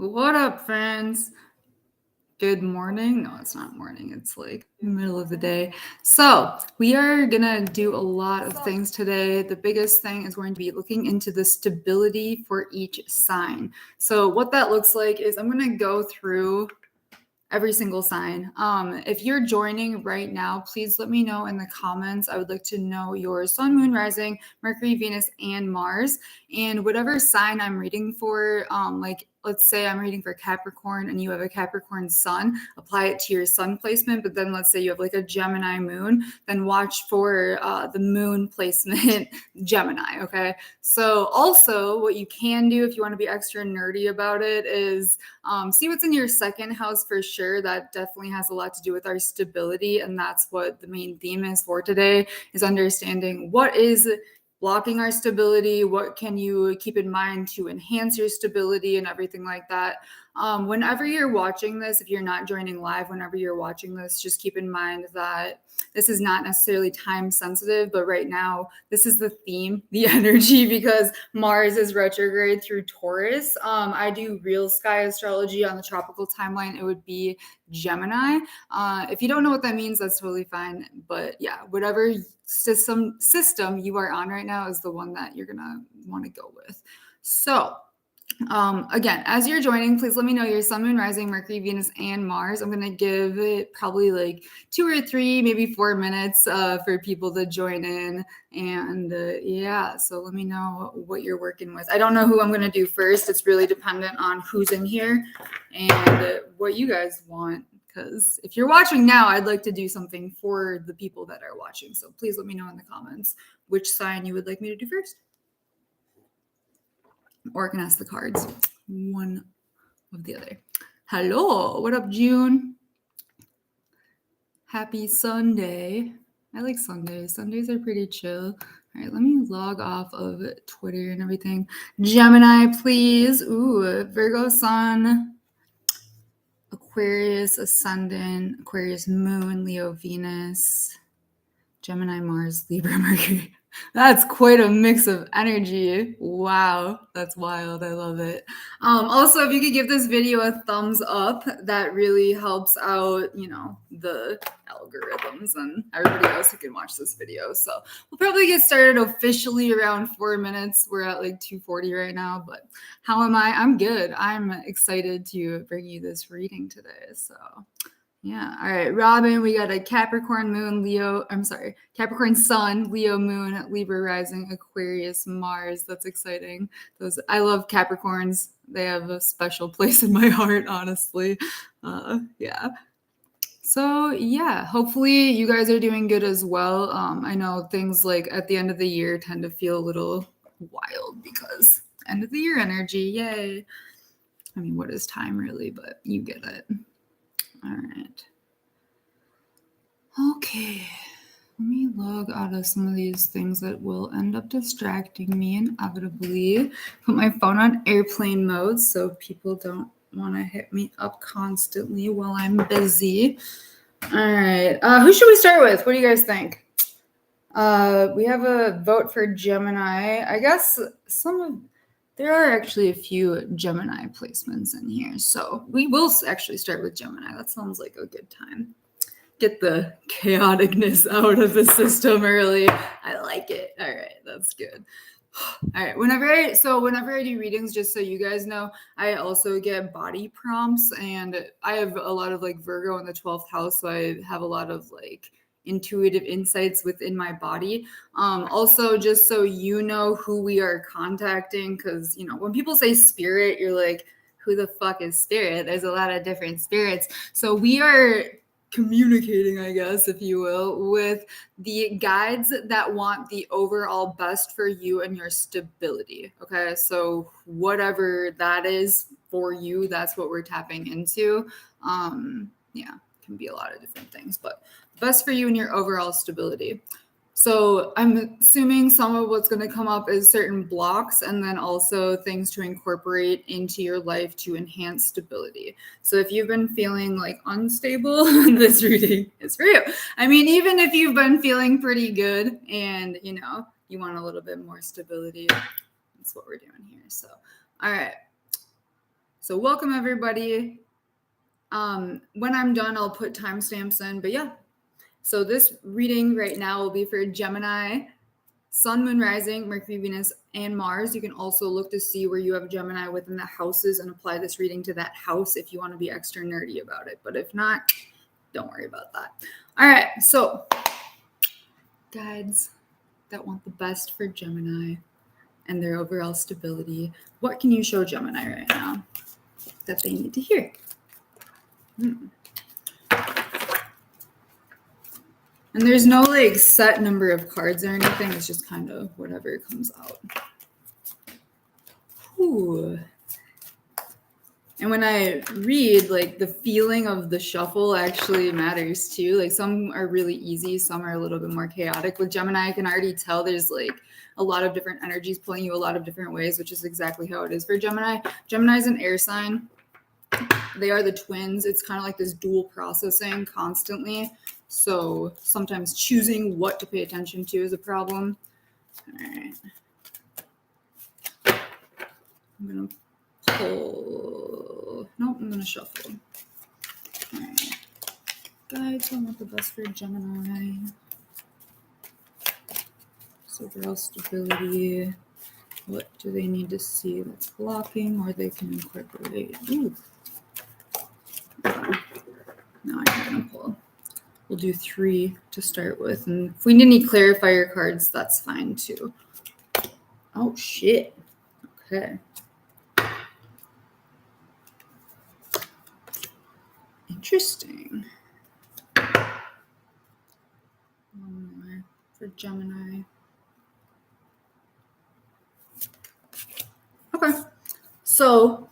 What up, friends? Good morning. No, it's not morning. It's like middle of the day. So we are going to do a lot of things today. The biggest thing is going to be looking into the stability for each sign. So what that looks like is I'm going to go through every single sign. If you're joining right now, please let me know in the comments. I would like to know your sun, moon, rising, Mercury, Venus, and Mars. And whatever sign I'm reading for, like let's say I'm reading for Capricorn and you have a Capricorn sun, apply it to your sun placement. But then let's say you have like a Gemini moon, then watch for the moon placement Gemini, okay? So also what you can do if you want to be extra nerdy about it is see what's in your second house for sure. That definitely has a lot to do with our stability. And that's what the main theme is for today, is understanding what is blocking our stability, what can you keep in mind to enhance your stability and everything like that. Whenever you're watching this, if you're not joining live, whenever you're watching this, just keep in mind that this is not necessarily time sensitive, but right now this is the theme, the energy, because Mars is retrograde through Taurus. I do real sky astrology on the tropical timeline. It would be Gemini. If you don't know what that means, that's totally fine. But yeah, whatever system you are on right now is the one that you're gonna want to go with. So again, as you're joining, please let me know your sun, moon, rising, Mercury, Venus, and Mars. I'm going to give it probably like 2 or 3, maybe 4 minutes for people to join in. And yeah, so let me know what you're working with. I don't know who I'm going to do first. It's really dependent on who's in here and what you guys want. Because if you're watching now, I'd like to do something for the people that are watching. So please let me know in the comments which sign you would like me to do first. Or I can ask the cards, one of the other. Hello, what up, June? Happy Sunday. I like Sundays. Sundays are pretty chill. All right, let me log off of Twitter and everything. Gemini, please. Ooh, Virgo sun, Aquarius ascendant, Aquarius moon, Leo Venus, Gemini Mars, Libra Mercury. That's quite a mix of energy. Wow, that's wild. I love it. Also, if you could give this video a thumbs up, that really helps out, the algorithms and everybody else who can watch this video. So we'll probably get started officially around 4 minutes. We're at like 2:40 right now, but how am I? I'm good. I'm excited to bring you this reading today. So yeah. All right, Robin, we got a Capricorn moon, Capricorn sun, Leo moon, Libra rising, Aquarius, Mars. That's exciting. I love Capricorns. They have a special place in my heart, honestly. Yeah. So yeah, hopefully you guys are doing good as well. I know things like at the end of the year tend to feel a little wild because end of the year energy, yay. I mean, what is time really, but you get it. All right. Okay. Let me log out of some of these things that will end up distracting me inevitably. Put my phone on airplane mode so people don't want to hit me up constantly while I'm busy. All right. Who should we start with? What do you guys think? We have a vote for Gemini. I guess there are actually a few Gemini placements in here. So we will actually start with Gemini. That sounds like a good time. Get the chaoticness out of the system early. I like it. All right, that's good. All right, whenever I do readings, just so you guys know, I also get body prompts, and I have a lot of like Virgo in the 12th house, so I have a lot of like intuitive insights within my body. Also, just so you know who we are contacting, because when people say spirit, you're like, who the fuck is spirit? There's a lot of different spirits. So we are communicating, I guess, if you will, with the guides that want the overall best for you and your stability. Okay, so whatever that is for you, that's what we're tapping into. Yeah, it can be a lot of different things, but best for you and your overall stability. So I'm assuming some of what's going to come up is certain blocks and then also things to incorporate into your life to enhance stability. So if you've been feeling like unstable, this reading is for you. I mean, even if you've been feeling pretty good and, you want a little bit more stability, that's what we're doing here. So, all right. So So welcome everybody. When I'm done, I'll put timestamps in, but yeah. So this reading right now will be for Gemini, Sun, Moon, Rising, Mercury, Venus, and Mars. You can also look to see where you have Gemini within the houses and apply this reading to that house if you want to be extra nerdy about it. But if not, don't worry about that. All right, so guides that want the best for Gemini and their overall stability, what can you show Gemini right now that they need to hear? And there's no like set number of cards or anything. It's just kind of whatever comes out. Ooh. And when I read, like the feeling of the shuffle actually matters too. Like some are really easy, some are a little bit more chaotic. With Gemini, I can already tell there's like a lot of different energies pulling you a lot of different ways, which is exactly how it is for Gemini. Gemini is an air sign. They are the twins. It's kind of like this dual processing constantly. So sometimes choosing what to pay attention to is a problem. All right. I'm going to pull. Nope, I'm going to shuffle. All right. Guides, I want the best for Gemini. So overall stability. What do they need to see that's blocking or they can incorporate? Ooh. Now I'm going to pull. We'll do 3 to start with. And if we need any clarifier cards, that's fine too. Oh, shit. Okay. Interesting. One more for Gemini. Okay. So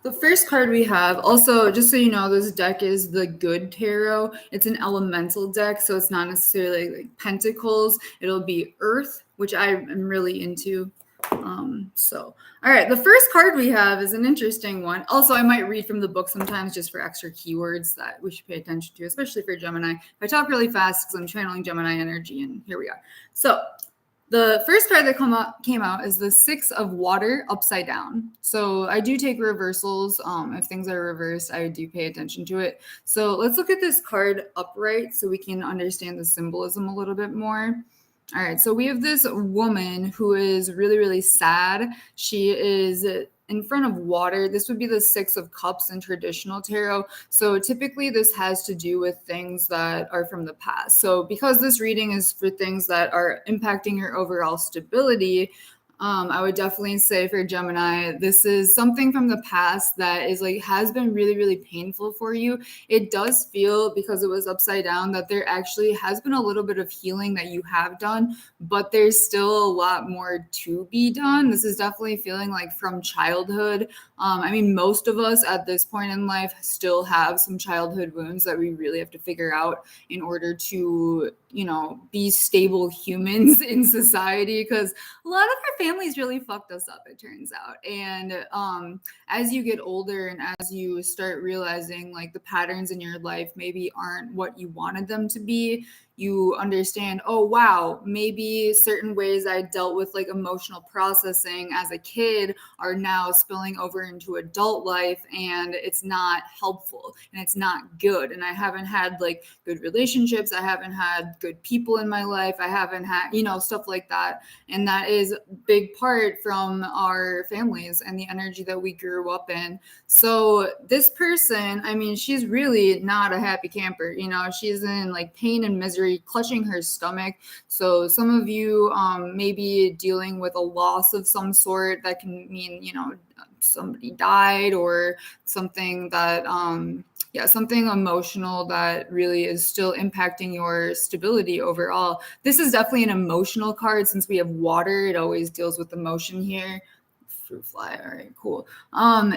the first card we have, also, just so you know, this deck is the Good Tarot. It's an elemental deck, so it's not necessarily like pentacles. It'll be earth, which I am really into. All right, the first card we have is an interesting one. Also, I might read from the book sometimes just for extra keywords that we should pay attention to, especially for Gemini. If I talk really fast because I'm channeling Gemini energy, and here we are. So the first card that came out is the 6 of Water upside down. So I do take reversals. If things are reversed, I do pay attention to it. So let's look at this card upright so we can understand the symbolism a little bit more. All right, so we have this woman who is really, really sad. She is in front of water. This would be the 6 of Cups in traditional tarot. So typically this has to do with things that are from the past. So because this reading is for things that are impacting your overall stability, I would definitely say for Gemini, this is something from the past that is like has been really, really painful for you. It does feel, because it was upside down, that there actually has been a little bit of healing that you have done, but there's still a lot more to be done. This is definitely feeling like from childhood. I mean, most of us at this point in life still have some childhood wounds that we really have to figure out in order to, you know, be stable humans in society, because a lot of our families really fucked us up, it turns out. And as you get older and as you start realizing like the patterns in your life maybe aren't what you wanted them to be, you understand, oh, wow, maybe certain ways I dealt with like emotional processing as a kid are now spilling over into adult life, and it's not helpful and it's not good. And I haven't had like good relationships. I haven't had good people in my life. I haven't had, you know, stuff like that. And that is a big part from our families and the energy that we grew up in. So this person, I mean, she's really not a happy camper. You know, she's in like pain and misery, clutching her stomach. So some of you may be dealing with a loss of some sort. That can mean, you know, somebody died or something that, something emotional that really is still impacting your stability overall. This is definitely an emotional card. Since we have water, it always deals with emotion here. Fruit fly. All right, cool.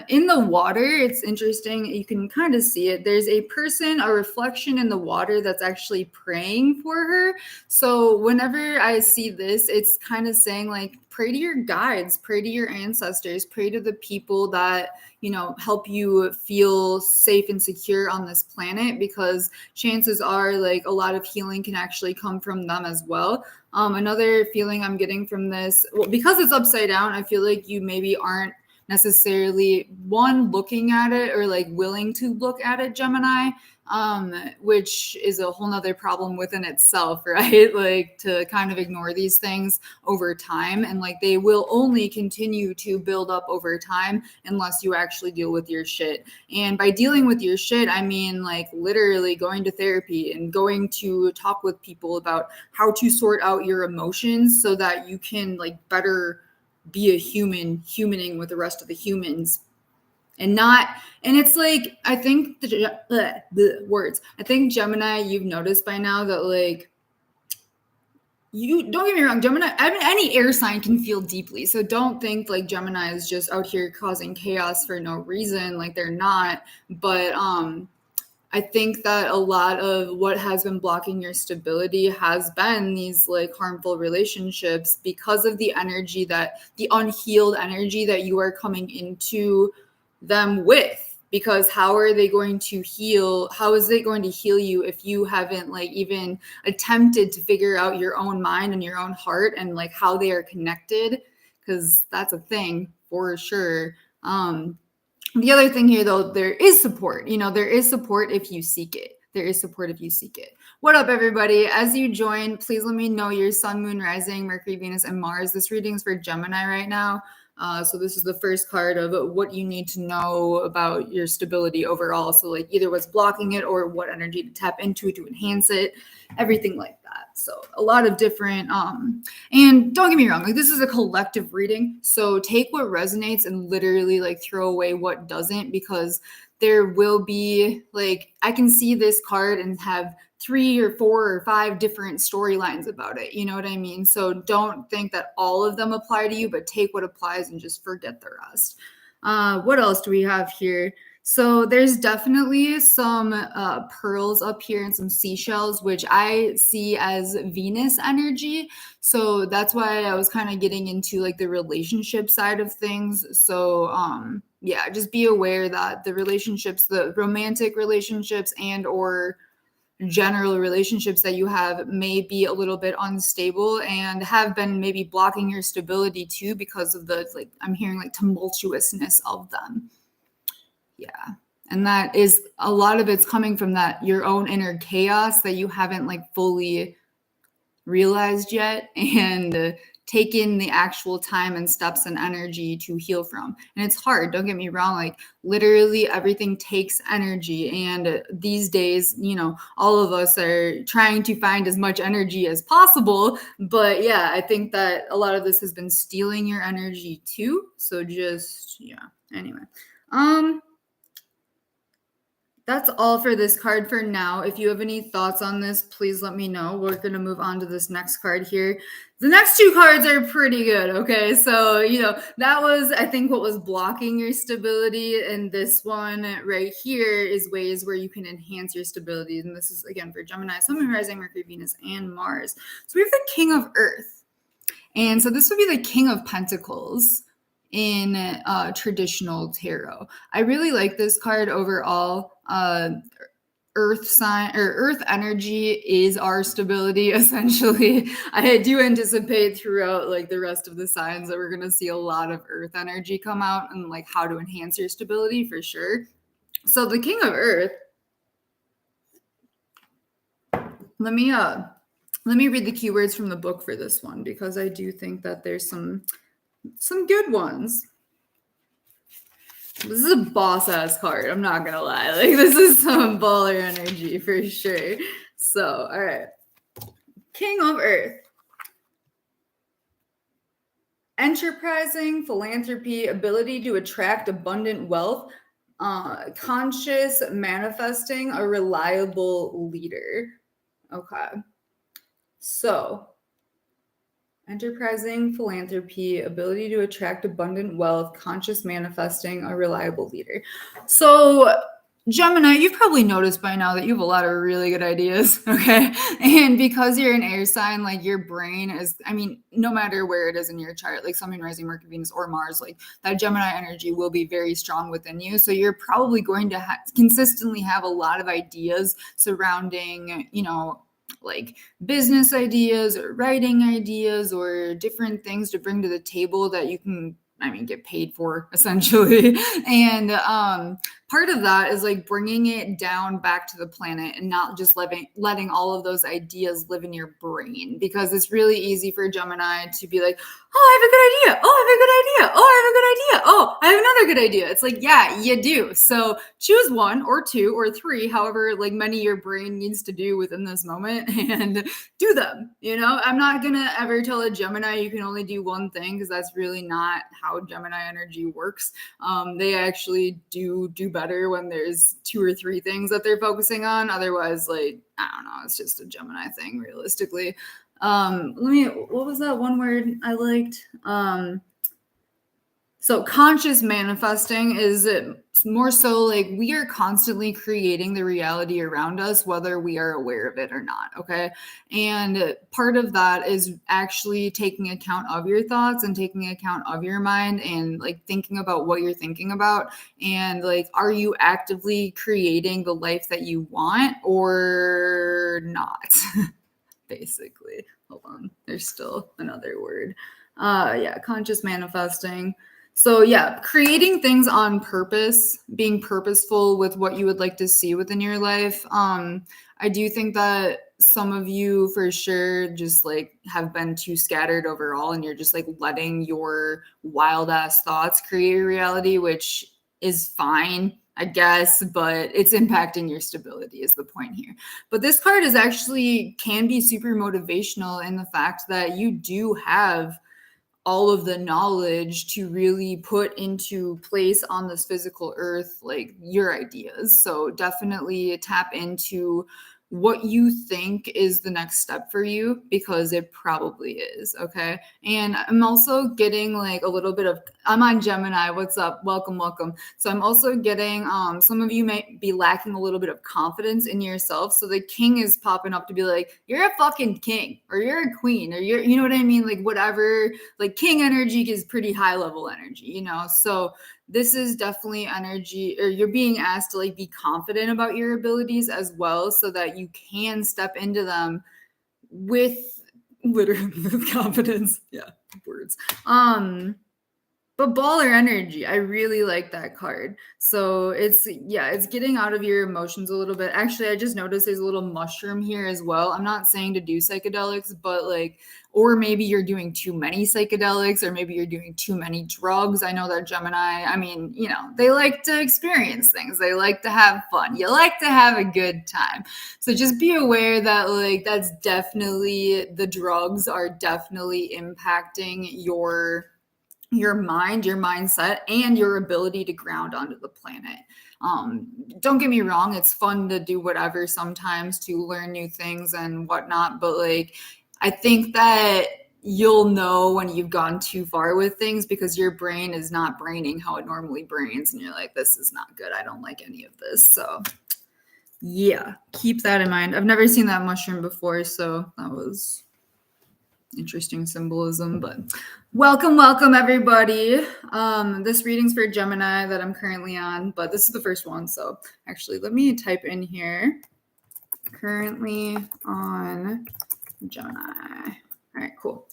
In the water, it's interesting. You can kind of see it. There's a person, a reflection in the water that's actually praying for her. So whenever I see this, it's kind of saying like, pray to your guides, pray to your ancestors, pray to the people that, you know, help you feel safe and secure on this planet, because chances are like a lot of healing can actually come from them as well. Another feeling I'm getting from this, well, because it's upside down, I feel like you maybe aren't necessarily looking at it or like willing to look at it, Gemini, which is a whole nother problem within itself, right? Like to kind of ignore these things over time, and like they will only continue to build up over time unless you actually deal with your shit. And by dealing with your shit, I mean like literally going to therapy and going to talk with people about how to sort out your emotions so that you can like better be a humaning with the rest of the humans. And it's like, I think the words, I think Gemini, you've noticed by now that like, you don't get me wrong, Gemini, I mean, any air sign can feel deeply. So don't think like Gemini is just out here causing chaos for no reason. Like they're not. But I think that a lot of what has been blocking your stability has been these like harmful relationships because of the unhealed energy that you are coming into them with. Because how are they going to heal? How is it going to heal you if you haven't like even attempted to figure out your own mind and your own heart and like how they are connected? Because that's a thing for sure. The other thing here, though, there is support. There is support if you seek it. There is support if you seek it. What up, everybody? As you join, please let me know your sun, moon, rising, Mercury, Venus, and Mars. This reading is for Gemini right now. So this is the first card of what you need to know about your stability overall. So like either what's blocking it or what energy to tap into to enhance it, everything like that. So a lot of different, and don't get me wrong, like this is a collective reading. So take what resonates and literally like throw away what doesn't, because there will be like, I can see this card and have 3 or 4 or 5 different storylines about it. You know what I mean? So don't think that all of them apply to you, but take what applies and just forget the rest. What else do we have here? So there's definitely some pearls up here and some seashells, which I see as Venus energy. So that's why I was kind of getting into like the relationship side of things. So yeah, just be aware that the relationships, the romantic relationships and or general relationships that you have may be a little bit unstable and have been maybe blocking your stability too because of the, like, I'm hearing like tumultuousness of them. Yeah. And that is a lot of it's coming from that your own inner chaos that you haven't like fully realized yet and taken the actual time and steps and energy to heal from. And it's hard, don't get me wrong, like literally everything takes energy. And these days, all of us are trying to find as much energy as possible. But yeah, I think that a lot of this has been stealing your energy too. So just, yeah, anyway. That's all for this card for now. If you have any thoughts on this, please let me know. We're going to move on to this next card here. The next 2 cards are pretty good, okay? So, that was, I think, what was blocking your stability. And this one right here is ways where you can enhance your stability. And this is, again, for Gemini, Sun, Moon, Rising, Mercury, Venus, and Mars. So we have the King of Earth. And so this would be the King of Pentacles in traditional tarot. I really like this card overall. Earth sign or earth energy is our stability, essentially. I do anticipate throughout like the rest of the signs that we're going to see a lot of earth energy come out and like how to enhance your stability for sure. So the King of Earth, let me read the keywords from the book for this one, because I do think that there's some good ones. This is a boss ass card. I'm not gonna lie. Like this is some baller energy for sure. So, all right. King of Earth. Enterprising, philanthropy, ability to attract abundant wealth, conscious manifesting, a reliable leader. Okay. So, enterprising, philanthropy, ability to attract abundant wealth, conscious manifesting, a reliable leader. So, Gemini, you've probably noticed by now that you have a lot of really good ideas, okay? And because you're an air sign, like your brain is, no matter where it is in your chart, like Sun, Moon, Rising, Mercury, Venus, or Mars, like that Gemini energy will be very strong within you. So you're probably going to consistently have a lot of ideas surrounding, like business ideas or writing ideas or different things to bring to the table that you can get paid for essentially. And part of that is like bringing it down back to the planet and not just letting all of those ideas live in your brain, because it's really easy for Gemini to be like, oh, I have a good idea. Oh, I have a good idea. Oh, I have a good idea. Oh, I have another good idea. It's like, yeah, you do. So choose one or two or three, however like many your brain needs to do within this moment, and do them. I'm not gonna ever tell a Gemini you can only do one thing, because that's really not how Gemini energy works. They actually do better when there's two or three things that they're focusing on. Otherwise, like, I don't know, it's just a Gemini thing realistically. What was that one word I liked? So conscious manifesting is more so like we are constantly creating the reality around us, whether we are aware of it or not. Okay. And part of that is actually taking account of your thoughts and taking account of your mind and like thinking about what you're thinking about. And like, are you actively creating the life that you want or not? Basically. Hold on. There's still another word. Conscious manifesting. So yeah, creating things on purpose, being purposeful with what you would like to see within your life. I do think that some of you for sure just like have been too scattered overall, and you're just like letting your wild ass thoughts create your reality, which is fine, I guess, but it's impacting your stability is the point here. But this card is actually can be super motivational in the fact that you do have all of the knowledge to really put into place on this physical earth, like your ideas. So definitely tap into what you think is the next step for you, because it probably is. Okay. And I'm also getting like a little bit of, I'm on Gemini. What's up? Welcome. So I'm also getting, some of you might be lacking a little bit of confidence in yourself. So the king is popping up to be like, you're a fucking king, or you're a queen, or you know what I mean? Like whatever, like king energy is pretty high level energy, So this is definitely energy, or you're being asked to like be confident about your abilities as well, so that you can step into them with literally with confidence. Yeah, words. But baller energy, I really like that card. So it's getting out of your emotions a little bit. Actually, I just noticed there's a little mushroom here as well. I'm not saying to do psychedelics, but like, or maybe you're doing too many psychedelics, or maybe you're doing too many drugs. I know that Gemini, they like to experience things. They like to have fun. You like to have a good time. So just be aware that like, that's definitely, the drugs are definitely impacting your mind, your mindset, and your ability to ground onto the planet. Don't get me wrong, it's fun to do whatever sometimes to learn new things and whatnot, but like, I think that you'll know when you've gone too far with things, because your brain is not braining how it normally brains, and you're like, this is not good. I don't like any of this. So yeah, keep that in mind. I've never seen that mushroom before, so that was interesting symbolism. But welcome everybody. This reading's for Gemini that I'm currently on, but this is the first one. So actually, let me type in here, currently on Gemini. All right, cool.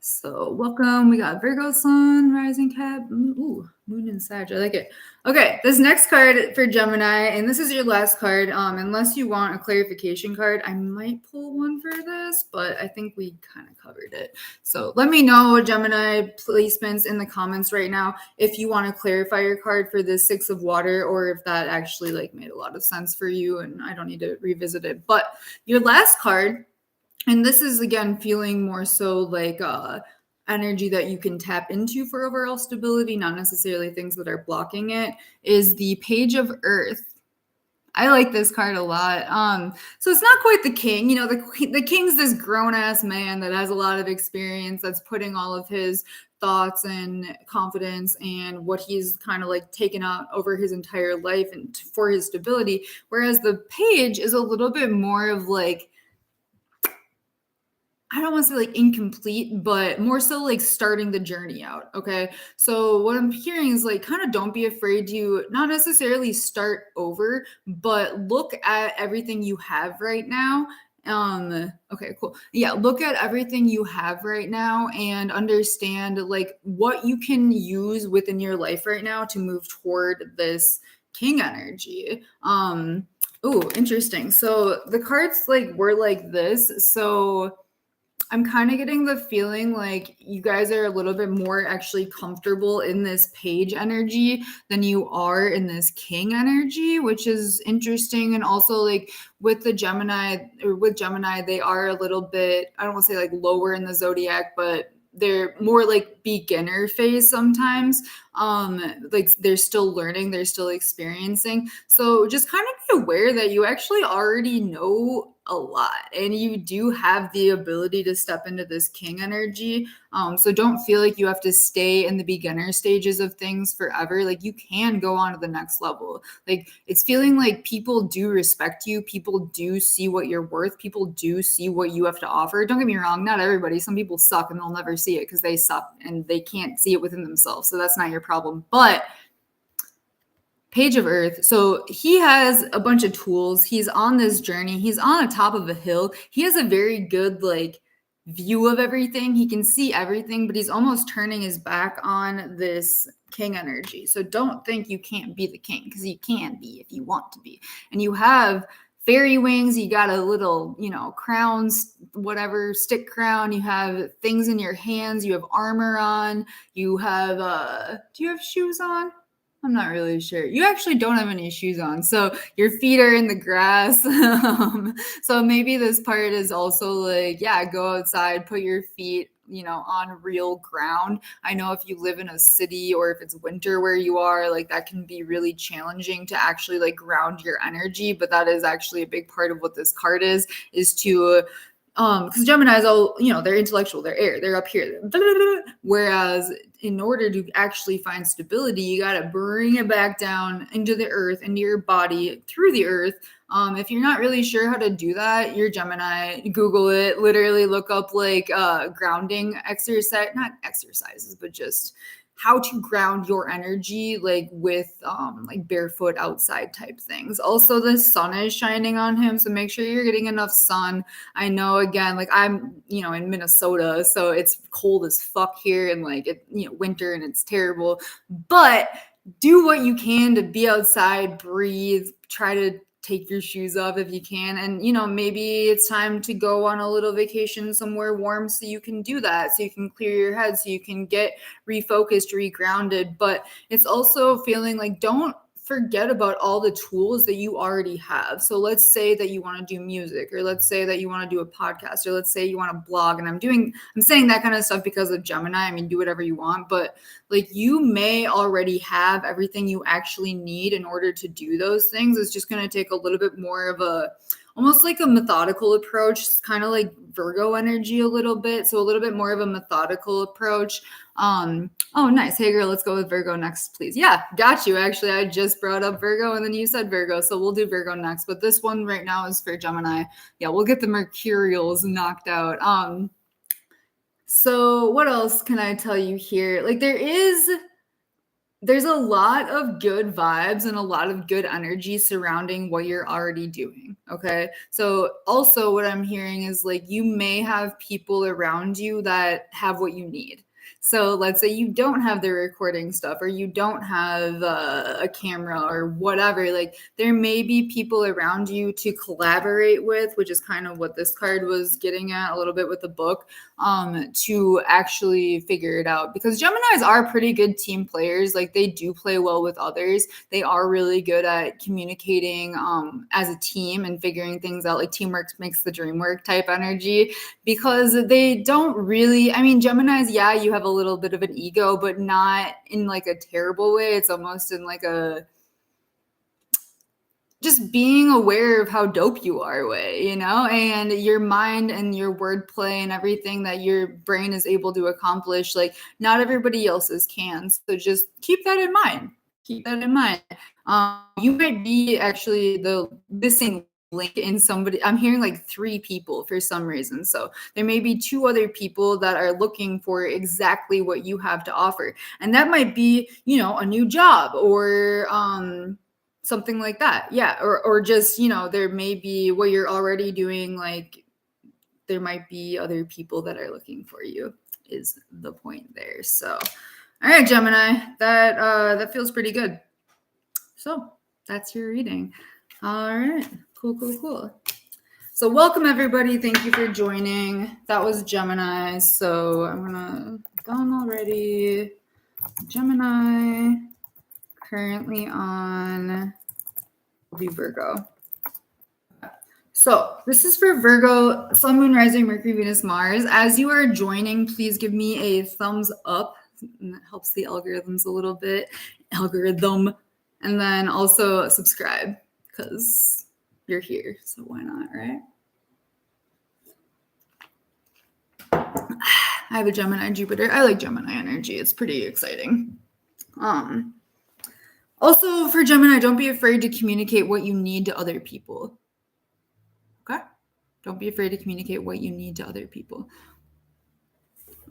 So welcome. We got Virgo Sun, Rising Cap, ooh, Moon and Sag. I like it. Okay, this next card for Gemini, and this is your last card. Unless you want a clarification card, I might pull one for this, but I think we kind of covered it. So let me know, Gemini placements in the comments right now, if you want to clarify your card for this Six of Water, or if that actually like made a lot of sense for you and I don't need to revisit it. But your last card, and this is, again, feeling more so like energy that you can tap into for overall stability, not necessarily things that are blocking it, is the Page of Earth. I like this card a lot. So it's not quite the king. The king's this grown-ass man that has a lot of experience, that's putting all of his thoughts and confidence and what he's kind of like taken out over his entire life and for his stability. Whereas the page is a little bit more of like, I don't want to say like incomplete, but more so like starting the journey out. Okay. So what I'm hearing is like, kind of don't be afraid to not necessarily start over, but look at everything you have right now Okay, cool. Yeah, look at everything you have right now and understand like what you can use within your life right now to move toward this king energy. Oh, interesting. So the cards like were like this. So I'm kind of getting the feeling like you guys are a little bit more actually comfortable in this page energy than you are in this king energy, which is interesting. And also, like with the Gemini or with Gemini, they are a little bit, I don't want to say like lower in the zodiac, but they're more like beginner phase sometimes. Like they're still learning, they're still experiencing. So just kind of be aware that you actually already know a lot and you do have the ability to step into this king energy. So don't feel like you have to stay in the beginner stages of things forever. Like you can go on to the next level. Like it's feeling like people do respect you, people do see what you're worth, people do see what you have to offer. Don't get me wrong, not everybody. Some people suck and they'll never see it because they suck and they can't see it within themselves. So that's not your problem. But Page of Earth. So he has a bunch of tools. He's on this journey. He's on the top of a hill. He has a very good like view of everything. He can see everything, but he's almost turning his back on this king energy. So don't think you can't be the king because you can be if you want to be. And you have fairy wings. You got a little, crowns, whatever, stick crown. You have things in your hands. You have armor on. You have, do you have shoes on? I'm not really sure. You actually don't have any shoes on. So your feet are in the grass. So maybe this part is also like, yeah, go outside, put your feet, on real ground. I know if you live in a city or if it's winter where you are, like that can be really challenging to actually like ground your energy. But that is actually a big part of what this card is to because Gemini is all, they're intellectual, they're air, they're up here. Whereas in order to actually find stability, you got to bring it back down into the earth, into your body, through the earth. If you're not really sure how to do that, you're Gemini, Google it, literally look up like grounding exercise, not exercises, but just how to ground your energy, like with like barefoot outside type things. Also, the sun is shining on him, so make sure you're getting enough sun. I know, again, like I'm, in Minnesota, so it's cold as fuck here, and like it, winter, and it's terrible. But do what you can to be outside, breathe, try to take your shoes off if you can. And, maybe it's time to go on a little vacation somewhere warm so you can do that, so you can clear your head, so you can get refocused, regrounded. But it's also feeling like don't forget about all the tools that you already have. So let's say that you want to do music, or let's say that you want to do a podcast, or let's say you want to blog. And I'm saying that kind of stuff because of Gemini. I mean, do whatever you want, but like you may already have everything you actually need in order to do those things. It's just going to take a little bit more of almost like a methodical approach. It's kind of like Virgo energy a little bit. So a little bit more of a methodical approach. Oh, nice. Hey girl, let's go with Virgo next, please. Yeah, got you. Actually, I just brought up Virgo and then you said Virgo. So we'll do Virgo next, but this one right now is for Gemini. Yeah, we'll get the Mercurials knocked out. So what else can I tell you here? Like there's a lot of good vibes and a lot of good energy surrounding what you're already doing. Okay. So also what I'm hearing is like you may have people around you that have what you need. So let's say you don't have the recording stuff, or you don't have a camera or whatever. Like there may be people around you to collaborate with, which is kind of what this card was getting at a little bit with the book, to actually figure it out. Because Geminis are pretty good team players. Like they do play well with others. They are really good at communicating as a team and figuring things out. Like teamwork makes the dream work type energy, because they don't really, I mean, Geminis, yeah, you have a little bit of an ego, but not in like a terrible way. It's almost in like a just being aware of how dope you are way, and your mind and your wordplay and everything that your brain is able to accomplish. Like not everybody else's can. So just keep that in mind. You might be actually the missing link in somebody. I'm hearing like 3 people for some reason. So there may be 2 other people that are looking for exactly what you have to offer. And that might be, a new job, or something like that. Yeah. Or just, you know, there may be what you're already doing. Like there might be other people that are looking for you is the point there. So, all right, Gemini, that feels pretty good. So that's your reading. All right. Cool. So welcome everybody. Thank you for joining. That was Gemini. So I'm gonna done already. Gemini currently on the Virgo. So this is for Virgo, Sun, Moon, Rising, Mercury, Venus, Mars. As you are joining, please give me a thumbs up. And that helps the algorithms a little bit. And then also subscribe because you're here. So why not, right? I have a Gemini Jupiter. I like Gemini energy. It's pretty exciting. Also for Gemini, don't be afraid to communicate what you need to other people. Okay? Don't be afraid to communicate what you need to other people.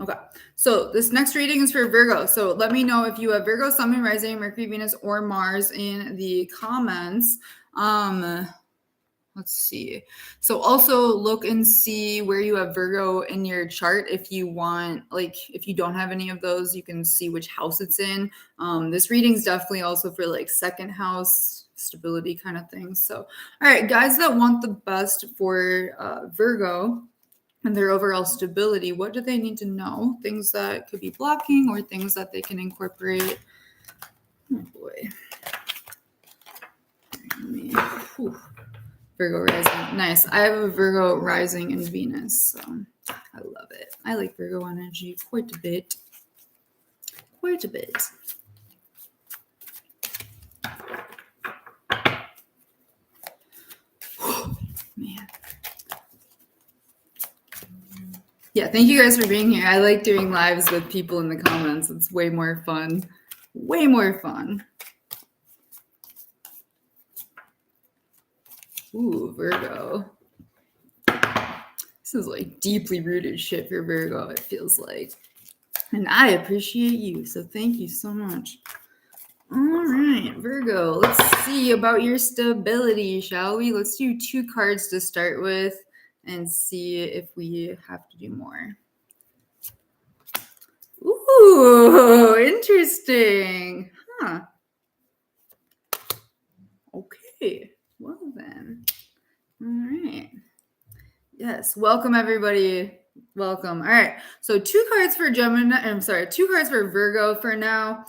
Okay. So this next reading is for Virgo. So let me know if you have Virgo, Sun, Moon, Rising, Mercury, Venus, or Mars in the comments. Let's see. So also look and see where you have Virgo in your chart. If you want, like, if you don't have any of those, you can see which house it's in. This reading is definitely also for like second house stability kind of things. So, all right, guys that want the best for Virgo and their overall stability, what do they need to know? Things that could be blocking or things that they can incorporate. Oh boy. Virgo rising. Nice. I have a Virgo rising in Venus, so I love it. I like Virgo energy quite a bit. Man. Yeah, thank you guys for being here. I like doing lives with people in the comments. It's way more fun. Ooh, Virgo. This is like deeply rooted shit for Virgo, it feels like. And I appreciate you, so thank you so much. All right, Virgo, let's see about your stability, shall we? Let's do 2 cards to start with and see if we have to do more. Ooh, interesting. Huh. Okay, well then. All right. Yes, welcome everybody. Welcome. All right. So 2 cards for Gemini. I'm sorry, 2 cards for Virgo for now.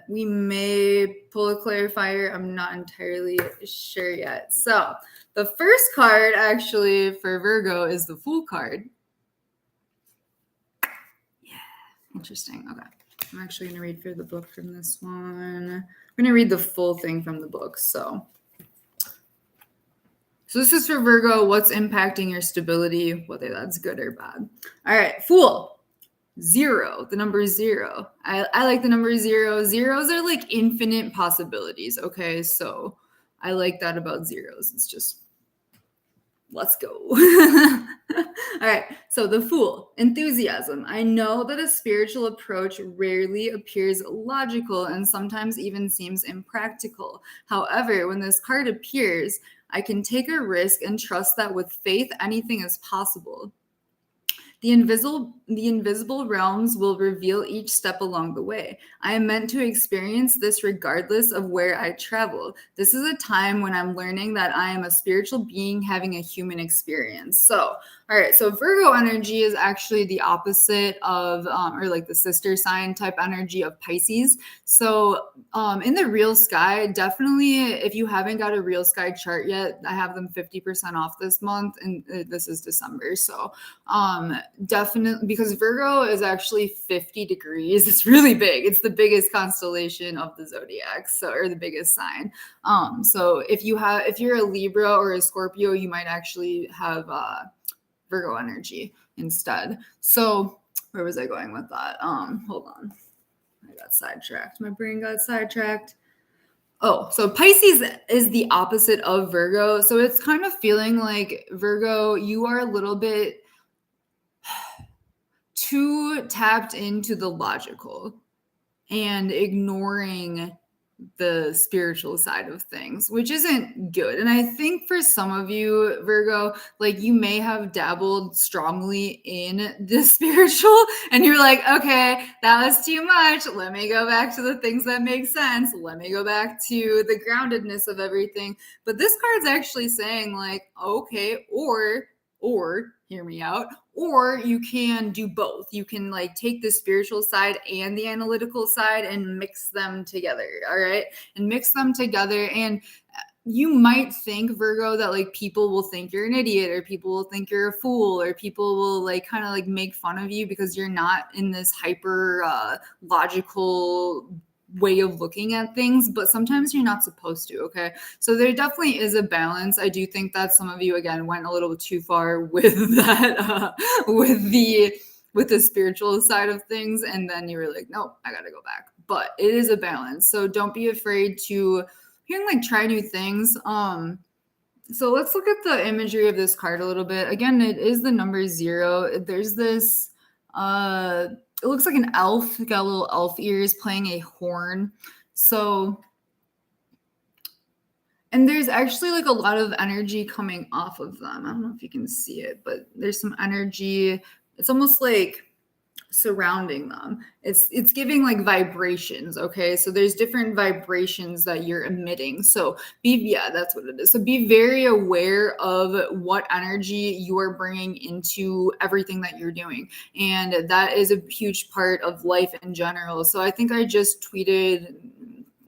We may pull a clarifier. I'm not entirely sure yet. So the first card actually for Virgo is the Fool card. Yeah, interesting. Okay. I'm actually going to read through the book from this one. I'm going to read the full thing from the book. So this is for Virgo. What's impacting your stability, whether that's good or bad. All right. Fool. 0, the number 0. I like the number 0. Zeros are like infinite possibilities. Okay. So I like that about zeros. It's just, let's go. All right. So the Fool, enthusiasm. I know that a spiritual approach rarely appears logical and sometimes even seems impractical. However, when this card appears, I can take a risk and trust that with faith, anything is possible. The invisible realms will reveal each step along the way. I am meant to experience this regardless of where I travel. This is a time when I'm learning that I am a spiritual being having a human experience. So, all right. So Virgo energy is actually the opposite of, or like the sister sign type energy of Pisces. So in the Real Sky, definitely, if you haven't got a Real Sky chart yet, I have them 50% off this month, and this is December. So definitely, because Virgo is actually 50 degrees. It's really big. It's the biggest constellation of the zodiac, so, or the biggest sign. So if you're a Libra or a Scorpio, you might actually have Virgo energy instead. So where was I going with that? Hold on. I got sidetracked. My brain got sidetracked. Oh, so Pisces is the opposite of Virgo. So it's kind of feeling like Virgo, you are a little bit too tapped into the logical and ignoring the spiritual side of things, which isn't good. And I think for some of you, Virgo, like you may have dabbled strongly in the spiritual and you're like, okay, that was too much. Let me go back to the things that make sense. Let me go back to the groundedness of everything. But this card's actually saying like, okay, or hear me out, or you can do both. You can like take the spiritual side and the analytical side and mix them together. All right. And mix them together. And you might think, Virgo, that like people will think you're an idiot or people will think you're a fool or people will like kind of like make fun of you because you're not in this hyper logical way of looking at things, but sometimes you're not supposed to. Okay. So there definitely is a balance. I do think that some of you again went a little too far with that, with the spiritual side of things. And then you were like, nope, I got to go back, but it is a balance. So don't be afraid to, you can like try new things. So let's look at the imagery of this card a little bit. Again, it is the number 0. There's this, it looks like an elf, got little elf ears playing a horn. So, and there's actually like a lot of energy coming off of them. I don't know if you can see it, but there's some energy. It's almost like surrounding them. It's giving like vibrations. Okay. So there's different vibrations that you're emitting. So that's what it is. So be very aware of what energy you are bringing into everything that you're doing. And that is a huge part of life in general. So I think I just tweeted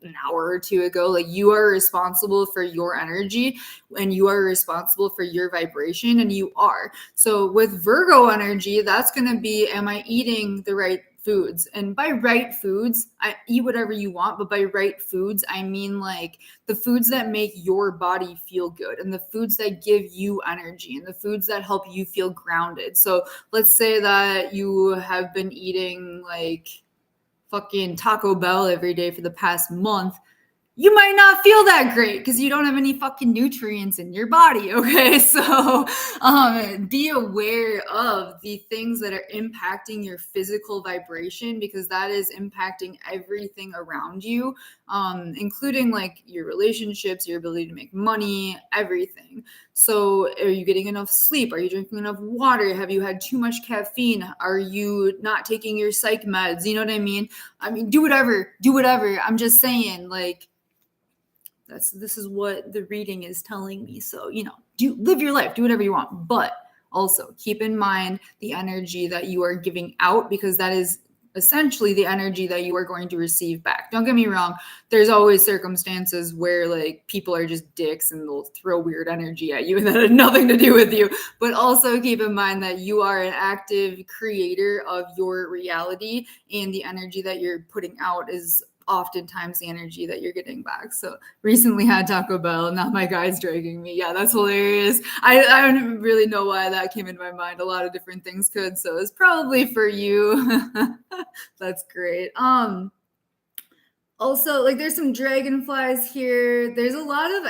an hour or two ago, like you are responsible for your energy and you are responsible for your vibration, and you are. So with Virgo energy, that's going to be, am I eating the right foods? And by right foods, I eat whatever you want, but by right foods, I mean like the foods that make your body feel good and the foods that give you energy and the foods that help you feel grounded. So let's say that you have been eating like fucking Taco Bell every day for the past month. You might not feel that great because you don't have any fucking nutrients in your body. Okay. So be aware of the things that are impacting your physical vibration, because that is impacting everything around you, including like your relationships, your ability to make money, everything. So are you getting enough sleep? Are you drinking enough water? Have you had too much caffeine? Are you not taking your psych meds? You know what I mean? I mean, do whatever. I'm just saying, like, this is what the reading is telling me. So, live your life, do whatever you want, but also keep in mind the energy that you are giving out, because that is essentially the energy that you are going to receive back. Don't get me wrong. There's always circumstances where like people are just dicks and they'll throw weird energy at you and that had nothing to do with you. But also keep in mind that you are an active creator of your reality, and the energy that you're putting out is oftentimes the energy that you're getting back. So recently had Taco Bell, now my guy's dragging me. Yeah, that's hilarious. I don't really know why that came into my mind. A lot of different things could, so it's probably for you. That's great. Also, like there's some dragonflies here. There's a lot of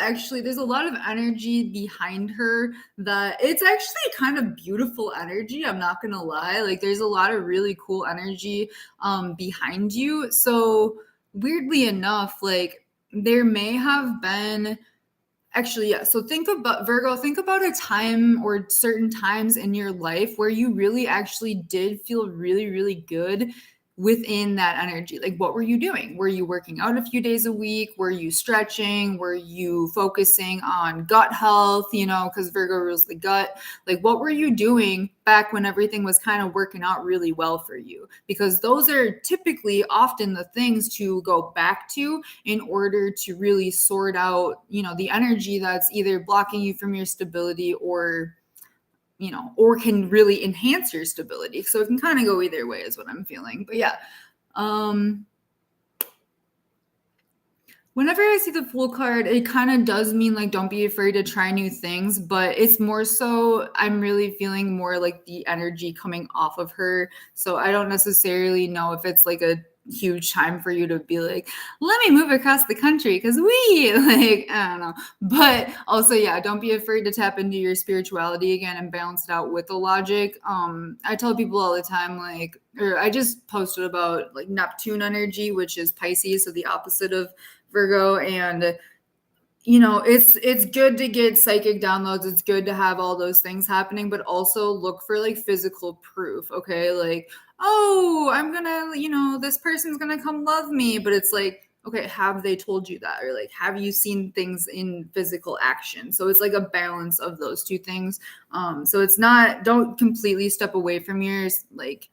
energy behind her that it's actually kind of beautiful energy. I'm not gonna lie. Like there's a lot of really cool energy behind you. So weirdly enough, like there may have been so think about Virgo, think about a time or certain times in your life where you really actually did feel really, really good within that energy. Like what were you doing? Were you working out a few days a week? Were you stretching? Were you focusing on gut health? Because Virgo rules the gut. Like what were you doing back when everything was kind of working out really well for you? Because those are typically often the things to go back to in order to really sort out, the energy that's either blocking you from your stability or can really enhance your stability. So it can kind of go either way is what I'm feeling. But yeah, whenever I see the Fool card, it kind of does mean like don't be afraid to try new things, but it's more so I'm really feeling more like the energy coming off of her. So I don't necessarily know if it's like a huge time for you to be like, let me move across the country because I don't know. But also, yeah, don't be afraid to tap into your spirituality again and balance it out with the logic. I tell people all the time, I just posted about like Neptune energy, which is Pisces, so the opposite of Virgo, and it's good to get psychic downloads. It's good to have all those things happening, but also look for like physical proof. Okay. Like, oh, I'm gonna, this person's gonna come love me. But it's like, okay, have they told you that? Or like, have you seen things in physical action? So it's like a balance of those two things. So it's not, don't completely step away from your like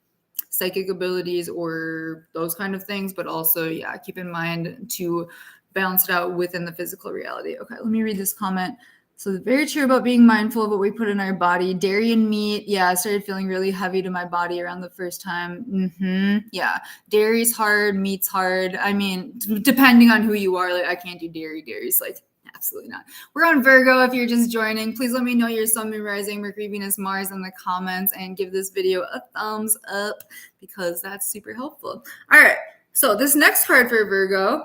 psychic abilities or those kind of things, but also, yeah, keep in mind to balance it out within the physical reality. Okay, let me read this comment. So very true about being mindful of what we put in our body. Dairy and meat, yeah, I started feeling really heavy to my body around the first time. Yeah, dairy's hard, meat's hard. I mean, depending on who you are, like I can't do dairy. Dairy's like absolutely not. We're on Virgo. If you're just joining, please let me know your sun, moon, rising, Mercury, Venus, Mars in the comments, and give this video a thumbs up because that's super helpful. All right. So this next card for Virgo,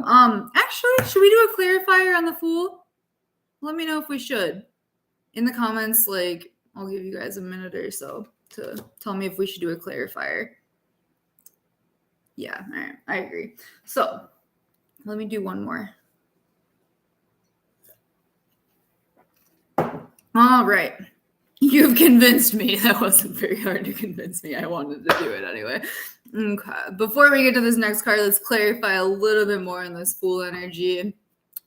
actually, should we do a clarifier on the Fool? Let me know if we should. In the comments, like, I'll give you guys a minute or so to tell me if we should do a clarifier. Yeah, all right, I agree. So let me do one more. All right. You've convinced me. That wasn't very hard to convince me. I wanted to do it anyway. Okay. Before we get to this next card, let's clarify a little bit more on this Fool energy.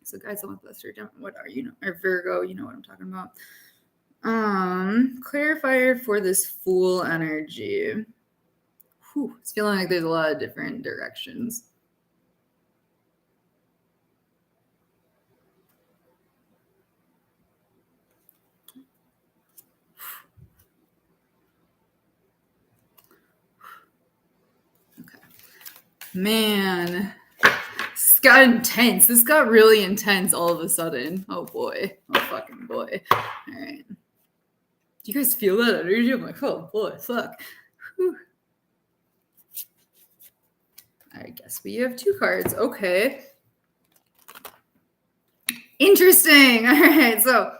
So guys, I'm with us. What are you? Or Virgo, you know what I'm talking about. Clarifier for this Fool energy. Whew, it's feeling like there's a lot of different directions. Man, this got intense. This got really intense all of a sudden. Oh boy. Oh fucking boy. All right. Do you guys feel that energy? I'm like, oh boy, fuck. Whew. I guess we have two cards. Okay. Interesting. All right. So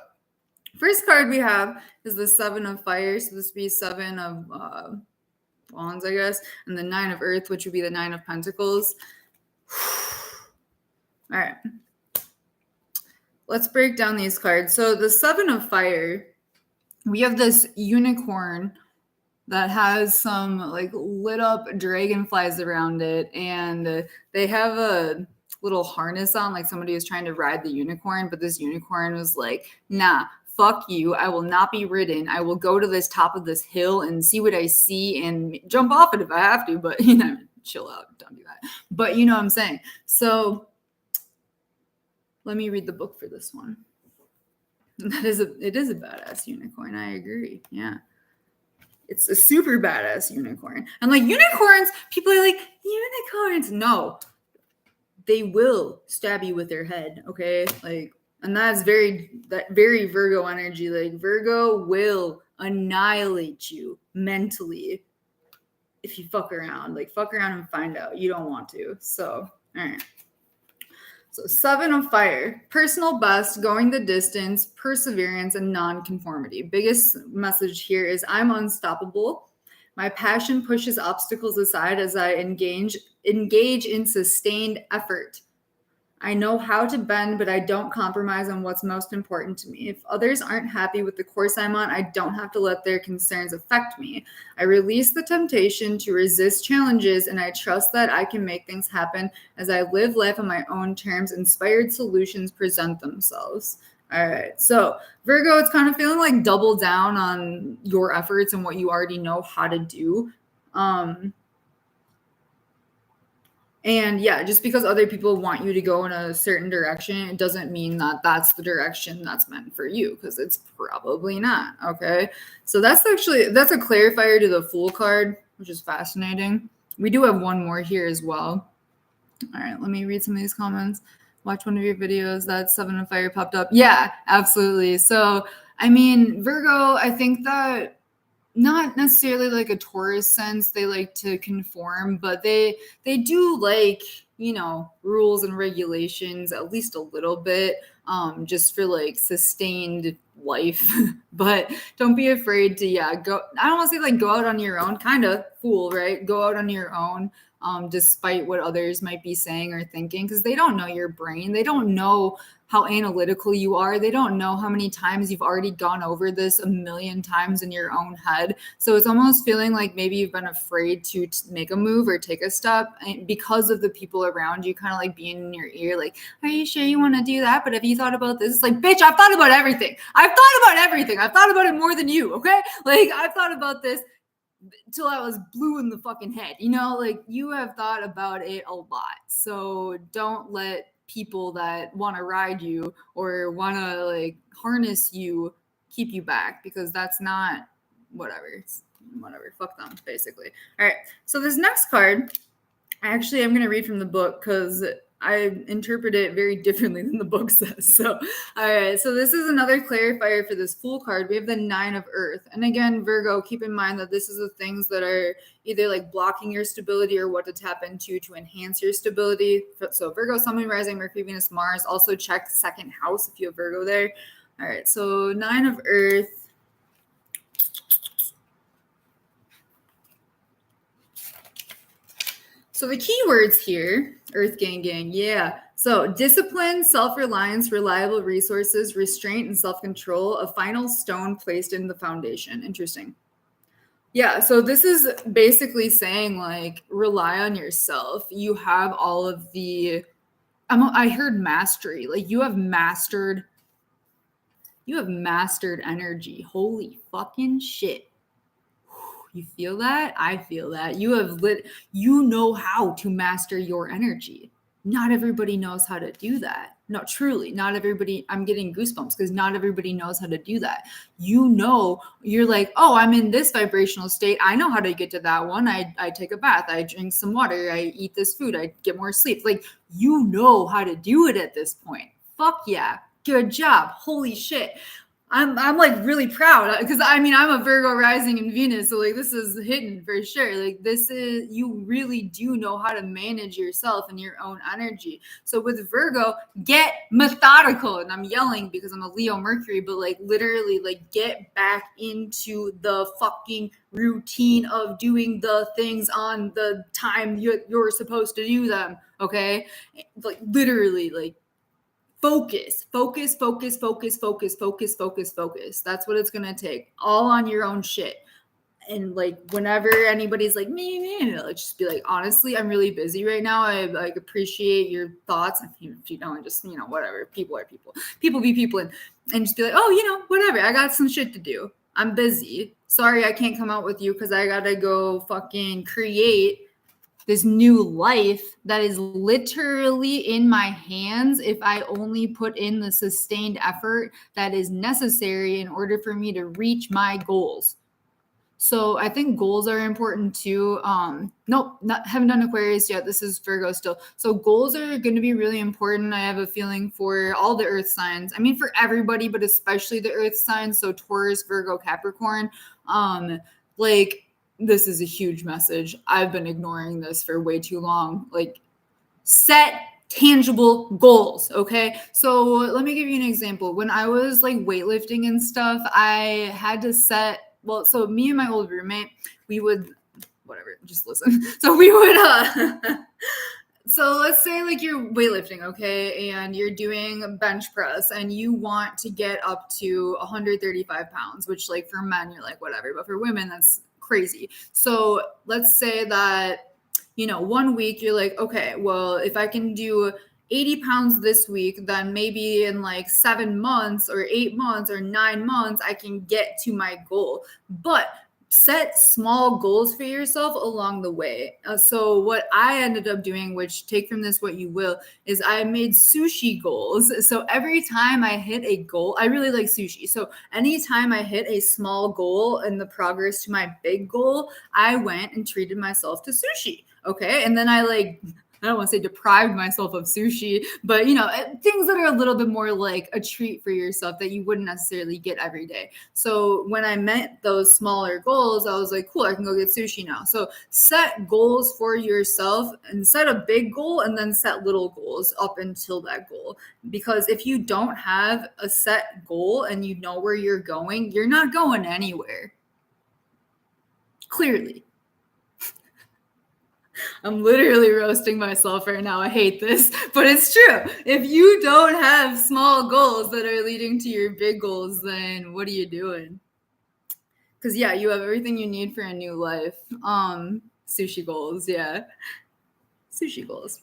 first card we have is the Seven of Fire. So this would be Seven of Wands, I guess, and the Nine of Earth, which would be the Nine of Pentacles. All right. Let's break down these cards. So the Seven of Fire, we have this unicorn that has some like lit up dragonflies around it, and they have a little harness on, like somebody is trying to ride the unicorn, but this unicorn was like, nah, fuck you. I will not be ridden. I will go to this top of this hill and see what I see and jump off it if I have to, but chill out. Don't do that. But you know what I'm saying? So let me read the book for this one. It is a badass unicorn. I agree. Yeah. It's a super badass unicorn. And like unicorns, people are like, unicorns. No, they will stab you with their head. Okay. Like, and that's very Virgo energy. Like Virgo will annihilate you mentally if you fuck around. Like fuck around and find out. You don't want to. So, all right. So Seven of Fire, personal best, going the distance, perseverance, and non-conformity. Biggest message here is I'm unstoppable. My passion pushes obstacles aside as I engage in sustained effort. I know how to bend, but I don't compromise on what's most important to me. If others aren't happy with the course I'm on, I don't have to let their concerns affect me. I release the temptation to resist challenges, and I trust that I can make things happen as I live life on my own terms. Inspired solutions present themselves. All right. So Virgo, it's kind of feeling like double down on your efforts and what you already know how to do. And yeah, just because other people want you to go in a certain direction, it doesn't mean that that's the direction that's meant for you, because it's probably not. Okay. So that's a clarifier to the Fool card, which is fascinating. We do have one more here as well. All right. Let me read some of these comments. Watch one of your videos. That Seven of Fire popped up. Yeah, absolutely. So, I mean, Virgo, I think that not necessarily like a Taurus sense, they like to conform, but they do like, rules and regulations at least a little bit, just for like sustained life. But don't be afraid to go. I don't want to say like go out on your own, kind of Fool, right? Go out on your own. despite what others might be saying or thinking, because they don't know your brain. They don't know how analytical you are. They don't know how many times you've already gone over this a million times in your own head. So it's almost feeling like maybe you've been afraid to make a move or take a step because of the people around you kind of like being in your ear, like, are you sure you want to do that? But have you thought about this? It's like, bitch, I've thought about everything. I've thought about everything. I've thought about it more than you, okay? Like, I've thought about this till I was blue in the fucking head, you know, like you have thought about it a lot. So don't let people that want to ride you or want to like harness you keep you back, because that's not whatever. It's whatever. Fuck them, basically. All right. So this next card, actually, I'm going to read from the book because I interpret it very differently than the book says. So, all right. So this is another clarifier for this Fool card. We have the 9 of Earth. And again, Virgo, keep in mind that this is the things that are either like blocking your stability or what to tap into to enhance your stability. So Virgo, Sun, Moon, Rising, Mercury, Venus, Mars. Also check second house if you have Virgo there. All right. So 9 of Earth. So the keywords here, Earth Gang Gang, yeah. So discipline, self-reliance, reliable resources, restraint, and self-control, a final stone placed in the foundation. Interesting. Yeah, so this is basically saying like rely on yourself. You have all of the, I heard mastery, like you have mastered energy. Holy fucking shit. You feel that? I feel that. You know how to master your energy. Not everybody knows how to do that. No, truly, not everybody. I'm getting goosebumps because not everybody knows how to do that. You know, you're like, oh, I'm in this vibrational state. I know how to get to that one. I take a bath. I drink some water. I eat this food. I get more sleep. Like, you know how to do it at this point. Fuck yeah. Good job. Holy shit. I'm like really proud because I mean I'm a Virgo rising in Venus, so like this is hidden for sure. Like this is, you really do know how to manage yourself and your own energy. So with Virgo, get methodical, and I'm yelling because I'm a Leo Mercury, but like literally like get back into the fucking routine of doing the things on the time you're supposed to do them. Okay, like literally like. Focus. That's what it's going to take. All on your own shit. And like whenever anybody's like, me, let's just be like, honestly, I'm really busy right now. I like appreciate your thoughts. If you don't, just, you know, whatever. People are people. People be people. And just be like, oh, you know, whatever. I got some shit to do. I'm busy. Sorry, I can't come out with you because I got to go fucking create this new life that is literally in my hands if I only put in the sustained effort that is necessary in order for me to reach my goals. So I think goals are important too. Nope, haven't done Aquarius yet. This is Virgo still. So goals are going to be really important. I have a feeling for all the earth signs. I mean, for everybody, but especially the earth signs. So Taurus, Virgo, Capricorn. Like, this is a huge message. I've been ignoring this for way too long. Like, set tangible goals. Okay. So let me give you an example. When I was like weightlifting and stuff, I had to set, well, so me and my old roommate, we would, whatever, just listen. So we would, so let's say like you're weightlifting, okay, and you're doing bench press and you want to get up to 135 pounds, which like for men, you're like, whatever, but for women, that's crazy. So let's say that, you know, 1 week you're like, okay, well, if I can do 80 pounds this week, then maybe in like 7 months or 8 months or 9 months, I can get to my goal. But set small goals for yourself along the way. So what I ended up doing, which take from this what you will, is I made sushi goals. So every time I hit a goal, I really like sushi. So anytime I hit a small goal in the progress to my big goal, I went and treated myself to sushi. Okay. And then I don't want to say deprived myself of sushi, but, you know, things that are a little bit more like a treat for yourself that you wouldn't necessarily get every day. So when I met those smaller goals, I was like, cool, I can go get sushi now. So set goals for yourself and set a big goal and then set little goals up until that goal. Because if you don't have a set goal and you know where you're going, you're not going anywhere. Clearly. I'm literally roasting myself right now. I hate this, but it's true. If you don't have small goals that are leading to your big goals, then what are you doing? Because yeah, you have everything you need for a new life. Sushi goals, yeah. Sushi goals.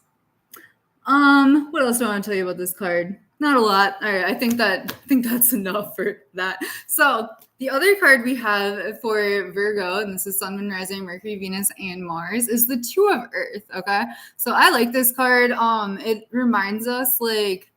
What else do I want to tell you about this card? Not a lot. All right, I think that's enough for that. So the other card we have for Virgo, and this is Sun, Moon, Rising, Mercury, Venus, and Mars, is the Two of Earth. Okay, so I like this card. It reminds us like,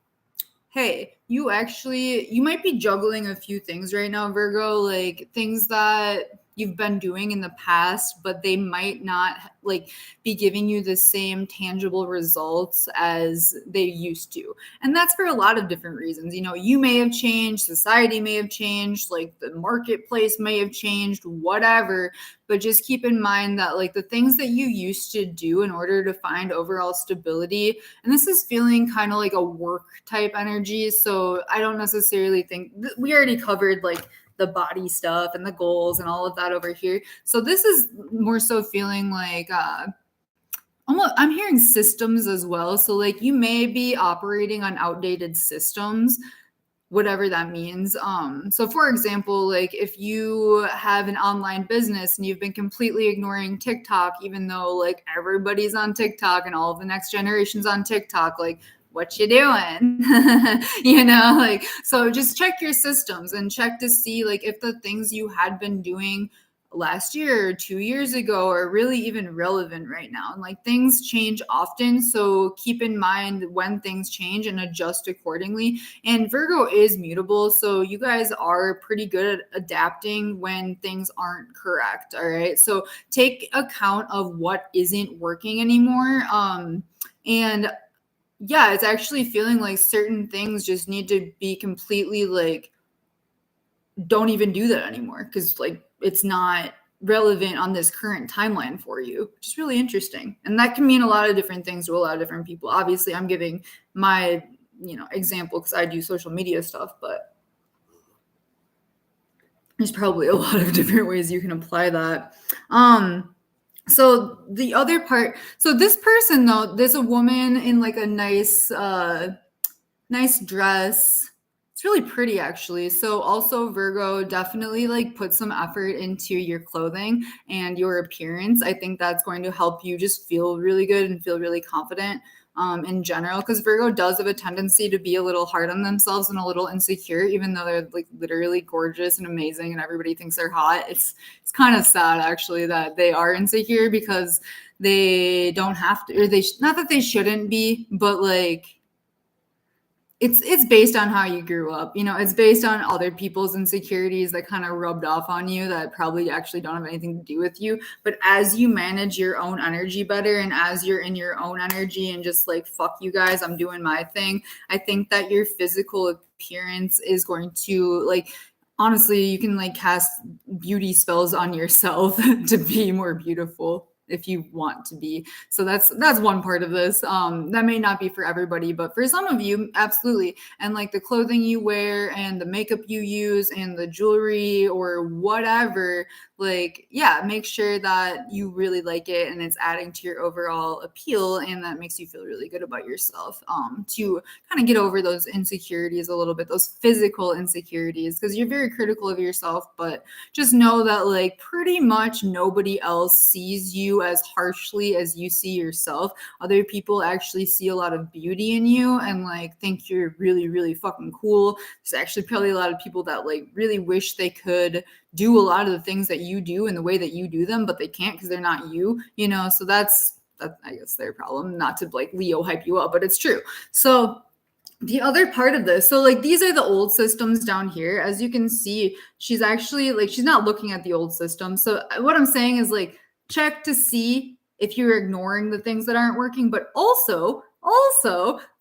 hey, you might be juggling a few things right now, Virgo, like things that you've been doing in the past, but they might not like be giving you the same tangible results as they used to. And that's for a lot of different reasons. You know, you may have changed, society may have changed, like the marketplace may have changed, whatever. But just keep in mind that like the things that you used to do in order to find overall stability, and this is feeling kind of like a work type energy. So I don't necessarily think we already covered like the body stuff and the goals and all of that over here. So this is more so feeling like almost, I'm hearing systems as well. So like you may be operating on outdated systems, whatever that means. So for example, like if you have an online business and you've been completely ignoring TikTok, even though like everybody's on TikTok and all of the next generation's on TikTok, like what you doing? You know, like, so just check your systems and check to see like if the things you had been doing last year or 2 years ago are really even relevant right now. And like things change often. So keep in mind when things change and adjust accordingly. And Virgo is mutable. So you guys are pretty good at adapting when things aren't correct. All right. So take account of what isn't working anymore. And yeah, it's actually feeling like certain things just need to be completely like, don't even do that anymore because like it's not relevant on this current timeline for you, which is really interesting. And that can mean a lot of different things to a lot of different people. Obviously, I'm giving my, example because I do social media stuff, but there's probably a lot of different ways you can apply that. So the other part, so this person though, there's a woman in like a nice dress. It's really pretty actually. So also Virgo, definitely like put some effort into your clothing and your appearance. I think that's going to help you just feel really good and feel really confident in general, because Virgo does have a tendency to be a little hard on themselves and a little insecure, even though they're like literally gorgeous and amazing and everybody thinks they're hot. It's kind of sad actually that they are insecure because they don't have to, or not that they shouldn't be, but like it's based on how you grew up. It's based on other people's insecurities that kind of rubbed off on you that probably actually don't have anything to do with you. But as you manage your own energy better, and as you're in your own energy and just like, fuck you guys, I'm doing my thing, I think that your physical appearance is going to like, honestly, you can like cast beauty spells on yourself to be more beautiful if you want to be. So that's one part of this. That may not be for everybody, but for some of you, absolutely. And like the clothing you wear and the makeup you use and the jewelry or whatever, like, yeah, make sure that you really like it and it's adding to your overall appeal, and that makes you feel really good about yourself, to kind of get over those insecurities a little bit, those physical insecurities, because you're very critical of yourself. But just know that like pretty much nobody else sees you as harshly as you see yourself. Other people actually see a lot of beauty in you and like think you're really, really fucking cool. There's actually probably a lot of people that like really wish they could do a lot of the things that you do in the way that you do them, but they can't because they're not you, so that's I guess their problem. Not to like Leo hype you up, but it's true. So the other part of this, so like these are the old systems down here. As you can see, she's actually like, she's not looking at the old system. So what I'm saying is like, check to see if you're ignoring the things that aren't working, but also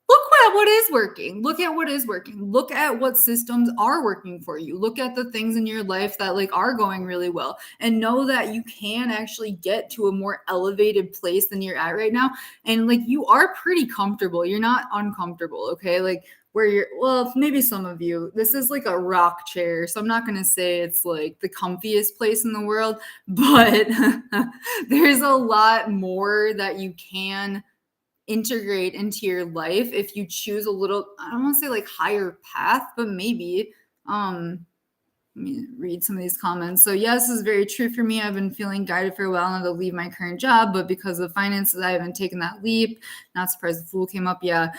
look at what is working. Look at what is working. Look at what systems are working for you. Look at the things in your life that like are going really well, and know that you can actually get to a more elevated place than you're at right now. And like you are pretty comfortable. You're not uncomfortable, okay? Like where you're, well, maybe some of you, this is like a rock chair. So I'm not going to say it's like the comfiest place in the world, but there's a lot more that you can integrate into your life if you choose a little, I don't want to say like higher path, but maybe let me read some of these comments. So yes, this is very true for me. I've been feeling guided for a while now to leave my current job, but because of finances I haven't taken that leap. Not surprised the Fool came up. Yeah.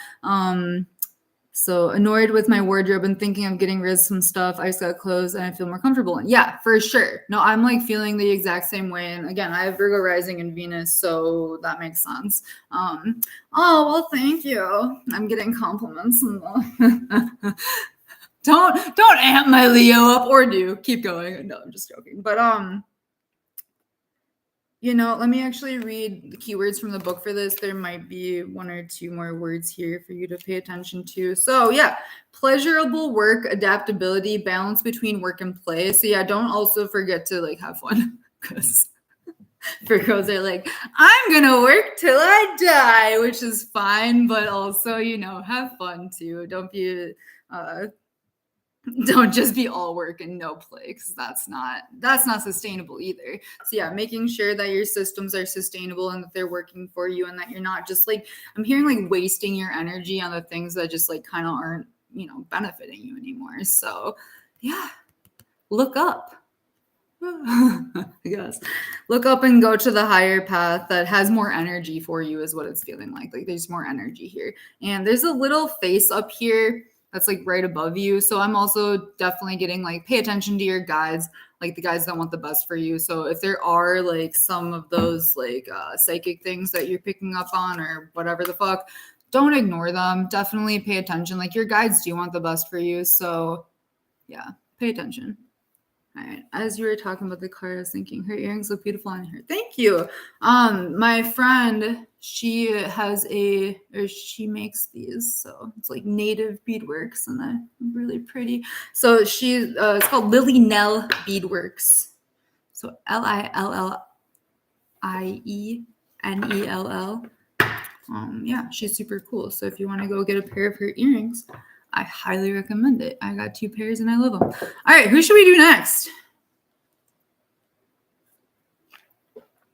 So annoyed with my wardrobe and thinking of getting rid of some stuff. I just got clothes and I feel more comfortable in. Yeah, for sure. No, I'm like feeling the exact same way. And again, I have Virgo rising in Venus, so that makes sense. Oh, well, thank you. I'm getting compliments. Don't amp my Leo up, or do. Keep going. No, I'm just joking. But you know, let me actually read the keywords from the book for this. There might be one or two more words here for you to pay attention to. So yeah, pleasurable work, adaptability, balance between work and play. So yeah, don't also forget to like have fun, because Virgos are like, I'm gonna work till I die, which is fine, but also, you know, have fun too. Don't just be all work and no play, because that's not sustainable either. So yeah, making sure that your systems are sustainable and that they're working for you, and that you're not just like, I'm hearing like wasting your energy on the things that just like kind of aren't, you know, benefiting you anymore. So yeah, look up. I guess look up and go to the higher path that has more energy for you, is what it's feeling like. Like there's more energy here, and there's a little face up here that's like right above you. So I'm also definitely getting like, pay attention to your guides, like the guides that want the best for you. So if there are like some of those like psychic things that you're picking up on or whatever the fuck, don't ignore them. Definitely pay attention. Like your guides do want the best for you. So yeah, pay attention. All right. As you were talking about the card, I was thinking her earrings look beautiful on her. Thank you. My friend, she makes these, so it's like native beadworks, and they're really pretty. So it's called Lily Nell Beadworks. So LILLIENELL. Yeah, she's super cool. So if you want to go get a pair of her earrings, I highly recommend it. I got 2 pairs and I love them. All right, who should we do next?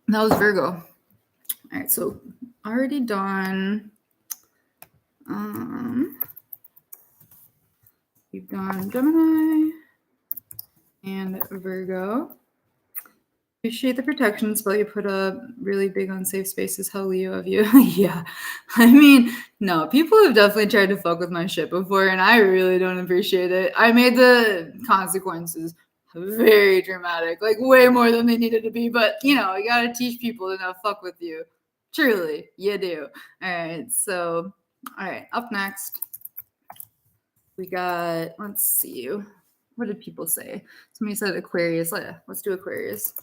That was Virgo. All right, so already done. We've done Gemini and Virgo. Appreciate the protections, but you put up really big unsafe spaces. How Leo of you. Yeah. I mean, no, people have definitely tried to fuck with my shit before, and I really don't appreciate it. I made the consequences very dramatic, like way more than they needed to be. But, you know, you got to teach people to not fuck with you. Truly, you do. All right. So, all right. Up next, we got, let's see. What did people say? Somebody said Aquarius. Let's do Aquarius.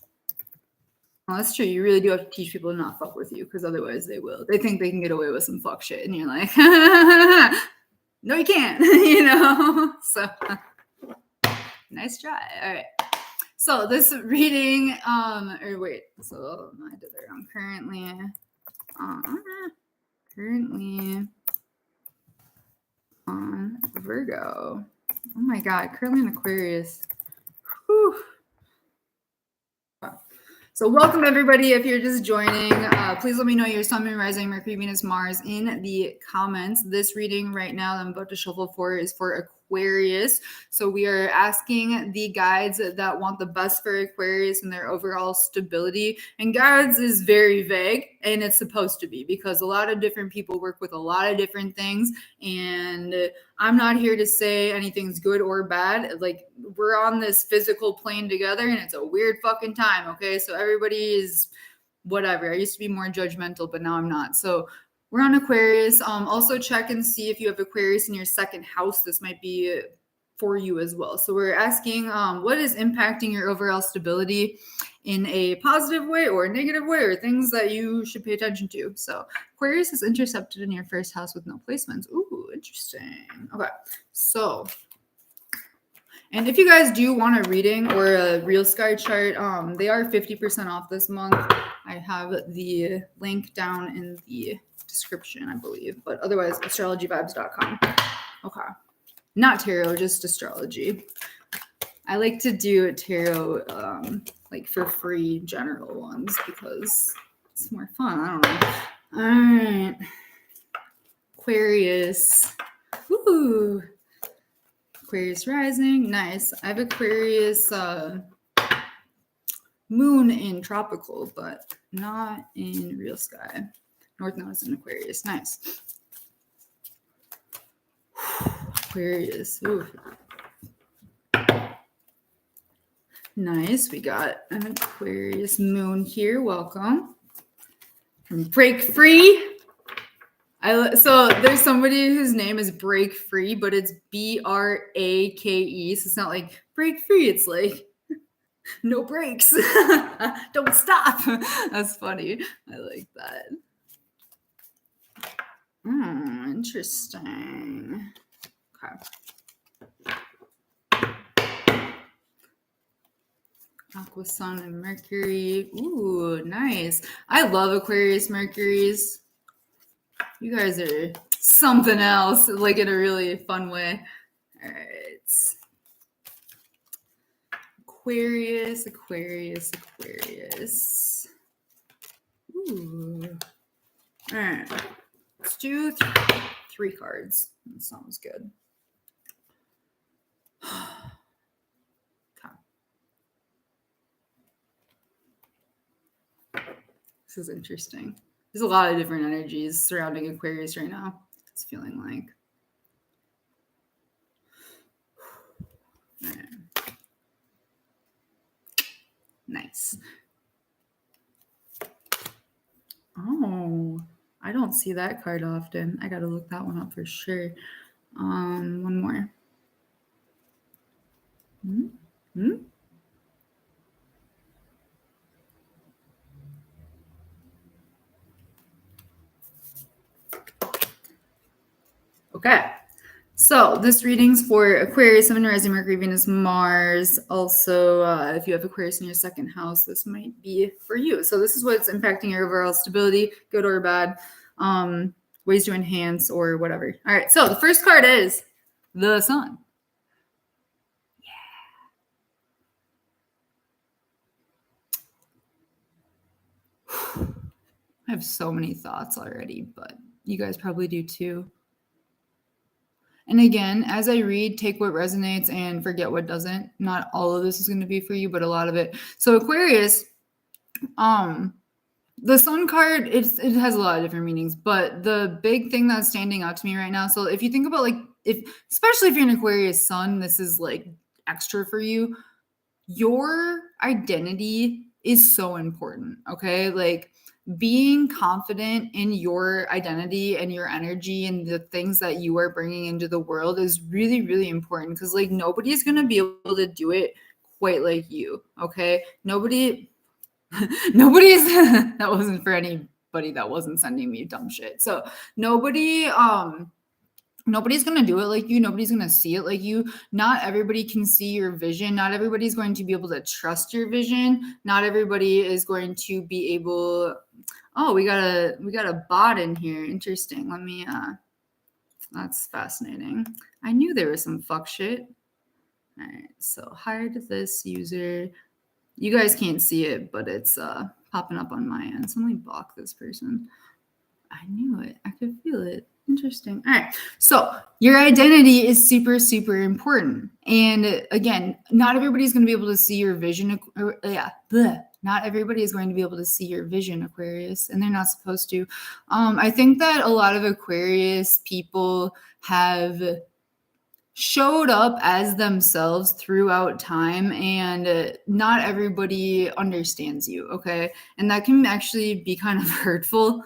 Well, that's true. You really do have to teach people to not fuck with you, because otherwise they will. They think they can get away with some fuck shit, and you're like, no, you can't. You know? So, nice try. All right. So this reading, so I did it wrong. Currently on Virgo. Oh my God, currently in Aquarius. Whew. So welcome everybody. If you're just joining, please let me know your sun, moon, rising, Mercury, Venus, Mars in the comments. This reading right now that I'm about to shuffle for is for Aquarius. So we are asking the guides that want the best for Aquarius and their overall stability. And guides is very vague, and it's supposed to be, because a lot of different people work with a lot of different things. And I'm not here to say anything's good or bad. Like, we're on this physical plane together, and it's a weird fucking time, okay? So everybody is whatever. I used to be more judgmental, but now I'm not. So we're on Aquarius. Also check and see if you have Aquarius in your second house. This might be for you as well. So we're asking what is impacting your overall stability in a positive way or a negative way, or things that you should pay attention to. So Aquarius is intercepted in your first house with no placements. Ooh, interesting. Okay, so, and if you guys do want a reading or a real sky chart, they are 50% off this month. I have the link down in the description, I believe, but otherwise astrologyvibes.com. Okay, not tarot, just astrology. I like to do tarot like for free general ones because it's more fun. I don't know. All right, Aquarius. Woo! Aquarius rising, nice. I have Aquarius moon in tropical, but not in real sky. North Node is in Aquarius, nice. Aquarius, ooh. Nice, we got an Aquarius moon here. Welcome. From Break Free. So there's somebody whose name is Break Free, but it's BRAKE. So it's not like break free. It's like no breaks. Don't stop. That's funny. I like that. Interesting. Okay. Aqua Sun and Mercury. Ooh, nice. I love Aquarius Mercuries. You guys are something else, like in a really fun way. All right. Aquarius, Aquarius, Aquarius. Ooh. All right. Let's do three cards. That sounds good. This is interesting. There's a lot of different energies surrounding Aquarius right now. It's feeling like. All right. Nice. Oh, I don't see that card often. I got to look that one up for sure. One more. Okay, so this reading's for Aquarius, Sun, Rising, Mercury, Venus, Mars. Also, if you have Aquarius in your second house, this might be for you. So this is what's impacting your overall stability, good or bad, ways to enhance or whatever. All right, so the first card is the Sun. Yeah. I have so many thoughts already, but you guys probably do too. And again, as I read, take what resonates and forget what doesn't. Not all of this is going to be for you, but a lot of it. So Aquarius, the Sun card, it has a lot of different meanings, but the big thing that's standing out to me right now. So if you think about especially if you're an Aquarius Sun, this is like extra for you. Your identity is so important. Okay. Like being confident in your identity and your energy and the things that you are bringing into the world is really, really important because like nobody's going to be able to do it quite like you. Okay. Nobody's that wasn't for anybody that wasn't sending me dumb shit. So nobody's going to do it like you. Nobody's going to see it like you. Not everybody can see your vision. Not everybody's going to be able to trust your vision. Not everybody is going to be able. Oh, we got a bot in here. Interesting. Let me, that's fascinating. I knew there was some fuck shit. All right. So hide this user. You guys can't see it, but it's popping up on my end. So let me block this person. I knew it. I could feel it. Interesting. All right. So your identity is super, super important. And again, not everybody's going to be able to see your vision. Not everybody is going to be able to see your vision, Aquarius, and they're not supposed to. I think that a lot of Aquarius people have showed up as themselves throughout time, and not everybody understands you. Okay. And that can actually be kind of hurtful.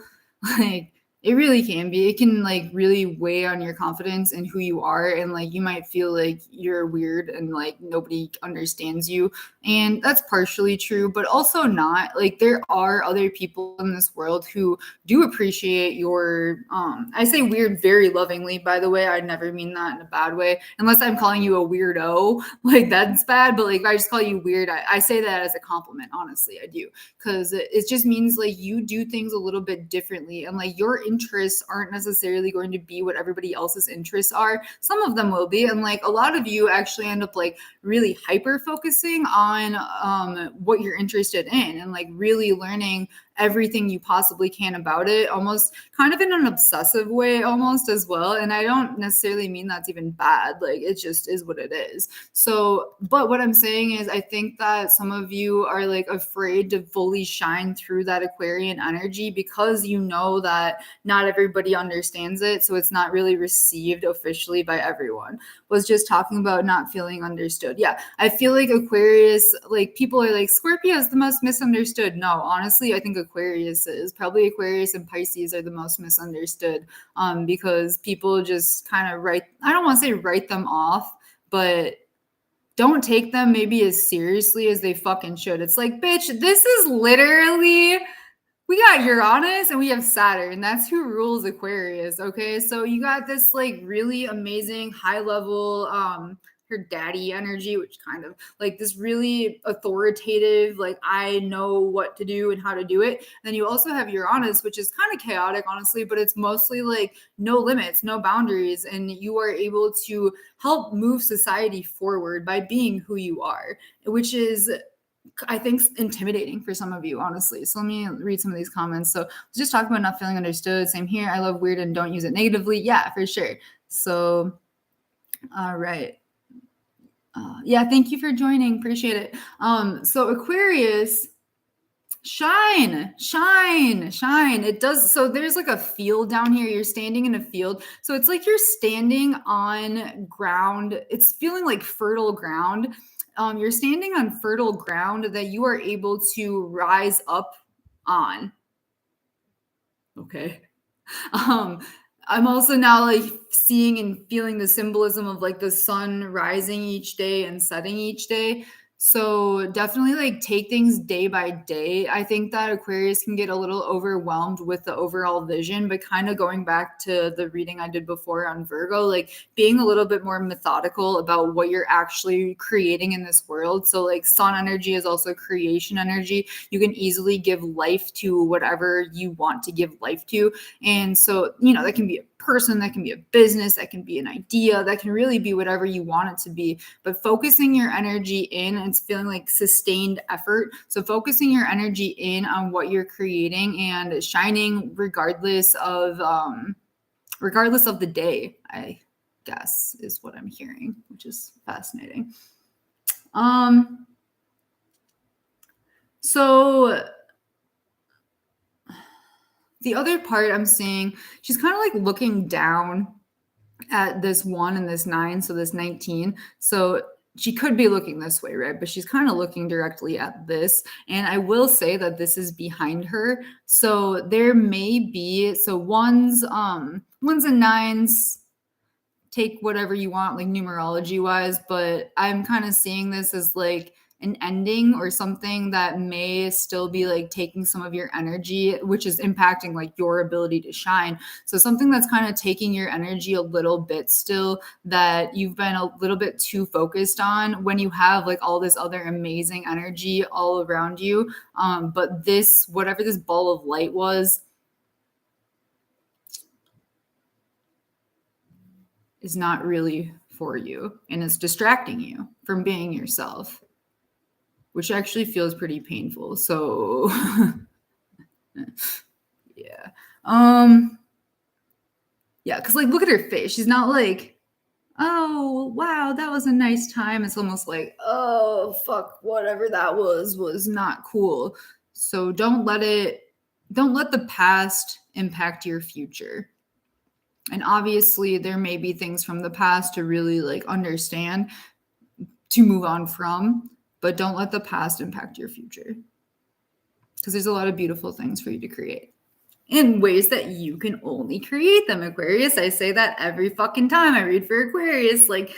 Like, It really can be. It can like really weigh on your confidence and who you are. And like you might feel like you're weird and like nobody understands you. And that's partially true, but also not. Like there are other people in this world who do appreciate your I say weird very lovingly, by the way. I never mean that in a bad way. Unless I'm calling you a weirdo. Like that's bad. But like if I just call you weird, I say that as a compliment, honestly. I do. Because it just means like you do things a little bit differently and like your interests aren't necessarily going to be what everybody else's interests are. Some of them will be, and like a lot of you actually end up like really hyper focusing on what you're interested in and like really learning everything you possibly can about it, almost kind of in an obsessive way almost as well. And I don't necessarily mean that's even bad. Like it just is what it is. So, but what I'm saying is I think that some of you are like afraid to fully shine through that Aquarian energy because you know that not everybody understands it. So it's not really received officially by everyone. Was just talking about not feeling understood. Yeah, I feel like Aquarius, like people are like, Scorpio is the most misunderstood. No, honestly, I think Aquarius is. Probably Aquarius and Pisces are the most misunderstood because people just kind of I don't want to say write them off, but don't take them maybe as seriously as they fucking should. It's like, bitch, this is literally, we got Uranus and we have Saturn. That's who rules Aquarius. Okay. So you got this like really amazing high level, her daddy energy, which kind of like this really authoritative, like I know what to do and how to do it. And then you also have Uranus, which is kind of chaotic, honestly, but it's mostly like no limits, no boundaries. And you are able to help move society forward by being who you are, which is, I think, intimidating for some of you, honestly. So let me read some of these comments. So let's just talk about not feeling understood. Same here. I love weird and don't use it negatively. Yeah, for sure. So, all right. Yeah, thank you for joining. Appreciate it. So Aquarius, shine. It does. So there's like a field down here. You're standing in a field. So it's like you're standing on ground. It's feeling like fertile ground. You're standing on fertile ground that you are able to rise up on. Okay. I'm also now like seeing and feeling the symbolism of like the sun rising each day and setting each day. So definitely like take things day by day. I think that Aquarius can get a little overwhelmed with the overall vision, but kind of going back to the reading I did before on Virgo, like being a little bit more methodical about what you're actually creating in this world. So like sun energy is also creation energy. You can easily give life to whatever you want to give life to. And so, you know, that can be a person, that can be a business, that can be an idea, that can really be whatever you want it to be. But focusing your energy in, it's feeling like sustained effort. So focusing your energy in on what you're creating and shining regardless of the day, I guess is what I'm hearing, which is fascinating. So the other part I'm seeing, she's kind of like looking down at this 1 and this 9, so this 19. So she could be looking this way, right? But she's kind of looking directly at this. And I will say that this is behind her. So there may be, so ones and nines, take whatever you want, like numerology wise, but I'm kind of seeing this as like an ending or something that may still be like taking some of your energy, which is impacting like your ability to shine. So something that's kind of taking your energy a little bit still, that you've been a little bit too focused on when you have like all this other amazing energy all around you. But this, whatever this ball of light was, is not really for you, and it's distracting you from being yourself, which actually feels pretty painful. So yeah. Yeah, because like look at her face. She's not like, oh wow, that was a nice time. It's almost like, oh fuck, whatever that was not cool. So don't let the past impact your future. And obviously there may be things from the past to really like understand, to move on from, but don't let the past impact your future, because there's a lot of beautiful things for you to create. in ways that you can only create them, Aquarius. I say that every fucking time I read for Aquarius. Like,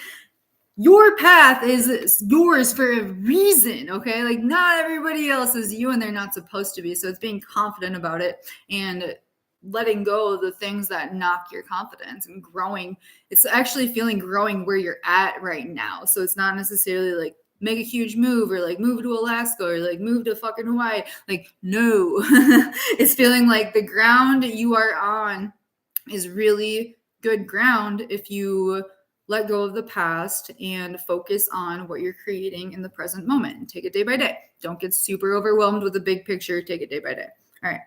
your path is yours for a reason, okay? Like, not everybody else is you, and they're not supposed to be. So it's being confident about it and letting go of the things that knock your confidence and growing. It's actually feeling growing where you're at right now. So it's not necessarily like make a huge move or like move to Alaska or like move to fucking Hawaii. Like, no. It's feeling like the ground you are on is really good ground if you let go of the past and focus on what you're creating in the present moment. Take it day by day. Don't get super overwhelmed with the big picture. Take it day by day. All right.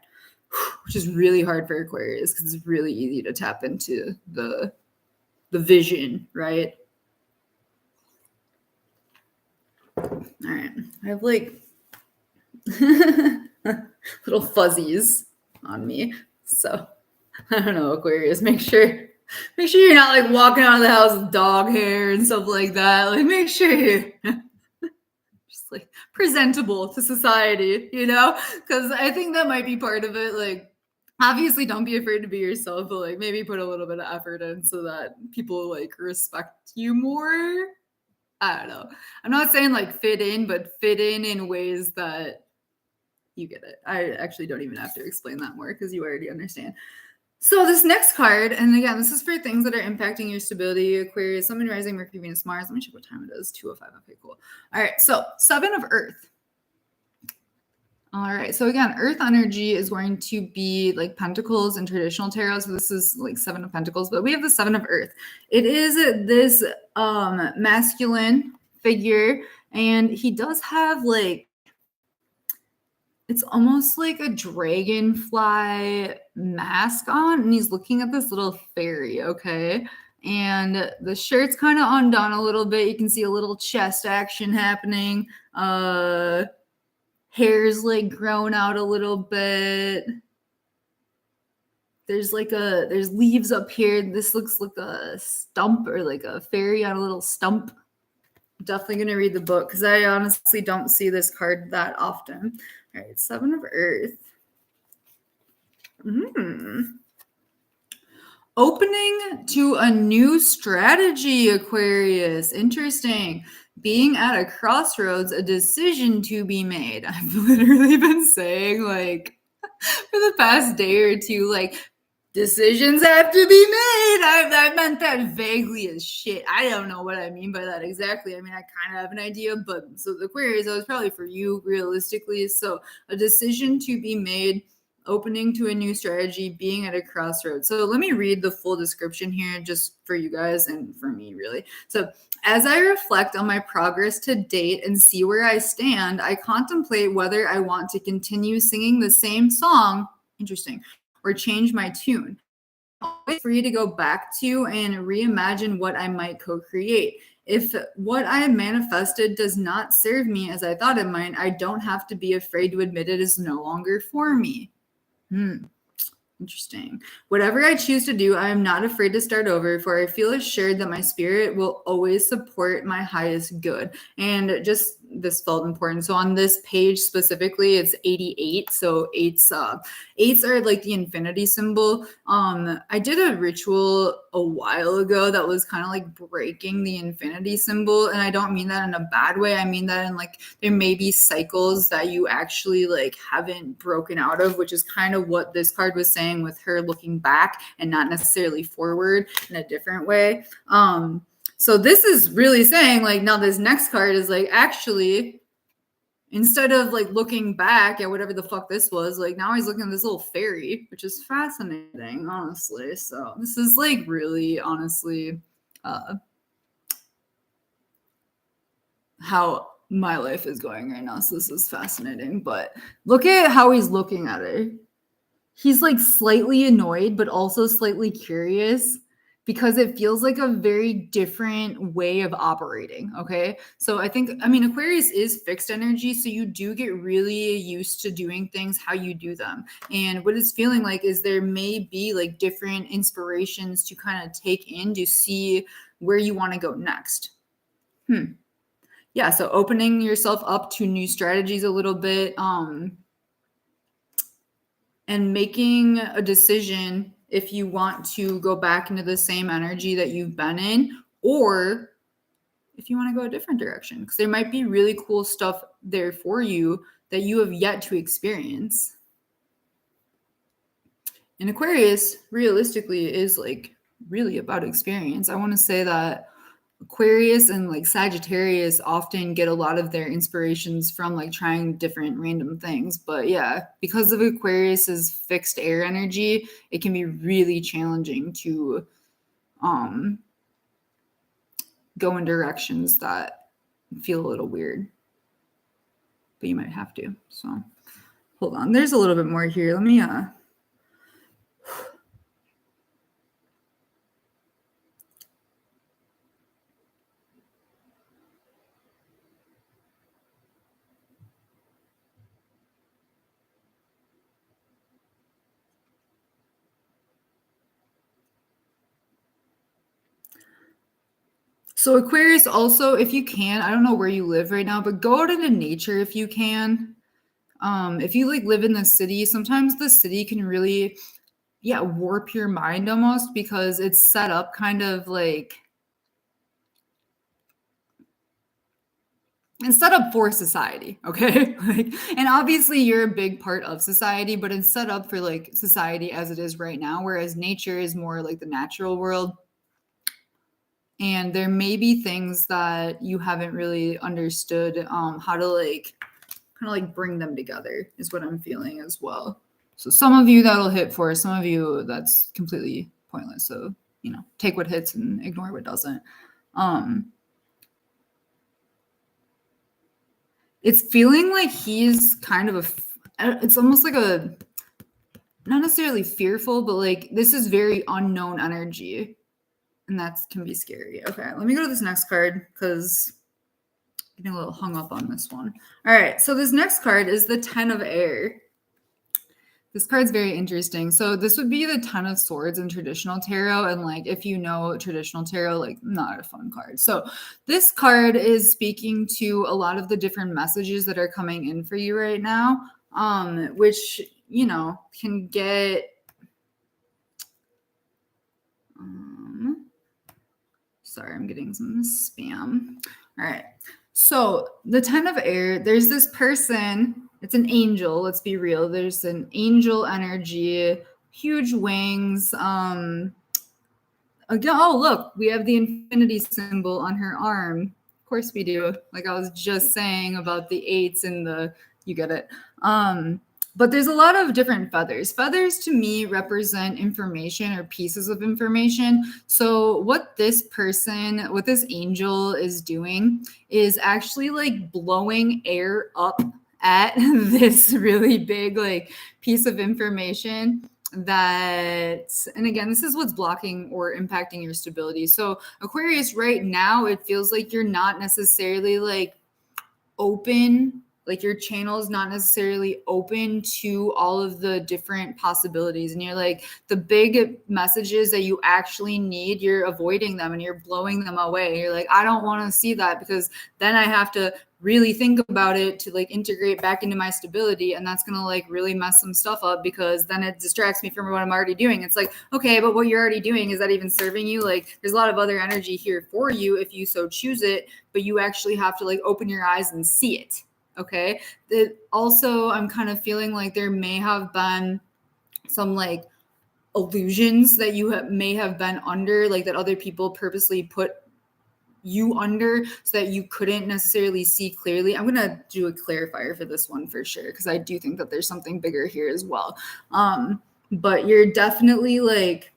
Which is really hard for Aquarius because it's really easy to tap into the vision, right? All right. I have like little fuzzies on me. So I don't know, Aquarius. Make sure you're not like walking out of the house with dog hair and stuff like that. Like, make sure you're just like presentable to society, you know? Because I think that might be part of it. Like, obviously, don't be afraid to be yourself, but like maybe put a little bit of effort in so that people like respect you more. I don't know. I'm not saying like fit in, but fit in ways that you get it. I actually don't even have to explain that more because you already understand. So this next card, and again, this is for things that are impacting your stability, Aquarius, Sun, Moon, Rising, Mercury, Venus, Mars. Let me check what time it is. 2:05. Okay, cool. All right, so 7 of Earth. All right, so again, Earth energy is going to be like Pentacles in traditional tarot. So this is like 7 of Pentacles, but we have the 7 of Earth. It is this masculine figure, and he does have like, it's almost like a dragonfly mask on, and he's looking at this little fairy, okay? And the shirt's kind of undone a little bit. You can see a little chest action happening. Hair's like grown out a little bit. There's leaves up here. This looks like a stump or like a fairy on a little stump. I'm definitely going to read the book because I honestly don't see this card that often. All right, 7 of Earth. Opening to a new strategy, Aquarius. Interesting. Being at a crossroads, a decision to be made. I've literally been saying like for the past day or two, like, decisions have to be made. I meant that vaguely as shit. I don't know what I mean by that exactly. I mean, I kind of have an idea, but so the Aquarius, that was probably for you realistically. So a decision to be made, opening to a new strategy, being at a crossroads. So let me read the full description here just for you guys and for me, really. So as I reflect on my progress to date and see where I stand, I contemplate whether I want to continue singing the same song, interesting, or change my tune. I'm always free to go back to and reimagine what I might co-create. If what I manifested does not serve me as I thought it might, I don't have to be afraid to admit it is no longer for me. Interesting. Whatever I choose to do, I am not afraid to start over, for I feel assured that my spirit will always support my highest good. And just this felt important. So on this page specifically, it's 88. So eights are like the infinity symbol. I did a ritual a while ago that was kind of like breaking the infinity symbol. And I don't mean that in a bad way. I mean that in like there may be cycles that you actually like haven't broken out of, which is kind of what this card was saying with her looking back and not necessarily forward in a different way. So this is really saying like now this next card is like actually instead of like looking back at whatever the fuck this was, like now he's looking at this little fairy, which is fascinating, honestly. So this is like really honestly how my life is going right now. So this is fascinating, but look at how he's looking at it. He's like slightly annoyed, but also slightly curious because it feels like a very different way of operating. Okay. So I mean, Aquarius is fixed energy. So you do get really used to doing things how you do them. And what it's feeling like is there may be like different inspirations to kind of take in to see where you want to go next. Yeah. So opening yourself up to new strategies a little bit. and making a decision if you want to go back into the same energy that you've been in, or if you want to go a different direction, because there might be really cool stuff there for you that you have yet to experience. And Aquarius realistically is like really about experience. I want to say that Aquarius and like Sagittarius often get a lot of their inspirations from like trying different random things. But yeah, because of Aquarius's fixed air energy, it can be really challenging to go in directions that feel a little weird. But you might have to. So hold on. There's a little bit more here. Let me So Aquarius also, if you can, I don't know where you live right now, but go out into nature if you can. If you like live in the city, sometimes the city can really, warp your mind almost, because it's set up kind of like, it's set up for society, okay? Like, and obviously you're a big part of society, but it's set up for like society as it is right now, whereas nature is more like the natural world. And there may be things that you haven't really understood how to like kind of like bring them together, is what I'm feeling as well. So some of you that'll hit for, some of you that's completely pointless. So, you know, take what hits and ignore what doesn't. It's feeling like he's kind of it's almost like a, not necessarily fearful, but like this is very unknown energy. And that can be scary. Okay, let me go to this next card because I'm getting a little hung up on this one. All right, so this next card is the 10 of Air. This card's very interesting. So this would be the 10 of Swords in traditional tarot. And like, if you know traditional tarot, like not a fun card. So this card is speaking to a lot of the different messages that are coming in for you right now, which, you know, can get... sorry, I'm getting some spam. All right. So the 10 of Air, there's this person, it's an angel, let's be real. There's an angel energy, huge wings. Again, oh, look, we have the infinity symbol on her arm. Of course we do. Like I was just saying about the 8s and the, you get it. But there's a lot of different feathers. Feathers to me represent information or pieces of information. So what this person, what this angel is doing is actually like blowing air up at this really big like piece of information that, and again, this is what's blocking or impacting your stability. So Aquarius, right now, it feels like you're not necessarily like open, like your channel is not necessarily open to all of the different possibilities. And you're like, the big messages that you actually need, you're avoiding them and you're blowing them away. You're like, I don't want to see that because then I have to really think about it to like integrate back into my stability. And that's going to like really mess some stuff up because then it distracts me from what I'm already doing. It's like, okay, but what you're already doing, is that even serving you? Like there's a lot of other energy here for you if you so choose it, but you actually have to like open your eyes and see it. Okay. Also, I'm kind of feeling like there may have been some like illusions that you may have been under, like that other people purposely put you under so that you couldn't necessarily see clearly. I'm going to do a clarifier for this one for sure, because I do think that there's something bigger here as well. But you're definitely like,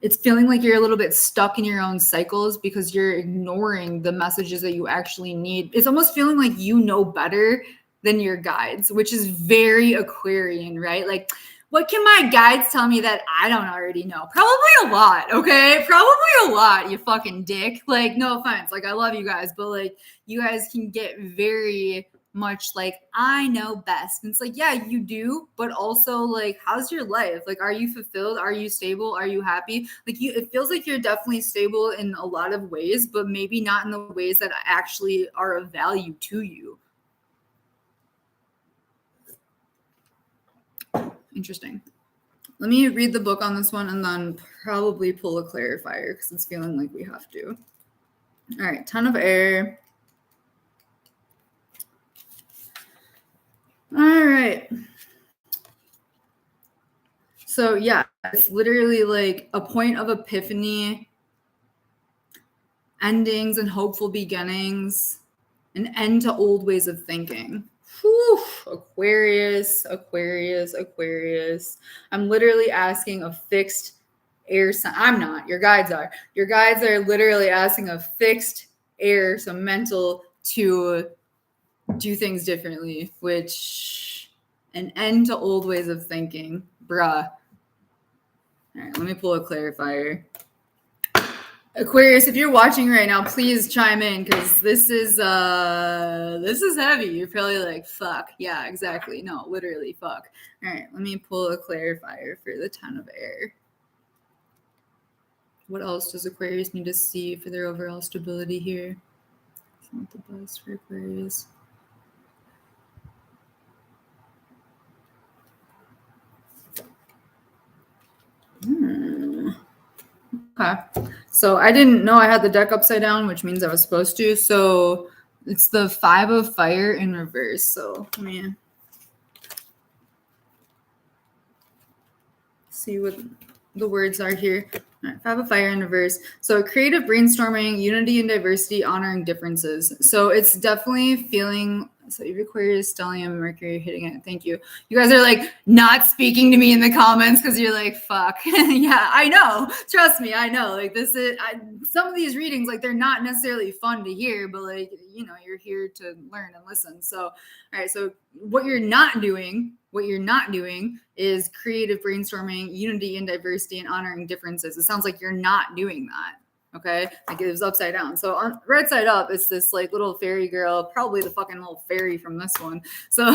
it's feeling like you're a little bit stuck in your own cycles because you're ignoring the messages that you actually need. It's almost feeling like you know better than your guides, which is very Aquarian, right? Like, what can my guides tell me that I don't already know? Probably a lot, okay? Probably a lot, you fucking dick. Like, no offense. Like, I love you guys, but like, you guys can get very much like, I know best. And it's like, yeah, you do, but also like, how's your life? Like, are you fulfilled? Are you stable? Are you happy? Like it feels like you're definitely stable in a lot of ways, but maybe not in the ways that actually are of value to you. Interesting. Let me read the book on this one and then probably pull a clarifier because it's feeling like we have to. All right, Ton of Air. All right. So yeah, it's literally like a point of epiphany, endings and hopeful beginnings, an end to old ways of thinking. Whew, Aquarius, Aquarius, Aquarius. I'm literally asking a fixed air sign. I'm not. Your guides are. Your guides are literally asking a fixed air, some mental, to do things differently, which an end to old ways of thinking. Bruh. All right, let me pull a clarifier. Aquarius, if you're watching right now, please chime in because this is heavy. You're probably like, fuck. Yeah, exactly. No, literally, fuck. All right, let me pull a clarifier for the Ton of Air. What else does Aquarius need to see for their overall stability here? It's not the best for Aquarius. Okay. So I didn't know I had the deck upside down, which means I was supposed to. So it's the 5 of Fire in reverse. So let me see what the words are here. All right, 5 of Fire in reverse. So creative brainstorming, unity and diversity, honoring differences. So it's definitely feeling. So your Aquarius, Stellium, Mercury hitting it. Thank you. You guys are like not speaking to me in the comments because you're like, fuck. Yeah, I know. Trust me, I know. Like this is some of these readings, like they're not necessarily fun to hear, but like, you know, you're here to learn and listen. So, all right. So what you're not doing is creative brainstorming, unity and diversity, and honoring differences. It sounds like you're not doing that. Okay, like it was upside down. So on right side up, it's this like little fairy girl, probably the fucking little fairy from this one. So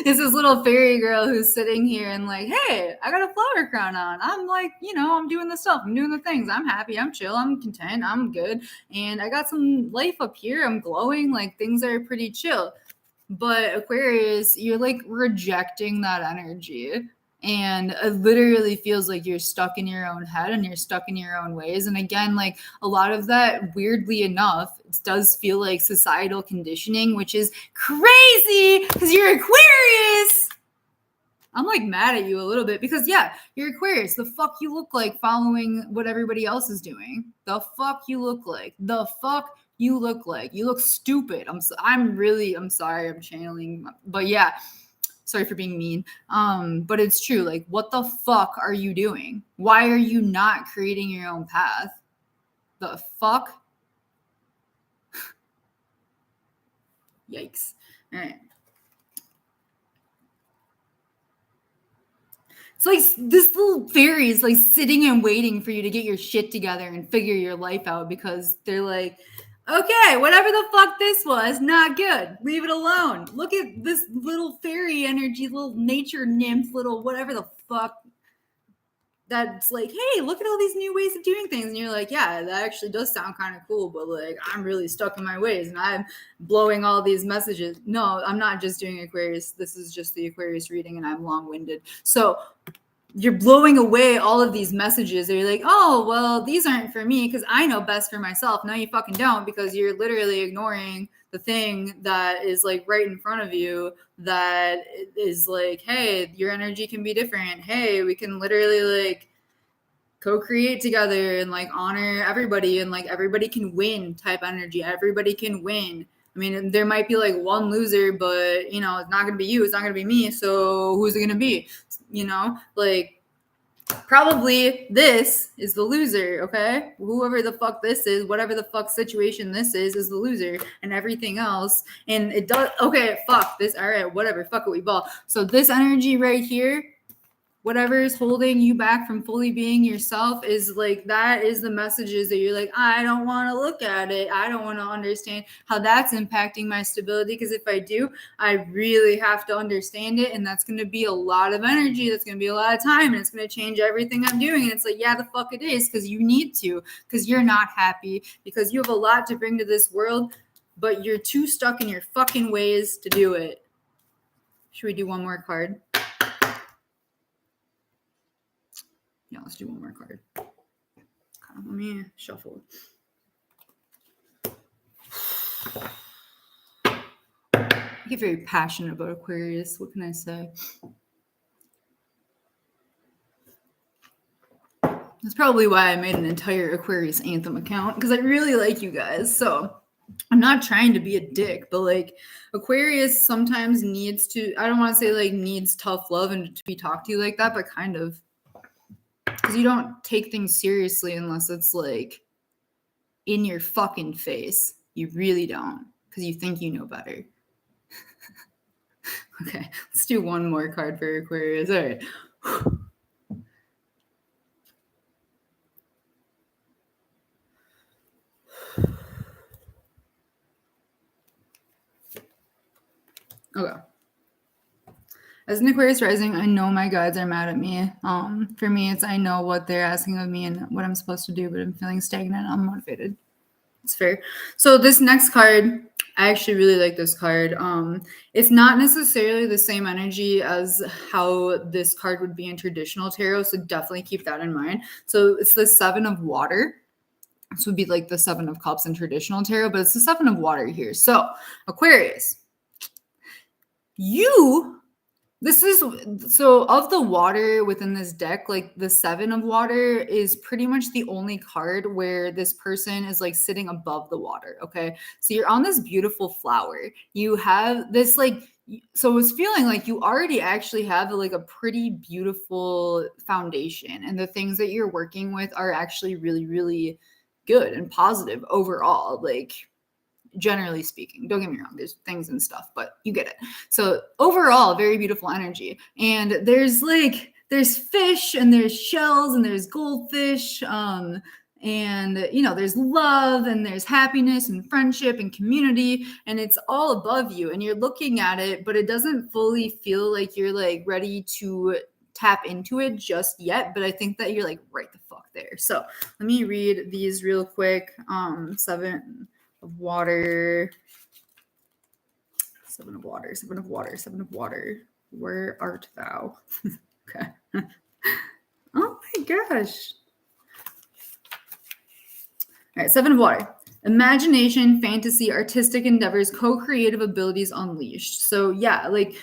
it's this little fairy girl who's sitting here and like, hey, I got a flower crown on. I'm like, you know, I'm doing the stuff. I'm doing the things. I'm happy. I'm chill. I'm content. I'm good. And I got some life up here. I'm glowing. Like things are pretty chill. But Aquarius, you're like rejecting that energy. And it literally feels like you're stuck in your own head and you're stuck in your own ways. And again, like a lot of that, weirdly enough, it does feel like societal conditioning, which is crazy because you're Aquarius. I'm like mad at you a little bit because, yeah, you're Aquarius. The fuck you look like following what everybody else is doing. The fuck you look like. The fuck you look like. You look stupid. I'm sorry. I'm channeling. But yeah. Sorry for being mean. But it's true. Like, what the fuck are you doing? Why are you not creating your own path? The fuck? Yikes. All right. It's like this little fairy is like sitting and waiting for you to get your shit together and figure your life out because they're like, okay, whatever the fuck this was, not good. Leave it alone. Look at this little fairy energy, little nature nymph, little whatever the fuck. That's like, hey, look at all these new ways of doing things. And you're like, yeah, that actually does sound kind of cool, but like, I'm really stuck in my ways and I'm blowing all these messages. No, I'm not just doing Aquarius. This is just the Aquarius reading and I'm long-winded. So you're blowing away all of these messages. You're like, oh, well, these aren't for me because I know best for myself. No, you fucking don't because you're literally ignoring the thing that is like right in front of you that is like, hey, your energy can be different. Hey, we can literally like co-create together and like honor everybody and like everybody can win type energy. Everybody can win. I mean, there might be like one loser, but you know, it's not going to be you. It's not going to be me. So who's it going to be? You know, like probably this is the loser. Okay. Whoever the fuck this is, whatever the fuck situation this is the loser and everything else. And it does. Okay. Fuck this. All right. Whatever. Fuck it. We ball. So this energy right here, whatever is holding you back from fully being yourself is like, that is the messages that you're like, I don't want to look at it. I don't want to understand how that's impacting my stability. Because if I do, I really have to understand it. And that's going to be a lot of energy. That's going to be a lot of time. And it's going to change everything I'm doing. And it's like, yeah, the fuck it is. Because you need to. Because you're not happy. Because you have a lot to bring to this world. But you're too stuck in your fucking ways to do it. Should we do one more card? Yeah, let's do one more card. Okay, let me shuffle. I get very passionate about Aquarius. What can I say? That's probably why I made an entire Aquarius Anthem account, because I really like you guys. So I'm not trying to be a dick, but like Aquarius sometimes needs to, I don't want to say like needs tough love and to be talked to you like that, but kind of. Because you don't take things seriously unless it's like in your fucking face. You really don't, because you think you know better. Okay, let's do one more card for Aquarius. All right. Okay. As an Aquarius rising, I know my guides are mad at me. For me, it's I know what they're asking of me and what I'm supposed to do, but I'm feeling stagnant, unmotivated. It's fair. So this next card, I actually really like this card. It's not necessarily the same energy as how this card would be in traditional tarot, so definitely keep that in mind. So it's the Seven of Water. This would be like the Seven of Cups in traditional tarot, but it's the Seven of Water here. So Aquarius, this is so of the water within this deck, like the Seven of Water is pretty much the only card where this person is like sitting above the water. Okay. So you're on this beautiful flower. You have this like, so it's feeling like you already actually have like a pretty beautiful foundation, and the things that you're working with are actually really, really good and positive overall. Like, generally speaking, don't get me wrong, there's things and stuff, but you get it. So overall, very beautiful energy. And there's fish and there's shells and there's goldfish, and there's love and there's happiness and friendship and community, and it's all above you, and you're looking at it, but it doesn't fully feel like you're like ready to tap into it just yet, but I think that you're like right the fuck there. So let me read these real quick. Seven of Water, Seven of Water, Seven of Water, Seven of Water. Where art thou? Okay. Oh my gosh. All right, Seven of Water. Imagination, fantasy, artistic endeavors, co-creative abilities unleashed. So yeah, like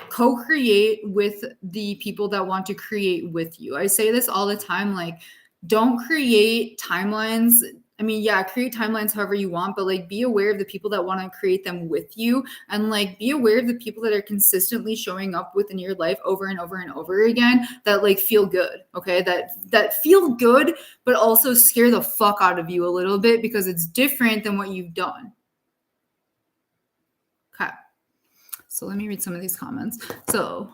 co-create with the people that want to create with you. I say this all the time, like don't create timelines. I mean, yeah, create timelines however you want, but like be aware of the people that want to create them with you, and like be aware of the people that are consistently showing up within your life over and over and over again that like feel good, okay? That feel good, but also scare the fuck out of you a little bit because it's different than what you've done. Okay. So let me read some of these comments. So,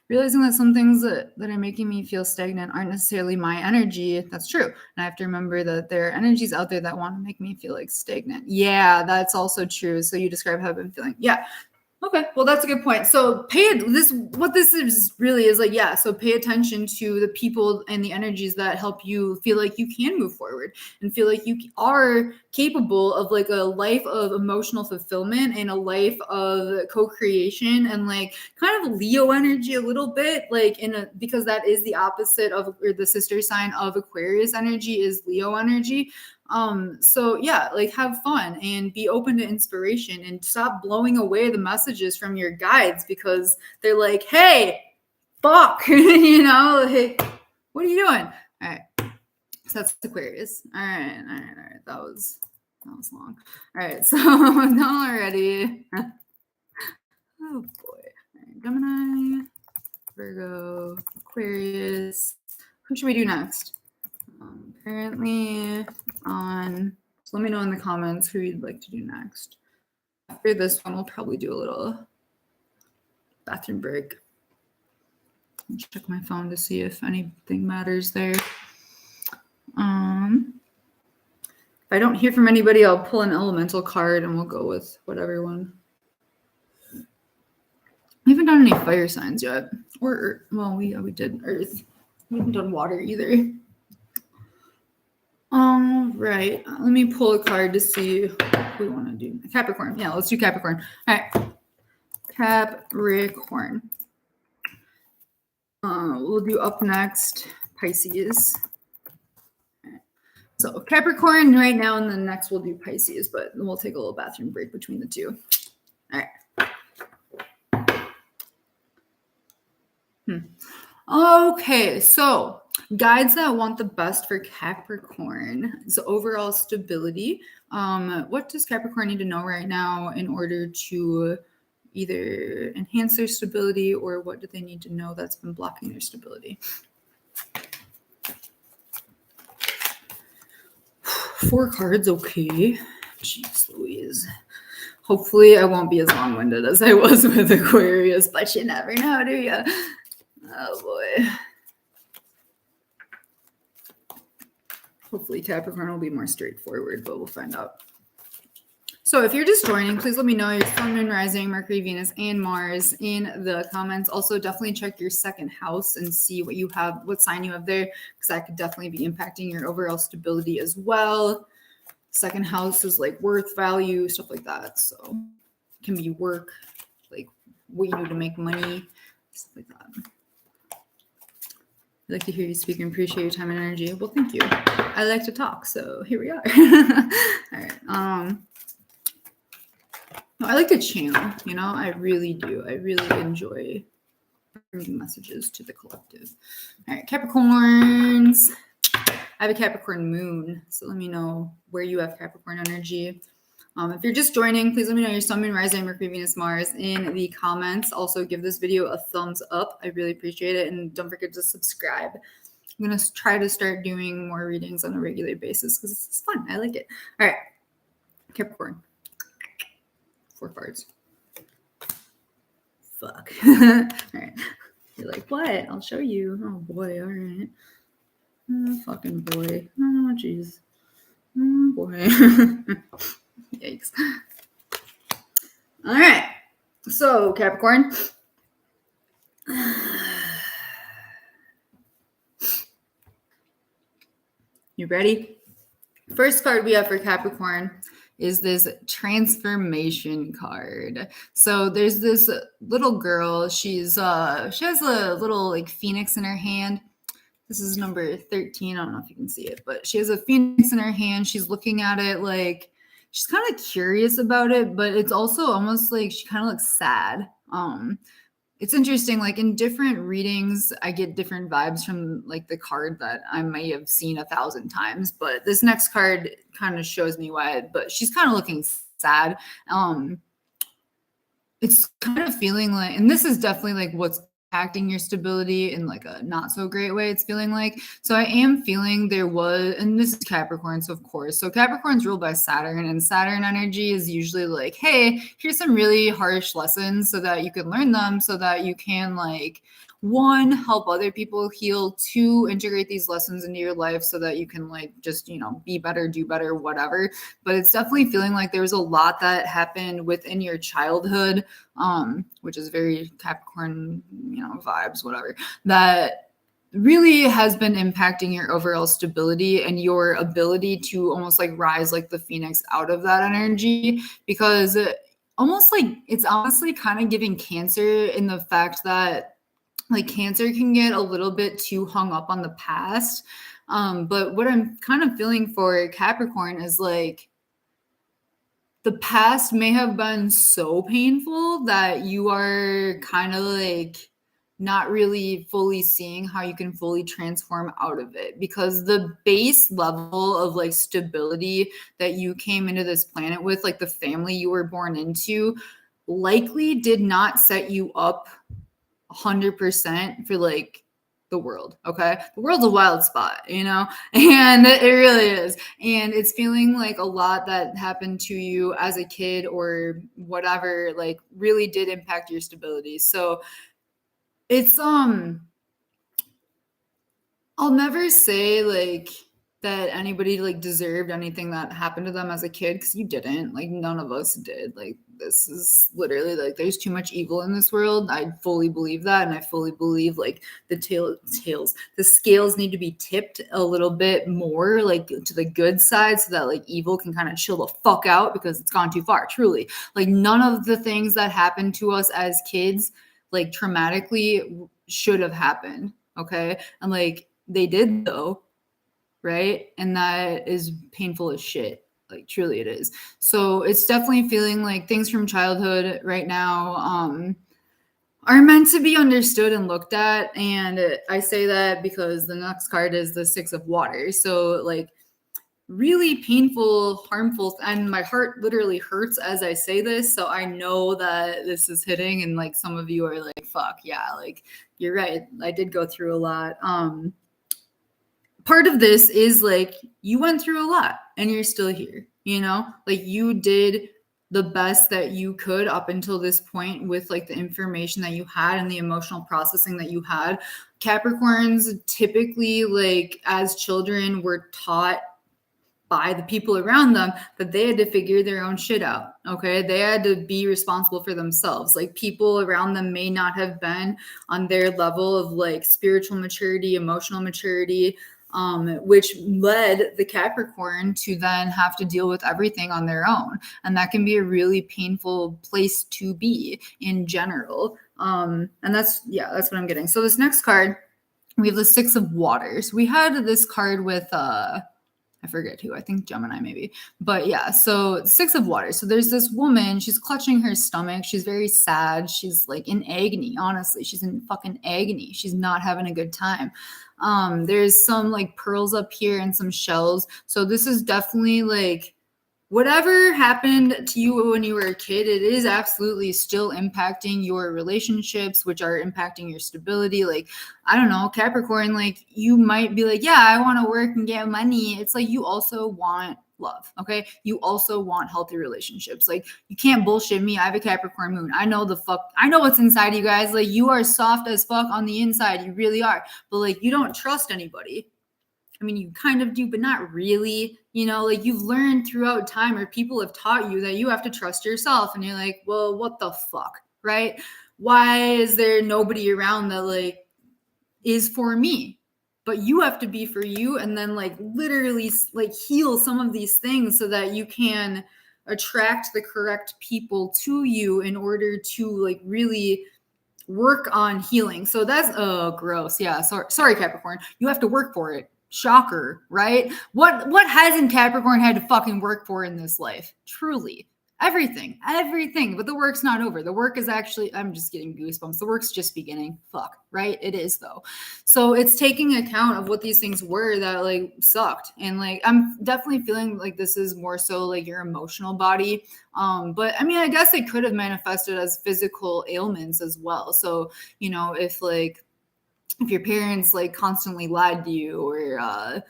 realizing that some things that are making me feel stagnant aren't necessarily my energy. That's true. And I have to remember that there are energies out there that want to make me feel like stagnant. Yeah, that's also true. So you describe how I've been feeling. Yeah. Okay, well, that's a good point. So what this is really is like, yeah, so pay attention to the people and the energies that help you feel like you can move forward and feel like you are capable of like a life of emotional fulfillment and a life of co-creation and like kind of Leo energy a little bit, like because that is the opposite of, or the sister sign of Aquarius energy is Leo energy. So yeah, like have fun and be open to inspiration and stop blowing away the messages from your guides because they're like, hey, fuck, hey, what are you doing? All right. So that's Aquarius. All right. That was long. All right. So already. Oh boy. All right. Gemini, Virgo, Aquarius. Who should we do next? Currently on, so let me know in the comments who you'd like to do next. After this one, we'll probably do a little bathroom break. I'll check my phone to see if anything matters there. If I don't hear from anybody, I'll pull an elemental card and we'll go with whatever one. We haven't done any fire signs yet. Or earth. Well, we did earth. We haven't done water either. Right. Let me pull a card to see who we want to do. Capricorn. Yeah, let's do Capricorn. All right. Capricorn. We'll do up next Pisces. So Capricorn right now, and then next we'll do Pisces, but we'll take a little bathroom break between the two. All right. Okay, so guides that want the best for Capricorn. So overall stability. What does Capricorn need to know right now in order to either enhance their stability, or what do they need to know that's been blocking their stability? 4 cards, okay. Jeez Louise. Hopefully I won't be as long-winded as I was with Aquarius, but you never know, do you? Oh boy. Hopefully Capricorn will be more straightforward, but we'll find out. So if you're just joining, please let me know your sun, moon, rising, Mercury, Venus, and Mars in the comments. Also, definitely check your second house and see what you have, what sign you have there, because that could definitely be impacting your overall stability as well. Second house is like worth, value, stuff like that. So it can be work, like what you do to make money, stuff like that. I'd like to hear you speak and appreciate your time and energy. Well, thank you. I like to talk, so here we are. All right. I like to channel, you know, I really do. I really enjoy bringing messages to the collective. All right, Capricorns. I have a Capricorn moon, so let me know where you have Capricorn energy. If you're just joining, please let me know your sun, moon, rising, Mercury, Venus, Mars in the comments. Also, give this video a thumbs up. I really appreciate it. And don't forget to subscribe. I'm going to try to start doing more readings on a regular basis because it's fun. I like it. All right, Capricorn. 4 cards. Fuck. All right. You're like, what? I'll show you. Oh, boy. All right. Oh, fucking boy. Oh, jeez. Oh, boy. Yikes. All right. So, Capricorn. You ready? First card we have for Capricorn is this transformation card. So there's this little girl. She has a little like phoenix in her hand. This is number 13. I don't know if you can see it, but she has a phoenix in her hand. She's looking at it like she's kind of curious about it, but it's also almost like she kind of looks sad. It's interesting, like in different readings, I get different vibes from like the card that I may have seen 1,000 times, but this next card kind of shows me why, but she's kind of looking sad. It's kind of feeling like, and this is definitely like what's impacting your stability in like a not so great way, it's feeling like. So I am feeling there was, and this is Capricorn, so of course. So Capricorn's ruled by Saturn, and Saturn energy is usually like, hey, here's some really harsh lessons so that you can learn them, so that you can like, 1, help other people heal, 2, integrate these lessons into your life so that you can like just, you know, be better, do better, whatever. But it's definitely feeling like there was a lot that happened within your childhood, which is very Capricorn, you know, vibes, whatever, that really has been impacting your overall stability and your ability to almost like rise like the phoenix out of that energy, because almost like it's honestly kind of giving Cancer in the fact that like Cancer can get a little bit too hung up on the past. But what I'm kind of feeling for Capricorn is like the past may have been so painful that you are kind of like not really fully seeing how you can fully transform out of it, because the base level of like stability that you came into this planet with, like the family you were born into, likely did not set you up 100% for like the world. Okay, the world's a wild spot, you know, and it really is. And it's feeling like a lot that happened to you as a kid or whatever like really did impact your stability. So it's I'll never say like that anybody like deserved anything that happened to them as a kid, because you didn't. Like none of us did. Like this is literally like there's too much evil in this world. I fully believe that, and I fully believe like the scales need to be tipped a little bit more like to the good side, so that like evil can kind of chill the fuck out, because it's gone too far. Truly, like none of the things that happened to us as kids like traumatically should have happened. Okay, and like they did though, right? And that is painful as shit. Like truly it is. So it's definitely feeling like things from childhood right now are meant to be understood and looked at. And I say that because the next card is the Six of Water. So like really painful, harmful, and my heart literally hurts as I say this. So I know that this is hitting, and like some of you are like, fuck yeah, like you're right. I did go through a lot. Part of this is like you went through a lot and you're still here, you know, like you did the best that you could up until this point with like the information that you had and the emotional processing that you had. Capricorns typically, like as children, were taught by the people around them that they had to figure their own shit out. Okay. They had to be responsible for themselves. Like people around them may not have been on their level of like spiritual maturity, emotional maturity, which led the Capricorn to then have to deal with everything on their own. And that can be a really painful place to be in general. And that's what I'm getting. So this next card, we have the Six of Waters. We had this card with, I forget who, I think Gemini maybe. But yeah, so Six of Water. So there's this woman, she's clutching her stomach. She's very sad. She's like in agony, honestly. She's in fucking agony. She's not having a good time. There's some like pearls up here and some shells. So this is definitely like whatever happened to you when you were a kid, it is absolutely still impacting your relationships, which are impacting your stability. Like, I don't know, Capricorn, like you might be like, yeah, I want to work and get money. It's like you also want love, okay? You also want healthy relationships. Like you can't bullshit me. I have a Capricorn moon. I know what's inside you guys. Like you are soft as fuck on the inside. You really are. But like you don't trust anybody. I mean, you kind of do, but not really, you know, like you've learned throughout time or people have taught you that you have to trust yourself. And you're like, well, what the fuck, right? Why is there nobody around that like is for me? But you have to be for you and then like literally like heal some of these things so that you can attract the correct people to you in order to like really work on healing. So that's gross. Yeah. Sorry, Capricorn. You have to work for it. Shocker, right? What hasn't Capricorn had to fucking work for in this life? Truly. Everything. But the work's not over. The work is actually, I'm just getting goosebumps. The work's just beginning. Fuck, right? It is though. So it's taking account of what these things were that like sucked. And like, I'm definitely feeling like this is more so like your emotional body. But I mean, I guess it could have manifested as physical ailments as well. So, you know, if your parents like constantly lied to you or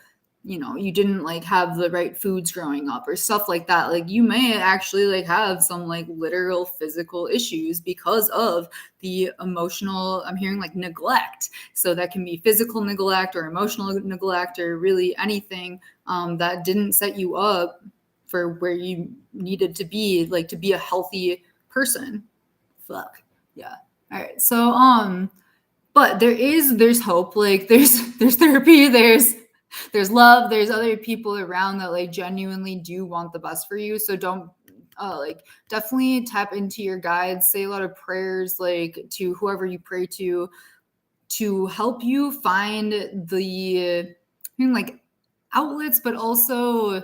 you know, you didn't like have the right foods growing up or stuff like that, like you may actually like have some like literal physical issues because of the emotional, I'm hearing like neglect. So that can be physical neglect or emotional neglect or really anything that didn't set you up for where you needed to be, like to be a healthy person. Fuck yeah. All right, so but there's hope. Like there's therapy, there's love, there's other people around that like genuinely do want the best for you. So don't like definitely tap into your guides, say a lot of prayers like to whoever you pray to help you find the like outlets, but also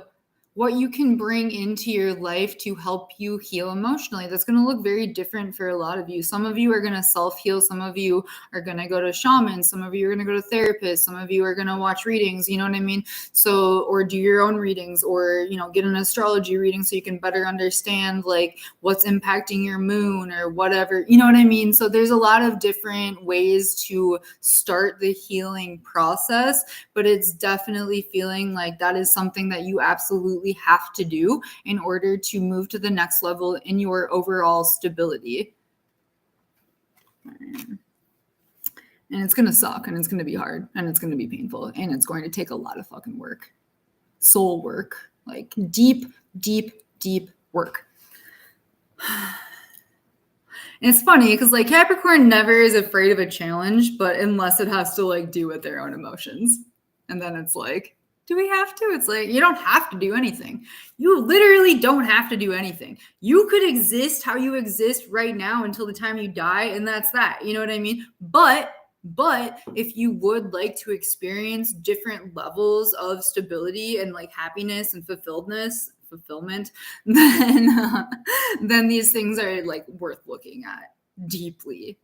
what you can bring into your life to help you heal emotionally. That's going to look very different for a lot of you. Some of you are going to self-heal. Some of you are going to go to shamans. Some of you are going to go to therapists. Some of you are going to watch readings, you know what I mean? So, or do your own readings or, you know, get an astrology reading so you can better understand like what's impacting your moon or whatever, you know what I mean? So there's a lot of different ways to start the healing process, but it's definitely feeling like that is something that you absolutely have to do in order to move to the next level in your overall stability. And it's going to suck and it's going to be hard and it's going to be painful and it's going to take a lot of fucking work. Soul work, like deep work. And it's funny because like Capricorn never is afraid of a challenge, but unless it has to like do with their own emotions. And then it's like, do we have to? It's like, you don't have to do anything. You literally don't have to do anything. You could exist how you exist right now until the time you die. And that's that. You know what I mean? But But if you would like to experience different levels of stability and like happiness and fulfillment, then these things are like worth looking at deeply.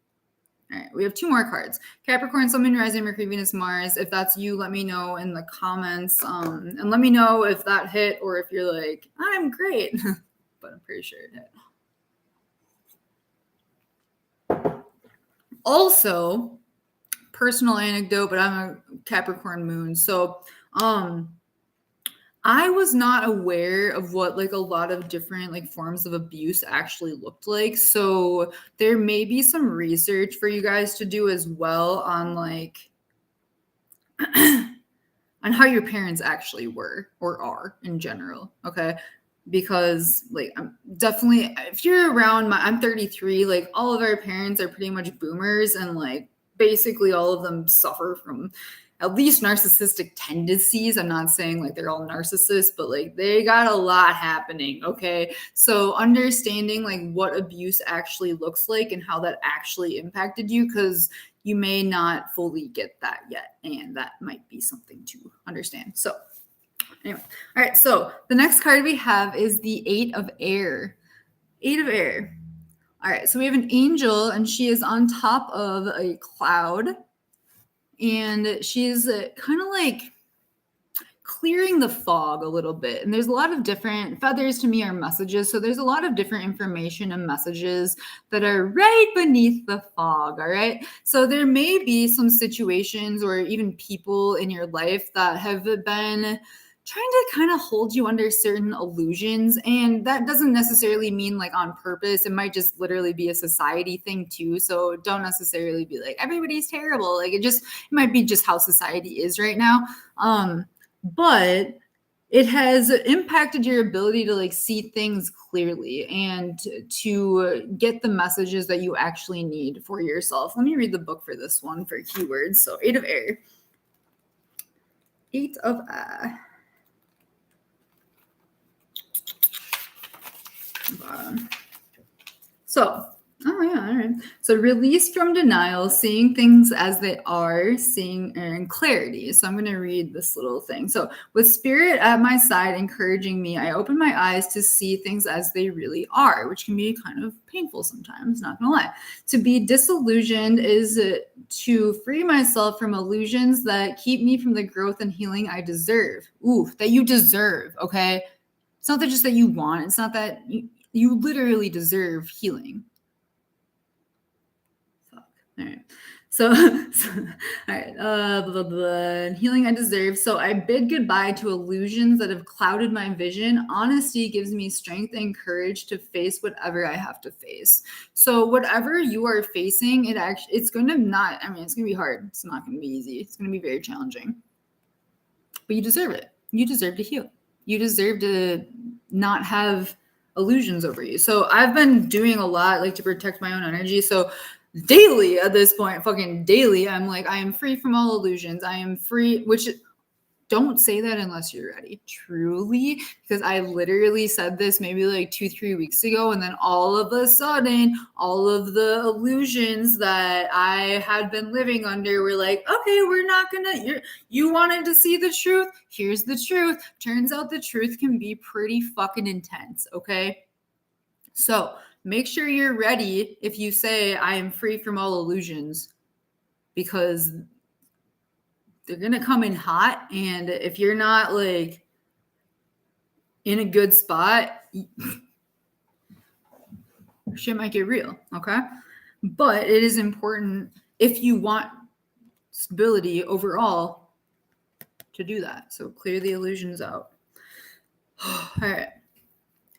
All right, we have 2 more cards. Capricorn, Sun, Moon, Rising, Mercury, Venus, Mars. If that's you, let me know in the comments. And let me know if that hit or if you're like, I'm great. But I'm pretty sure it hit. Also, personal anecdote, but I'm a Capricorn moon. So I was not aware of what like a lot of different like forms of abuse actually looked like. So there may be some research for you guys to do as well on like on how your parents actually were or are in general. Okay. Because like I'm definitely, if you're around I'm 33, like all of our parents are pretty much boomers, and like basically all of them suffer from at least narcissistic tendencies. I'm not saying like they're all narcissists, but like they got a lot happening. Okay. So understanding like what abuse actually looks like and how that actually impacted you, because you may not fully get that yet. And that might be something to understand. So anyway, all right. So the next card we have is the 8 of Air. 8 of Air. All right. So we have an angel, and she is on top of a cloud, and she's kind of like clearing the fog a little bit. And there's a lot of different feathers to me are messages. So there's a lot of different information and messages that are right beneath the fog. All right. So there may be some situations or even people in your life that have been trying to kind of hold you under certain illusions. And that doesn't necessarily mean like on purpose. It might just literally be a society thing too. So don't necessarily be like, everybody's terrible. Like it might be just how society is right now. But it has impacted your ability to like see things clearly and to get the messages that you actually need for yourself. Let me read the book for this one for keywords. So 8 of Air. 8 of Air. Bottom. So, oh yeah, all right. So release from denial, seeing things as they are, seeing and clarity. So I'm going to read this little thing. So with spirit at my side encouraging me, I open my eyes to see things as they really are, which can be kind of painful sometimes, not going to lie. To be disillusioned is to free myself from illusions that keep me from the growth and healing I deserve. Ooh, that you deserve, okay? It's not that just that you want. It's not that you literally deserve healing. Fuck. All right. So all right. Blah, blah, blah. Healing I deserve. So I bid goodbye to illusions that have clouded my vision. Honesty gives me strength and courage to face whatever I have to face. So whatever you are facing, it's going to not, I mean, it's going to be hard. It's not going to be easy. It's going to be very challenging. But you deserve it. You deserve to heal. You deserve to not have illusions over you. So I've been doing a lot like to protect my own energy. So daily at this point, fucking daily, I'm like, I am free from all illusions. I am free, which don't say that unless you're ready, truly, because I literally said this maybe like 2-3 weeks ago. And then all of a sudden, all of the illusions that I had been living under were like, okay, we're not gonna, you wanted to see the truth. Here's the truth. Turns out the truth can be pretty fucking intense. Okay. So make sure you're ready if you say I am free from all illusions, because they're going to come in hot. And if you're not like in a good spot, shit might get real. Okay. But it is important if you want stability overall to do that. So clear the illusions out. All right.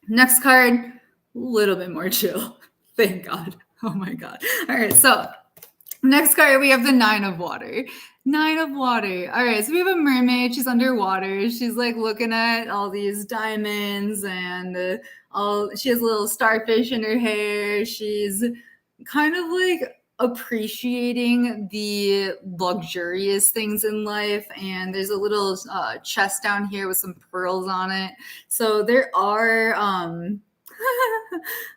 Next card, a little bit more chill. Thank God. Oh my God. All right. So next card, we have the 9 of Water. 9 of Water. All right, so we have a mermaid. She's underwater. She's like looking at all these diamonds, and she has a little starfish in her hair. She's kind of like appreciating the luxurious things in life. And there's a little chest down here with some pearls on it. So there are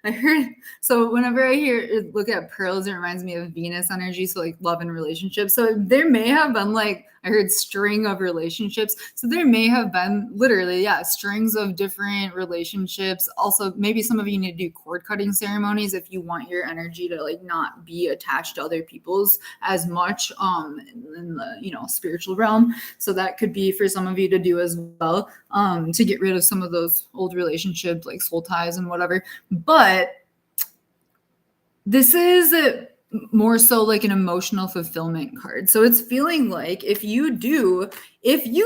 I heard, so whenever I look at pearls, it reminds me of Venus energy. So like love and relationships. So there may have been like, I heard string of relationships. So there may have been literally, yeah, strings of different relationships. Also, maybe some of you need to do cord cutting ceremonies if you want your energy to like not be attached to other people's as much in the, you know, spiritual realm. So that could be for some of you to do as well, to get rid of some of those old relationships like soul ties and whatever. But this is more so like an emotional fulfillment card. So it's feeling like if you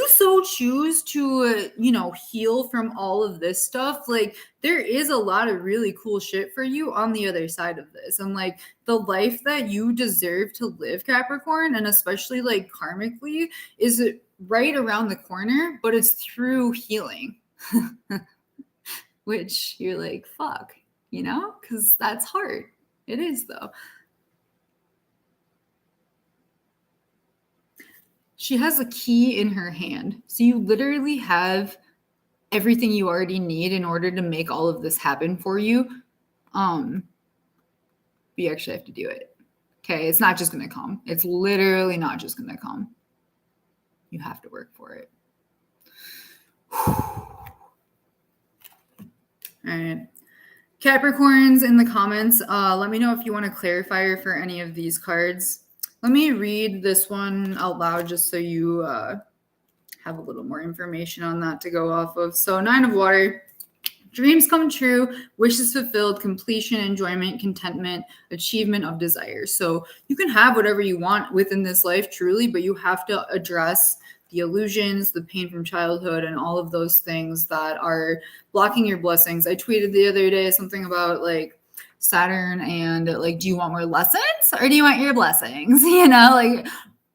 so choose to, you know, heal from all of this stuff, like there is a lot of really cool shit for you on the other side of this. And like the life that you deserve to live, Capricorn, and especially like karmically, is right around the corner, but it's through healing. Which you're like, fuck, you know, because that's hard. It is, though. She has a key in her hand. So you literally have everything you already need in order to make all of this happen for you. But you actually have to do it. Okay, it's not just going to come. It's literally not just going to come. You have to work for it. All right. Capricorns in the comments, let me know if you want a clarifier for any of these cards. Let me read this one out loud just so you have a little more information on that to go off of. So 9 of Water, dreams come true, wishes fulfilled, completion, enjoyment, contentment, achievement of desires. So you can have whatever you want within this life, truly, but you have to address the illusions, the pain from childhood, and all of those things that are blocking your blessings. I tweeted the other day something about like Saturn and like, do you want more lessons or do you want your blessings? You know, like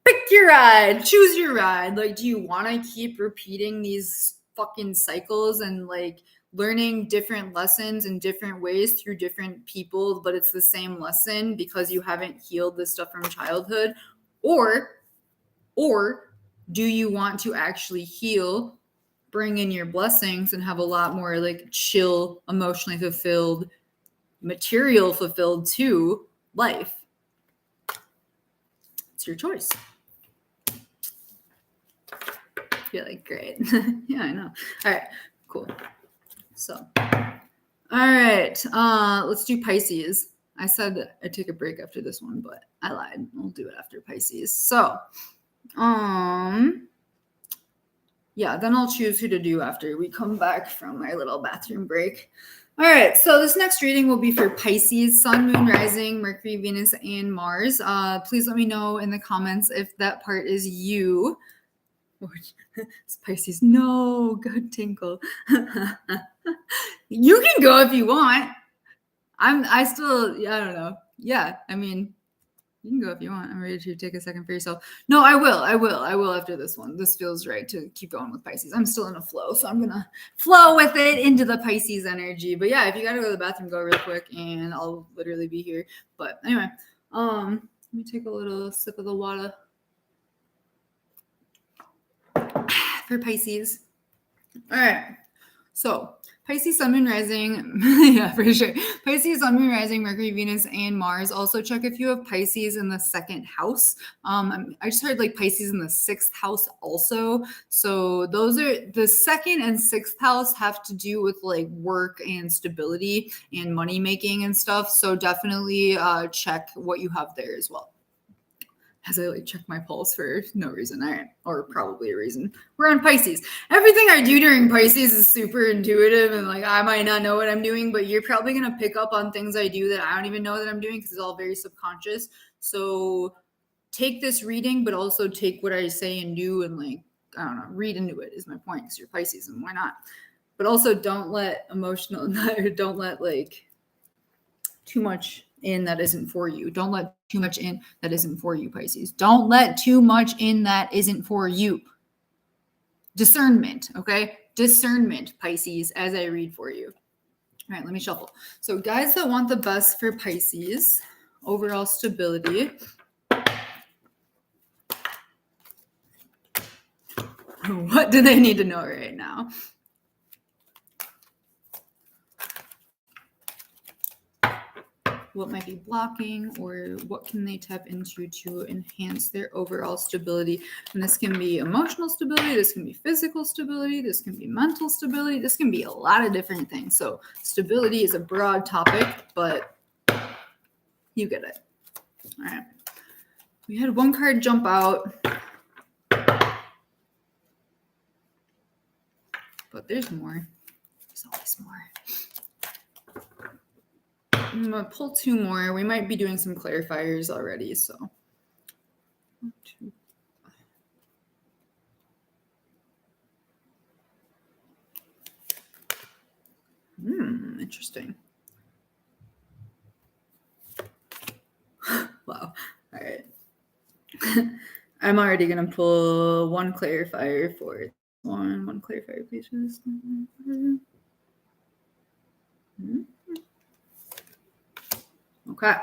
pick your ride, choose your ride. Like, do you want to keep repeating these fucking cycles and like learning different lessons in different ways through different people, but it's the same lesson because you haven't healed this stuff from childhood? Or do you want to actually heal, bring in your blessings, and have a lot more like chill, emotionally fulfilled, material fulfilled too life? It's your choice. You're like, great. Yeah, I know. All right, cool. So, all right, let's do Pisces. I said I'd take a break after this one, but I lied. We'll do it after Pisces. So, yeah, then I'll choose who to do after we come back from our little bathroom break. All right, so this next reading will be for Pisces, Sun, Moon, Rising, Mercury, Venus, and Mars. Please let me know in the comments if that part is you. Pisces, no, good tinkle. You can go if you want. I don't know. Yeah, I mean, you can go if you want. I'm ready to take a second for yourself. No, I will after this one. This feels right to keep going with Pisces. I'm still in a flow, so I'm going to flow with it into the Pisces energy. But yeah, if you got to go to the bathroom, go real quick, and I'll literally be here. But anyway, let me take a little sip of the water. For Pisces. All right. So Pisces, Sun, Moon, Rising. Yeah, for sure. Pisces, Sun, Moon, Rising, Mercury, Venus, and Mars. Also check if you have Pisces in the 2nd house. I just heard like Pisces in the 6th house also. So those are the 2nd and 6th house have to do with like work and stability and money making and stuff. So definitely check what you have there as well. As I like check my pulse for no reason. All right. Or probably a reason. We're on Pisces. Everything I do during Pisces is super intuitive and like I might not know what I'm doing, but you're probably going to pick up on things I do that I don't even know that I'm doing because it's all very subconscious. So take this reading, but also take what I say and do and like, I don't know, read into it is my point because you're Pisces and why not? But also don't let don't let like too much in that isn't for you. Don't let too much in that isn't for you, Pisces. Don't let too much in that isn't for you. Discernment, okay? Discernment, Pisces, as I read for you. All right, let me shuffle. So guys that want the best for Pisces, overall stability. What do they need to know right now? what might be blocking, or what can they tap into to enhance their overall stability. And this can be emotional stability, this can be physical stability, this can be mental stability, this can be a lot of different things. So stability is a broad topic, but you get it. All right. We had one card jump out, but there's more. There's always more. I'm going to pull two more. We might be doing some clarifiers already, so. 1, 2. Interesting. Wow. All right. I'm already going to pull one clarifier for one clarifier, please. Okay.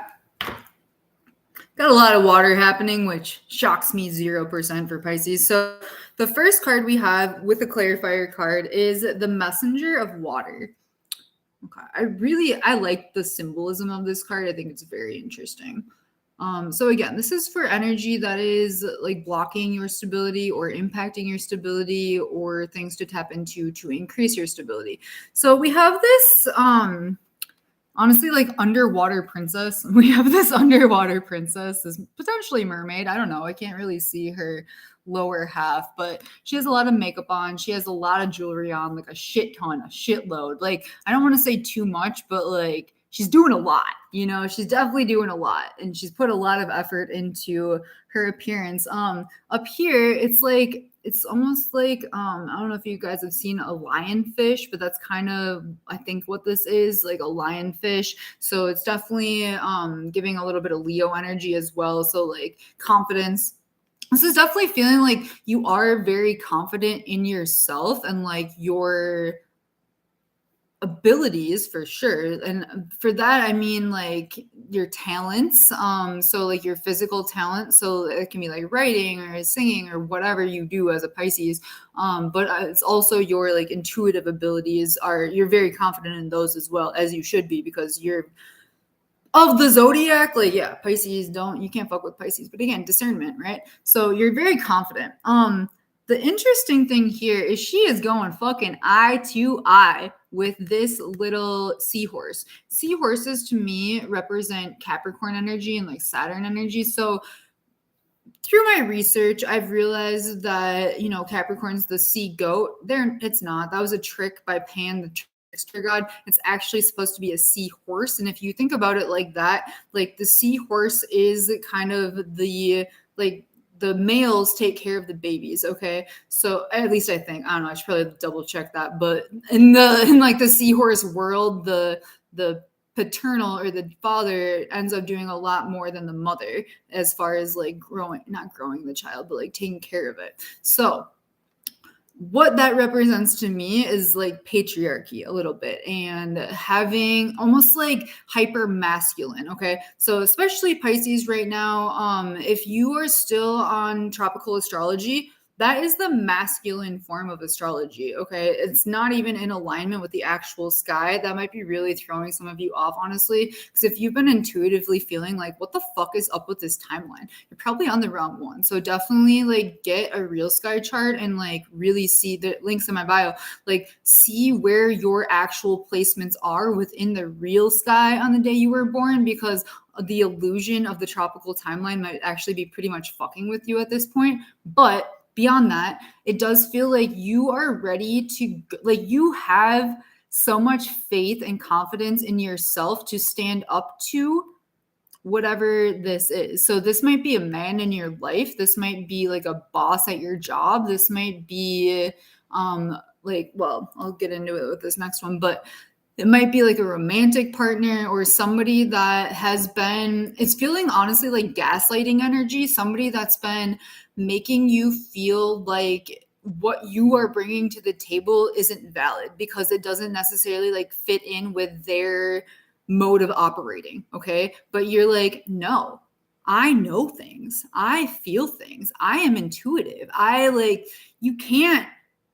Got a lot of water happening, which shocks me 0% for Pisces. So the first card we have with the clarifier card is the Messenger of Water. Okay. I like the symbolism of this card. I think it's very interesting. So again, this is for energy that is like blocking your stability or impacting your stability, or things to tap into to increase your stability. So we have this, honestly, like underwater princess. We have this underwater princess, this potentially mermaid. I don't know. I can't really see her lower half, but she has a lot of makeup on. She has a lot of jewelry on, like a shit ton, a shitload. Like, I don't want to say too much, but like, she's doing a lot, she's definitely doing a lot, and she's put a lot of effort into her appearance. Up here, it's almost like, I don't know if you guys have seen a lionfish, but that's kind of, I think, what this is, like a lionfish. So it's definitely giving a little bit of Leo energy as well. So like confidence. This is definitely feeling like you are very confident in yourself and like your abilities, for sure. And for that, I mean like your talents. So like your physical talent. So it can be like writing or singing or whatever you do as a Pisces. But it's also your like intuitive abilities you're very confident in those as well, as you should be, because you're of the zodiac. Like, yeah, Pisces, you can't fuck with Pisces. But again, discernment, right? So you're very confident. The interesting thing here is she is going fucking eye to eye with this little seahorse. Seahorses to me represent Capricorn energy and like Saturn energy. So through my research, I've realized that, Capricorn's the sea goat. It's not. That was a trick by Pan, the trickster god. It's actually supposed to be a seahorse. And if you think about it like that, like the seahorse is kind of the males take care of the babies. Okay. So at least I think, I don't know, I should probably double check that. But in like the seahorse world, the paternal or the father ends up doing a lot more than the mother as far as like not growing the child, but like taking care of it. So what that represents to me is like patriarchy a little bit, and having almost like hyper masculine. Okay. So especially Pisces right now, if you are still on tropical astrology, that is the masculine form of astrology. Okay. It's not even in alignment with the actual sky. That might be really throwing some of you off, honestly. Because if you've been intuitively feeling like, what the fuck is up with this timeline? You're probably on the wrong one. So definitely like get a real sky chart and like really see the links in my bio, like see where your actual placements are within the real sky on the day you were born, because the illusion of the tropical timeline might actually be pretty much fucking with you at this point. But beyond that, it does feel like you are ready to, like, you have so much faith and confidence in yourself to stand up to whatever this is. So this might be a man in your life. This might be like a boss at your job. This might be I'll get into it with this next one, but it might be like a romantic partner or somebody that it's feeling honestly like gaslighting energy, somebody that's been making you feel like what you are bringing to the table isn't valid because it doesn't necessarily like fit in with their mode of operating. Okay. But you're like, no, I know things. I feel things. I am intuitive. You can't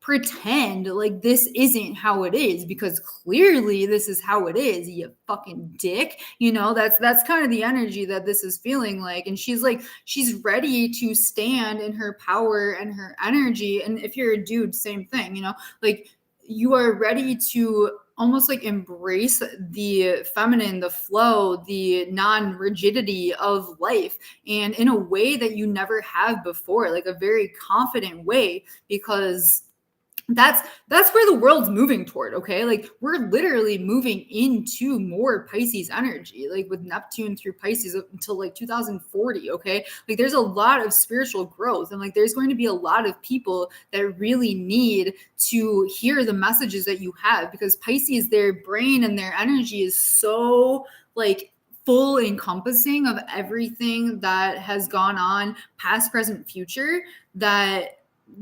pretend like this isn't how it is, because clearly this is how it is, you fucking dick. That's kind of the energy that this is feeling like. And she's like, she's ready to stand in her power and her energy. And if you're a dude, same thing, like you are ready to almost like embrace the feminine, the flow, the non-rigidity of life, and in a way that you never have before, like a very confident way, because that's where the world's moving toward. Okay, like we're literally moving into more Pisces energy, like with Neptune through Pisces until like 2040. Okay, like there's a lot of spiritual growth, and like there's going to be a lot of people that really need to hear the messages that you have, because Pisces, their brain and their energy is so like full encompassing of everything that has gone on, past, present, future, that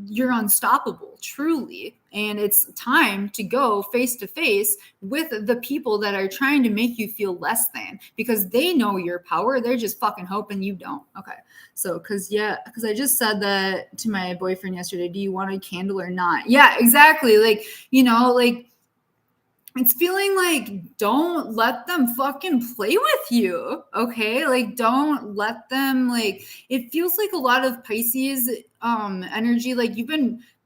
you're unstoppable, truly. And it's time to go face to face with the people that are trying to make you feel less than, because they know your power. They're just fucking hoping you don't. Okay. So, because I just said that to my boyfriend yesterday. Do you want a candle or not? Yeah, exactly. Like, like it's feeling like, don't let them fucking play with you. Okay. Like, don't let them, like, it feels like a lot of Pisces energy. Like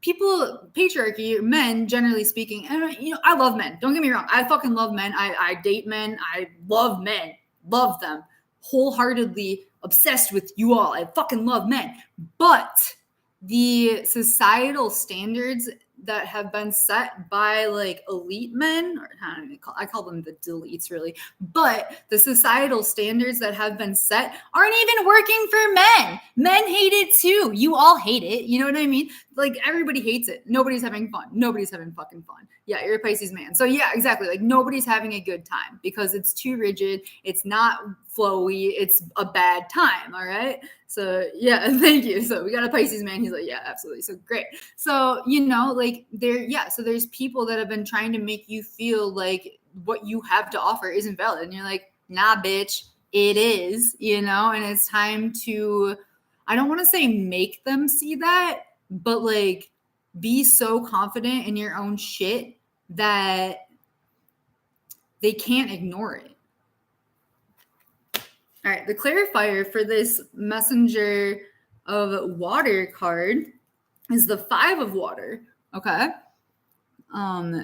people, patriarchy, men, generally speaking. And I love men. Don't get me wrong. I fucking love men. I date men. I love men. Love them. Wholeheartedly obsessed with you all. I fucking love men. But the societal standards that have been set by like elite men, or I call them the deletes really, but the societal standards that have been set aren't even working for men. Men hate it too. You all hate it. You know what I mean? Like everybody hates it. Nobody's having fun. Nobody's having fucking fun. Yeah, you're a Pisces man. So yeah, exactly. Like nobody's having a good time because it's too rigid. It's not flowy. It's a bad time. All right. So yeah, thank you. So we got a Pisces man. He's like, yeah, absolutely. So great. So, like so there's people that have been trying to make you feel like what you have to offer isn't valid. And you're like, nah, bitch, it is, and it's time to, I don't want to say make them see that, but like be so confident in your own shit that they can't ignore it. All right, the clarifier for this Messenger of Water card is the 5 of Water. Okay.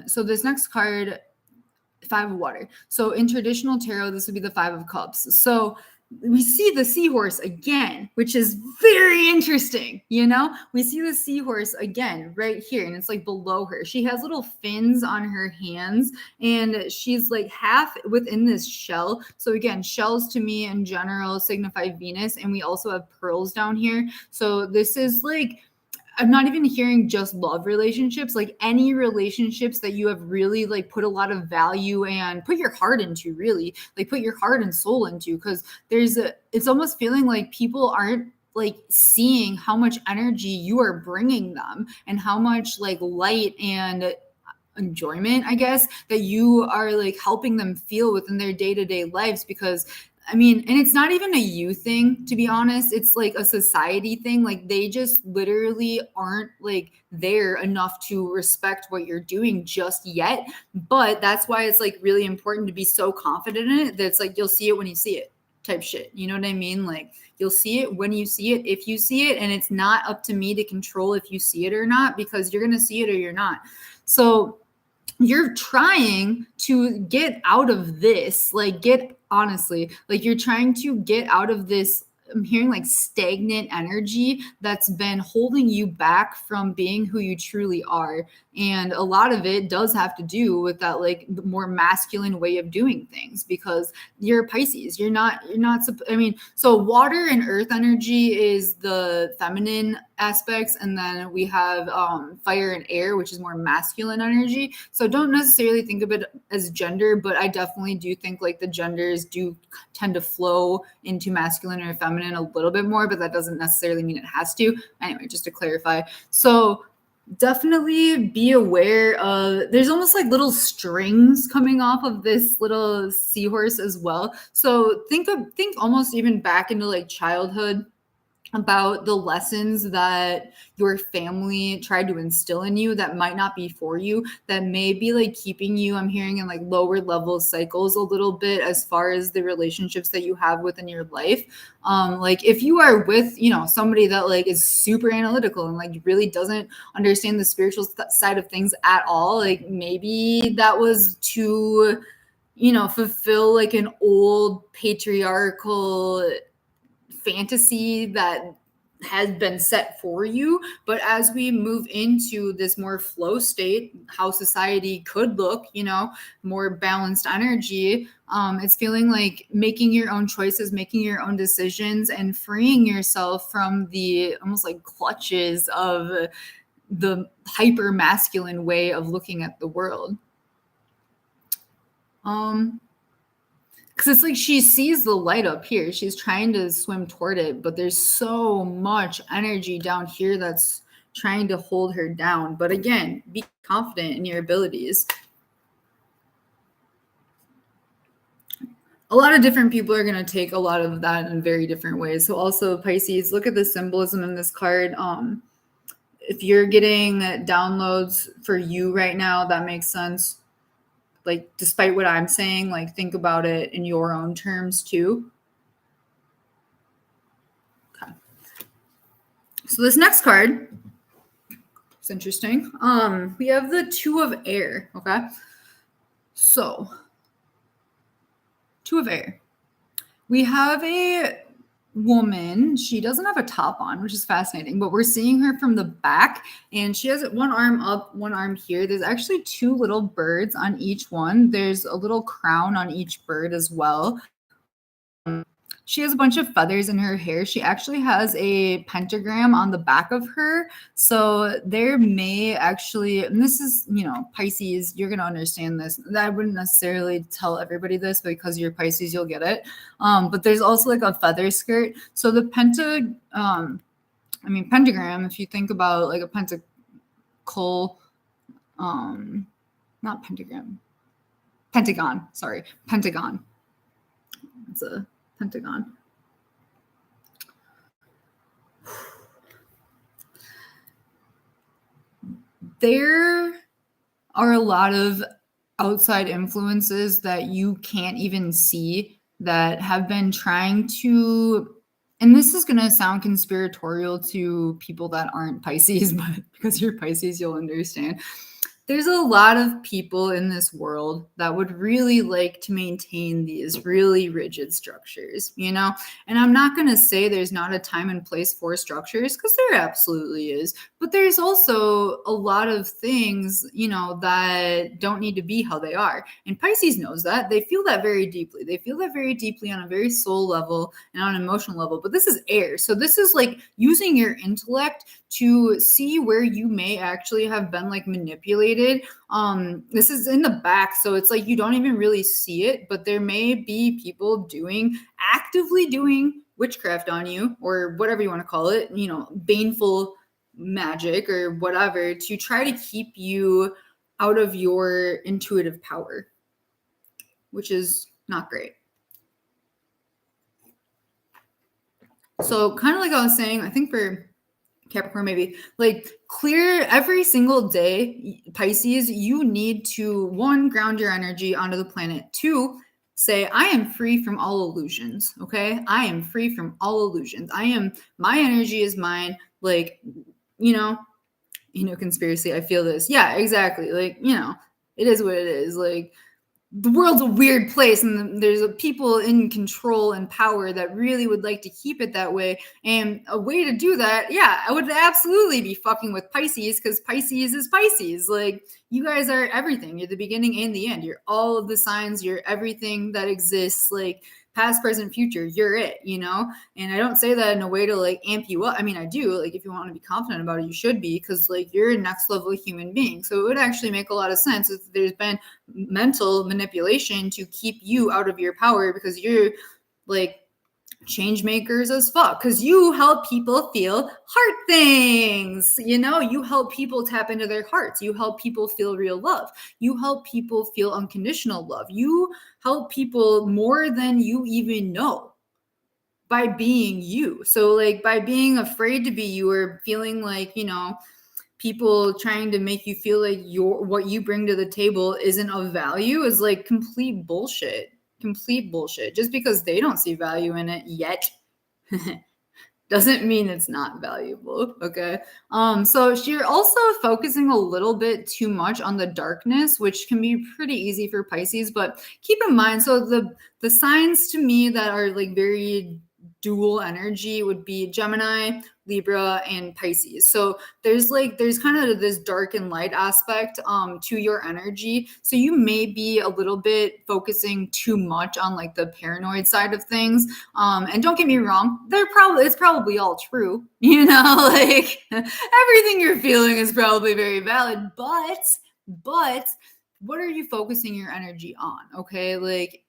So this next card, 5 of Water. So in traditional tarot, this would be the 5 of Cups. So we see the seahorse again, which is very interesting. We see the seahorse again right here, and it's like below her. She has little fins on her hands, and she's like half within this shell. So again, shells to me in general signify Venus, and we also have pearls down here. So this is like, I'm not even hearing just love relationships, like any relationships that you have really like put a lot of value and put your heart into, really like put your heart and soul into, because it's almost feeling like people aren't like seeing how much energy you are bringing them and how much like light and enjoyment, I guess, that you are like helping them feel within their day-to-day lives. Because and it's not even a you thing, to be honest. It's like a society thing. Like they just literally aren't like there enough to respect what you're doing just yet. But that's why it's like really important to be so confident in it. That's like, you'll see it when you see it type shit. You know what I mean? Like you'll see it when you see it, if you see it, and it's not up to me to control if you see it or not, because you're going to see it or you're not. So you're trying to get out of this, like honestly, like you're trying to get out of this, I'm hearing like stagnant energy that's been holding you back from being who you truly are. And a lot of it does have to do with that, like the more masculine way of doing things, because you're Pisces. So water and earth energy is the feminine aspects. And then we have fire and air, which is more masculine energy. So don't necessarily think of it as gender, but I definitely do think like the genders do tend to flow into masculine or feminine a little bit more, but that doesn't necessarily mean it has to. Anyway, just to clarify. So definitely be aware of, there's almost like little strings coming off of this little seahorse as well. So think almost even back into like childhood, about the lessons that your family tried to instill in you that might not be for you, that may be like keeping you, I'm hearing, in like lower level cycles a little bit as far as the relationships that you have within your life. Like if you are with, you know, somebody that like is super analytical and like really doesn't understand the spiritual side of things at all, like maybe that was to, you know, fulfill like an old patriarchal fantasy that has been set for you. But as we move into this more flow state, how society could look, you know, more balanced energy, it's feeling like making your own choices, making your own decisions, and freeing yourself from the almost like clutches of the hyper masculine way of looking at the world. Because it's like she sees the light up here. She's trying to swim toward it, but there's so much energy down here that's trying to hold her down. But again, be confident in your abilities. A lot of different people are going to take a lot of that in very different ways. So also Pisces, look at the symbolism in this card. If you're getting downloads for you right now, that makes sense. Like, despite what I'm saying, like, think about it in your own terms too. Okay. So this next card is interesting. We have the Two of Air. Okay. So, Two of Air. We have a woman. She doesn't have a top on, which is fascinating, but we're seeing her from the back, and she has one arm up, one arm here. There's actually two little birds on each one. There's a little crown on each bird as well. She has a bunch of feathers in her hair. She actually has a pentagram on the back of her. So there may actually, and this is, you know, Pisces, you're going to understand this. I wouldn't necessarily tell everybody this, but because you're Pisces, you'll get it. But there's also like a feather skirt. So the pentagram, if you think about like a pentagon. It's a pentagon. There are a lot of outside influences that you can't even see that have been trying to, and this is going to sound conspiratorial to people that aren't Pisces, but because you're Pisces, you'll understand. There's a lot of people in this world that would really like to maintain these really rigid structures, you know? And I'm not going to say there's not a time and place for structures, because there absolutely is. But there's also a lot of things, you know, that don't need to be how they are. And Pisces knows that. They feel that very deeply. They feel that very deeply on a very soul level and on an emotional level. But this is air. So this is like using your intellect to see where you may actually have been like manipulated. This is in the back, so it's like you don't even really see it, but there may be people actively doing witchcraft on you, or whatever you want to call it, you know, baneful magic or whatever, to try to keep you out of your intuitive power, which is not great. So kind of like I was saying, I think for Capricorn, maybe like clear every single day, Pisces, you need to, 1, ground your energy onto the planet. 2, say, I am free from all illusions. Okay. I am free from all illusions. My energy is mine. Like, you know, conspiracy. I feel this. Yeah, exactly. Like, you know, it is what it is. Like, the world's a weird place, and there's people in control and power that really would like to keep it that way. And a way to do that, yeah, I would absolutely be fucking with Pisces, because Pisces is Pisces. Like, you guys are everything. You're the beginning and the end. You're all of the signs. You're everything that exists. Like, past, present, future, you're it, you know? And I don't say that in a way to like amp you up. I mean, I do. Like, if you want to be confident about it, you should be, because like you're a next level human being. So it would actually make a lot of sense if there's been mental manipulation to keep you out of your power, because you're like change makers as fuck, because you help people feel heart things, you know? You help people tap into their hearts. You help people feel real love. You help people feel unconditional love. You help people more than you even know by being you. So like by being afraid to be you, or feeling like, you know, people trying to make you feel like what you bring to the table isn't of value is like complete bullshit. Complete bullshit. Just because they don't see value in it yet doesn't mean it's not valuable. Okay. So you're also focusing a little bit too much on the darkness, which can be pretty easy for Pisces, but keep in mind, so the signs to me that are like very dual energy would be Gemini, Libra, and Pisces. So there's kind of this dark and light aspect to your energy. So you may be a little bit focusing too much on like the paranoid side of things. And don't get me wrong, it's probably all true. You know, like everything you're feeling is probably very valid, but what are you focusing your energy on? Okay, like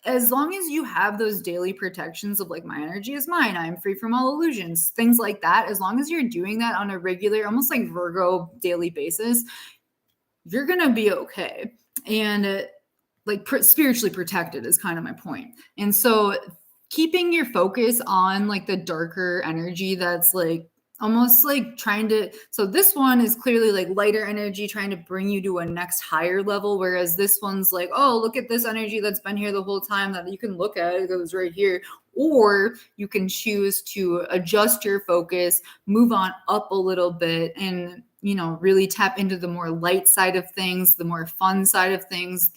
as long as you have those daily protections of like, my energy is mine, I'm free from all illusions, things like that, as long as you're doing that on a regular, almost like Virgo daily basis, you're gonna be okay. And like spiritually protected is kind of my point. And so keeping your focus on like the darker energy that's like almost like trying to, so this one is clearly like lighter energy trying to bring you to a next higher level, whereas this one's like, oh, look at this energy that's been here the whole time that you can look at, it goes right here. Or you can choose to adjust your focus, move on up a little bit, and you know, really tap into the more light side of things, the more fun side of things.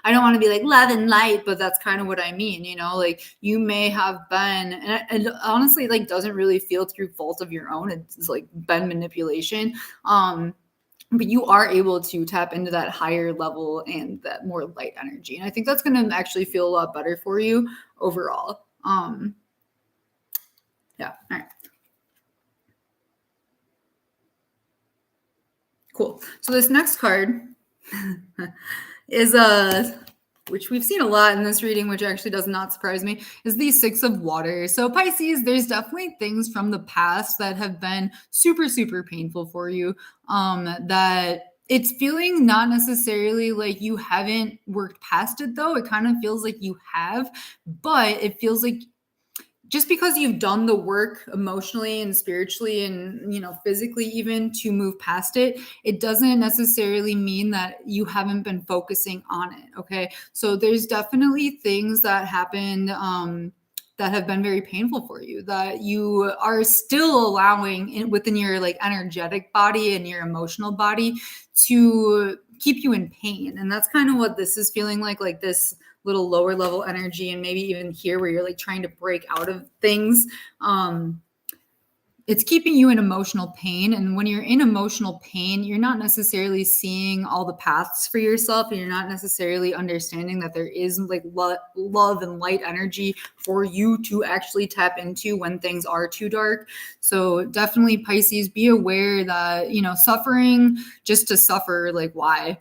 I don't want to be like love and light, but that's kind of what I mean, you know, like you may have been, and honestly, like doesn't really feel through fault of your own. It's like been manipulation. But you are able to tap into that higher level and that more light energy. And I think that's going to actually feel a lot better for you overall. Yeah. All right. Cool. So this next card is which we've seen a lot in this reading, which actually does not surprise me, is the Six of Water. So Pisces, there's definitely things from the past that have been super, super painful for you, that it's feeling not necessarily like you haven't worked past it, though. It kind of feels like you have, but it feels like just because you've done the work emotionally and spiritually and, you know, physically even to move past it, it doesn't necessarily mean that you haven't been focusing on it. Okay. So there's definitely things that happened, that have been very painful for you, that you are still allowing within your like energetic body and your emotional body to keep you in pain. And that's kind of what this is feeling like this little lower level energy, and maybe even here where you're like trying to break out of things. It's keeping you in emotional pain. And when you're in emotional pain, you're not necessarily seeing all the paths for yourself, and you're not necessarily understanding that there is like love and light energy for you to actually tap into when things are too dark. So definitely, Pisces, be aware that, you know, suffering just to suffer, like why?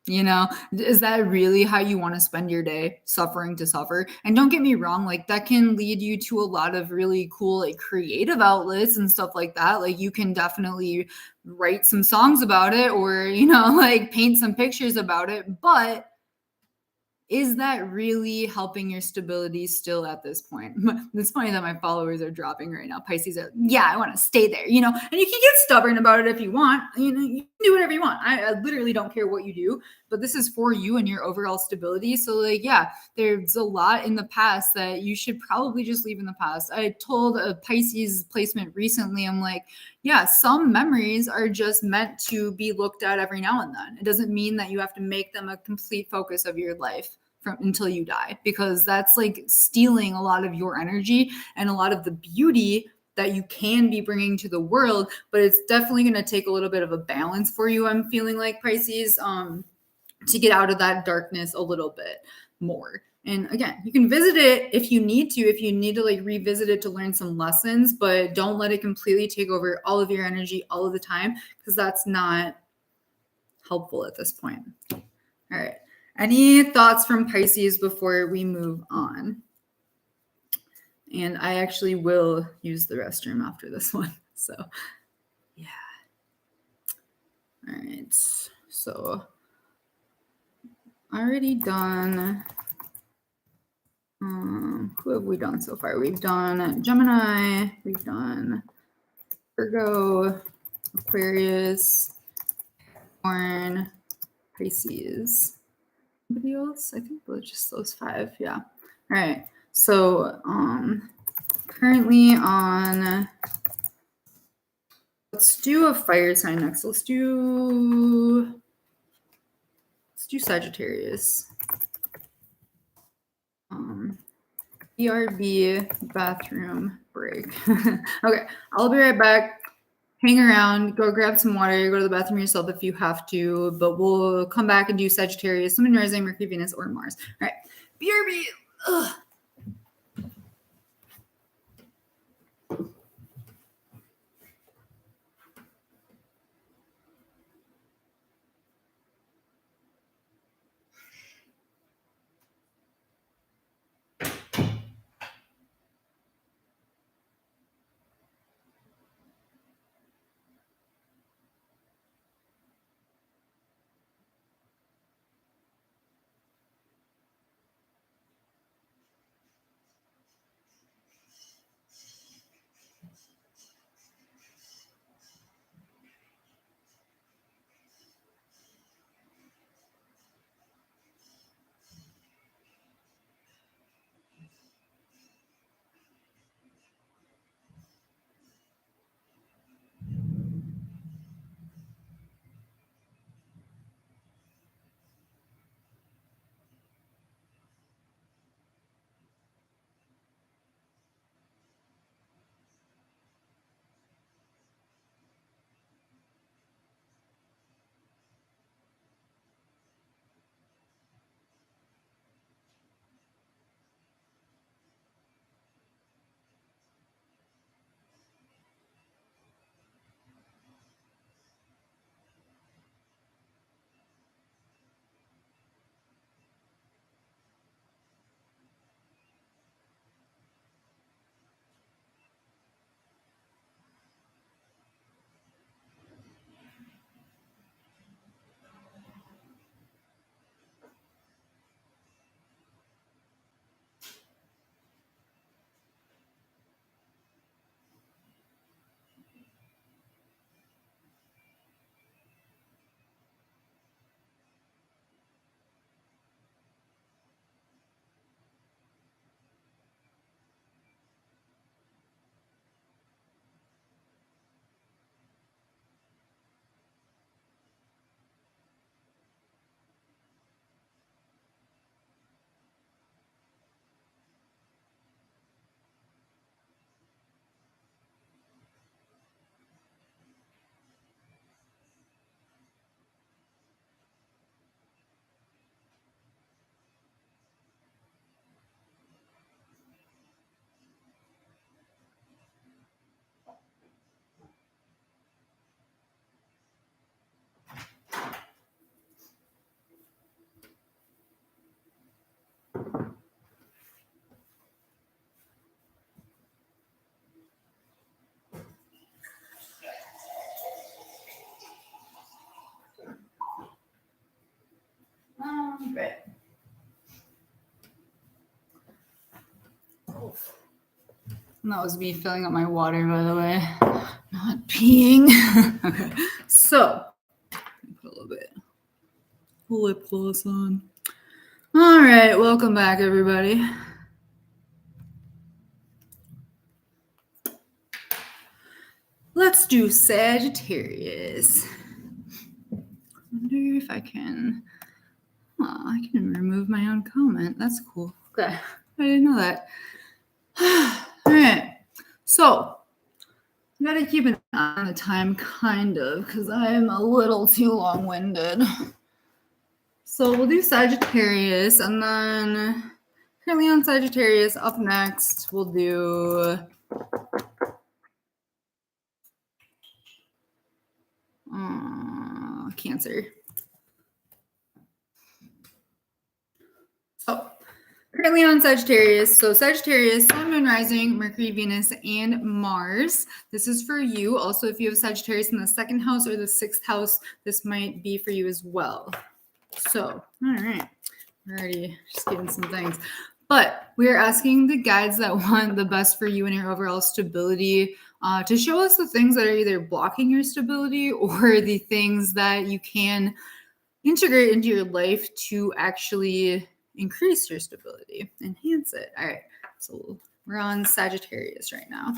You know, is that really how you want to spend your day, suffering to suffer? And don't get me wrong, like that can lead you to a lot of really cool, like creative outlets and stuff like that. Like you can definitely write some songs about it, or, you know, like paint some pictures about it. But is that really helping your stability still at this point? It's funny that my followers are dropping right now. Pisces are, yeah, I want to stay there, you know, and you can get stubborn about it if you want. You know, you can do whatever you want. I literally don't care what you do, but this is for you and your overall stability. So like, yeah, there's a lot in the past that you should probably just leave in the past. I told a Pisces placement recently, I'm like, yeah, some memories are just meant to be looked at every now and then. It doesn't mean that you have to make them a complete focus of your life until you die, because that's like stealing a lot of your energy and a lot of the beauty that you can be bringing to the world. But it's definitely going to take a little bit of a balance for you, I'm feeling like, Pisces, to get out of that darkness a little bit more. And again, you can visit it if you need to like revisit it to learn some lessons, but don't let it completely take over all of your energy all of the time, because that's not helpful at this point. All right. Any thoughts from Pisces before we move on? And I actually will use the restroom after this one. So, yeah. All right. So, already done. Who have we done so far? We've done Gemini, we've done Virgo, Aquarius, Capricorn, Pisces. Anybody else? I think just those 5. Yeah. All right. So currently on, let's do a fire sign next. Let's do Sagittarius. BRB bathroom break. Okay, I'll be right back. Hang around, go grab some water, go to the bathroom yourself if you have to, but we'll come back and do Sagittarius, Sun, Moon, Rising, Mercury, Venus, or Mars. All right, BRB. Ugh. Great. And that was me filling up my water, by the way. Not peeing. Okay. So, put a little bit lip gloss on. All right. Welcome back, everybody. Let's do Sagittarius. I wonder if I can. Oh, I can remove my own comment. That's cool. Okay. I didn't know that. All right. So, I gotta keep an eye on the time, kind of, because I'm a little too long-winded. So, we'll do Sagittarius, and then currently on Sagittarius, up next, we'll do Cancer. So, currently on Sagittarius. So Sagittarius, Sun, Moon, Rising, Mercury, Venus, and Mars. This is for you. Also, if you have Sagittarius in the 2nd house or the 6th house, this might be for you as well. So, all right. We're already just getting some things. But we are asking the guides that want the best for you and your overall stability to show us the things that are either blocking your stability or the things that you can integrate into your life to actually increase your stability, enhance it. All right, so we're on Sagittarius right now.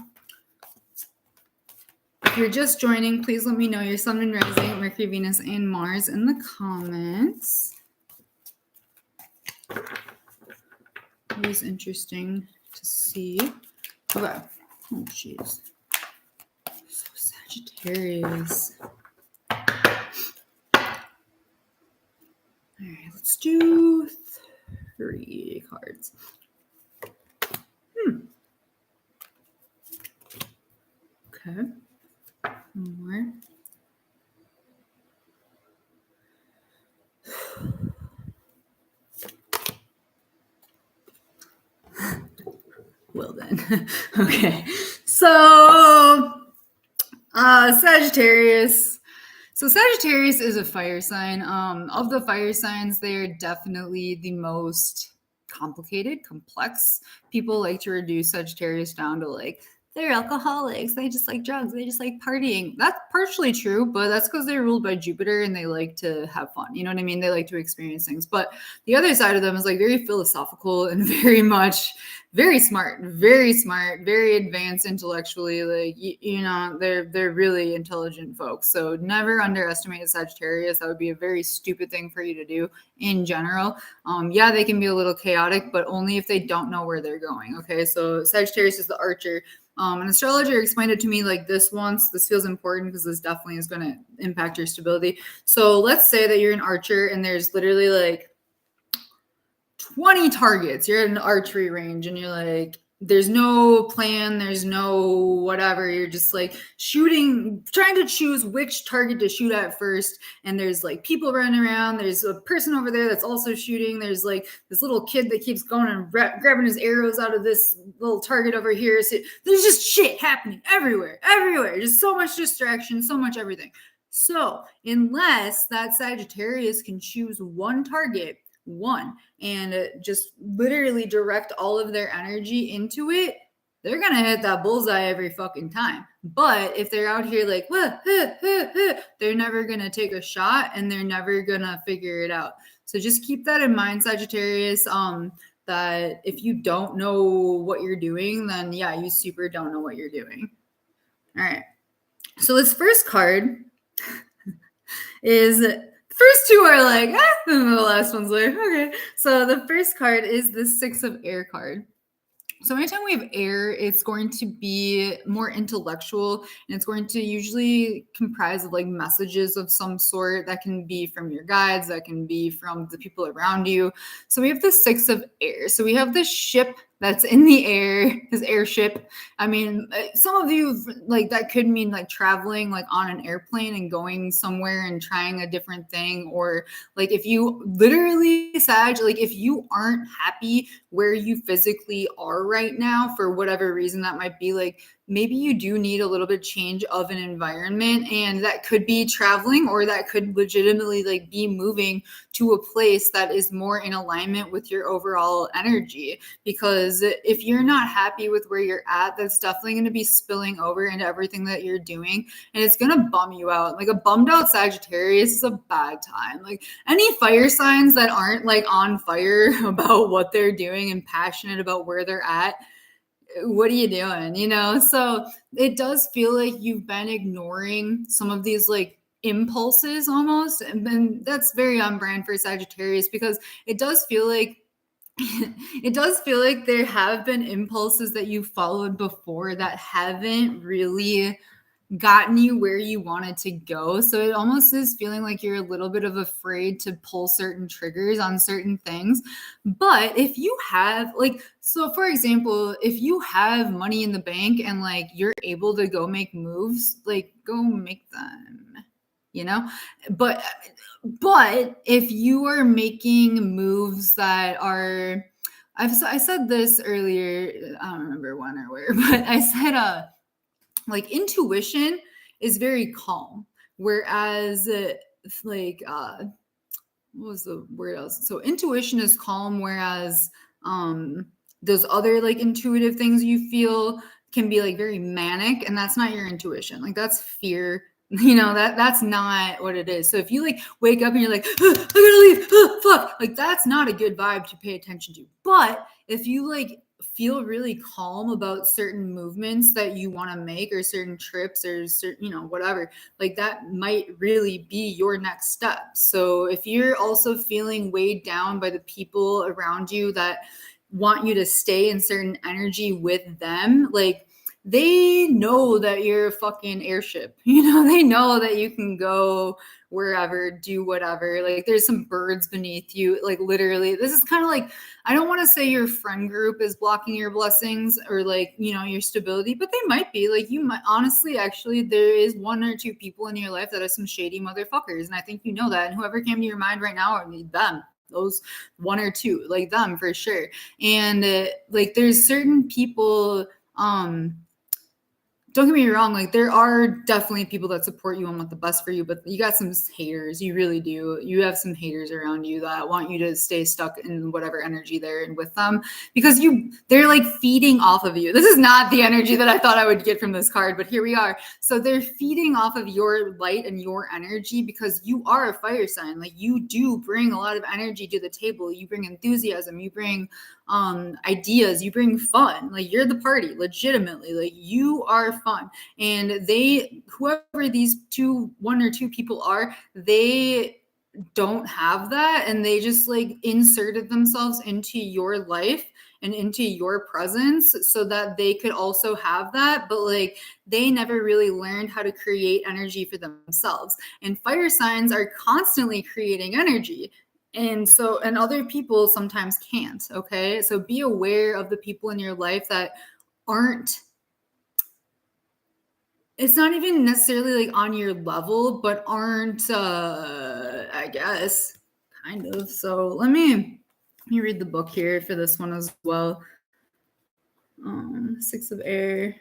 If you're just joining, please let me know your sun and rising, Mercury, Venus, and Mars in the comments. Always interesting to see. Okay. Oh, jeez. So Sagittarius. All right, let's do 3 cards. Okay. One more. Well then. Okay. So Sagittarius. So Sagittarius is a fire sign. Of the fire signs, they're definitely the most complicated, complex. People like to reduce Sagittarius down to like, they're alcoholics, they just like drugs, they just like partying. That's partially true, but that's because they're ruled by Jupiter and they like to have fun. You know what I mean? They like to experience things. But the other side of them is like very philosophical and very smart, very advanced intellectually. Like, you know, they're really intelligent folks. So never underestimate a Sagittarius. That would be a very stupid thing for you to do in general. Yeah, they can be a little chaotic, but only if they don't know where they're going. Okay, so Sagittarius is the archer. An astrologer explained it to me like this once. This feels important because this definitely is going to impact your stability. So let's say that you're an archer and there's literally like 20 targets. You're at an archery range and you're like, there's no plan, there's no whatever. You're just like shooting, trying to choose which target to shoot at first. And there's like people running around. There's a person over there that's also shooting. There's like this little kid that keeps going and grabbing his arrows out of this little target over here. So there's just shit happening everywhere. Just so much distraction, so much everything. So unless that Sagittarius can choose one target, and just literally direct all of their energy into it, they're going to hit that bullseye every fucking time. But if they're out here like, they're never going to take a shot and they're never going to figure it out. So just keep that in mind, Sagittarius, that if you don't know what you're doing, then yeah, you super don't know what you're doing. All right. So this first card is... First 2 are like, and the last one's like, okay. So the first card is the 6 of Air card. So anytime we have air, it's going to be more intellectual and it's going to usually comprise of like messages of some sort that can be from your guides, that can be from the people around you. So we have the 6 of Air. So we have this ship that's in the air, this airship. I mean, some of you like that could mean like traveling like on an airplane and going somewhere and trying a different thing. Or like if you literally, Sag, like if you aren't happy where you physically are right now for whatever reason that might be, like maybe you do need a little bit change of an environment, and that could be traveling or that could legitimately like be moving to a place that is more in alignment with your overall energy. Because if you're not happy with where you're at, that's definitely going to be spilling over into everything that you're doing, and it's going to bum you out. Like a bummed out Sagittarius is a bad time. Like any fire signs that aren't like on fire about what they're doing and passionate about where they're at, what are you doing? You know, so it does feel like you've been ignoring some of these like impulses almost. And then that's very on brand for Sagittarius, because it does feel like there have been impulses that you followed before that haven't really gotten you where you wanted to go. So it almost is feeling like you're a little bit of afraid to pull certain triggers on certain things. But if you have like, so for example, if you have money in the bank and like you're able to go make moves, like go make them, you know? But if you are making moves that are, I said this earlier, I don't remember when or where, but I said, like intuition is very calm, whereas what was the word else? So intuition is calm, whereas those other like intuitive things you feel can be like very manic, and that's not your intuition. Like that's fear. That's not what it is. So if you like wake up and you're like, I gotta leave, fuck, like that's not a good vibe to pay attention to. But if you like feel really calm about certain movements that you want to make, or certain trips, or certain, whatever, like that might really be your next step. So if you're also feeling weighed down by the people around you that want you to stay in certain energy with them, like they know that you're a fucking airship. They know that you can go wherever, do whatever. Like there's some birds beneath you. Like literally, this is kind of like, I don't want to say your friend group is blocking your blessings or like, your stability, but they might be. Like you might honestly, actually, there is one or two people in your life that are some shady motherfuckers. And I think you know that. And whoever came to your mind right now, I mean, them. Those one or two, like them for sure. And like there's certain people, don't get me wrong, like there are definitely people that support you and want the best for you, but you got some haters. You really do. You have some haters around you that want you to stay stuck in whatever energy they're in with them, because they're like feeding off of you. This is not the energy that I thought I would get from this card, but here we are. So they're feeding off of your light and your energy because you are a fire sign. Like you do bring a lot of energy to the table. You bring enthusiasm, you bring ideas, you bring fun. Like you're the party, legitimately. Like you are fun. And whoever these one or two people are, they don't have that, and they just like inserted themselves into your life and into your presence so that they could also have that, but like they never really learned how to create energy for themselves. And fire signs are constantly creating energy. And other people sometimes can't. Okay. So be aware of the people in your life that aren't, it's not even necessarily like on your level, but aren't, I guess, kind of. So let me read the book here for this one as well. 6 of Air.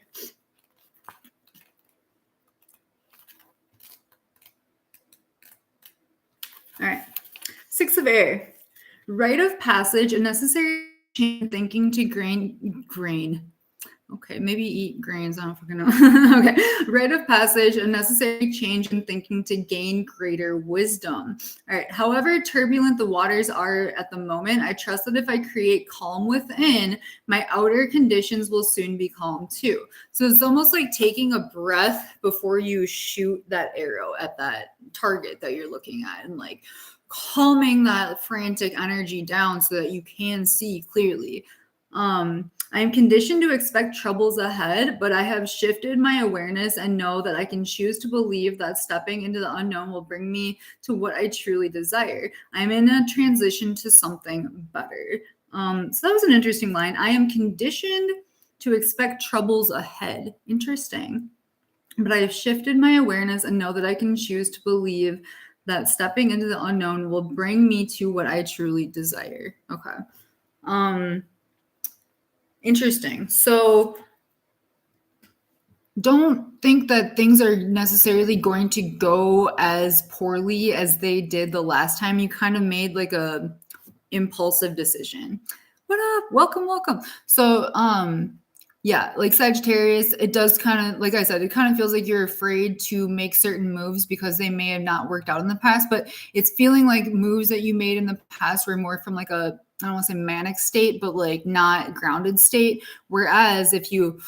All right. 6 of Air. Rite of passage, a necessary change in thinking to grain. Okay, maybe eat grains. I don't fucking know. Okay. Rite of passage, a necessary change in thinking to gain greater wisdom. All right. However turbulent the waters are at the moment, I trust that if I create calm within, my outer conditions will soon be calm too. So it's almost like taking a breath before you shoot that arrow at that target that you're looking at, and like calming that frantic energy down so that you can see clearly. I am conditioned to expect troubles ahead, but I have shifted my awareness and know that I can choose to believe that stepping into the unknown will bring me to what I truly desire. I'm in a transition to something better. So that was an interesting line. I am conditioned to expect troubles ahead. Interesting. But I have shifted my awareness and know that I can choose to believe that stepping into the unknown will bring me to what I truly desire. Okay. Interesting. So don't think that things are necessarily going to go as poorly as they did the last time you kind of made like a impulsive decision. What up? Welcome. So, yeah, like Sagittarius, it does kind of, like I said, it kind of feels like you're afraid to make certain moves because they may have not worked out in the past, but it's feeling like moves that you made in the past were more from like a, I don't want to say manic state, but like not grounded state. Whereas if you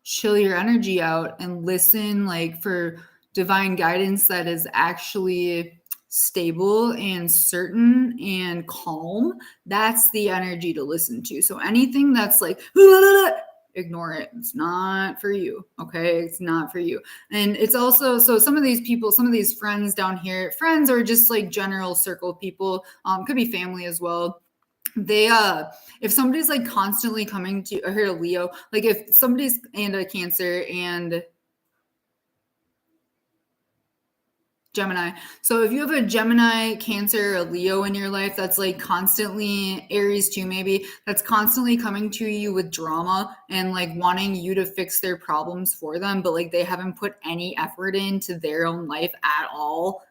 chill your energy out and listen like for divine guidance that is actually stable and certain and calm, that's the energy to listen to. So anything that's like, ignore it. It's not for you. Okay. It's not for you. And it's also, so some of these people, some of these friends down here, friends or just like general circle people, could be family as well. They, if somebody's like constantly coming to, I heard a Leo, like if somebody's and a Cancer and Gemini. So if you have a Gemini, Cancer, a Leo in your life that's like constantly, Aries too maybe, that's constantly coming to you with drama and like wanting you to fix their problems for them, but like they haven't put any effort into their own life at all.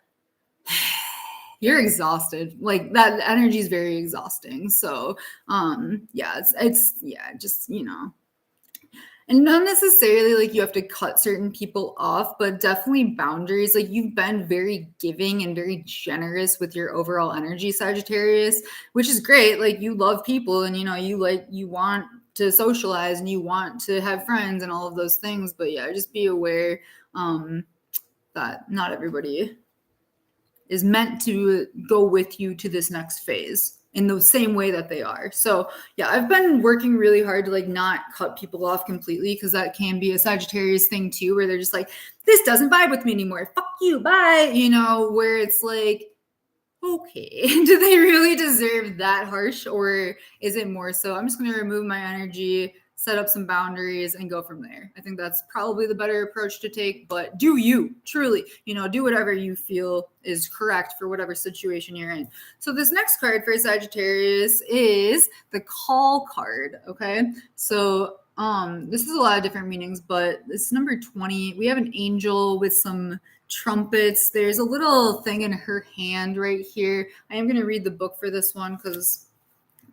you're exhausted. Like that energy is very exhausting. So yeah, it's yeah, just, you know. And not necessarily like you have to cut certain people off, but definitely boundaries. Like you've been very giving and very generous with your overall energy, Sagittarius, which is great. Like you love people and, you know, you want to socialize and you want to have friends and all of those things. But yeah, just be aware that not everybody is meant to go with you to this next phase in the same way that they are. So yeah, I've been working really hard to like not cut people off completely, because that can be a Sagittarius thing too, where they're just like, this doesn't vibe with me anymore. Fuck you, bye. You know, where it's like, okay, do they really deserve that harsh, or is it more so I'm just going to remove my energy, set up some boundaries, and go from there? I think that's probably the better approach to take, but do you truly, you know, do whatever you feel is correct for whatever situation you're in. So this next card for Sagittarius is the call card. Okay. So this is a lot of different meanings, but this number 20, we have an angel with some trumpets. There's a little thing in her hand right here. I am going to read the book for this one because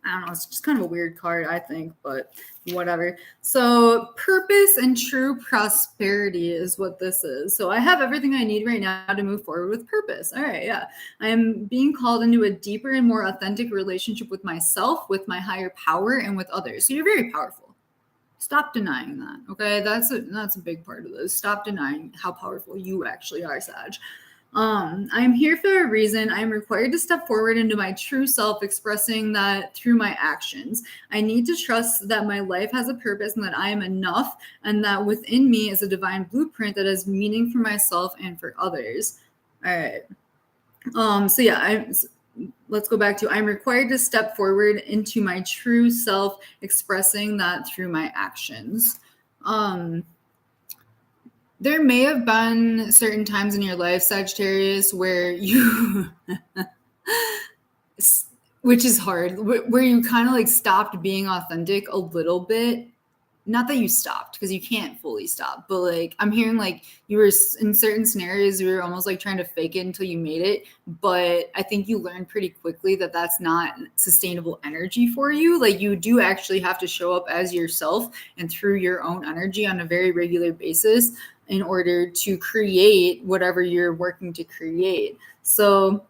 I don't know, it's just kind of a weird card, I think, but whatever. So purpose and true prosperity is what this is. So I have everything I need right now to move forward with purpose. All right, yeah. I am being called into a deeper and more authentic relationship with myself, with my higher power, and with others. So you're very powerful. Stop denying that, okay? That's a big part of this. Stop denying how powerful you actually are, Sag. I'm here for a reason. I'm required to step forward into my true self, expressing that through my actions. I need to trust that my life has a purpose and that I am enough, and that within me is a divine blueprint that has meaning for myself and for others. All right. So yeah, let's go back to I'm required to step forward into my true self, expressing that through my actions. There may have been certain times in your life, Sagittarius, where you, which is hard, where you kind of like stopped being authentic a little bit. Not that you stopped, because you can't fully stop, but like I'm hearing like you were in certain scenarios, you were almost like trying to fake it until you made it. But I think you learned pretty quickly that that's not sustainable energy for you. Like you do actually have to show up as yourself and through your own energy on a very regular basis in order to create whatever you're working to create. So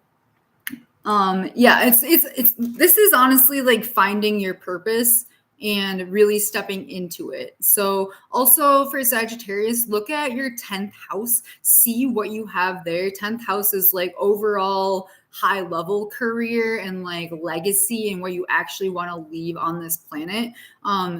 yeah, it's this is honestly like finding your purpose and really stepping into it. So also for Sagittarius, look at your 10th house, see what you have there. 10th house is like overall high level career and like legacy and what you actually want to leave on this planet.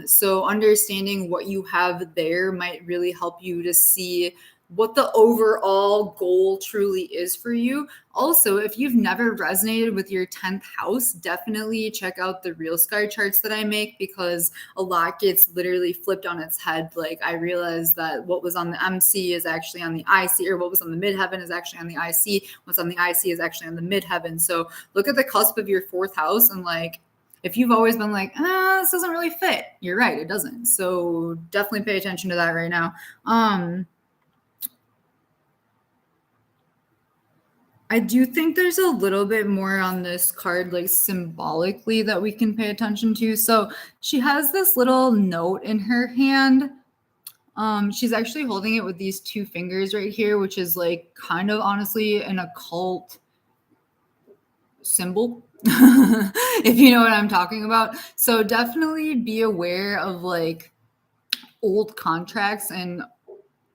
So understanding what you have there might really help you to see what the overall goal truly is for you. Also, if you've never resonated with your 10th house, definitely check out the real sky charts that I make, because a lot gets literally flipped on its head. Like I realized that what was on the MC is actually on the IC, or what was on the midheaven is actually on the IC. What's on the IC is actually on the midheaven. So look at the cusp of your 4th house, and like, if you've always been like, this doesn't really fit, you're right, it doesn't. So definitely pay attention to that right now. I do think there's a little bit more on this card, like symbolically, that we can pay attention to. So she has this little note in her hand. She's actually holding it with these 2 fingers right here, which is like kind of honestly an occult symbol, if you know what I'm talking about. So definitely be aware of like old contracts and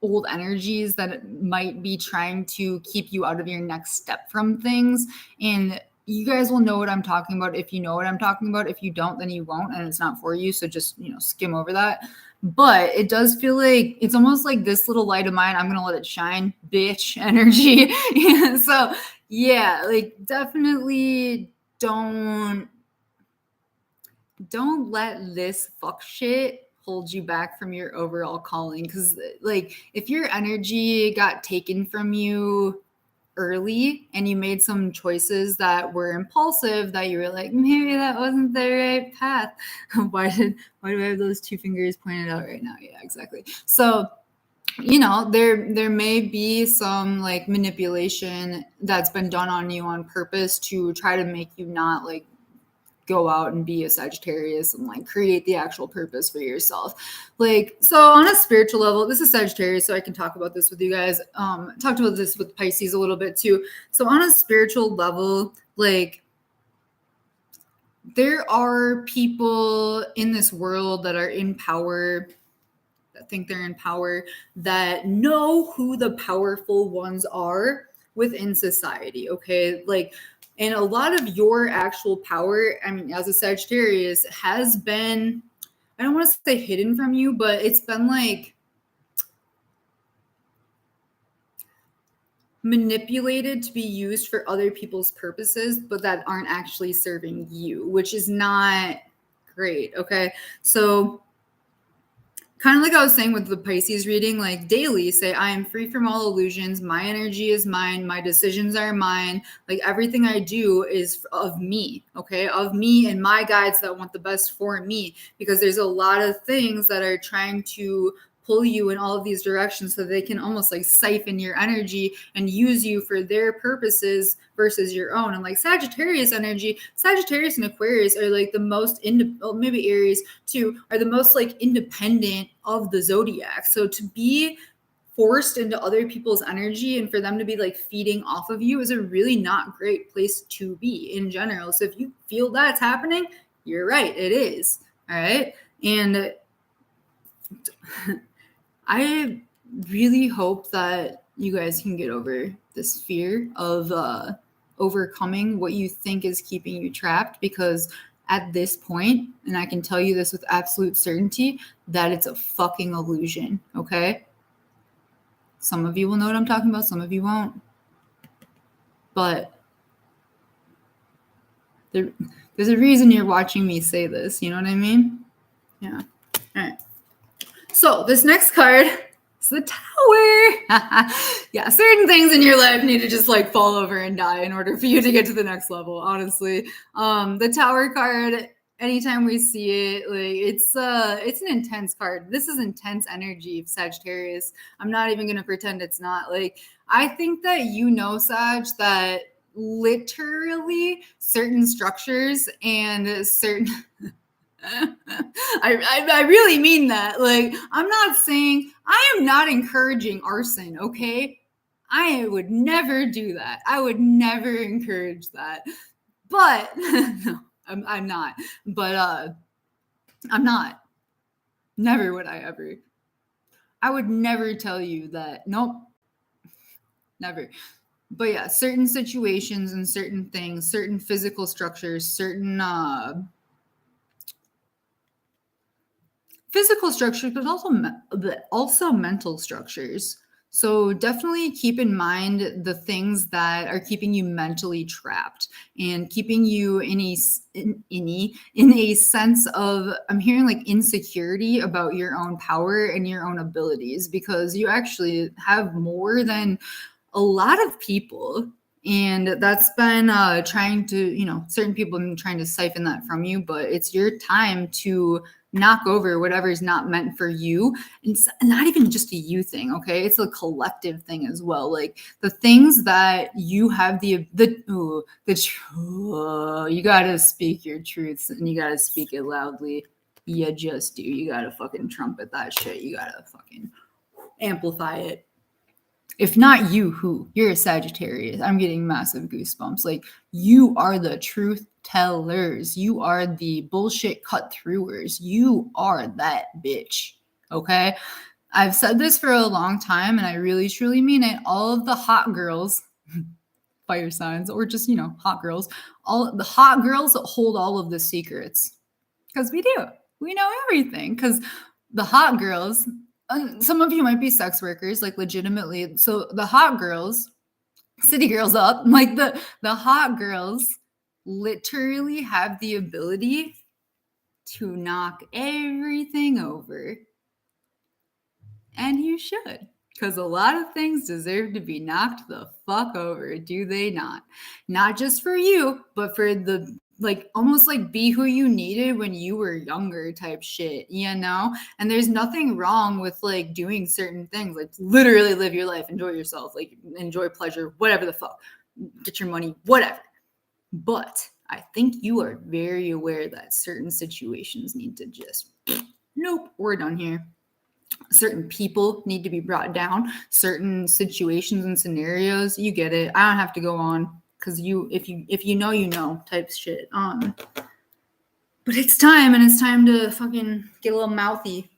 old energies that might be trying to keep you out of your next step from things. And you guys will know what I'm talking about if you know what I'm talking about. If you don't, then you won't, and it's not for you. So just, skim over that. But it does feel like it's almost like this little light of mine, I'm going to let it shine, bitch energy. So yeah, like definitely don't let this fuck shit hold you back from your overall calling. Because like if your energy got taken from you early and you made some choices that were impulsive, that you were like, maybe that wasn't the right path. why do I have those 2 fingers pointed out right now? Yeah, exactly. So you know, there may be some like manipulation that's been done on you on purpose to try to make you not like go out and be a Sagittarius and like create the actual purpose for yourself. Like, so on a spiritual level, this is Sagittarius, so I can talk about this with you guys. Talked about this with Pisces a little bit too. So on a spiritual level, like there are people in this world that are in power, that think they're in power, that know who the powerful ones are within society. Okay. Like, and a lot of your actual power, I mean, as a Sagittarius, has been, I don't want to say hidden from you, but it's been like manipulated to be used for other people's purposes, but that aren't actually serving you, which is not great. Okay. So, kind of like I was saying with the Pisces reading, like daily say, I am free from all illusions. My energy is mine. My decisions are mine. Like everything I do is of me, okay? Of me and my guides that want the best for me, because there's a lot of things that are trying to pull you in all of these directions so they can almost like siphon your energy and use you for their purposes versus your own. And like Sagittarius energy, Sagittarius and Aquarius are like the most maybe Aries too, are the most like independent of the zodiac. So to be forced into other people's energy and for them to be like feeding off of you is a really not great place to be in general. So if you feel that's happening, you're right, it is. All right. And I really hope that you guys can get over this fear of overcoming what you think is keeping you trapped, because at this point, and I can tell you this with absolute certainty, that it's a fucking illusion, okay? Some of you will know what I'm talking about, some of you won't. But there's a reason you're watching me say this, you know what I mean? Yeah. All right. So this next card is the Tower. Yeah, certain things in your life need to just like fall over and die in order for you to get to the next level, honestly. The Tower card, anytime we see it, like it's an intense card. This is intense energy, Sagittarius. I'm not even gonna pretend it's not. Like, I think that you know, Sag, that literally certain structures and certain I really mean that. Like, I'm not saying, I am not encouraging arson, okay? I would never do that. I would never encourage that. But no, I'm not. But I'm not. Never would I ever. I would never tell you that. Nope. Never. But yeah, certain situations and certain things, certain physical structures, certain physical structures, but also mental structures. So definitely keep in mind the things that are keeping you mentally trapped and keeping you in a sense of, I'm hearing like insecurity about your own power and your own abilities, because you actually have more than a lot of people. And that's been trying to, you know, certain people have been trying to siphon that from you, but it's your time to knock over whatever is not meant for you. And it's not even just a you thing, okay? It's a collective thing as well. Like the things that you have you gotta speak your truths and you gotta speak it loudly. You just do. You gotta fucking trumpet that shit. You gotta fucking amplify it. If not you, who? You're a Sagittarius. I'm getting massive goosebumps. Like, you are the truth tellers. You are the bullshit cut throughers. You are that bitch. Okay? I've said this for a long time and I really truly mean it. All of the hot girls, fire signs, or just, you know, hot girls, all the hot girls hold all of the secrets. Because we do. We know everything. Because the hot girls, some of you might be sex workers, like legitimately. So the hot girls, city girls up, like the hot girls literally have the ability to knock everything over. And you should, because a lot of things deserve to be knocked the fuck over, do they not? Not just for you, but for the like almost like be who you needed when you were younger type shit, you know? And there's nothing wrong with like doing certain things, like literally live your life, enjoy yourself, like enjoy pleasure, whatever the fuck, get your money, whatever. But I think you are very aware that certain situations need to just, nope, we're done here. Certain people need to be brought down, certain situations and scenarios, you get it. I don't have to go on because if you know type shit. But it's time, and it's time to fucking get a little mouthy.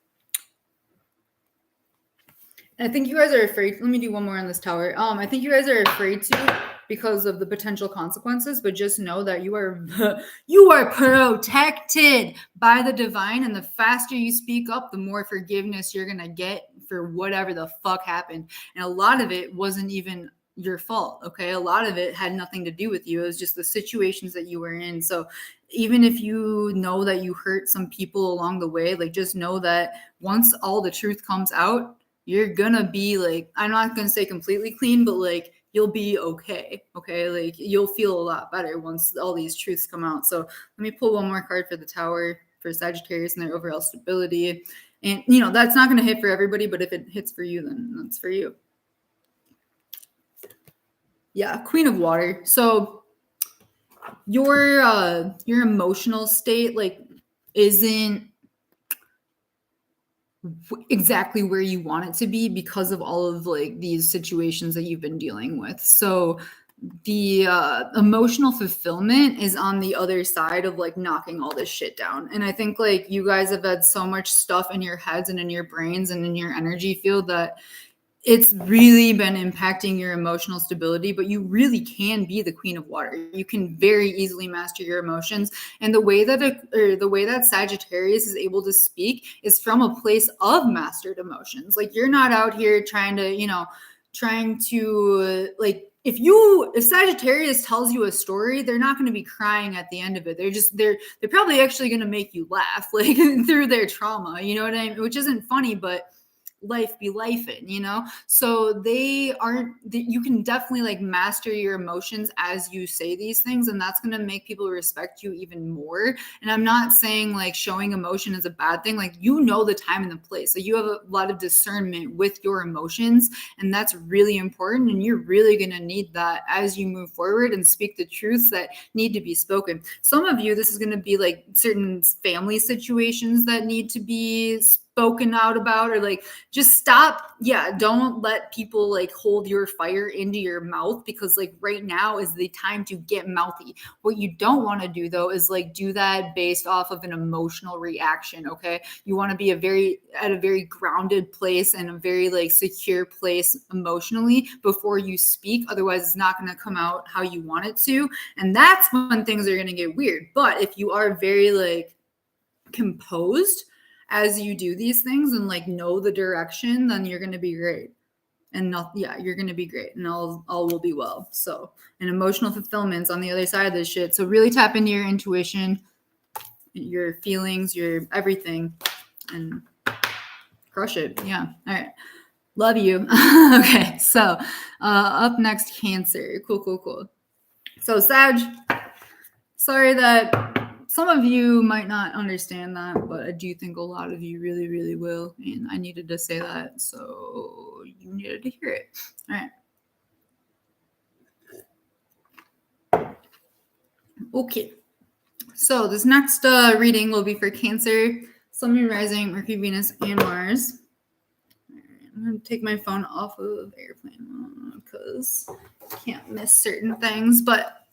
And I think you guys are afraid. Let me do one more on this tower. I think you guys are afraid to because of the potential consequences, but just know that you are protected by the divine, and the faster you speak up, the more forgiveness you're gonna get for whatever the fuck happened. And a lot of it wasn't even your fault, okay? A lot of it had nothing to do with you. It was just the situations that you were in. So even if you know that you hurt some people along the way, like just know that once all the truth comes out, you're gonna be like, I'm not gonna say completely clean, but like you'll be okay. Like you'll feel a lot better once all these truths come out. So let me pull one more card for the tower for Sagittarius and their overall stability. And that's not gonna hit for everybody, but if it hits for you, then that's for you. Yeah, Queen of Water. So your emotional state like isn't exactly where you want it to be because of all of like these situations that you've been dealing with. So the emotional fulfillment is on the other side of like knocking all this shit down. And I think like you guys have had so much stuff in your heads and in your brains and in your energy field that it's really been impacting your emotional stability, but you really can be the Queen of Water. You can very easily master your emotions. And the way that Sagittarius is able to speak is from a place of mastered emotions. Like you're not out here trying to like, if Sagittarius tells you a story, they're not going to be crying at the end of it. They're probably actually going to make you laugh, like through their trauma, you know what I mean? Which isn't funny, but life be lifing, so you can definitely like master your emotions as you say these things, and that's going to make people respect you even more. And I'm not saying like showing emotion is a bad thing, like the time and the place, so you have a lot of discernment with your emotions, and that's really important, and you're really going to need that as you move forward and speak the truths that need to be spoken. Some of you, this is going to be like certain family situations that need to be spoken out about, or like just stop. Don't let people like hold your fire into your mouth, because like right now is the time to get mouthy. What you don't want to do though is like do that based off of an emotional reaction. Okay, you want to be at a very grounded place and a very like secure place emotionally before you speak. Otherwise it's not going to come out how you want it to, and that's when things are going to get weird. But if you are very like composed as you do these things and like know the direction, then you're going to be great. And you're going to be great, and all will be well. So, and emotional fulfillment's on the other side of this shit. So really tap into your intuition, your feelings, your everything, and crush it. Yeah. All right. Love you. Okay. So up next, Cancer. Cool. So Sag, sorry that some of you might not understand that, but I do think a lot of you really, really will. And I needed to say that, so you needed to hear it. All right. Okay. So this next reading will be for Cancer, Sun, Moon, Rising, Mercury, Venus, and Mars. I'm going to take my phone off of airplane mode because I can't miss certain things, but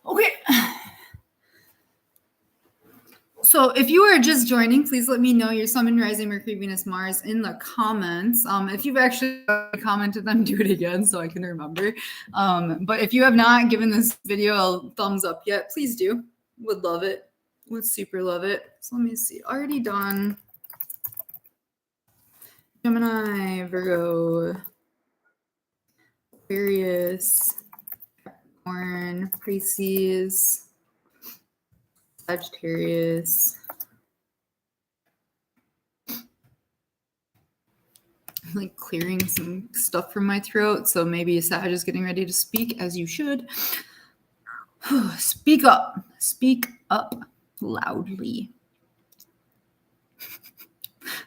okay. So if you are just joining, please let me know your Sun, Moon, Rising, Mercury, Venus, Mars in the comments. If you've actually commented them, do it again so I can remember. But if you have not given this video a thumbs up yet, please do. Would love it. Would super love it. So let me see. Already done. Gemini, Virgo, Aquarius, Capricorn, Pisces, Sagittarius. Like clearing some stuff from my throat, so maybe Sag is getting ready to speak, as you should. Speak up. Speak up loudly.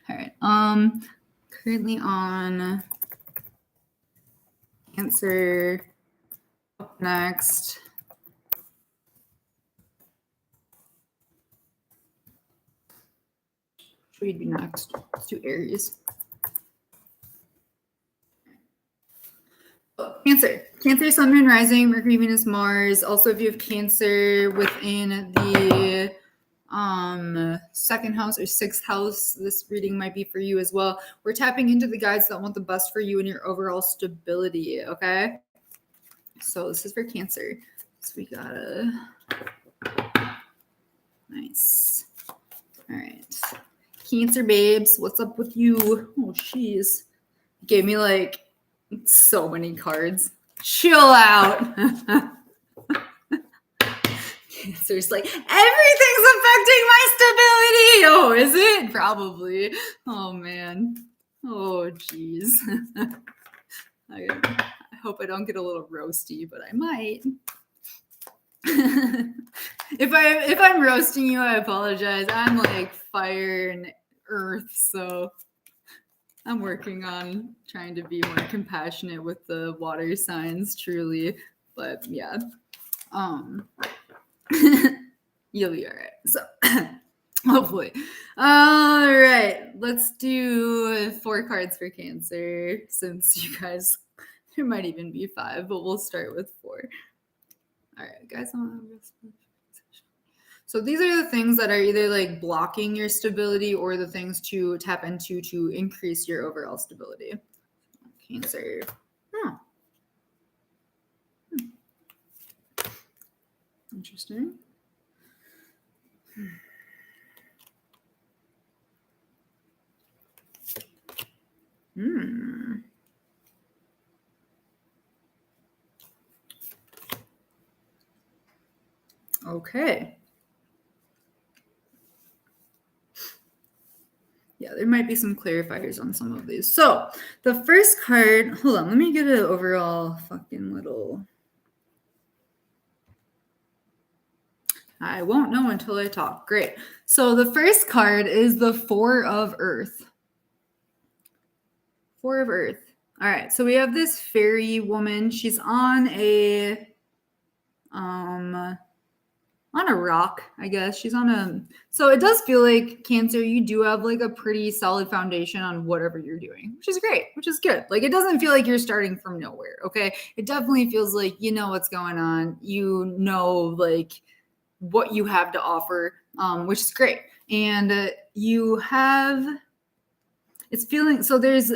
All right. Currently on Cancer. Up next. Should be next. Let's do Aries. Cancer. Cancer, Sun, Moon, Rising, Mercury, Venus, Mars. Also, if you have Cancer within the second house or sixth house, this reading might be for you as well. We're tapping into the guides that want the best for you and your overall stability, okay? So this is for Cancer. So we got a nice. All right. Cancer babes, what's up with you? Oh, jeez. Gave me like so many cards. Chill out. Cancer's like, everything's affecting my stability. Oh, is it? Probably. Oh, man. Oh, jeez. I hope I don't get a little roasty, but I might. If I'm roasting you, I apologize. I'm like fire and earth, so I'm working on trying to be more compassionate with the water signs, truly. But yeah, you'll be all right. So hopefully. All right, let's do 4 cards for Cancer, since you guys, there might even be 5, but we'll start with 4. All right, guys. So these are the things that are either like blocking your stability or the things to tap into to increase your overall stability. Cancer. Oh. Interesting. Okay. Yeah, there might be some clarifiers on some of these. So the first card, hold on, let me get an overall fucking little. I won't know until I talk. Great. So the first card is the 4 of Earth. 4 of Earth. All right. So we have this fairy woman. She's on a rock, I guess. She's on a, so it does feel like Cancer, you do have like a pretty solid foundation on whatever you're doing, which is great, which is good. Like, it doesn't feel like you're starting from nowhere. Okay. It definitely feels like, you know, what's going on. You know, like what you have to offer, which is great. And you have, it's feeling, so there's,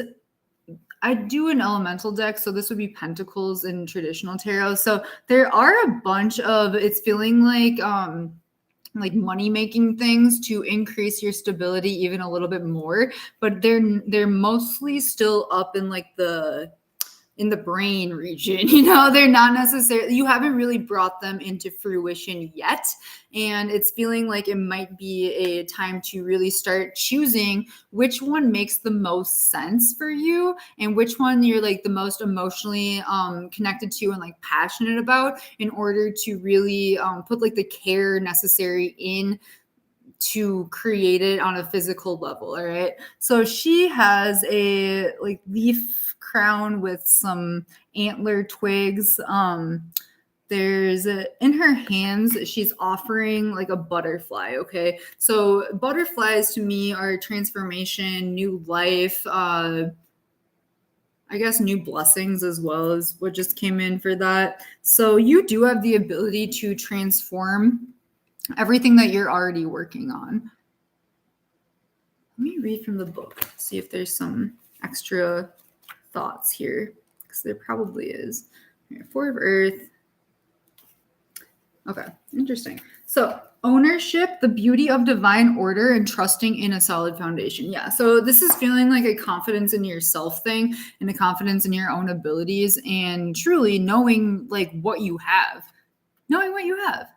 I do an elemental deck, so this would be Pentacles in traditional tarot. So there are a bunch of, it's feeling like money making things to increase your stability even a little bit more, but they're mostly still up in like in the brain region, you know, they're not necessarily, you haven't really brought them into fruition yet. And it's feeling like it might be a time to really start choosing which one makes the most sense for you and which one you're like the most emotionally connected to and like passionate about, in order to really put like the care necessary in to create it on a physical level. All right. So she has a like leaf crown with some antler twigs. There's in her hands, she's offering like a butterfly. Okay. So butterflies to me are transformation, new life, I guess new blessings as well as what just came in for that. So you do have the ability to transform everything that you're already working on. Let me read from the book, see if there's some extra thoughts here, because there probably is. Here, 4 of Earth. Okay, interesting. So ownership, the beauty of divine order, and trusting in a solid foundation. Yeah, so this is feeling like a confidence in yourself thing and a confidence in your own abilities and truly knowing like what you have. Knowing what you have.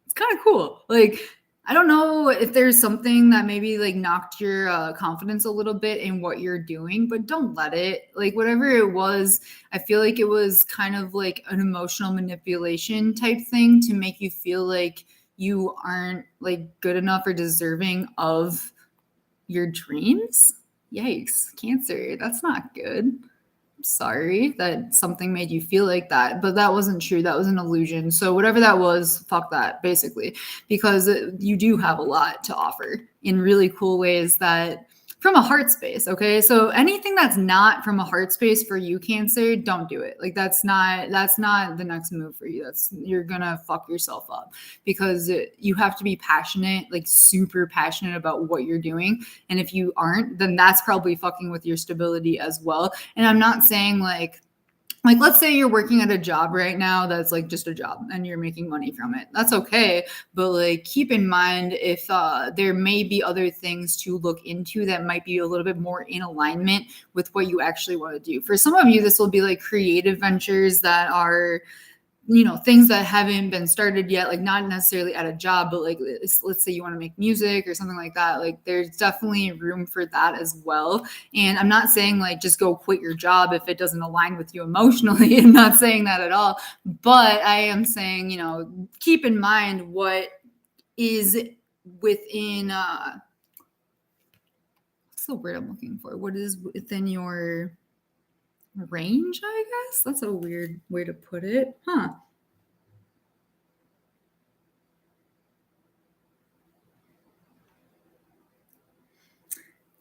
It's kind of cool. Like, I don't know if there's something that maybe like knocked your confidence a little bit in what you're doing, but don't let it. Like whatever it was, I feel like it was kind of like an emotional manipulation type thing to make you feel like you aren't like good enough or deserving of your dreams. Yikes, Cancer, that's not good. Sorry that something made you feel like that, but that wasn't true. That was an illusion. So whatever that was, fuck that, basically, because you do have a lot to offer in really cool ways that from a heart space. Okay, so anything that's not from a heart space for you, Cancer, don't do it. Like that's not the next move for you. That's, you're gonna fuck yourself up, because you have to be passionate, like super passionate about what you're doing. And if you aren't, then that's probably fucking with your stability as well. And I'm not saying like let's say you're working at a job right now that's like just a job and you're making money from it. That's okay, but like keep in mind if there may be other things to look into that might be a little bit more in alignment with what you actually want to do. For some of you, this will be like creative ventures that are, you know, things that haven't been started yet, like not necessarily at a job, but like let's say you want to make music or something like that. Like there's definitely room for that as well. And I'm not saying like just go quit your job if it doesn't align with you emotionally. I'm not saying that at all. But I am saying, you know, keep in mind what is within what's the word I'm looking for? What is within your range, I guess. That's a weird way to put it. Huh.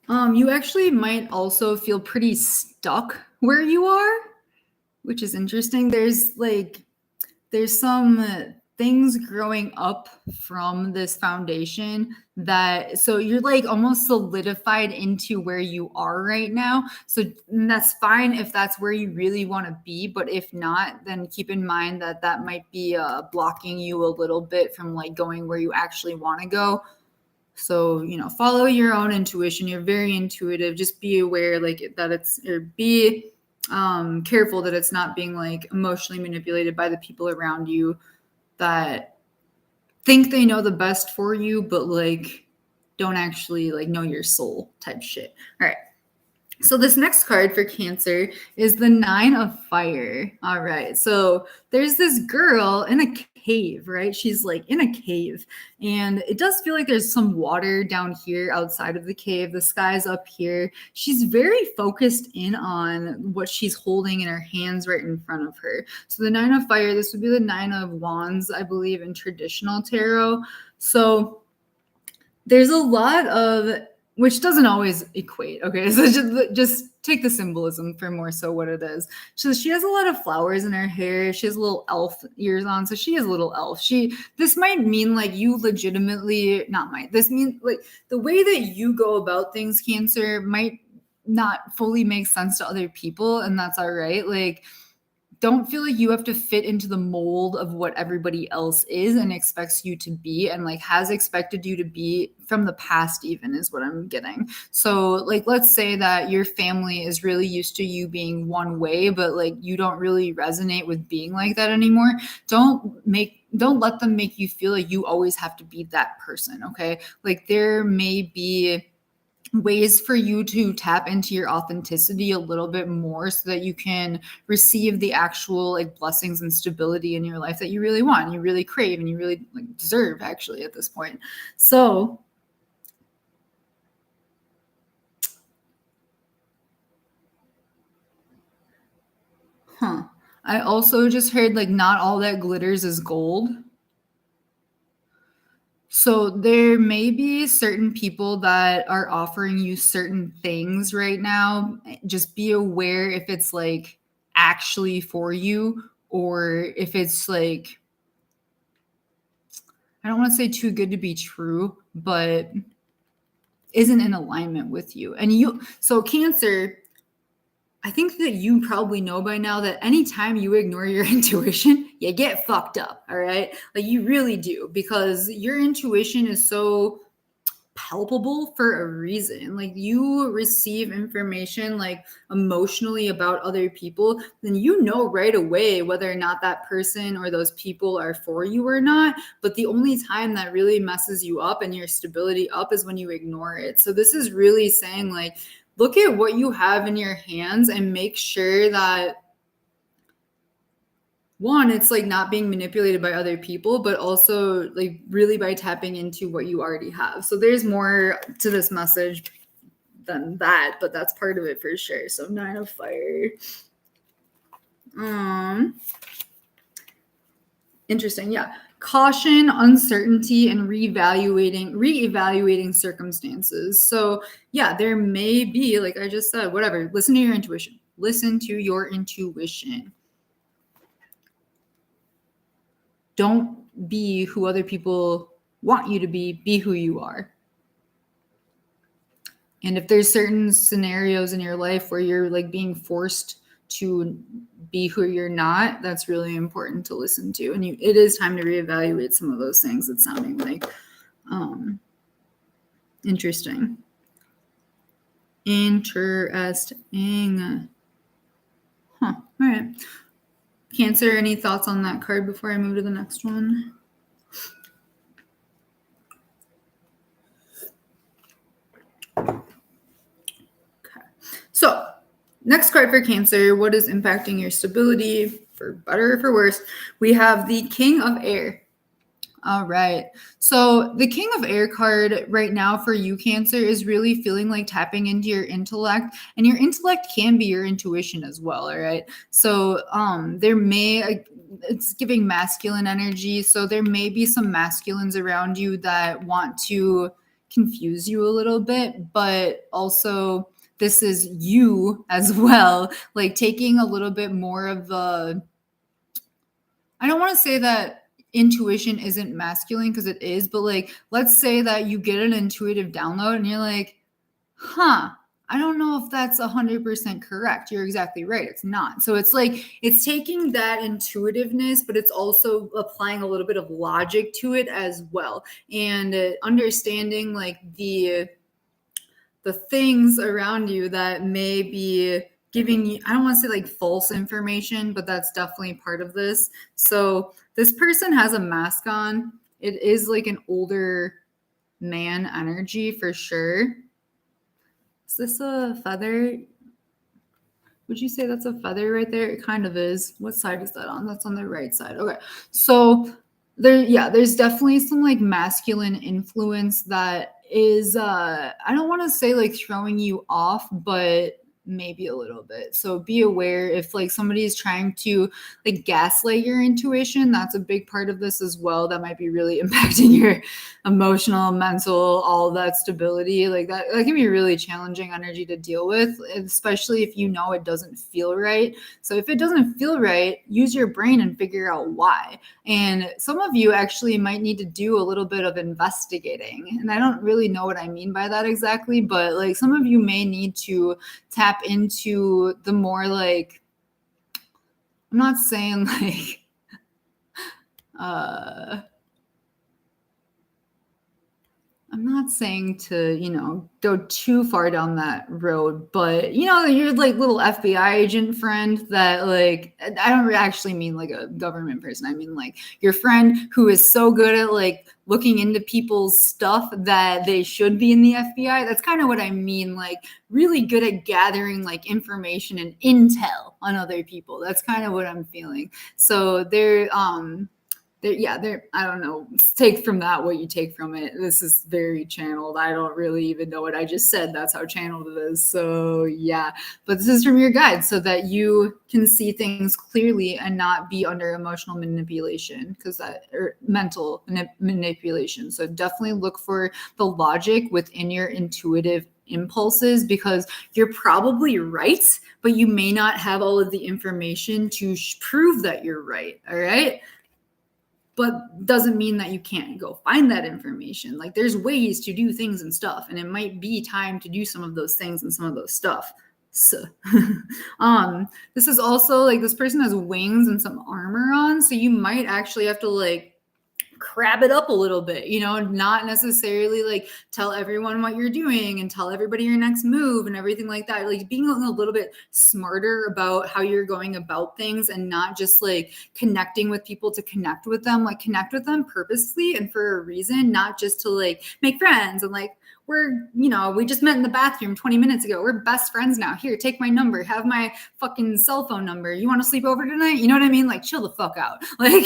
You actually might also feel pretty stuck where you are, which is interesting. There's some things growing up from this foundation that, so you're like almost solidified into where you are right now. So that's fine if that's where you really want to be, but if not, then keep in mind that that might be blocking you a little bit from like going where you actually want to go. So, you know, follow your own intuition. You're very intuitive. Just be aware like that it's, or be careful that it's not being like emotionally manipulated by the people around you that think they know the best for you, but like don't actually like know your soul type shit. All right. So this next card for Cancer is the 9 of Fire. All right. So there's this girl in a cave, right? She's like in a cave, and it does feel like there's some water down here outside of the cave. The sky's up here. She's very focused in on what she's holding in her hands right in front of her. So the 9 of Fire, this would be the 9 of Wands, I believe, in traditional tarot. So there's a lot of, which doesn't always equate. Okay, so just take the symbolism for more so what it is. So she has a lot of flowers in her hair. She has little elf ears on, so she is a little elf. This might mean like you legitimately, not might. This means like the way that you go about things, Cancer, might not fully make sense to other people, and that's all right. Like, don't feel like you have to fit into the mold of what everybody else is and expects you to be, and like has expected you to be from the past, even, is what I'm getting. So like, let's say that your family is really used to you being one way, but like you don't really resonate with being like that anymore. Don't let them make you feel like you always have to be that person. Okay. Like there may be ways for you to tap into your authenticity a little bit more so that you can receive the actual like blessings and stability in your life that you really want, you really crave, and you really like deserve actually at this point. So I also just heard like not all that glitters is gold. So there may be certain people that are offering you certain things right now. Just be aware if it's like actually for you, or if it's like, I don't want to say too good to be true, but isn't in alignment with you. And so Cancer, I think that you probably know by now that anytime you ignore your intuition, you get fucked up. All right. Like you really do, because your intuition is so palpable for a reason. Like you receive information like emotionally about other people, then you know right away whether or not that person or those people are for you or not. But the only time that really messes you up and your stability up is when you ignore it. So this is really saying like, look at what you have in your hands and make sure that one, it's like not being manipulated by other people, but also like really by tapping into what you already have. So there's more to this message than that, but that's part of it for sure. So 9 of Fire. Interesting. Yeah. Caution, uncertainty, and reevaluating circumstances. So yeah, there may be, like I just said, whatever. Listen to your intuition. Listen to your intuition. Don't be who other people want you to be who you are. And if there's certain scenarios in your life where you're like being forced to be who you're not, that's really important to listen to. And it is time to reevaluate some of those things. It's sounding like interesting. Interesting. Huh. All right. Cancer, any thoughts on that card before I move to the next one? Okay. So, next card for Cancer, what is impacting your stability, for better or for worse? We have the King of Air. All right. So the King of Air card right now for you, Cancer, is really feeling like tapping into your intellect, and your intellect can be your intuition as well. All right. So it's giving masculine energy. So there may be some masculines around you that want to confuse you a little bit, but also this is you as well, like taking a little bit more of the, I don't want to say that intuition isn't masculine because it is, but like, let's say that you get an intuitive download and you're like, I don't know if that's 100% correct. You're exactly right. It's not. So it's like, it's taking that intuitiveness, but it's also applying a little bit of logic to it as well. And understanding like the things around you that may be giving you, I don't want to say like false information, but that's definitely part of this. So this person has a mask on. It is like an older man energy for sure. Is this a feather? Would you say that's a feather right there? It kind of is. What side is that on? That's on the right side. Okay. So there's definitely some like masculine influence that is I don't want to say like throwing you off, but maybe a little bit. So be aware if like somebody is trying to like gaslight your intuition. That's a big part of this as well. That might be really impacting your emotional, mental, all that stability. Like that can be really challenging energy to deal with, especially if you know it doesn't feel right. So if it doesn't feel right, use your brain and figure out why. And some of you actually might need to do a little bit of investigating. And I don't really know what I mean by that exactly, but like some of you may need to tap into the more like, I'm not saying like I'm not saying to, go too far down that road, but, you're like little FBI agent friend that like, I don't actually mean like a government person. I mean like your friend who is so good at like looking into people's stuff that they should be in the FBI. That's kind of what I mean. Like really good at gathering like information and intel on other people. That's kind of what I'm feeling. So I don't know. Take from that what you take from it. This is very channeled. I don't really even know what I just said. That's how channeled it is. So yeah, but this is from your guide so that you can see things clearly and not be under emotional manipulation or mental manipulation. So definitely look for the logic within your intuitive impulses because you're probably right, but you may not have all of the information to prove that you're right. All right. But doesn't mean that you can't go find that information. Like there's ways to do things and stuff, and it might be time to do some of those things and some of those stuff. So, this is also like this person has wings and some armor on, so you might actually have to like crab it up a little bit, you know, not necessarily like tell everyone what you're doing and tell everybody your next move and everything like that. Like being a little bit smarter about how you're going about things and not just like connecting with people to connect with them, like connect with them purposely and for a reason, not just to like make friends and like, we're, you know, we just met in the bathroom 20 minutes ago. We're best friends now. Here, take my number. Have my fucking cell phone number. You want to sleep over tonight? You know what I mean? Like, chill the fuck out. Like,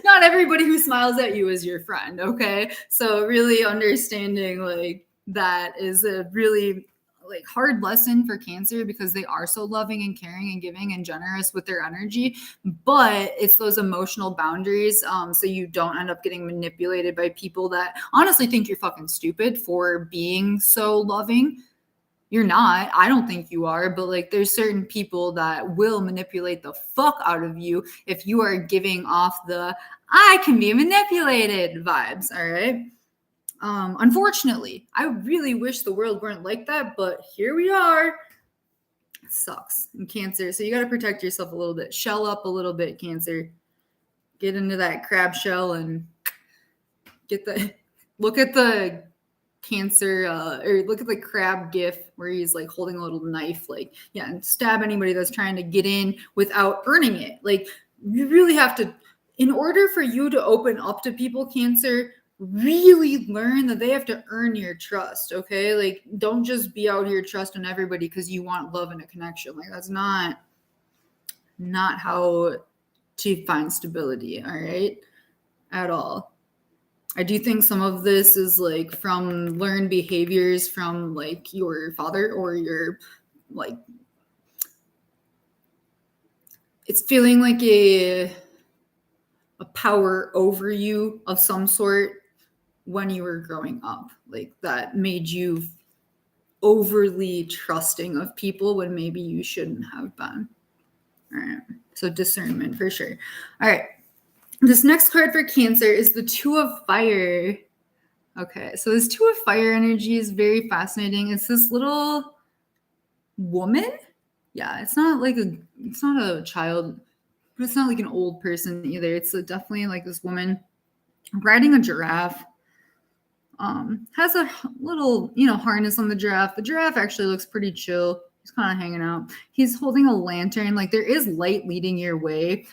not everybody who smiles at you is your friend, okay? So really understanding like that is a really like hard lesson for Cancer because they are so loving and caring and giving and generous with their energy, but it's those emotional boundaries so you don't end up getting manipulated by people that honestly think you're fucking stupid for being so loving. You're not. I don't think you are, but like there's certain people that will manipulate the fuck out of you if you are giving off the I can be manipulated vibes, all right? Unfortunately, I really wish the world weren't like that, but here we are. It sucks in Cancer. So you got to protect yourself a little bit. Shell up a little bit, Cancer. Get into that crab shell and look at the Cancer or look at the crab gif where he's like holding a little knife, like, yeah, and stab anybody that's trying to get in without earning it. Like, you really have to, in order for you to open up to people, Cancer, really learn that they have to earn your trust, okay? Like, don't just be out here trusting everybody because you want love and a connection. Like, that's not how to find stability, all right? At all. I do think some of this is like from learned behaviors from like your father or your like, it's feeling like a power over you of some sort when you were growing up, like that made you overly trusting of people when maybe you shouldn't have been. All right. So discernment for sure. All right. This next card for Cancer is the Two of Fire. Okay. So this Two of Fire energy is very fascinating. It's this little woman. Yeah. It's not a child, but it's not like an old person either. It's definitely like this woman riding a giraffe. Has a little, harness on the giraffe. The giraffe actually looks pretty chill. He's kind of hanging out. He's holding a lantern. Like there is light leading your way.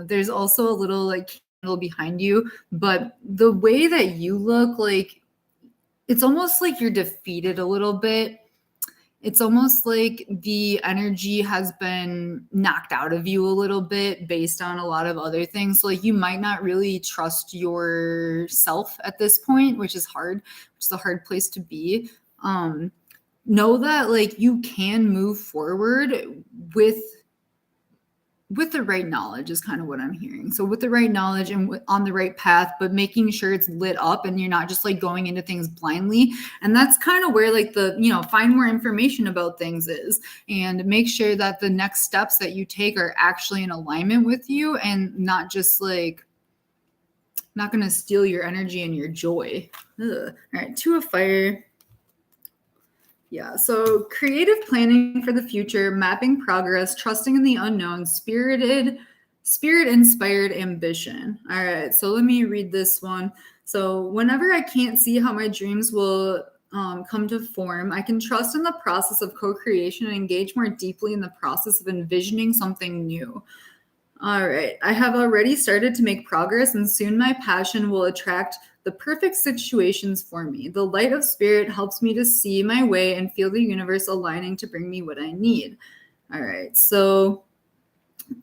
There's also a little like candle behind you, but the way that you look, like it's almost like you're defeated a little bit. It's almost like the energy has been knocked out of you a little bit based on a lot of other things. So like you might not really trust yourself at this point, which is hard, which is a hard place to be. Know that like you can move forward with the right knowledge is kind of what I'm hearing. So with the right knowledge and on the right path, but making sure it's lit up and you're not just like going into things blindly. And that's kind of where like the, find more information about things is, and make sure that the next steps that you take are actually in alignment with you and not just like, not going to steal your energy and your joy. Ugh. All right. Two of Fire. Yeah, so creative planning for the future, mapping progress, trusting in the unknown, spirit-inspired ambition. All right, so let me read this one. So whenever I can't see how my dreams will come to form, I can trust in the process of co-creation and engage more deeply in the process of envisioning something new. All right, I have already started to make progress, and soon my passion will attract the perfect situations for me. The light of spirit helps me to see my way and feel the universe aligning to bring me what I need. All right, so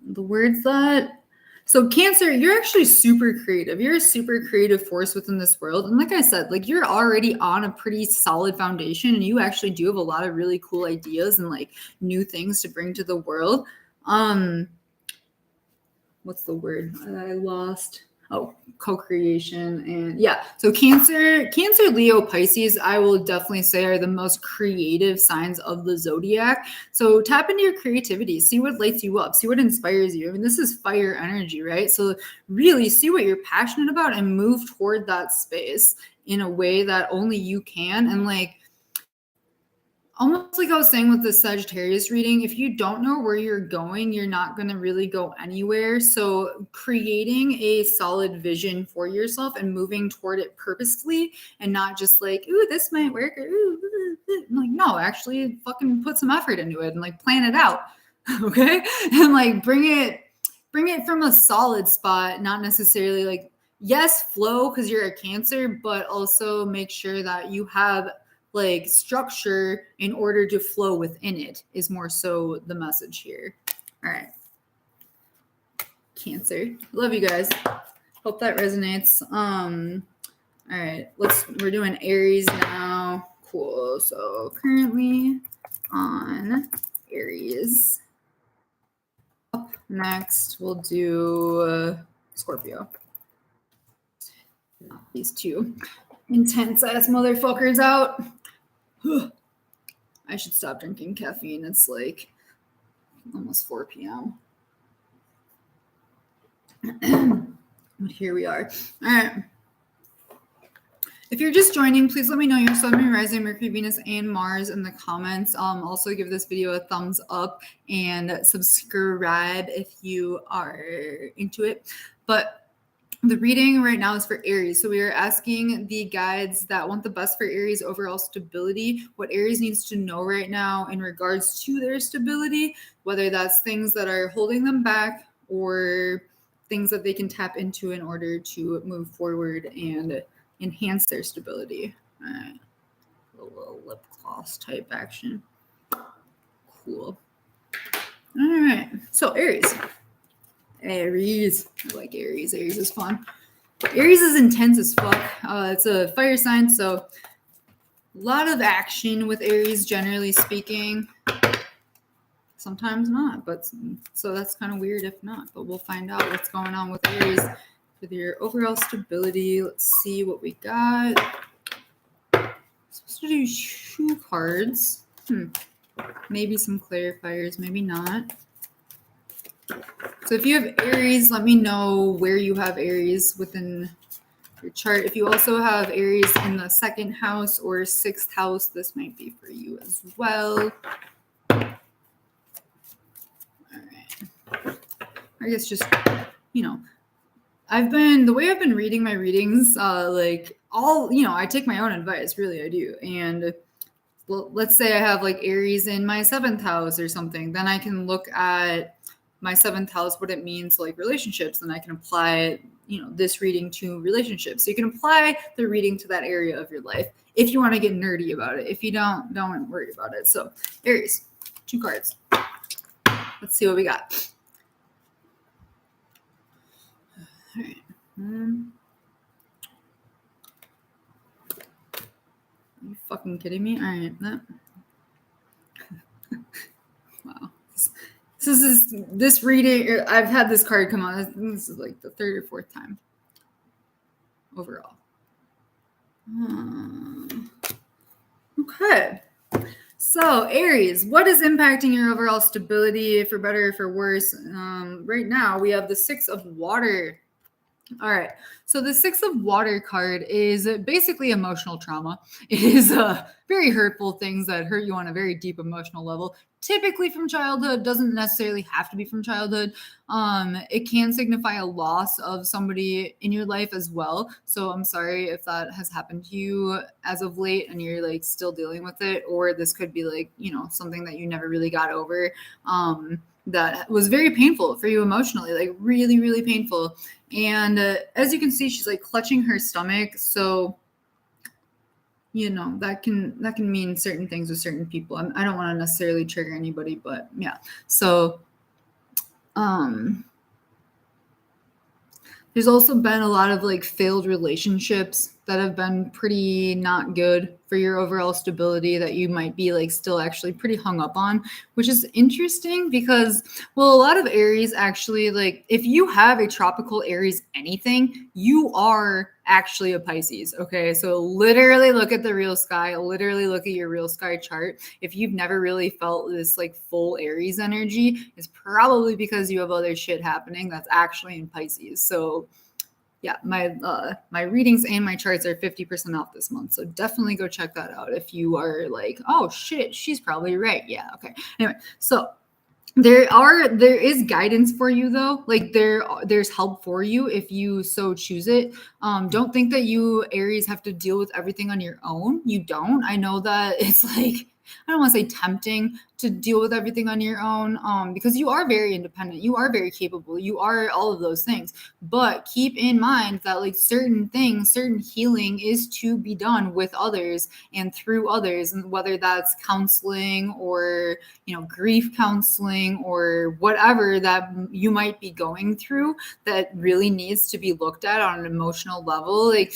the words that... So Cancer, you're actually super creative. You're a super creative force within this world. And like I said, like you're already on a pretty solid foundation and you actually do have a lot of really cool ideas and like new things to bring to the world. What's the word I lost? Oh, co-creation. And yeah, so Cancer, Leo, Pisces, I will definitely say are the most creative signs of the zodiac. So tap into your creativity, see what lights you up, see what inspires you. I mean, this is fire energy, right? So really see what you're passionate about and move toward that space in a way that only you can. And like, almost like I was saying with the Sagittarius reading, if you don't know where you're going, you're not going to really go anywhere. So creating a solid vision for yourself and moving toward it purposefully and not just like, ooh, this might work. Or, ooh, like, no, actually fucking put some effort into it and like plan it out. Okay. And like bring it from a solid spot, not necessarily like, yes, flow because you're a Cancer, but also make sure that you have like structure in order to flow within it is more so the message here. All right. Cancer. Love you guys. Hope that resonates. All right. We're doing Aries now. Cool. So currently on Aries. Up next, we'll do Scorpio. These two intense ass motherfuckers out. I should stop drinking caffeine. It's like almost 4 p.m. But here we are. All right. If you're just joining, please let me know your sun, moon, rising, Mercury, Venus, and Mars in the comments. Also give this video a thumbs up and subscribe if you are into it. But the reading right now is for Aries. So we are asking the guides that want the best for Aries overall stability, what Aries needs to know right now in regards to their stability, whether that's things that are holding them back or things that they can tap into in order to move forward and enhance their stability. All right. A little lip gloss type action. Cool. All right. So Aries. Aries. I like Aries. Aries is fun. Aries is intense as fuck. It's a fire sign, so a lot of action with Aries, generally speaking. Sometimes not, but so that's kind of weird if not. But we'll find out what's going on with Aries with your overall stability. Let's see what we got. I'm supposed to do 2 cards. Maybe some clarifiers, maybe not. So if you have Aries, let me know where you have Aries within your chart. If you also have Aries in the 2nd house or 6th house, this might be for you as well. All right. I guess just, the way I've been reading my readings, I take my own advice, really I do. And well, let's say I have like Aries in my 7th house or something, then I can look at my 7th house, what it means to like relationships, and I can apply, this reading to relationships. So you can apply the reading to that area of your life if you want to get nerdy about it. If you don't worry about it. So Aries, 2 cards. Let's see what we got. All right. Are you fucking kidding me? All right. Wow. This reading, I've had this card come out. This is like the 3rd or 4th time overall. Okay. So Aries, what is impacting your overall stability, for better or for worse? Right now we have the 6 of Water. All right. So the 6 of Water card is basically emotional trauma. It is very hurtful things that hurt you on a very deep emotional level, typically from childhood. Doesn't necessarily have to be from childhood. It can signify a loss of somebody in your life as well. So I'm sorry if that has happened to you as of late and you're like still dealing with it, or this could be like, something that you never really got over. That was very painful for you emotionally, like really, really painful. And as you can see, she's like clutching her stomach. So, that can mean certain things with certain people. I don't want to necessarily trigger anybody, but yeah. So, there's also been a lot of like failed relationships that have been pretty not good for your overall stability that you might be like still actually pretty hung up on, which is interesting because, well, a lot of Aries actually, like if you have a tropical Aries anything, you are actually a Pisces. Okay. So literally look at the real sky, literally look at your real sky chart. If you've never really felt this like full Aries energy, it's probably because you have other shit happening that's actually in Pisces. So yeah, my readings and my charts are 50% off this month. So definitely go check that out if you are like, oh shit, she's probably right. Yeah, okay. Anyway, so there is guidance for you though. Like there's help for you if you so choose it. Don't think that you Aries have to deal with everything on your own. You don't. I know that it's like, I don't want to say tempting to deal with everything on your own, because you are very independent, you are very capable, you are all of those things. But keep in mind that like certain things, certain healing is to be done with others and through others, and whether that's counseling or grief counseling or whatever that you might be going through that really needs to be looked at on an emotional level. Like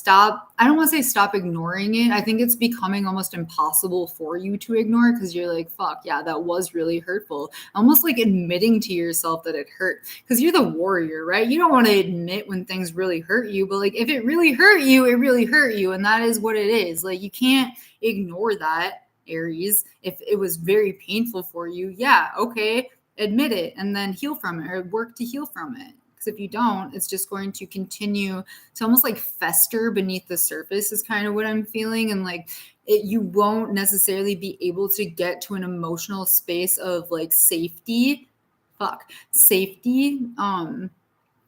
I don't want to say stop ignoring it. I think it's becoming almost impossible for you to ignore because you're like, fuck, yeah, that was really hurtful. Almost like admitting to yourself that it hurt because you're the warrior, right? You don't want to admit when things really hurt you, but like if it really hurt you, it really hurt you. And that is what it is. Like you can't ignore that, Aries. If it was very painful for you, yeah, okay, admit it and then heal from it or work to heal from it. Because if you don't, it's just going to continue to almost like fester beneath the surface is kind of what I'm feeling. And like you won't necessarily be able to get to an emotional space of like safety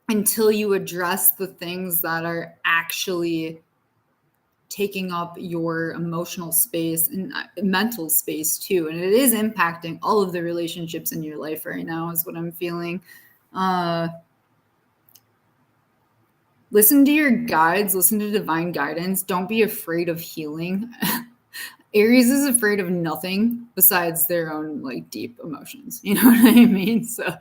until you address the things that are actually taking up your emotional space and mental space too. And it is impacting all of the relationships in your life right now is what I'm feeling. Listen to your guides, listen to divine guidance. Don't be afraid of healing. Aries is afraid of nothing besides their own like deep emotions. You know what I mean? So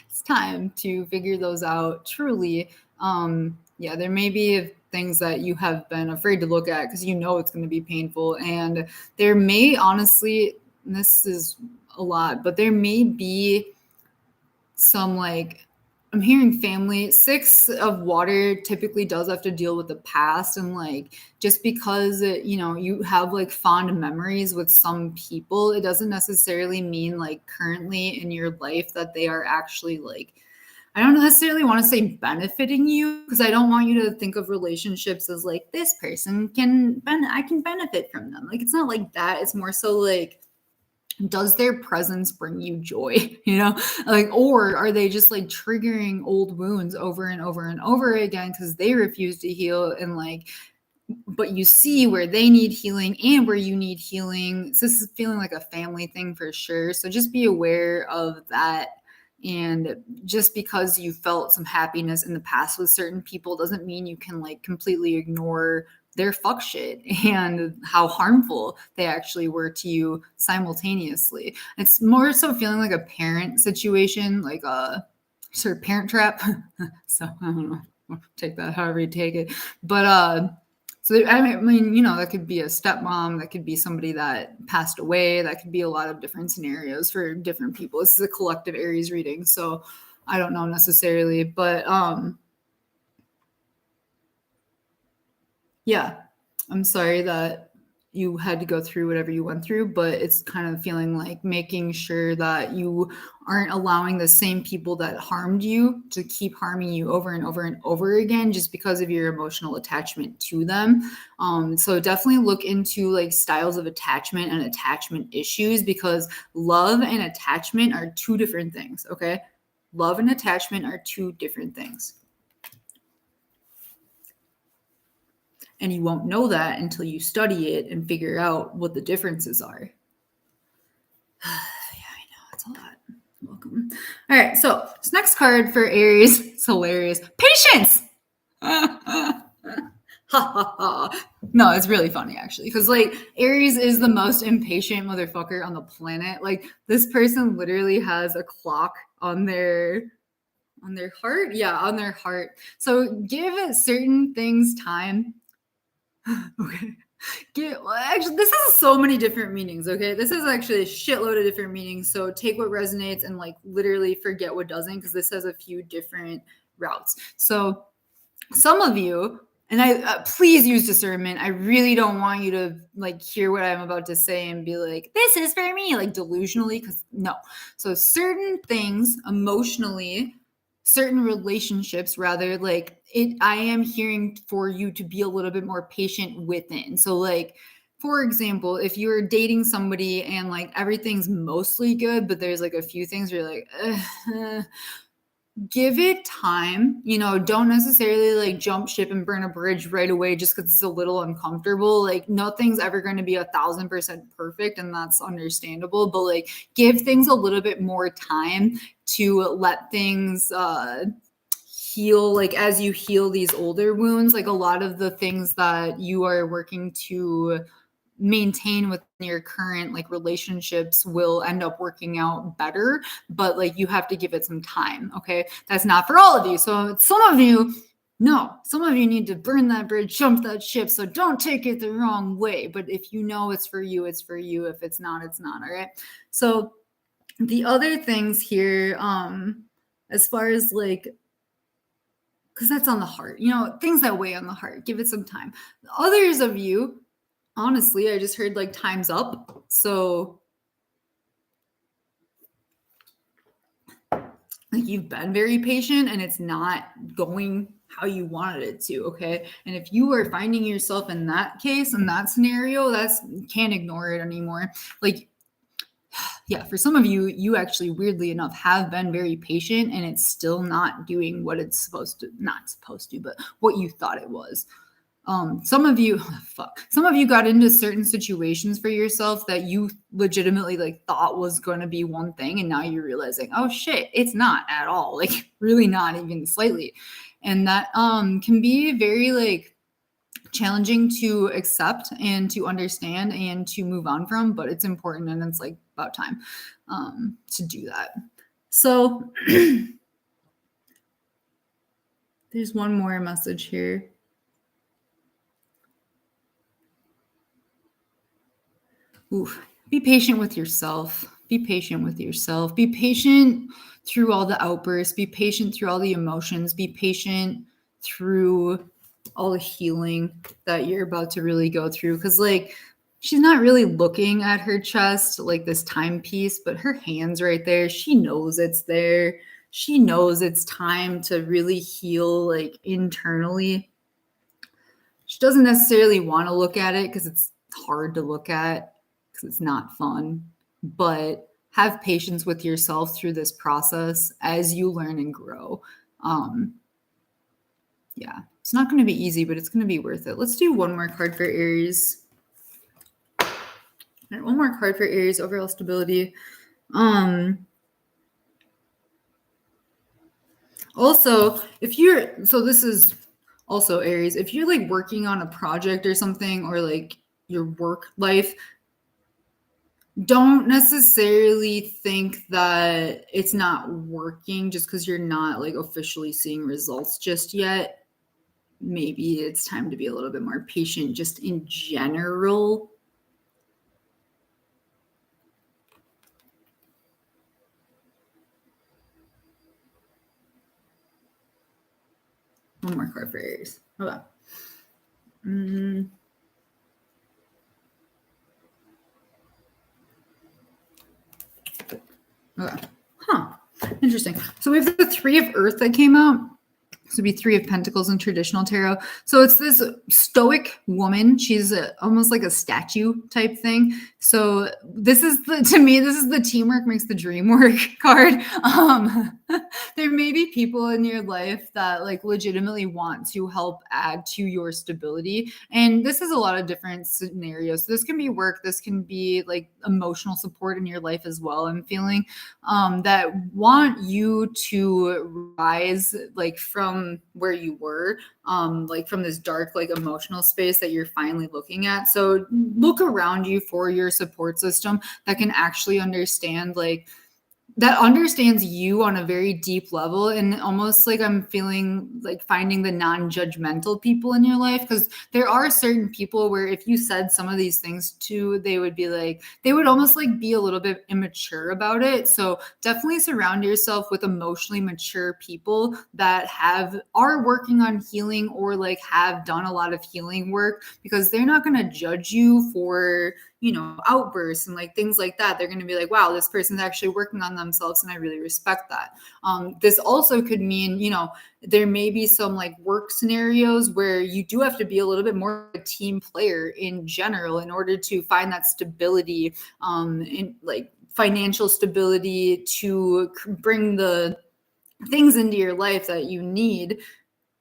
it's time to figure those out truly. Yeah, there may be things that you have been afraid to look at because it's going to be painful. And there may honestly, this is a lot, but there may be some like, I'm hearing family. 6 of water typically does have to deal with the past. And like, just because, you have like fond memories with some people, it doesn't necessarily mean like currently in your life that they are actually like, I don't necessarily want to say benefiting you because I don't want you to think of relationships as like this person I can benefit from them. Like, it's not like that. It's more so like, does their presence bring you joy? Like, or are they just like triggering old wounds over and over and over again because they refuse to heal? And like, but you see where they need healing and where you need healing. So this is feeling like a family thing for sure. So just be aware of that. And just because you felt some happiness in the past with certain people doesn't mean you can like completely ignore their fuck shit and how harmful they actually were to you simultaneously. It's more so feeling like a parent situation, like a sort of parent trap. So I don't know, take that however you take it. But so I mean, that could be a stepmom, that could be somebody that passed away, that could be a lot of different scenarios for different people. This is a collective Aries reading, so I don't know necessarily, but yeah, I'm sorry that you had to go through whatever you went through, but it's kind of feeling like making sure that you aren't allowing the same people that harmed you to keep harming you over and over and over again just because of your emotional attachment to them. So definitely look into like styles of attachment and attachment issues because love and attachment are 2 different things, okay? Love and attachment are 2 different things. And you won't know that until you study it and figure out what the differences are. Yeah, I know. It's a lot. Welcome. All right. So this next card for Aries, it's hilarious. Patience. No, it's really funny actually. Because like Aries is the most impatient motherfucker on the planet. Like this person literally has a clock on their heart. Yeah, on their heart. So give certain things time. Okay. Actually, this has so many different meanings, okay? This is actually a shitload of different meanings. So take what resonates and like literally forget what doesn't because this has a few different routes. So some of you, and I please use discernment. I really don't want you to like hear what I'm about to say and be like, this is for me, like delusionally, because no. So certain things emotionally certain relationships, rather, like I am hearing for you to be a little bit more patient within. So like, for example, if you're dating somebody and like everything's mostly good, but there's like a few things where you're like, give it time, don't necessarily like jump ship and burn a bridge right away just because it's a little uncomfortable. Like nothing's ever going to be 1,000% perfect, and that's understandable, but like give things a little bit more time to let things heal. Like as you heal these older wounds, like a lot of the things that you are working to maintain within your current like relationships will end up working out better, but like you have to give it some time. Okay, that's not for all of you. So some of you need to burn that bridge, jump that ship, so don't take it the wrong way. But if you know it's for you, it's for you. If it's not, it's not. All right, so the other things here, as far as like, because that's on the heart, things that weigh on the heart, give it some time. Others of you, honestly, I just heard like time's up. So like you've been very patient and it's not going how you wanted it to. Okay. And if you are finding yourself in that case, in that scenario, can't ignore it anymore. Like, yeah, for some of you, you actually weirdly enough have been very patient and it's still not doing what it's not supposed to, but what you thought it was. Some of you got into certain situations for yourself that you legitimately like thought was going to be one thing, and now you're realizing, oh shit, it's not at all, like really not even slightly. And that can be very like challenging to accept and to understand and to move on from, but it's important, and it's like about time to do that. So there's one more message here. Oof. Be patient with yourself. Be patient with yourself. Be patient through all the outbursts. Be patient through all the emotions. Be patient through all the healing that you're about to really go through. Because, like, she's not really looking at her chest like this timepiece, but her hand's right there. She knows it's there. She knows it's time to really heal, like, internally. She doesn't necessarily want to look at it because it's hard to look at, because it's not fun, but have patience with yourself through this process as you learn and grow. Yeah, it's not going to be easy, but it's going to be worth it. Let's do one more card for Aries. All right, one more card for Aries, overall stability. Also, this is also Aries, if you're like working on a project or something, or like your work life, don't necessarily think that it's not working just because you're not like officially seeing results just yet. Maybe it's time to be a little bit more patient just in general. One more card for Aries. Hold on. Okay. Huh. Interesting. So we have the Three of Earth that came out. This would be Three of Pentacles in traditional tarot. So it's this stoic woman. She's almost like a statue type thing. So this is the teamwork makes the dream work card. There may be people in your life that like legitimately want to help add to your stability. And this is a lot of different scenarios. So this can be work. This can be like emotional support in your life as well. I'm feeling that want you to rise like from where you were, like from this dark like emotional space that you're finally looking at. So look around you for your support system that can actually understand that understands you on a very deep level. And almost like I'm feeling like finding the non-judgmental people in your life, because there are certain people where if you said some of these things to, they would almost like be a little bit immature about it. So definitely surround yourself with emotionally mature people that are working on healing or like have done a lot of healing work, because they're not going to judge you for outbursts and like things like that. They're going to be like, wow, this person's actually working on themselves, and I really respect that. This also could mean, there may be some like work scenarios where you do have to be a little bit more a team player in general in order to find that stability, in like financial stability, to bring the things into your life that you need.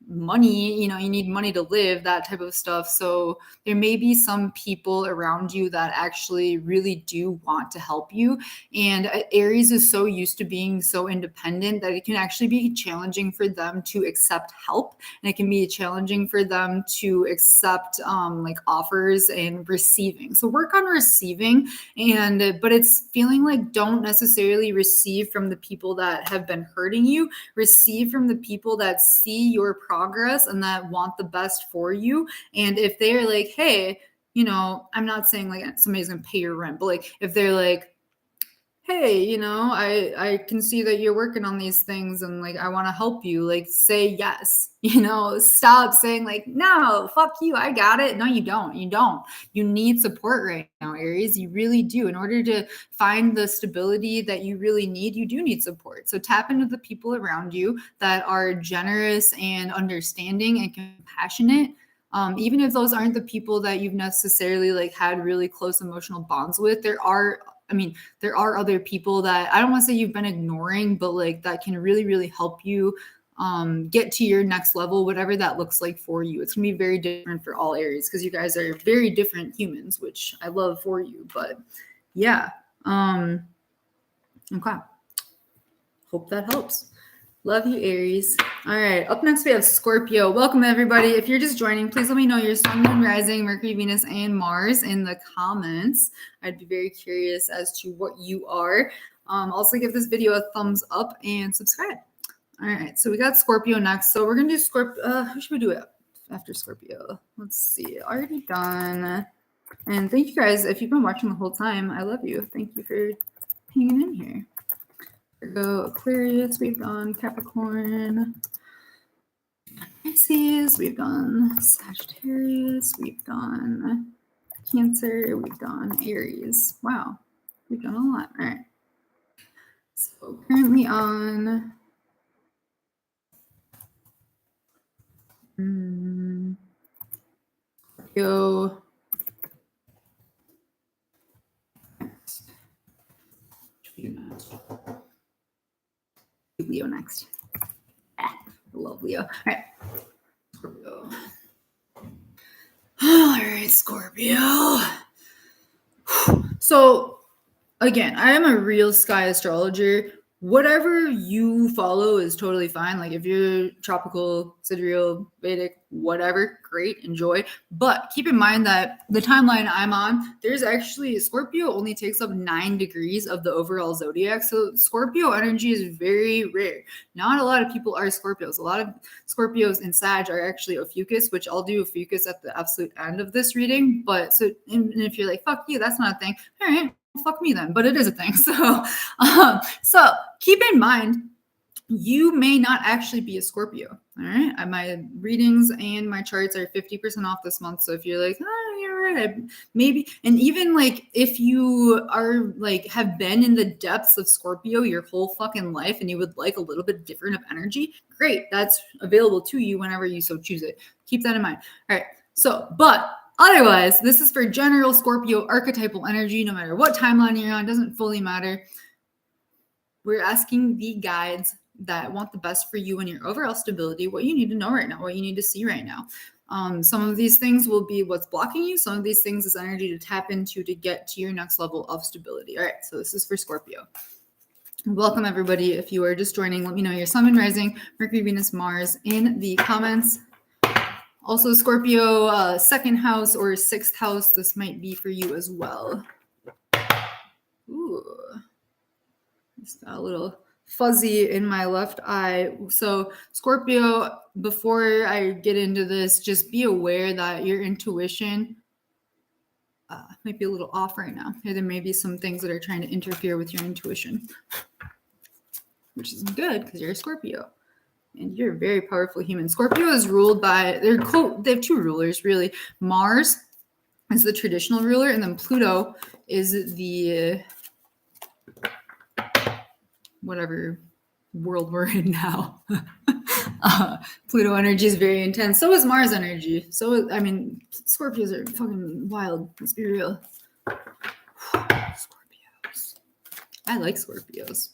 Money, you need money to live, that type of stuff. So there may be some people around you that actually really do want to help you. And Aries is so used to being so independent that it can actually be challenging for them to accept help. And it can be challenging for them to accept like offers and receiving. So work on receiving, but it's feeling like don't necessarily receive from the people that have been hurting you. Receive from the people that see your progress and that want the best for you. And if they're like, hey, I'm not saying like somebody's gonna pay your rent, but like if they're like, hey, I can see that you're working on these things and like I want to help you, like say yes. Stop saying like, no, fuck you, I got it. No, you don't. You need support right now, Aries. You really do. In order to find the stability that you really need, you do need support. So tap into the people around you that are generous and understanding and compassionate. Even if those aren't the people that you've necessarily like had really close emotional bonds with, there are other people that I don't want to say you've been ignoring, but like that can really, really help you get to your next level, whatever that looks like for you. It's gonna be very different for all Aries because you guys are very different humans, which I love for you. But yeah, okay. Hope that helps. Love you, Aries. All right, up next we have Scorpio. Welcome, everybody. If you're just joining, please let me know your sun, moon, rising, Mercury, Venus, and Mars in the comments. I'd be very curious as to what you are. Also, give this video a thumbs up and subscribe. All right, so we got Scorpio next. So we're going to do Scorpio. Who should we do it after Scorpio? Let's see. Already done. And thank you guys. If you've been watching the whole time, I love you. Thank you for hanging in here. Virgo, Aquarius, we've done Capricorn, Pisces, we've done Sagittarius, we've done Cancer, we've done Aries. Wow, we've done a lot. All right. So currently on Scorpio. Leo next. I love Leo. All right. Scorpio. All right, Scorpio. So again, I am a real sky astrologer. Whatever you follow is totally fine. Like if you're tropical, sidereal, Vedic, whatever, great, enjoy. But keep in mind that the timeline I'm on, there's actually Scorpio only takes up 9 degrees of the overall zodiac. So Scorpio energy is very rare. Not a lot of people are Scorpios. A lot of Scorpios in Sag are actually Ophiuchus, which I'll do Ophiuchus at the absolute end of this reading. But so, and if you're like, fuck you, that's not a thing. All right. Fuck me then, but it is a thing. So keep in mind, you may not actually be a Scorpio. All right. My readings and my charts are 50% off this month. So if you're like, oh, you're right, maybe. And even like if you are like have been in the depths of Scorpio your whole fucking life and you would like a little bit different of energy, great. That's available to you whenever you so choose it. Keep that in mind. All right. So, but otherwise, this is for general Scorpio archetypal energy, no matter what timeline you're on, doesn't fully matter. We're asking the guides that want the best for you and your overall stability, what you need to know right now, what you need to see right now. Some of these things will be what's blocking you. Some of these things is energy to tap into to get to your next level of stability. All right, so this is for Scorpio. Welcome, everybody. If you are just joining, let me know your sun and rising, Mercury, Venus, Mars in the comments. Also, Scorpio, second house or sixth house, this might be for you as well. Ooh, just got a little fuzzy in my left eye. So Scorpio, before I get into this, just be aware that your intuition might be a little off right now. There may be some things that are trying to interfere with your intuition, which isn't good because you're a Scorpio. And you're a very powerful human. Scorpio is ruled by, they have 2 rulers, really. Mars is the traditional ruler, and then Pluto is the whatever world we're in now. Pluto energy is very intense. So is Mars energy. So, I mean, Scorpios are fucking wild. Let's be real. Scorpios. I like Scorpios.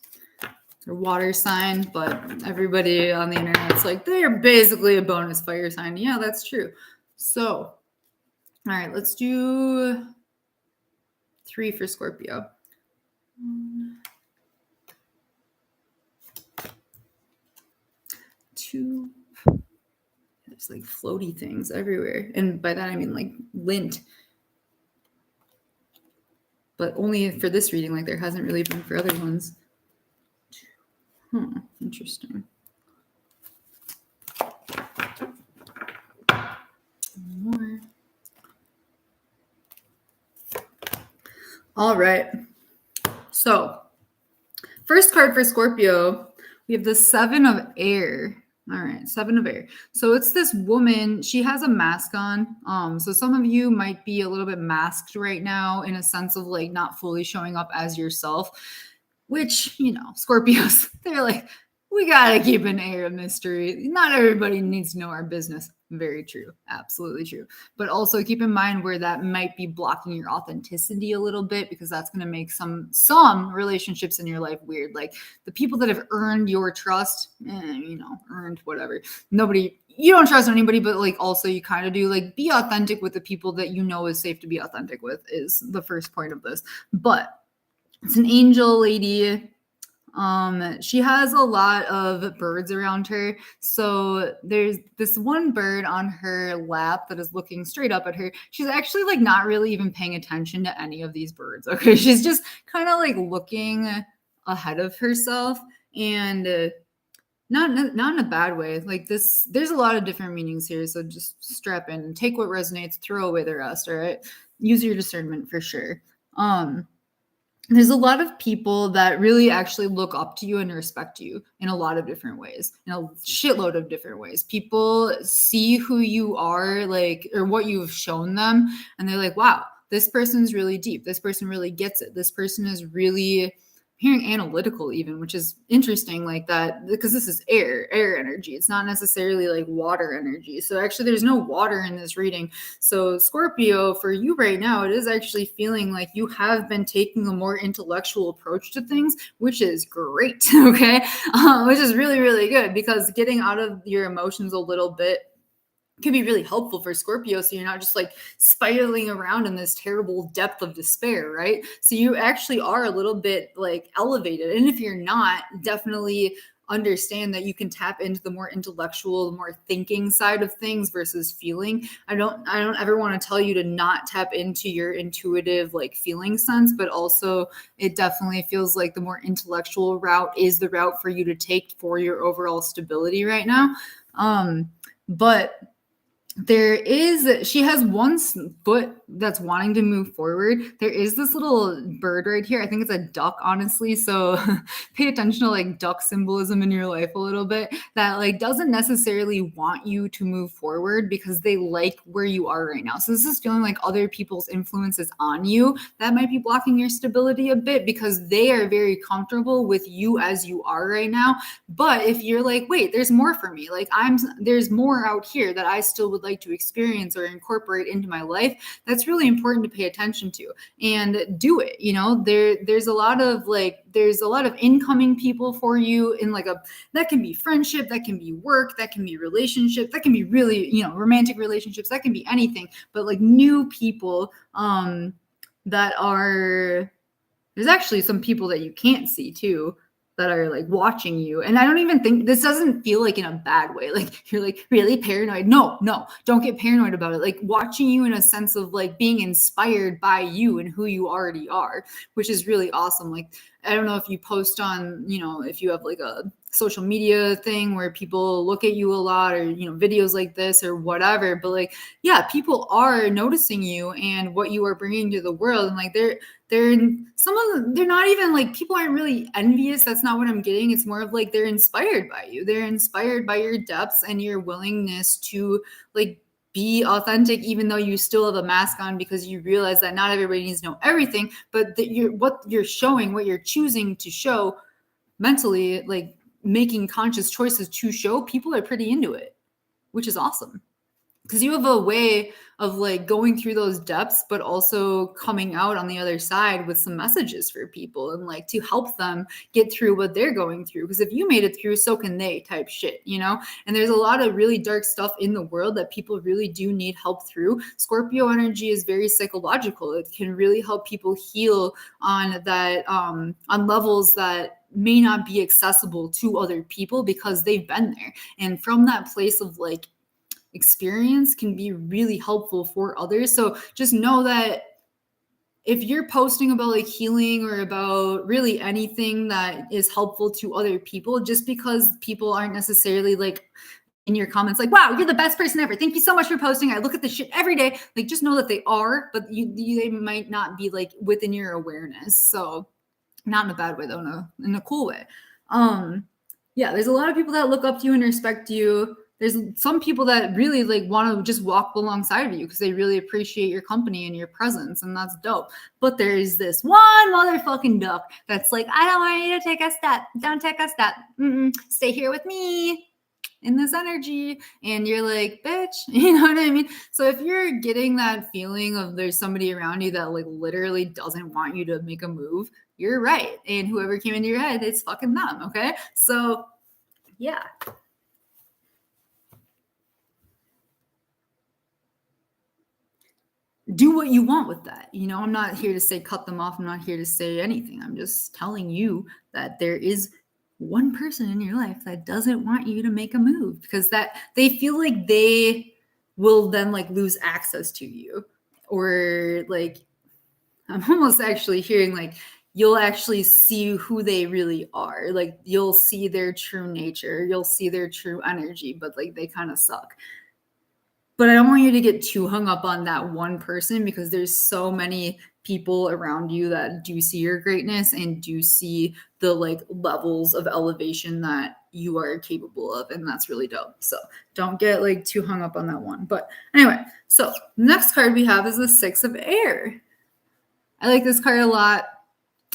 They're water sign, but everybody on the internet's like, they're basically a bonus fire sign. Yeah, that's true. So, all right, let's do 3 for Scorpio. 2. There's like floaty things everywhere. And by that, I mean like lint. But only for this reading, like there hasn't really been for other ones. Interesting. More. All right. So, first card for Scorpio, we have the 7 of Air. All right, 7 of Air. So it's this woman. She has a mask on. So some of you might be a little bit masked right now in a sense of like not fully showing up as yourself, which, you know, Scorpios, they're like, we got to keep an air of mystery. Not everybody needs to know our business. Very true. Absolutely true. But also keep in mind where that might be blocking your authenticity a little bit, because that's going to make some relationships in your life weird. Like the people that have earned your trust, you know, earned whatever. You don't trust anybody, but like also you kind of do. Like be authentic with the people that you know is safe to be authentic with is the first point of this. But it's an angel lady. She has a lot of birds around her. So there's this one bird on her lap that is looking straight up at her. She's actually like not really even paying attention to any of these birds. Okay. She's just kind of like looking ahead of herself, and not in a bad way. Like this, there's a lot of different meanings here. So just strap in, take what resonates, throw away the rest. All right. Use your discernment for sure. There's a lot of people that really actually look up to you and respect you in a lot of different ways, in a shitload of different ways. People see who you are, like, or what you've shown them, and they're like, wow, this person's really deep. This person really gets it. This person is really hearing analytical even, which is interesting like that, because this is air energy. It's not necessarily like water energy. So actually there's no water in this reading. So Scorpio, for you right now, it is actually feeling like you have been taking a more intellectual approach to things, which is great. Okay. Which is really, really good, because getting out of your emotions a little bit can be really helpful for Scorpio. So you're not just like spiraling around in this terrible depth of despair, right? So you actually are a little bit like elevated. And if you're not, definitely understand that you can tap into the more intellectual, the more thinking side of things versus feeling. I don't ever want to tell you to not tap into your intuitive like feeling sense, but also it definitely feels like the more intellectual route is the route for you to take for your overall stability right now. But she has one foot that's wanting to move forward. There is this little bird right here. I think it's a duck, honestly. So pay attention to like duck symbolism in your life a little bit, that like doesn't necessarily want you to move forward because they like where you are right now. So this is feeling like other people's influences on you that might be blocking your stability a bit, because they are very comfortable with you as you are right now. But if you're like, wait, there's more for me, like there's more out here that I still would like to experience or incorporate into my life, that's really important to pay attention to and do it. You know, there's a lot of incoming people for you in like that can be friendship, that can be work, that can be relationship, that can be really, you know, romantic relationships, that can be anything, but like new people that are, there's actually some people that you can't see too that are like watching you. And I don't even think, this doesn't feel like in a bad way, like you're like really paranoid. No, don't get paranoid about it. Like watching you in a sense of like being inspired by you and who you already are, which is really awesome. Like, I don't know if you post on, you know, if you have like a social media thing where people look at you a lot, or, you know, videos like this or whatever, but like, yeah, people are noticing you and what you are bringing to the world. And like, they're not even like, people aren't really envious. That's not what I'm getting. It's more of like, they're inspired by you. They're inspired by your depths and your willingness to like be authentic, even though you still have a mask on, because you realize that not everybody needs to know everything, but that what you're showing, what you're choosing to show mentally, like making conscious choices to show, people are pretty into it, which is awesome. Because you have a way of like going through those depths, but also coming out on the other side with some messages for people and like to help them get through what they're going through. Because if you made it through, so can they, type shit, you know? And there's a lot of really dark stuff in the world that people really do need help through. Scorpio energy is very psychological. It can really help people heal on that, on levels that may not be accessible to other people because they've been there. And from that place of like experience can be really helpful for others. So just know that if you're posting about like healing or about really anything that is helpful to other people, just because people aren't necessarily like in your comments like, wow, you're the best person ever, thank you so much for posting, I look at this shit every day, like just know that they are, but they might not be like within your awareness. So not in a bad way though, in a cool way. Yeah, there's a lot of people that look up to you and respect you. There's some people that really like want to just walk alongside of you because they really appreciate your company and your presence, and that's dope. But there's this one motherfucking duck that's like, I don't want you to take a step. Don't take a step. Stay here with me in this energy. And you're like, bitch, you know what I mean? So if you're getting that feeling of there's somebody around you that like literally doesn't want you to make a move, you're right. And whoever came into your head, it's fucking them. Okay. So yeah. Do what you want with that. You know, I'm not here to say cut them off. I'm not here to say anything. I'm just telling you that there is one person in your life that doesn't want you to make a move because that they feel like they will then like lose access to you, or like I'm almost actually hearing like you'll actually see who they really are. Like you'll see their true nature, you'll see their true energy, but like they kind of suck. But I don't want you to get too hung up on that one person because there's so many people around you that do see your greatness and do see the like levels of elevation that you are capable of. And that's really dope. So don't get like too hung up on that one. But anyway, so next card we have is the Six of Air. I like this card a lot.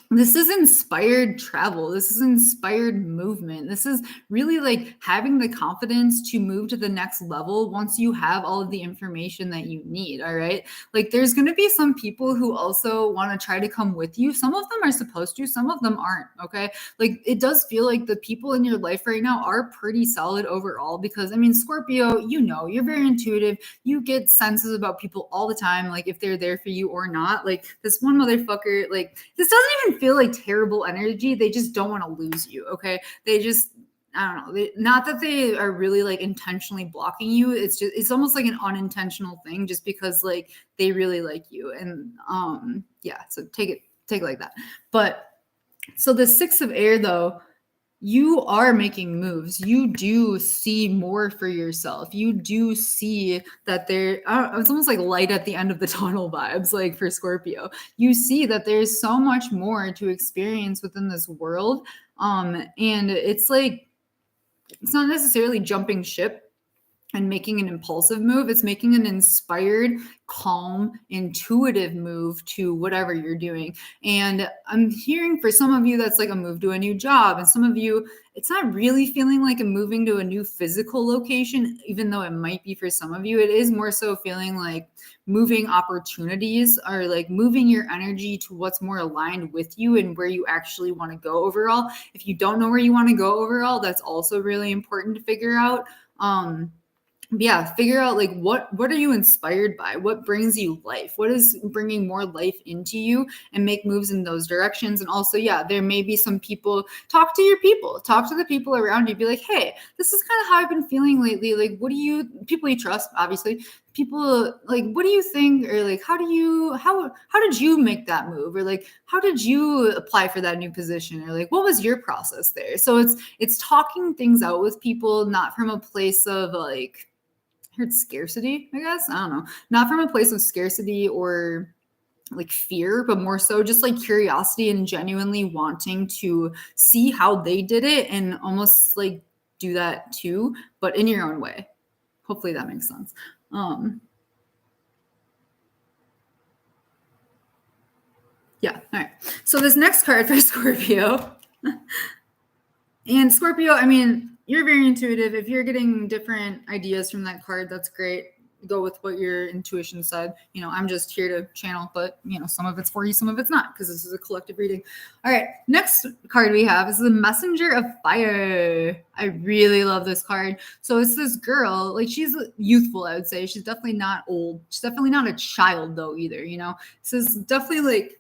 This is inspired travel. This is inspired movement. This is really like having the confidence to move to the next level once you have all of the information that you need. All right. Like there's going to be some people who also want to try to come with you. Some of them are supposed to, some of them aren't. Okay. Like it does feel like the people in your life right now are pretty solid overall because I mean, Scorpio, you know, you're very intuitive. You get senses about people all the time. Like if they're there for you or not. Like this one motherfucker, like this doesn't even feel like terrible energy. They just don't want to lose you. Okay. They just, I don't know. Not that they are really like intentionally blocking you. It's just, it's almost like an unintentional thing just because like they really like you. And yeah, so take it like that. But so the Six of Air though, you are making moves. You do see more for yourself. You do see that there, it's almost like light at the end of the tunnel vibes, like for Scorpio. You see that there's so much more to experience within this world. And it's like, it's not necessarily jumping ship and making an impulsive move. It's making an inspired, calm, intuitive move to whatever you're doing. And I'm hearing for some of you, that's like a move to a new job. And some of you, it's not really feeling like a moving to a new physical location, even though it might be for some of you. It is more so feeling like moving opportunities or like moving your energy to what's more aligned with you and where you actually want to go overall. If you don't know where you want to go overall, that's also really important to figure out. Yeah, figure out like what are you inspired by? What brings you life? What is bringing more life into you, and make moves in those directions. And also, yeah, there may be some people, talk to your people, talk to the people around you, be like, hey, this is kind of how I've been feeling lately. Like, what do you, people you trust, obviously, people like, what do you think? Or like, how did you make that move? Or like, how did you apply for that new position? Or like, what was your process there? So it's talking things out with people, not from a place of like, heard scarcity, I guess. I don't know. Not from a place of scarcity or like fear, but more so just like curiosity and genuinely wanting to see how they did it and almost like do that too, but in your own way. Hopefully that makes sense. Yeah. All right. So this next card for Scorpio And Scorpio, I mean, you're very intuitive. If you're getting different ideas from that card, that's great. Go with what your intuition said. You know, I'm just here to channel, but you know, some of it's for you, some of it's not, because this is a collective reading. All right, next card we have is the Messenger of Fire. I really love this card. So it's this girl, like she's youthful, I would say. She's definitely not old. She's definitely not a child though either, you know. So it's definitely like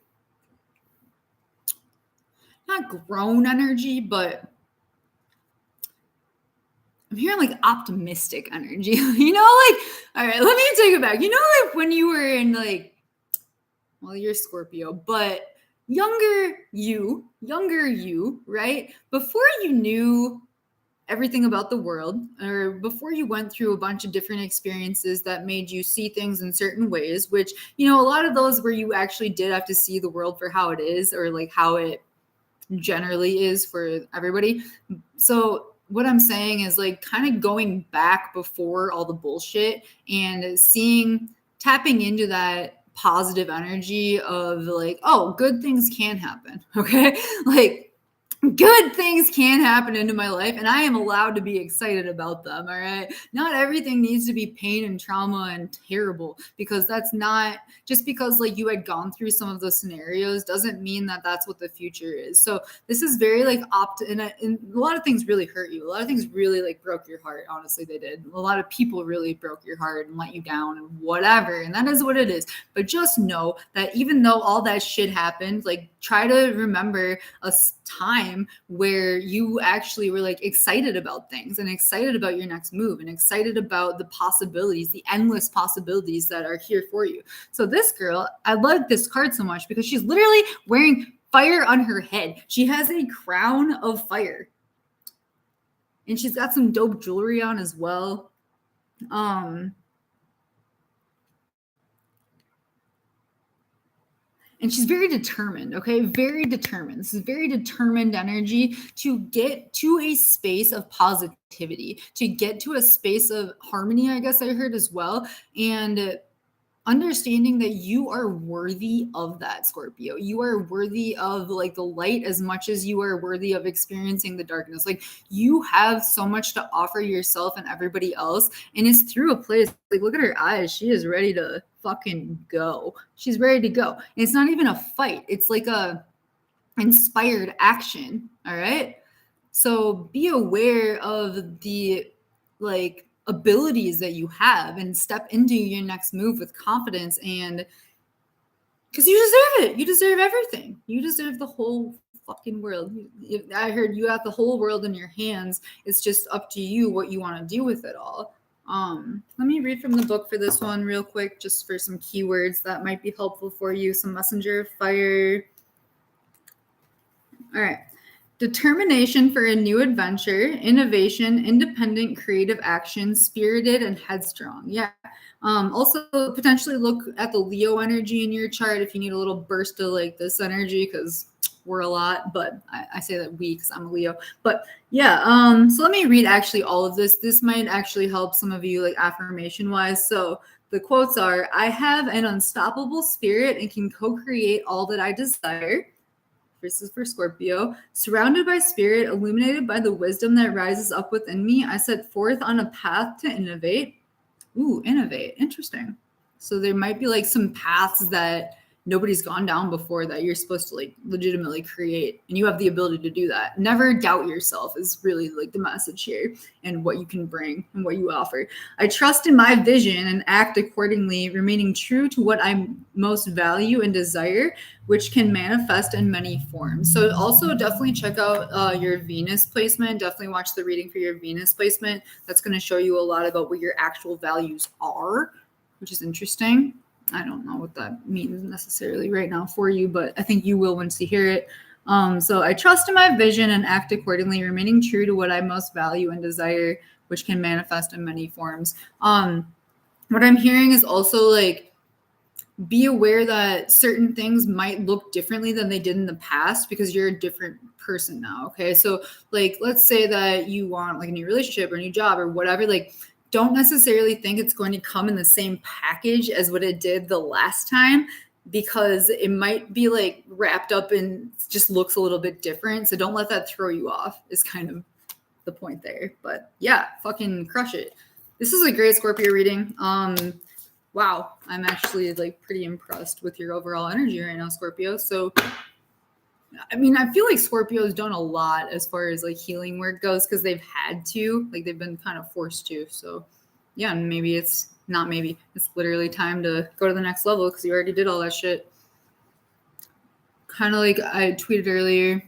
not grown energy, but I'm hearing like optimistic energy, you know, like, all right, let me take it back. You know, like when you were in like, well, you're Scorpio, but younger you, right? Before you knew everything about the world, or before you went through a bunch of different experiences that made you see things in certain ways, which, you know, a lot of those where you actually did have to see the world for how it is, or like how it generally is for everybody. So what I'm saying is like kind of going back before all the bullshit and tapping into that positive energy of like, oh, good things can happen. Okay. Like, good things can happen into my life, and I am allowed to be excited about them. All right. Not everything needs to be pain and trauma and terrible, because that's not just because like you had gone through some of those scenarios doesn't mean that that's what the future is. So this is very like and a lot of things really hurt you. A lot of things really like broke your heart. Honestly, they did. A lot of people really broke your heart and let you down and whatever. And that is what it is. But just know that even though all that shit happened, like try to remember a time where you actually were like excited about things and excited about your next move and excited about the possibilities, the endless possibilities that are here for you. So this girl, I love this card so much because she's literally wearing fire on her head. She has a crown of fire. And she's got some dope jewelry on as well. And she's very determined, okay? Very determined. This is very determined energy to get to a space of positivity, to get to a space of harmony, I guess I heard as well. And understanding that you are worthy of that, Scorpio. You are worthy of like the light as much as you are worthy of experiencing the darkness. Like you have so much to offer yourself and everybody else. And it's through a place, like look at her eyes. She is ready to fucking go. She's ready to go. And it's not even a fight. It's like a inspired action. All right. So be aware of the like abilities that you have and step into your next move with confidence, and because you deserve it. You deserve everything. You deserve the whole fucking world. I heard you have the whole world in your hands. It's just up to you what you want to do with it all. Let me read from the book for this one real quick, just for some keywords that might be helpful for you. Some Messenger of Fire. All right. Determination for a new adventure, innovation, independent, creative action, spirited, and headstrong. Yeah. Also, potentially look at the Leo energy in your chart if you need a little burst of like this energy, because we're a lot, but I say that we because I'm a Leo. But yeah, so let me read actually all of this. This might actually help some of you like affirmation wise. So the quotes are, I have an unstoppable spirit and can co-create all that I desire. This is for Scorpio. Surrounded by spirit, illuminated by the wisdom that rises up within me, I set forth on a path to innovate. Ooh, innovate. Interesting. So there might be like some paths that nobody's gone down before that you're supposed to like legitimately create, and you have the ability to do that. Never doubt yourself is really like the message here, and what you can bring and what you offer. I trust in my vision and act accordingly, remaining true to what I most value and desire, which can manifest in many forms. So also definitely check out your Venus placement. Definitely watch the reading for your Venus placement. That's going to show you a lot about what your actual values are, which is interesting. I don't know what that means necessarily right now for you, but I think you will once you hear it. So I trust in my vision and act accordingly, remaining true to what I most value and desire, which can manifest in many forms. What I'm hearing is also like, be aware that certain things might look differently than they did in the past because you're a different person now. Okay. So like, let's say that you want like a new relationship or a new job or whatever, like, don't necessarily think it's going to come in the same package as what it did the last time. because it might be like wrapped up in just looks a little bit different. So don't let that throw you off is kind of the point there. But yeah, fucking crush it. This is a great Scorpio reading. Wow, I'm actually like pretty impressed with your overall energy right now, Scorpio. So I mean, I feel like Scorpio's done a lot as far as like healing work goes because they've had to, like they've been kind of forced to. So yeah, maybe it's not maybe it's literally time to go to the next level because you already did all that shit. Kind of like I tweeted earlier,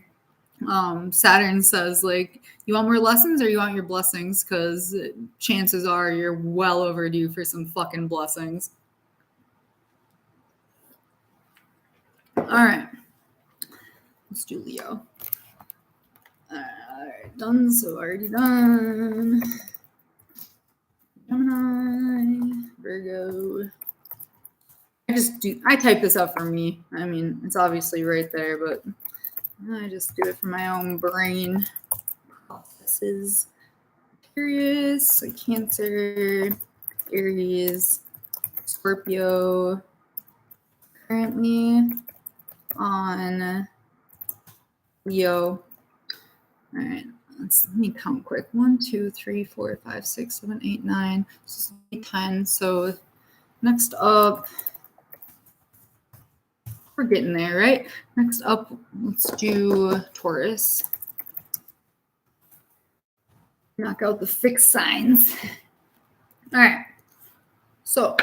Saturn says like, you want more lessons or you want your blessings? Because chances are you're well overdue for some fucking blessings. All right. Let's do Leo. All right, done. So already done. Gemini, Virgo. I type this out for me. I mean, it's obviously right there, but I just do it for my own brain processes. Aquarius, Cancer, Aries, Scorpio. Currently on Leo. All right, let me count quick. 1, 2, 3, 4, 5, 6, 7, 8, 9, 10. So next up, we're getting there, right? Next up, let's do Taurus. Knock out the fixed signs. All right. So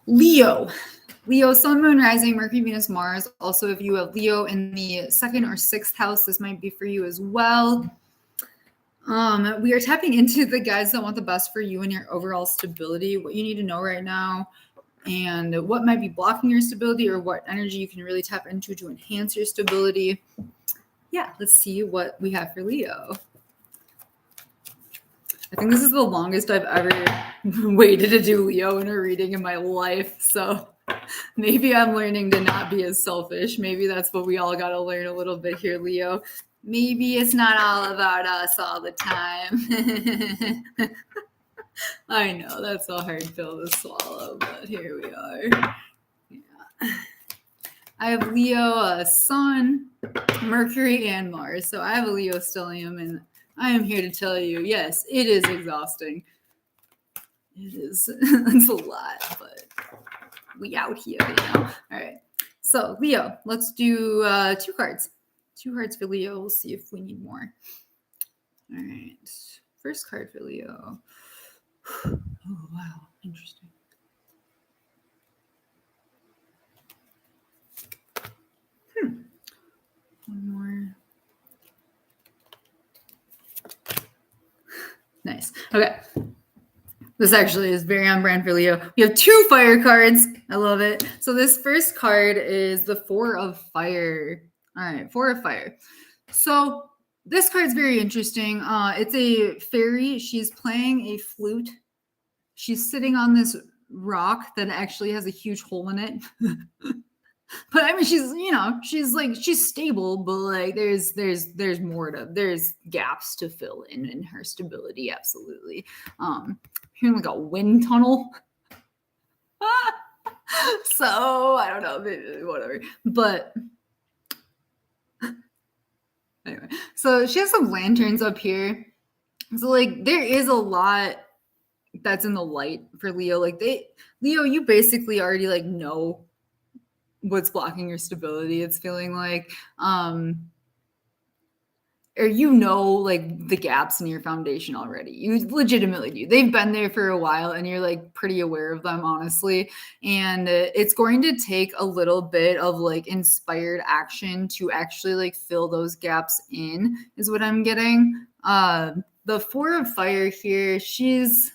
Leo, Sun, Moon, Rising, Mercury, Venus, Mars. Also, if you have Leo in the 2nd or 6th house, this might be for you as well. We are tapping into the guides that want the best for you and your overall stability, what you need to know right now, and what might be blocking your stability or what energy you can really tap into to enhance your stability. Yeah, let's see what we have for Leo. I think this is the longest I've ever waited to do Leo in a reading in my life. So maybe I'm learning to not be as selfish. Maybe that's what we all got to learn a little bit here, Leo. Maybe it's not all about us all the time. I know that's a hard pill to swallow, but here we are. Yeah. I have Leo, Sun, Mercury, and Mars. So I have a Leo stellium, and I am here to tell you, yes, it is exhausting. It is. It's a lot, but we out here, you know? All right. So, Leo, let's do 2 cards. 2 cards for Leo. We'll see if we need more. All right. First card for Leo. Oh, wow. Interesting. One more. Nice. Okay. This actually is very on brand for Leo. We have 2 fire cards. I love it. So this first card is the 4 of Fire. All right, 4 of Fire. So this card's very interesting. It's a fairy. She's playing a flute. She's sitting on this rock that actually has a huge hole in it. But I mean, she's stable, but like there's gaps to fill in her stability. Absolutely. Hearing like a wind tunnel. So I don't know, maybe, whatever. But anyway, so she has some lanterns up here. So like there is a lot that's in the light for Leo. Like Leo, you basically already like know what's blocking your stability. It's feeling like or you know like the gaps in your foundation already. You legitimately do. They've been there for a while and you're like pretty aware of them, honestly. And it's going to take a little bit of like inspired action to actually like fill those gaps in, is what I'm getting. The 4 of Fire here, she has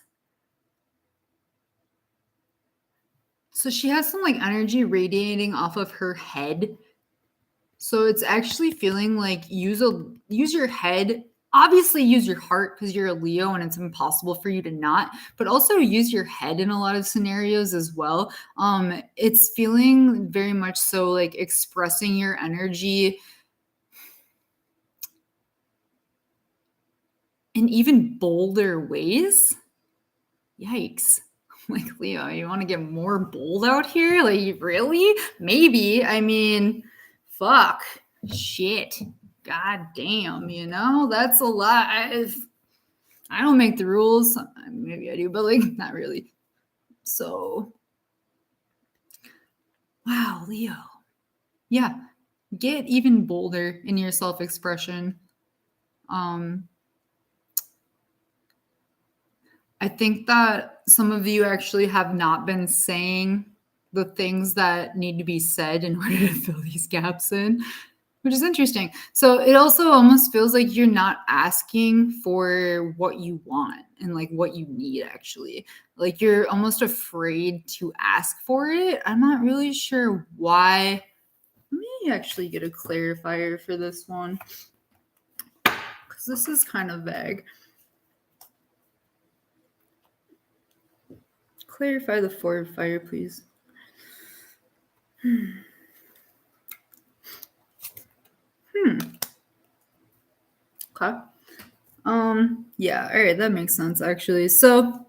some like energy radiating off of her head. So it's actually feeling like use your head. Obviously use your heart because you're a Leo and it's impossible for you to not, but also use your head in a lot of scenarios as well. It's feeling very much so like expressing your energy in even bolder ways. Yikes. Like, Leo, you want to get more bold out here? Like, really? Maybe. I mean, fuck. Shit. God damn, that's a lot. I don't make the rules. Maybe I do, but like, not really. So, wow, Leo. Yeah. Get even bolder in your self-expression. I think that some of you actually have not been saying the things that need to be said in order to fill these gaps in, which is interesting. So it also almost feels like you're not asking for what you want and like what you need, actually. Like you're almost afraid to ask for it. I'm not really sure why. Let me actually get a clarifier for this one, because this is kind of vague. Clarify the Four of Fire, please. Okay. Yeah, all right, that makes sense actually. So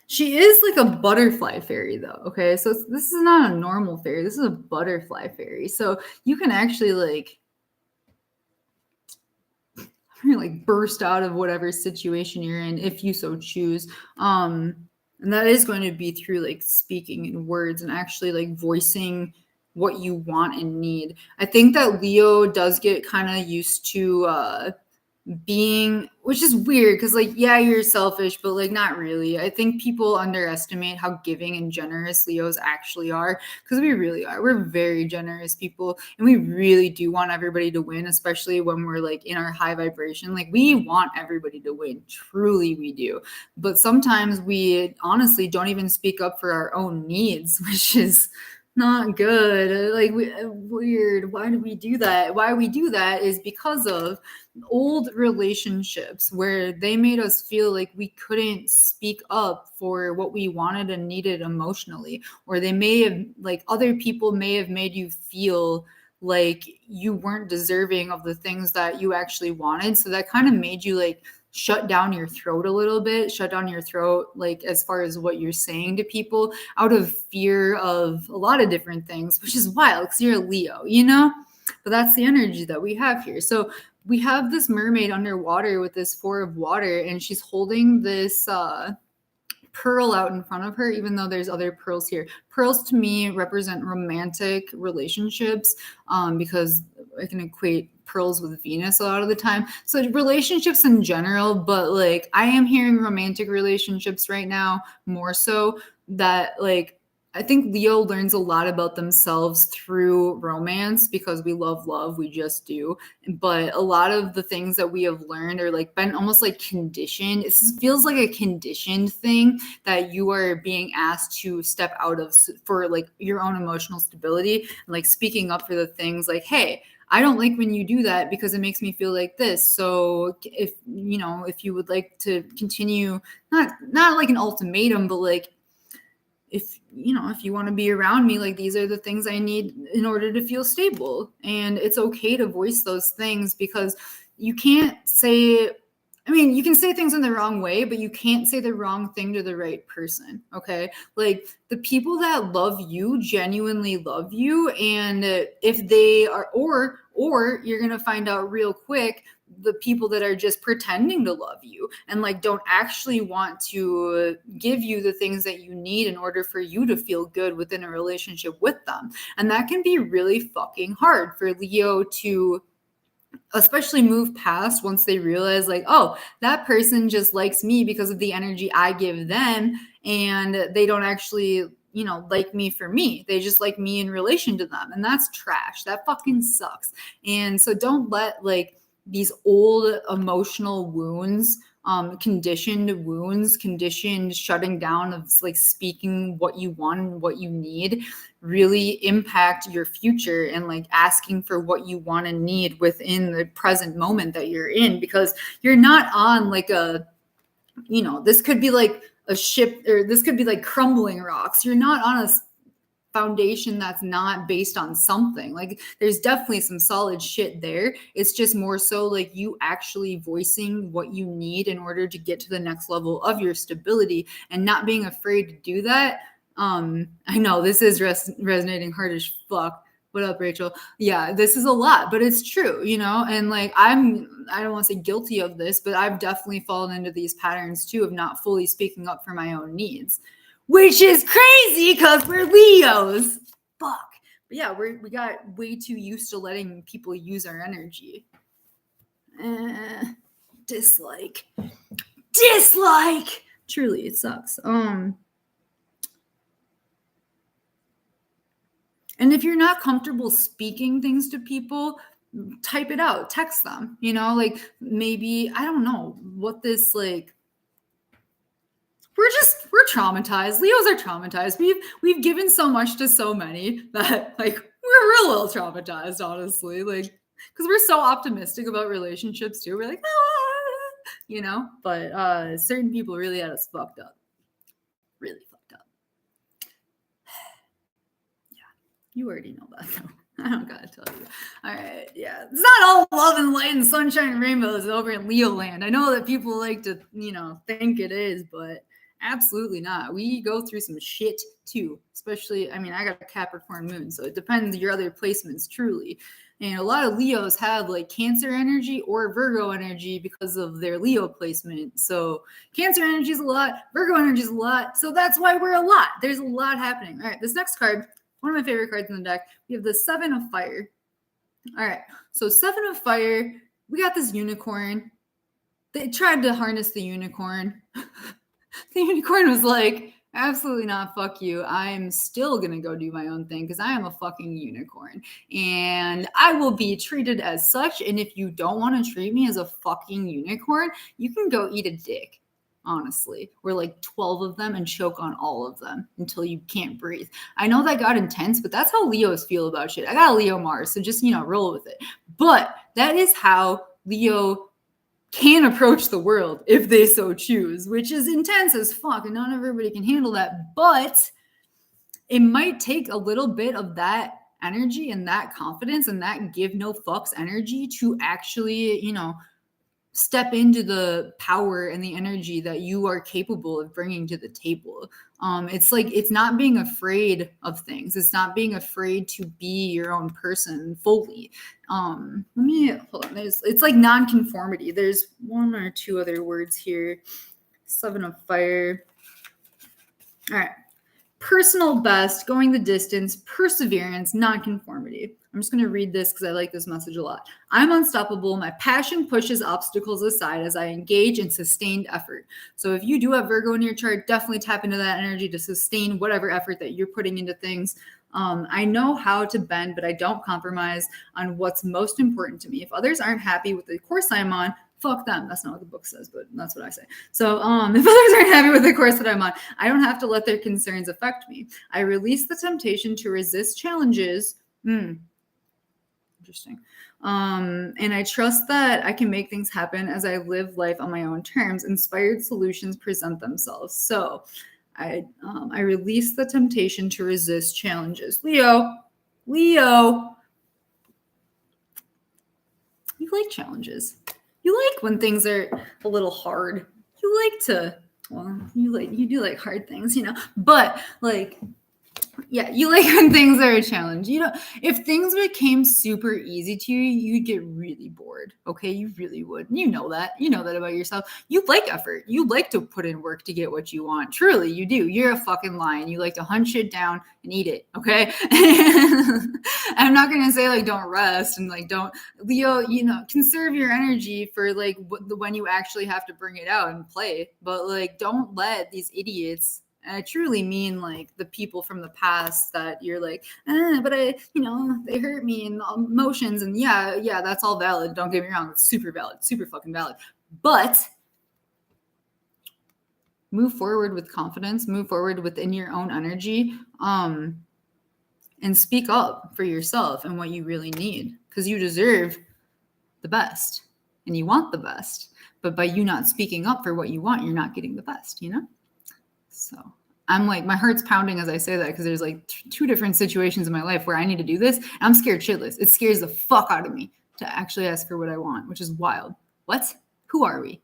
she is like a butterfly fairy though, okay? So this is not a normal fairy. This is a butterfly fairy. So you can actually like burst out of whatever situation you're in if you so choose. And that is going to be through like speaking in words and actually like voicing what you want and need. I think that Leo does get kind of used to being, which is weird because like, yeah, you're selfish, but like not really. I think people underestimate how giving and generous Leos actually are, because we really are. We're very generous people, and we really do want everybody to win, especially when we're like in our high vibration. Like we want everybody to win, truly we do. But sometimes we honestly don't even speak up for our own needs, which is not good. Like weird. Why do we do that? Why we do that is because of old relationships where they made us feel like we couldn't speak up for what we wanted and needed emotionally, or they may have, like, other people may have made you feel like you weren't deserving of the things that you actually wanted. So that kind of made you like shut down your throat a little bit, like as far as what you're saying to people, out of fear of a lot of different things, which is wild because you're a Leo, but that's the energy that we have here. So we have this mermaid underwater with this Four of Water, and she's holding this pearl out in front of her, even though there's other pearls here. Pearls to me represent romantic relationships, because I can equate pearls with Venus a lot of the time. So relationships in general, but like I am hearing romantic relationships right now more so, that like I think Leo learns a lot about themselves through romance, because we love love, we just do. But a lot of the things that we have learned are like been almost like conditioned. It feels like a conditioned thing that you are being asked to step out of for like your own emotional stability, and like speaking up for the things like, hey, I don't like when you do that because it makes me feel like this. So if you would like to continue, not like an ultimatum, but like, if you want to be around me, like these are the things I need in order to feel stable. And it's okay to voice those things, because you can't say, you can say things in the wrong way, but you can't say the wrong thing to the right person. Okay. Like the people that love you genuinely love you. And if they are, or you're going to find out real quick, the people that are just pretending to love you and like don't actually want to give you the things that you need in order for you to feel good within a relationship with them. And that can be really fucking hard for Leo to especially move past, once they realize like, oh, that person just likes me because of the energy I give them, and they don't actually like me for me. They just like me in relation to them. And that's trash. That fucking sucks. And so don't let like these old emotional wounds, conditioned shutting down of like speaking what you want and what you need, really impact your future, and like asking for what you want and need within the present moment that you're in. Because you're not on like this could be like a ship, or this could be like crumbling rocks. You're not on foundation that's not based on something. Like there's definitely some solid shit there. It's just more so like you actually voicing what you need in order to get to the next level of your stability and not being afraid to do that. I know this is resonating hard as fuck. What up, Rachel? Yeah, this is a lot, but it's true, you know? And like, I don't want to say guilty of this, but I've definitely fallen into these patterns too of not fully speaking up for my own needs, which is crazy because we're Leos. Fuck. But yeah, we got way too used to letting people use our energy. Dislike. Truly, it sucks. And if you're not comfortable speaking things to people, type it out, text them, you know, like maybe, I don't know what this, like, we're traumatized. Leos are traumatized. We've given so much to so many that like, we're a little traumatized, honestly, like, because we're so optimistic about relationships too. We're like, you know, but certain people really had us fucked up. Really fucked up. You already know that, though. I don't gotta tell you. All right, yeah. It's not all love and light and sunshine and rainbows over in Leo land. I know that people like to, you know, think it is, but absolutely not. We go through some shit too, especially, I mean, I got a Capricorn moon, so it depends your other placements, truly. And a lot of Leos have like Cancer energy or Virgo energy because of their Leo placement. So Cancer energy is a lot, Virgo energy is a lot. So that's why we're a lot. There's a lot happening. All right, this next card, one of my favorite cards in the deck, we have the 7 of Fire. All right, so 7 of Fire, we got this unicorn. They tried to harness the unicorn. The unicorn was like, absolutely not, fuck you. I'm still going to go do my own thing because I am a fucking unicorn. And I will be treated as such. And if you don't want to treat me as a fucking unicorn, you can go eat a dick. Honestly, we're like 12 of them and choke on all of them until you can't breathe. I know that got intense, but that's how Leos feel about shit. I got a Leo Mars, so just, you know, roll with it. But that is how Leo can approach the world if they so choose, which is intense as fuck, and not everybody can handle that. But it might take a little bit of that energy and that confidence and that give no fucks energy to actually, you know, step into the power and the energy that you are capable of bringing to the table. It's like, it's not being afraid of things. It's not being afraid to be your own person fully. Let me hold on. It's like non-conformity. There's one or two other words here. 7 of Fire. All right. Personal best, going the distance, perseverance, non-conformity. I'm just going to read this because I like this message a lot. I'm unstoppable. My passion pushes obstacles aside as I engage in sustained effort. So if you do have Virgo in your chart, definitely tap into that energy to sustain whatever effort that you're putting into things. I know how to bend, but I don't compromise on what's most important to me. If others aren't happy with the course I'm on, fuck them. That's not what the book says, but that's what I say. So if others aren't happy with the course that I'm on, I don't have to let their concerns affect me. I release the temptation to resist challenges. Interesting. And I trust that I can make things happen as I live life on my own terms. Inspired solutions present themselves. So I release the temptation to resist challenges. Leo, you like challenges. You like when things are a little hard. You like to, well, you do like hard things, you know, but like, yeah, you like when things are a challenge. You know, if things became super easy to you, you'd get really bored. Okay, you really would. You know that. You know that about yourself. You like effort. You like to put in work to get what you want. Truly, you do. You're a fucking lion. You like to hunt shit down and eat it. Okay. I'm not gonna say like don't rest and like don't, Leo. You know, conserve your energy for like when you actually have to bring it out and play. But like, don't let these idiots. And I truly mean like the people from the past that you're like, but I, you know, they hurt me and emotions. And yeah, that's all valid. Don't get me wrong. It's super valid, super fucking valid. But move forward with confidence, move forward within your own energy, and speak up for yourself and what you really need, because you deserve the best and you want the best. But by you not speaking up for what you want, you're not getting the best, you know? So I'm like, my heart's pounding as I say that because there's like two different situations in my life where I need to do this. And I'm scared shitless. It scares the fuck out of me to actually ask for what I want, which is wild. What? Who are we?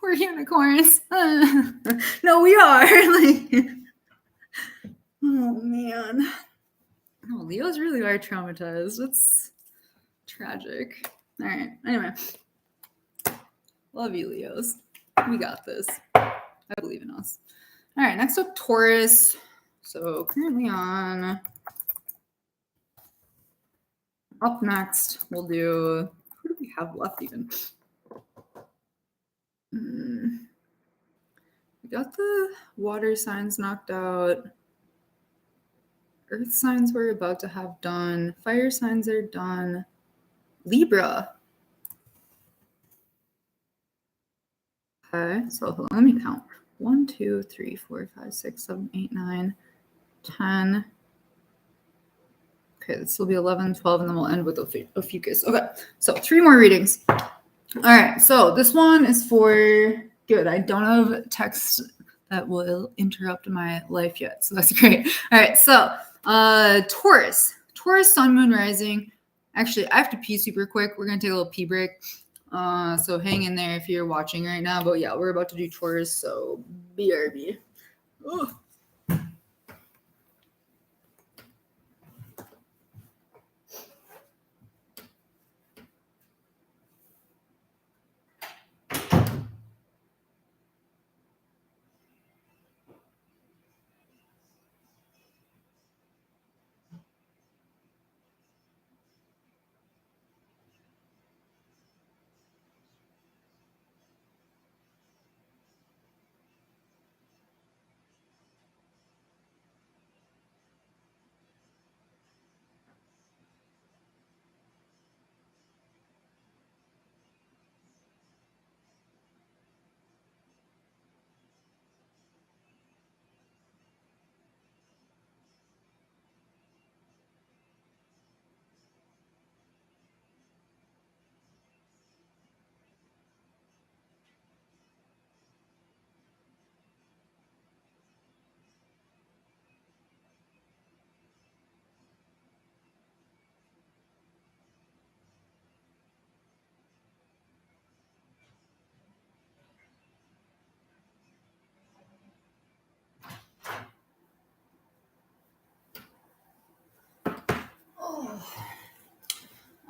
We're unicorns. No, we are. Like, oh man. Oh, Leos really are traumatized. It's tragic. All right. Anyway, love you, Leos. We got this. I believe in us. All right. Next up, Taurus. So currently on. Up next, we'll do. Who do we have left even? We got the water signs knocked out. Earth signs we're about to have done. Fire signs are done. Libra. Okay, so hold on, let me count. 1, 2, 3, 4, 5, 6, 7, 8, 9, 10. Okay, this will be 11, 12, and then we'll end with Ophiuchus. Okay, so 3 more readings. All right, so this one is for good. I don't have text that will interrupt my life yet, so that's great. All right, so Taurus, sun, moon, rising. Actually, I have to pee super quick. We're gonna take a little pee break. So hang in there if you're watching right now. But yeah, we're about to do Taurus, so BRB. Ugh.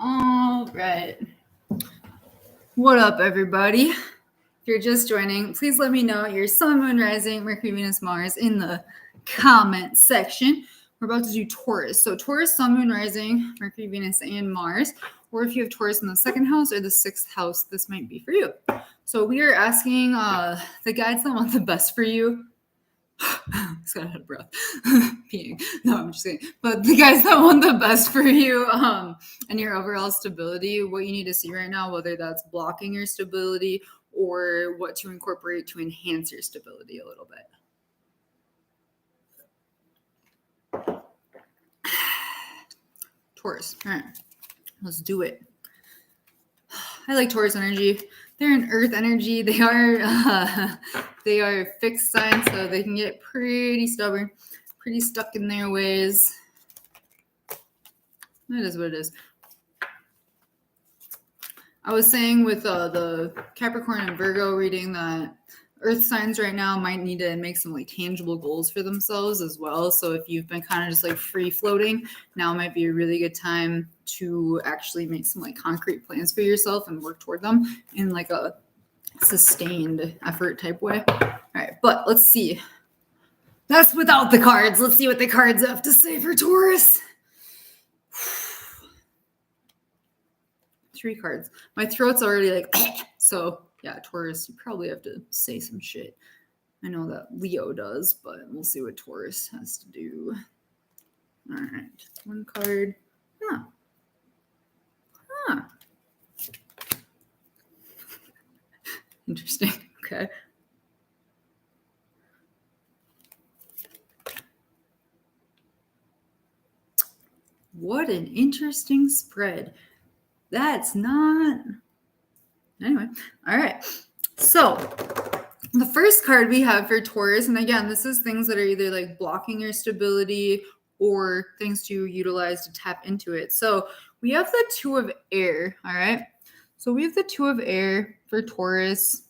All right. What up, everybody? If you're just joining, please let me know your sun, moon, rising, Mercury, Venus, Mars in the comment section. We're about to do Taurus. So Taurus, sun, moon, rising, Mercury, Venus, and Mars. Or if you have Taurus in the 2nd house or the 6th house, this might be for you. So we are asking the guides that want the best for you. Just got out of breath. Peeing. No, I'm just kidding. But the guys that want the best for you and your overall stability, what you need to see right now, whether that's blocking your stability or what to incorporate to enhance your stability a little bit. Taurus. All right. Let's do it. I like Taurus energy. They're an earth energy. They are fixed signs, so they can get pretty stubborn, pretty stuck in their ways. That is what it is. I was saying with the Capricorn and Virgo reading that earth signs right now might need to make some like tangible goals for themselves as well. So if you've been kind of just like free floating, now might be a really good time to actually make some like concrete plans for yourself and work toward them in like a sustained effort type way. All right, but let's see. That's without the cards. Let's see what the cards have to say for Taurus. 3 cards. My throat's already like, so yeah, Taurus, you probably have to say some shit. I know that Leo does, but we'll see what Taurus has to do. All right, 1 card. Huh. Interesting. Okay. What an interesting spread. That's not... Anyway, all right. So The first card we have for Taurus, and again, this is things that are either like blocking your stability or things to utilize to tap into it. So we have the Two of Air, all right? So we have the Two of Air for Taurus.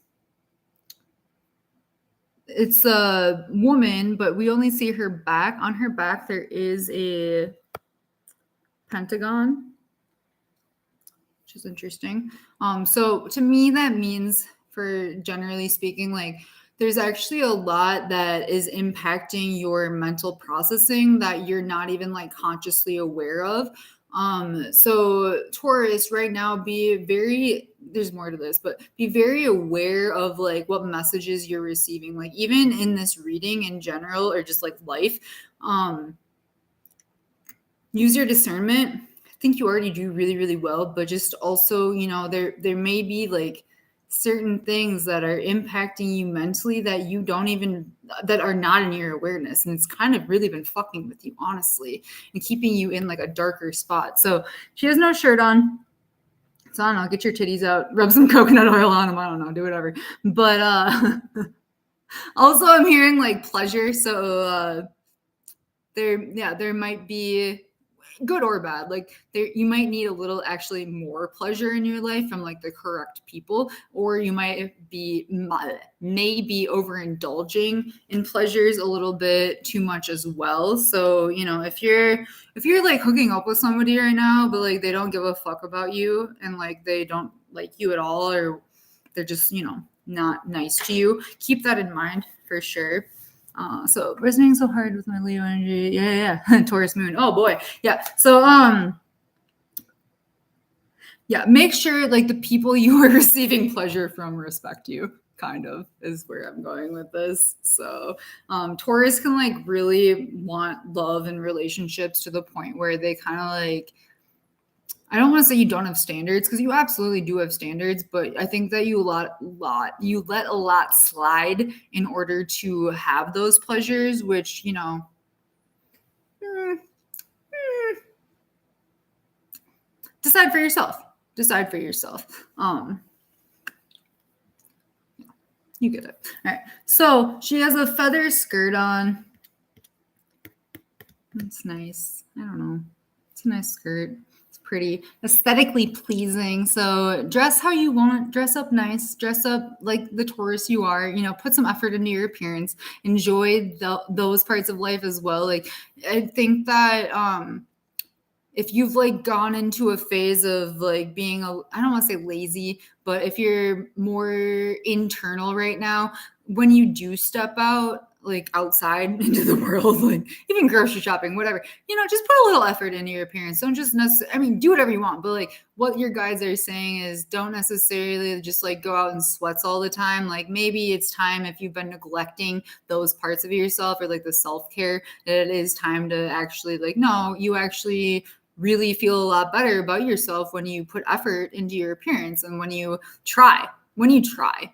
It's a woman, but we only see her back. On her back, there is a pentagon, which is interesting. So to me, that means, for generally speaking, like there's actually a lot that is impacting your mental processing that you're not even like consciously aware of. So Taurus right now, there's more to this, but be very aware of like what messages you're receiving, like even in this reading in general, or just like life. Use your discernment. I think you already do really, really well, but just also, there may be like certain things that are impacting you mentally that that are not in your awareness. And it's kind of really been fucking with you, honestly, and keeping you in like a darker spot. So she has no shirt on. So I don't know, get your titties out, rub some coconut oil on them. I don't know, do whatever. But also I'm hearing like pleasure. So there might be good or bad, like you might need a little actually more pleasure in your life from like the correct people, or you might be maybe overindulging in pleasures a little bit too much as well. So if you're like hooking up with somebody right now, but like they don't give a fuck about you and like they don't like you at all, or they're just not nice to you, keep that in mind for sure. So resonating so hard with my Leo energy. Yeah. Taurus moon. Oh boy. Yeah. So, yeah, make sure like the people you are receiving pleasure from respect you, kind of is where I'm going with this. So, Taurus can like really want love and relationships to the point where they kind of like, I don't want to say you don't have standards, because you absolutely do have standards, but I think that you let a lot slide in order to have those pleasures, which, decide for yourself. You get it. All right. So she has a feather skirt on. That's nice. I don't know. It's a nice skirt. Pretty aesthetically pleasing. So dress how you want, dress up nice, dress up like the Taurus you are, put some effort into your appearance, enjoy those parts of life as well. Like I think that if you've like gone into a phase of like being I don't want to say lazy, but if you're more internal right now, when you do step out, like outside into the world, like even grocery shopping, whatever, just put a little effort into your appearance. Don't just do whatever you want, but like what your guides are saying is don't necessarily just like go out in sweats all the time. Like maybe it's time, if you've been neglecting those parts of yourself or like the self-care, that it is time to actually like, no, you actually really feel a lot better about yourself when you put effort into your appearance and when you try,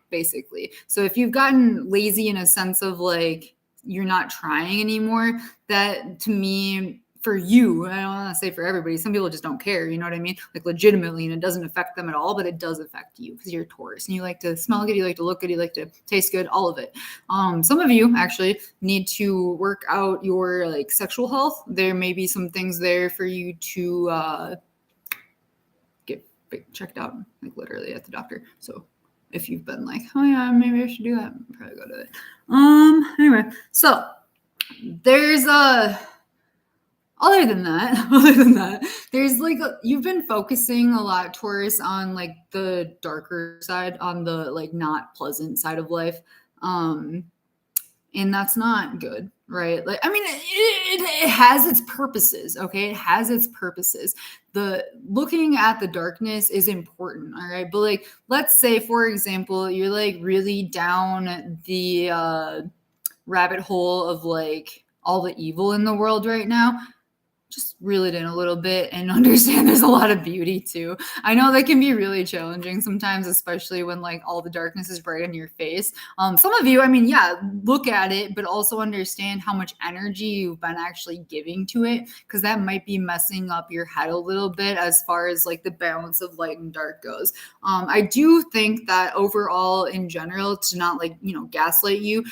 basically. So if you've gotten lazy in a sense of like you're not trying anymore, that to me, for you, I don't want to say for everybody, some people just don't care, you know what I mean? Like legitimately, and it doesn't affect them at all, but it does affect you because you're a Taurus and you like to smell good, you like to look good, you like to taste good, all of it. Some of you actually need to work out your like sexual health. There may be some things there for you to get checked out, like literally at the doctor. So if you've been like, oh yeah, maybe I should do that, probably go to it. Anyway, so there's other than that, there's like you've been focusing a lot, Taurus, on like the darker side, on the like not pleasant side of life. And that's not good, right? Like, I mean, it has its purposes, okay? It has its purposes. The looking at the darkness is important, all right? But like, let's say, for example, you're like really down the rabbit hole of like all the evil in the world right now. just reel it in a little bit and understand there's a lot of beauty too. I know that can be really challenging sometimes, especially when like all the darkness is right in your face. Some of you, I mean, yeah, look at it, but also understand how much energy you've been actually giving to it, because that might be messing up your head a little bit as far as like the balance of light and dark goes. I do think that overall, in general, to not like, gaslight you,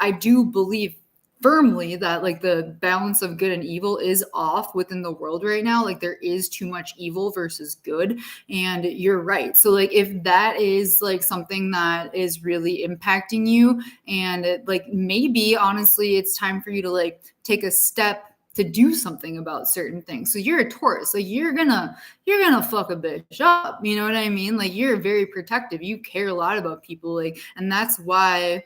I do believe firmly that like the balance of good and evil is off within the world right now. Like there is too much evil versus good, and you're right. So like if that is like something that is really impacting you, and like maybe honestly it's time for you to like take a step to do something about certain things. So you're a Taurus, like you're gonna fuck a bitch up, you know what I mean? Like you're very protective, you care a lot about people, like, and that's why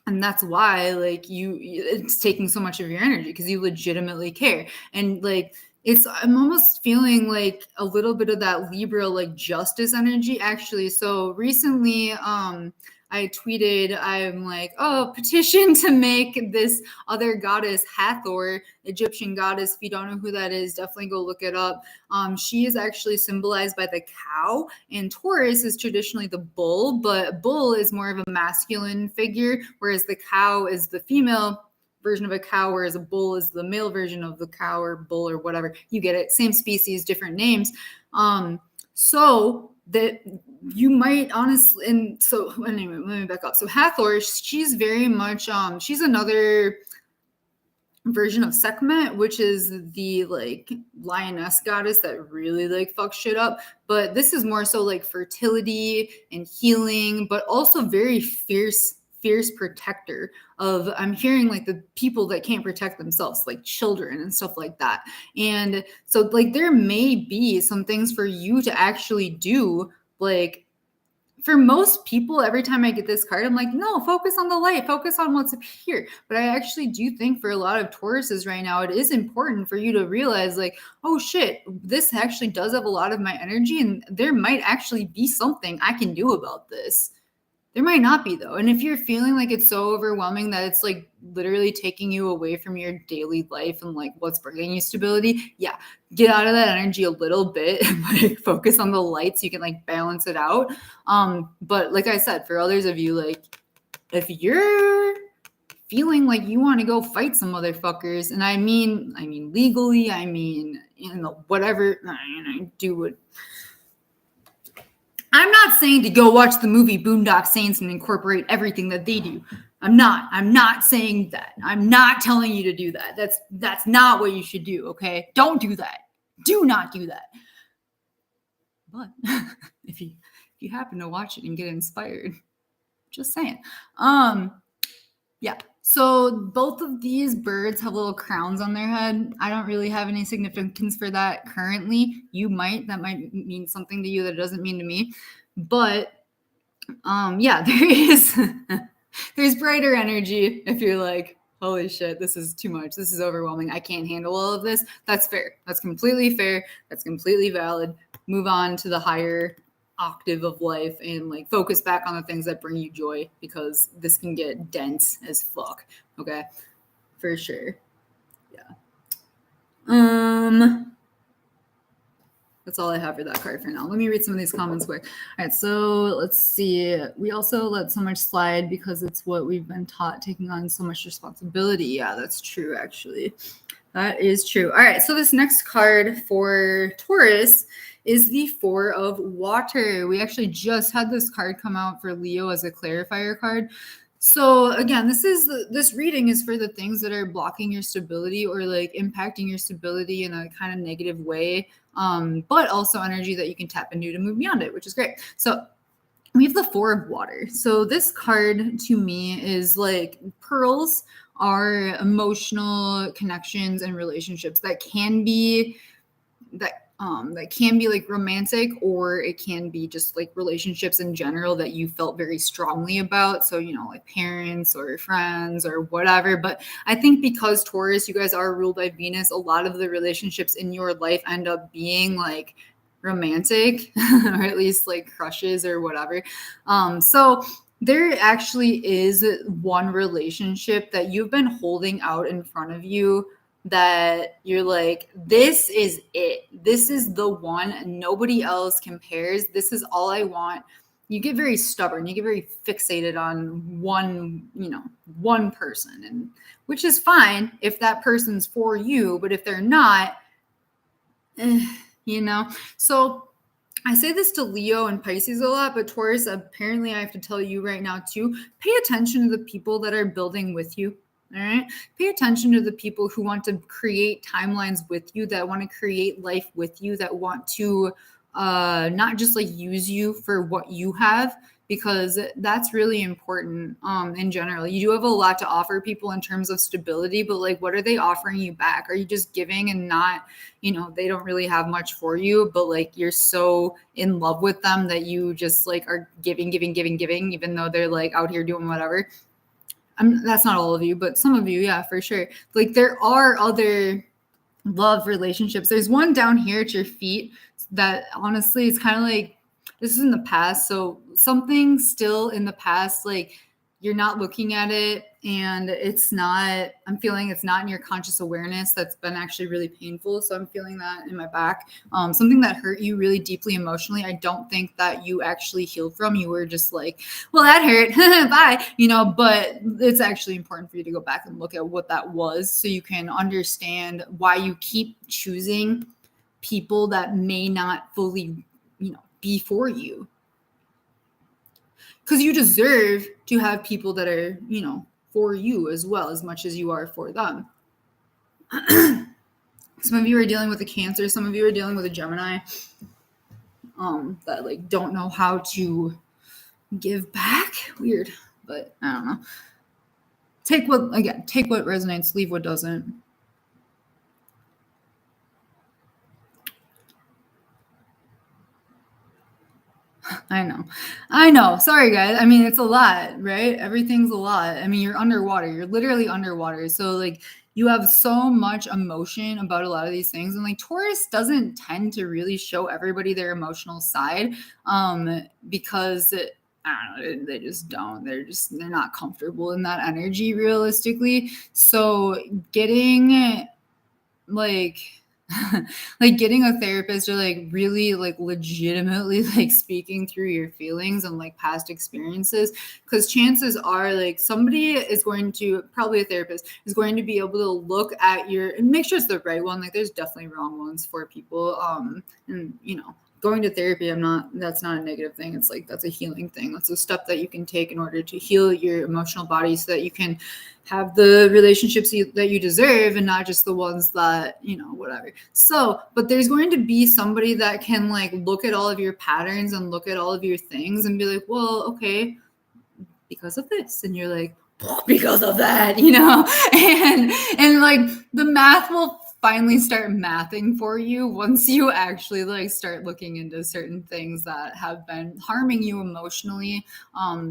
like it's taking so much of your energy, because you legitimately care. And like I'm almost feeling like a little bit of that Libra like justice energy actually. So recently I tweeted, I'm like, oh, petition to make this other goddess Hathor, Egyptian goddess. If you don't know who that is, definitely go look it up. She is actually symbolized by the cow, and Taurus is traditionally the bull, but bull is more of a masculine figure, whereas the cow is the female version of a cow, whereas a bull is the male version of the cow or bull or whatever. You get it. Same species, different names. So that you might honestly, and so anyway, let me back up. So Hathor, she's very much, she's another version of Sekhmet, which is the like lioness goddess that really like fucks shit up. But this is more so like fertility and healing, but also very fierce protector of, I'm hearing like the people that can't protect themselves, like children and stuff like that. And so like there may be some things for you to actually do. Like for most people, every time I get this card, I'm like, no, focus on the light, focus on what's up here. But I actually do think for a lot of Tauruses right now, it is important for you to realize like, oh shit, this actually does have a lot of my energy, and there might actually be something I can do about this. There might not be though. And if you're feeling like it's so overwhelming that it's like literally taking you away from your daily life and like what's bringing you stability, yeah, get out of that energy a little bit and like focus on the light so you can like balance it out. But like I said, for others of you, like if you're feeling like you want to go fight some motherfuckers, and I mean legally, I mean, whatever, do what. I'm not saying to go watch the movie Boondock Saints and incorporate everything that they do. I'm not saying that. I'm not telling you to do that. That's not what you should do, okay? Don't do that. Do not do that. But if you happen to watch it and get inspired, just saying. Yeah. So both of these birds have little crowns on their head. I don't really have any significance for that currently. You might. That might mean something to you that doesn't mean to me. But yeah, there's brighter energy if you're like, holy shit, this is too much. This is overwhelming. I can't handle all of this. That's fair. That's completely fair. That's completely valid. Move on to the higher octave of life and like focus back on the things that bring you joy, because this can get dense as fuck. Okay, for sure. Yeah. That's all I have for that card for now. Let me read some of these comments quick. All right, so let's see. We also let so much slide because it's what we've been taught, taking on so much responsibility. Yeah, that's true, actually. That is true. All right, so this next card for Taurus is the Four of Water. We actually just had this card come out for Leo as a clarifier card. So again, this reading is for the things that are blocking your stability or like impacting your stability in a kind of negative way, but also energy that you can tap into to move beyond it, which is great. So we have the Four of Water. So this card to me is like pearls are emotional connections and relationships that can be like romantic, or it can be just like relationships in general that you felt very strongly about. So, like parents or friends or whatever. But I think because Taurus, you guys are ruled by Venus, a lot of the relationships in your life end up being like romantic or at least like crushes or whatever. So there actually is one relationship that you've been holding out in front of you that you're like, this is it. This is the one. Nobody else compares. This is all I want. You get very stubborn. You get very fixated on one person, and which is fine if that person's for you, but if they're not, So I say this to Leo and Pisces a lot, but Taurus, apparently I have to tell you right now too, pay attention to the people that are building with you. All right. Pay attention to the people who want to create timelines with you, that want to create life with you, that want to not just like use you for what you have, because that's really important in general. You do have a lot to offer people in terms of stability, but like, what are they offering you back? Are you just giving and not, they don't really have much for you, but like you're so in love with them that you just like are giving, even though they're like out here doing whatever. That's not all of you, but some of you, yeah, for sure. Like there are other love relationships. There's one down here at your feet that honestly is kind of like, this is in the past. So something still in the past, like you're not looking at it and I'm feeling it's not in your conscious awareness. That's been actually really painful. So I'm feeling that in my back. Something that hurt you really deeply emotionally. I don't think that you actually healed from. You were just like, well, that hurt. Bye. But it's actually important for you to go back and look at what that was so you can understand why you keep choosing people that may not fully, be for you. Because you deserve to have people that are, for you as well, as much as you are for them. Some of you are dealing with a Cancer. Some of you are dealing with a Gemini that like don't know how to give back. Weird, but I don't know. Take what resonates, leave what doesn't. I know. Sorry, guys. I mean, it's a lot, right? Everything's a lot. I mean, you're underwater. You're literally underwater. So, like, you have so much emotion about a lot of these things. And, like, Taurus doesn't tend to really show everybody their emotional side because I don't know, they just don't. They're not comfortable in that energy realistically. So, getting, like getting a therapist or like really like legitimately like speaking through your feelings and like past experiences, because chances are like somebody is going to, probably a therapist is going to be able to look at your and make sure it's the right one. Like there's definitely wrong ones for people, and going to therapy, that's not a negative thing. It's like, that's a healing thing. That's a step that you can take in order to heal your emotional body so that you can have the relationships that you deserve and not just the ones that, whatever. So, but there's going to be somebody that can like look at all of your patterns and look at all of your things and be like, well, okay, because of this. And you're like, because of that, and like the math will finally start mathing for you once you actually like start looking into certain things that have been harming you emotionally,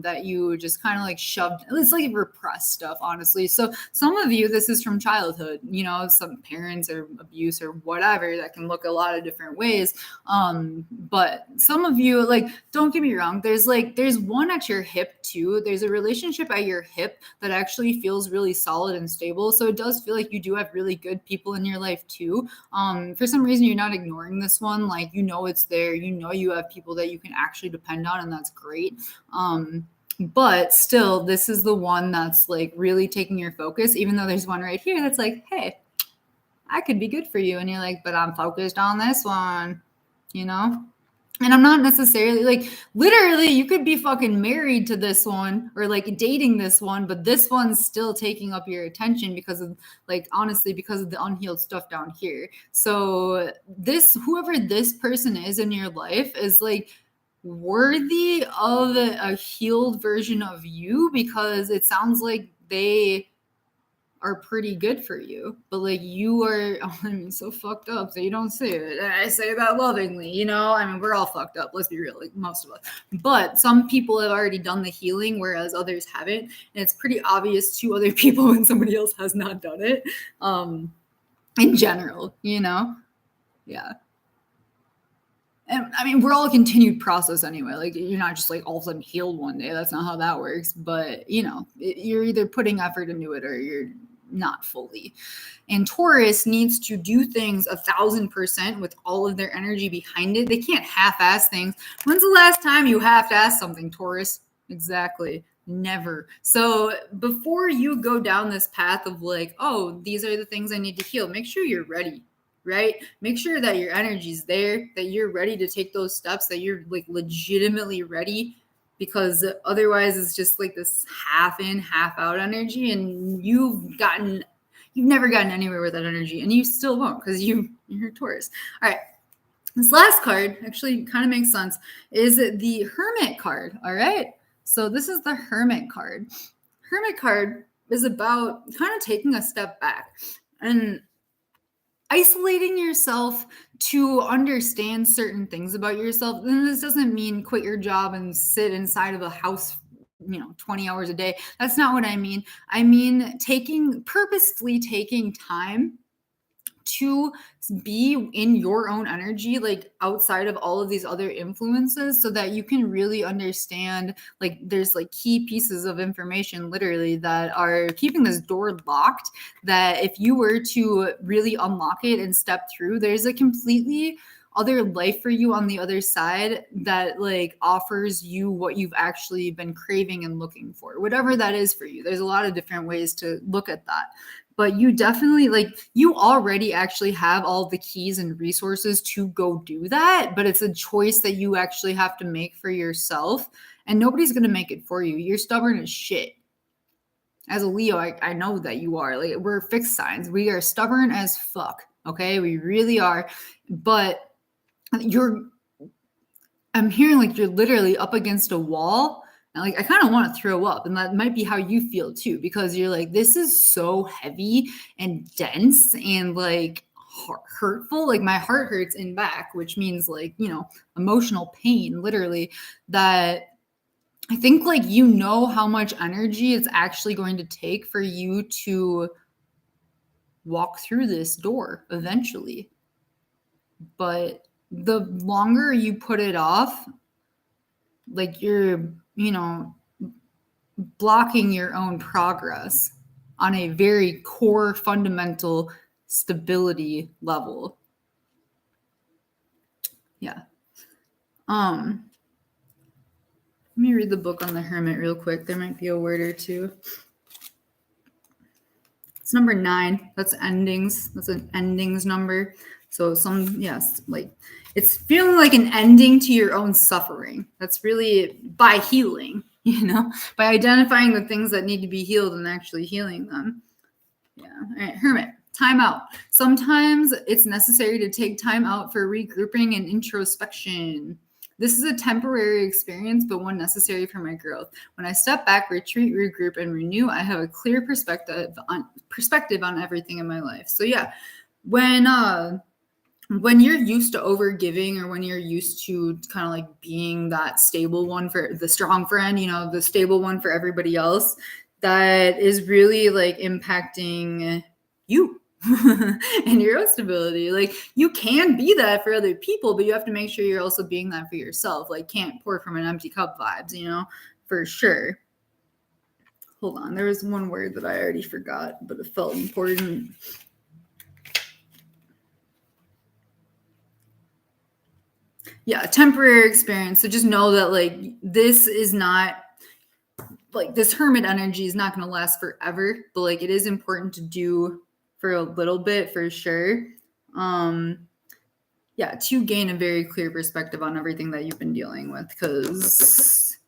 that you just kind of like shoved. It's like repressed stuff, honestly. So some of you, this is from childhood, some parents or abuse or whatever, that can look a lot of different ways. But some of you, like, don't get me wrong, there's one at your hip too. There's a relationship at your hip that actually feels really solid and stable. So it does feel like you do have really good people in your life too. For some reason, you're not ignoring this one. Like, it's there. You have people that you can actually depend on, and that's great. But still, this is the one that's like really taking your focus, even though there's one right here that's like, hey, I could be good for you. And you're like, but I'm focused on this one, And I'm not necessarily like, literally, you could be fucking married to this one or like dating this one, but this one's still taking up your attention because of like, honestly, because of the unhealed stuff down here. So whoever this person is in your life is like worthy of a healed version of you, because it sounds like they are pretty good for you, but like you are, so fucked up. So you don't say it. I say that lovingly, we're all fucked up. Let's be real, like most of us. But some people have already done the healing, whereas others haven't. And it's pretty obvious to other people when somebody else has not done it. In general, yeah. And we're all a continued process anyway. Like, you're not just like all of a sudden healed one day. That's not how that works. But you're either putting effort into it or you're not fully. And Taurus needs to do things 1,000% with all of their energy behind it. They can't half-ass things. When's the last time you half-assed something, Taurus? Exactly. Never. So before you go down this path of like, oh, these are the things I need to heal, make sure you're ready, right? Make sure that your energy's there, that you're ready to take those steps, that you're like legitimately ready, because otherwise it's just like this half in, half out energy, and you've never gotten anywhere with that energy, and you still won't because you're a Taurus. All right. This last card actually kind of makes sense, is the Hermit card. All right. So this is the Hermit card. Hermit card is about kind of taking a step back and isolating yourself to understand certain things about yourself. And this doesn't mean quit your job and sit inside of a house 20 hours a day. That's not what I mean. I mean purposefully taking time to be in your own energy, like outside of all of these other influences, so that you can really understand, like there's like key pieces of information literally that are keeping this door locked, that if you were to really unlock it and step through, there's a completely other life for you on the other side that like offers you what you've actually been craving and looking for, whatever that is for you. There's a lot of different ways to look at that. But you definitely, like, you already actually have all the keys and resources to go do that. But it's a choice that you actually have to make for yourself. And nobody's going to make it for you. You're stubborn as shit. As a Leo, I know that you are. Like, we're fixed signs. We are stubborn as fuck. Okay? We really are. But I'm hearing like you're literally up against a wall. And like, I kind of want to throw up, and that might be how you feel too, because you're like, this is so heavy and dense and like hurtful. Like my heart hurts in back, which means like, emotional pain, literally, that I think like, how much energy it's actually going to take for you to walk through this door eventually. But the longer you put it off, like you're, blocking your own progress on a very core fundamental stability level. Yeah. Let me read the book on the Hermit real quick. There might be a word or two. It's number 9. That's endings. That's an endings number. So like it's feeling like an ending to your own suffering. That's really by healing, by identifying the things that need to be healed and actually healing them. Yeah. All right. Hermit, time out. Sometimes it's necessary to take time out for regrouping and introspection. This is a temporary experience, but one necessary for my growth. When I step back, retreat, regroup, and renew, I have a clear perspective on everything in my life. So yeah, when you're used to over giving, or when you're used to kind of like being that stable one for the strong friend, the stable one for everybody else, that is really like impacting you and your own stability. Like you can be that for other people, but you have to make sure you're also being that for yourself. Like can't pour from an empty cup vibes, for sure. Hold on. There was one word that I already forgot, but it felt important. Yeah, temporary experience. So just know that like this is not like this hermit energy is not going to last forever, but like it is important to do for a little bit for sure. Yeah, to gain a very clear perspective on everything that you've been dealing with, because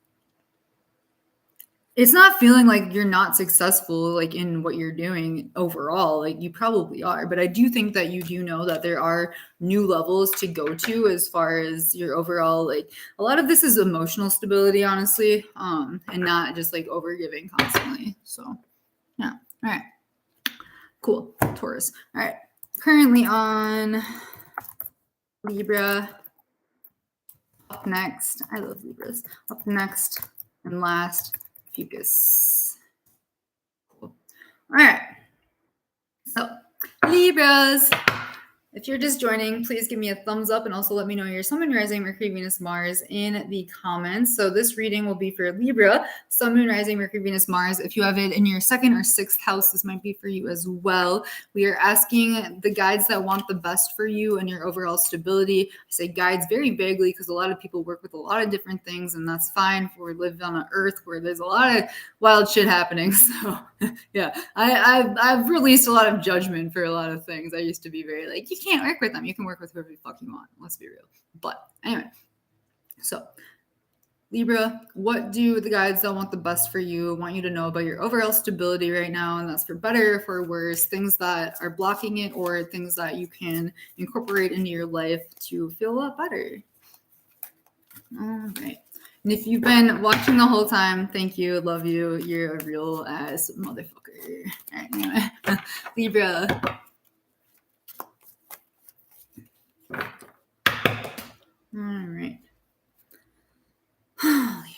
it's not feeling like you're not successful like in what you're doing overall. Like you probably are, but I do think that you do know that there are new levels to go to as far as your overall, like a lot of this is emotional stability, honestly, and not just like overgiving constantly. So yeah. All right, cool. Taurus. All right, currently on Libra. Up next, I love Libras. Up next and last, Ophiuchus. Cool. All right. So, Libras. If you're just joining, please give me a thumbs up and also let me know your Sun, Moon, Rising, Mercury, Venus, Mars in the comments. So this reading will be for Libra, Sun, Moon, Rising, Mercury, Venus, Mars. If you have it in your 2nd or 6th house, this might be for you as well. We are asking the guides that want the best for you and your overall stability. I say guides very vaguely because a lot of people work with a lot of different things, and that's fine. We live on an earth where there's a lot of wild shit happening. So yeah, I've released a lot of judgment for a lot of things. I used to be very like, you can't work with them. You can work with whoever the fuck you want. Let's be real. But anyway, so Libra, what do the guides that want the best for you want you to know about your overall stability right now? And that's for better, for worse, things that are blocking it or things that you can incorporate into your life to feel a lot better. All right. And if you've been watching the whole time, thank you. Love you. You're a real ass motherfucker. All right, anyway. Libra. All right. Libra.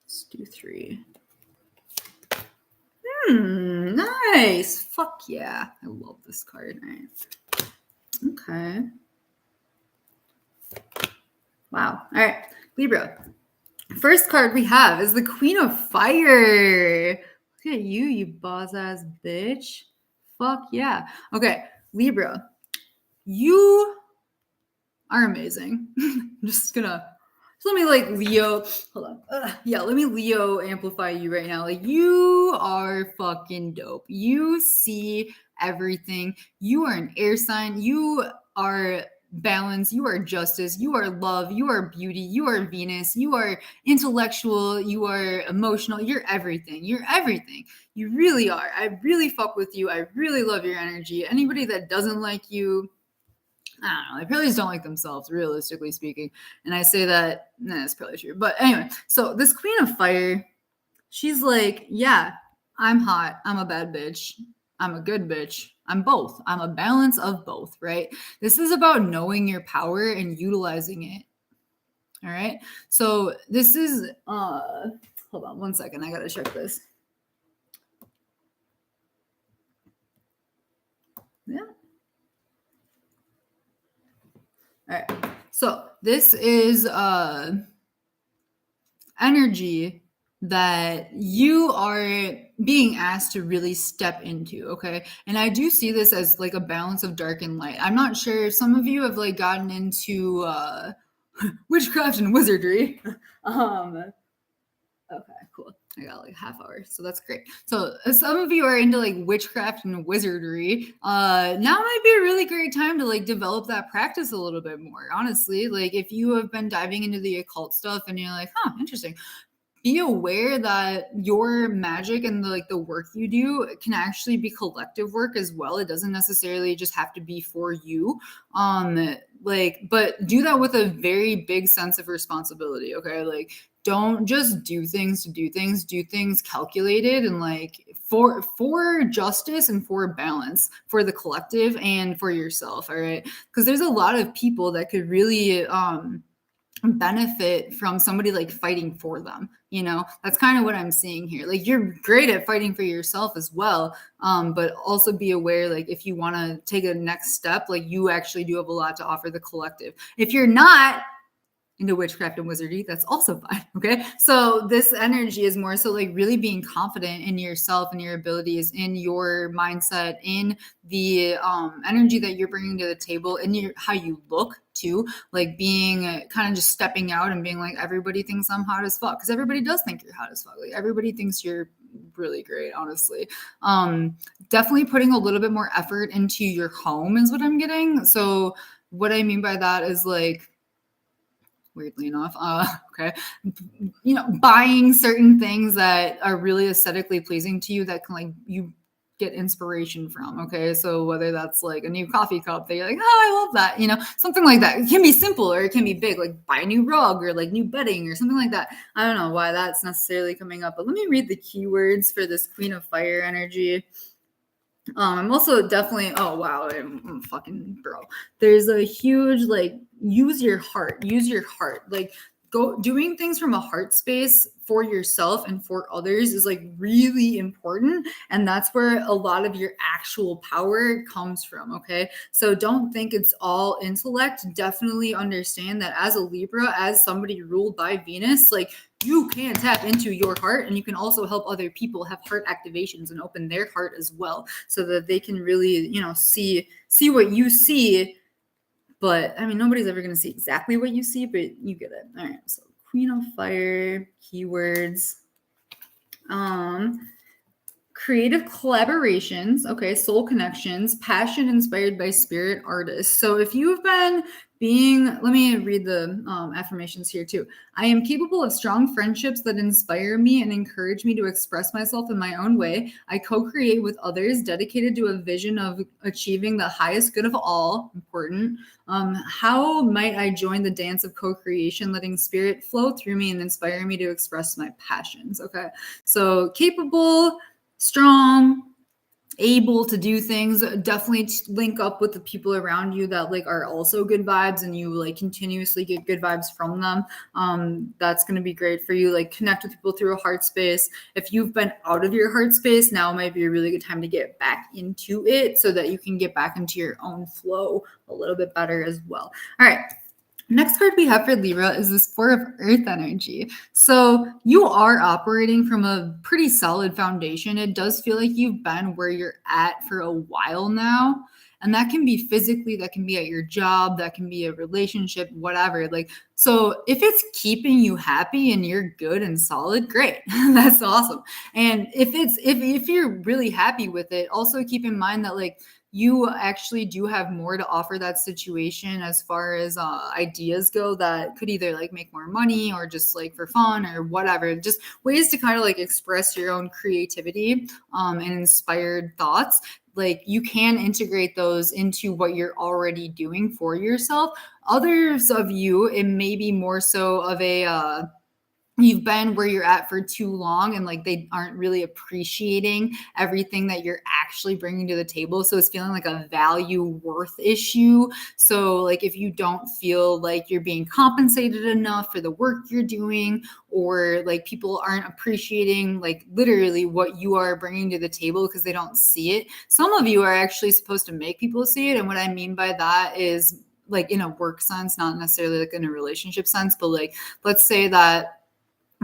Let's do 3. Nice. Fuck yeah. I love this card. All right. Okay. Wow. All right. Libra. First card we have is the Queen of Fire. Look at you, you boss ass bitch. Fuck yeah. Okay. Libra. You are amazing. I'm just gonna let me like Leo. Hold on. Yeah, let me Leo amplify you right now. Like, you are fucking dope. You see everything. You are an air sign. You are balance. You are justice. You are love. You are beauty. You are Venus. You are intellectual. You are emotional. You're everything. You're everything. You really are. I really fuck with you. I really love your energy. Anybody that doesn't like you, I don't know. They probably just don't like themselves, realistically speaking. And I say that, that's probably true. But anyway, so this Queen of Fire, she's like, yeah, I'm hot. I'm a bad bitch. I'm a good bitch. I'm both. I'm a balance of both, right? This is about knowing your power and utilizing it. All right. So this is, hold on one second. I got to check this. Yeah. All right. So this is energy that you are being asked to really step into, okay? And I do see this as like a balance of dark and light. I'm not sure if some of you have like gotten into witchcraft and wizardry. Okay, cool. I got like half hour, so that's great. So some of you are into like witchcraft and wizardry. Now might be a really great time to like develop that practice a little bit more. Honestly, like if you have been diving into the occult stuff and you're like, huh, interesting. Be aware that your magic and the work you do can actually be collective work as well. It doesn't necessarily just have to be for you. But do that with a very big sense of responsibility. Okay, like don't just do things to do things. Do things calculated and like for justice and for balance for the collective and for yourself. All right, because there's a lot of people that could really benefit from somebody like fighting for them. You know, that's kind of what I'm seeing here. Like you're great at fighting for yourself as well, but also be aware, like if you want to take a next step, like you actually do have a lot to offer the collective. If you're not into witchcraft and wizardry, that's also fine. Okay, so this energy is more so like really being confident in yourself and your abilities, in your mindset, in the energy that you're bringing to the table, and how you look too, like being kind of just stepping out and being like, everybody thinks I'm hot as fuck, because everybody does think you're hot as fuck. Like everybody thinks you're really great, honestly. Definitely putting a little bit more effort into your home is what I'm getting. So what I mean by that is like, weirdly enough, okay, you know, buying certain things that are really aesthetically pleasing to you that can like you get inspiration from. Okay, so whether that's like a new coffee cup that you're like, oh, I love that, you know, something like that. It can be simple or it can be big, like buy a new rug or like new bedding or something like that. I don't know why that's necessarily coming up, but let me read the keywords for this Queen of Fire energy. I'm also definitely, oh wow, I'm fucking bro. There's a huge like use your heart. Like doing things from a heart space for yourself and for others is like really important, and that's where a lot of your actual power comes from. Okay, so don't think it's all intellect. Definitely understand that as a Libra, as somebody ruled by Venus, like you can tap into your heart, and you can also help other people have heart activations and open their heart as well, so that they can really, see what you see. But I mean, nobody's ever going to see exactly what you see, but you get it. All right. So Queen of Fire, keywords. Creative collaborations, okay, soul connections, passion inspired by spirit, artists. So if you've been let me read the affirmations here too. I am capable of strong friendships that inspire me and encourage me to express myself in my own way. I co-create with others dedicated to a vision of achieving the highest good of all. Important. How might I join the dance of co-creation, letting spirit flow through me and inspire me to express my passions? Okay, so capable, strong, able to do things. Definitely link up with the people around you that like are also good vibes, and you like continuously get good vibes from them. That's going to be great for you. Like connect with people through a heart space. If you've been out of your heart space, now might be a really good time to get back into it, so that you can get back into your own flow a little bit better as well. All right. Next card we have for Libra is this Four of Earth energy. So you are operating from a pretty solid foundation. It does feel like you've been where you're at for a while now. And that can be physically, that can be at your job, that can be a relationship, whatever. Like, so if it's keeping you happy and you're good and solid, great. That's awesome. And if you're really happy with it, also keep in mind that like you actually do have more to offer that situation as far as ideas go that could either like make more money or just like for fun or whatever, just ways to kind of like express your own creativity and inspired thoughts. Like you can integrate those into what you're already doing for yourself. Others of you, it may be more so of a you've been where you're at for too long, and like they aren't really appreciating everything that you're actually bringing to the table. So it's feeling like a value worth issue. So like if you don't feel like you're being compensated enough for the work you're doing, or like people aren't appreciating like literally what you are bringing to the table because they don't see it. Some of you are actually supposed to make people see it. And what I mean by that is like in a work sense, not necessarily like in a relationship sense, but like let's say that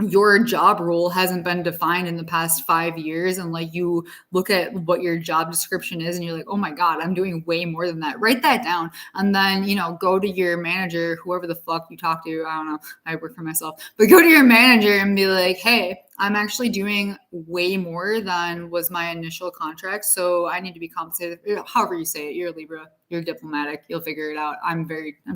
your job role hasn't been defined in the past 5 years, and like you look at what your job description is and you're like, oh my God, I'm doing way more than that. Write that down, and then go to your manager, whoever the fuck you talk to. I don't know, I work for myself, but go to your manager and be like, hey, I'm actually doing way more than was my initial contract, so I need to be compensated. However you say it, you're a Libra, you're diplomatic, you'll figure it out. I'm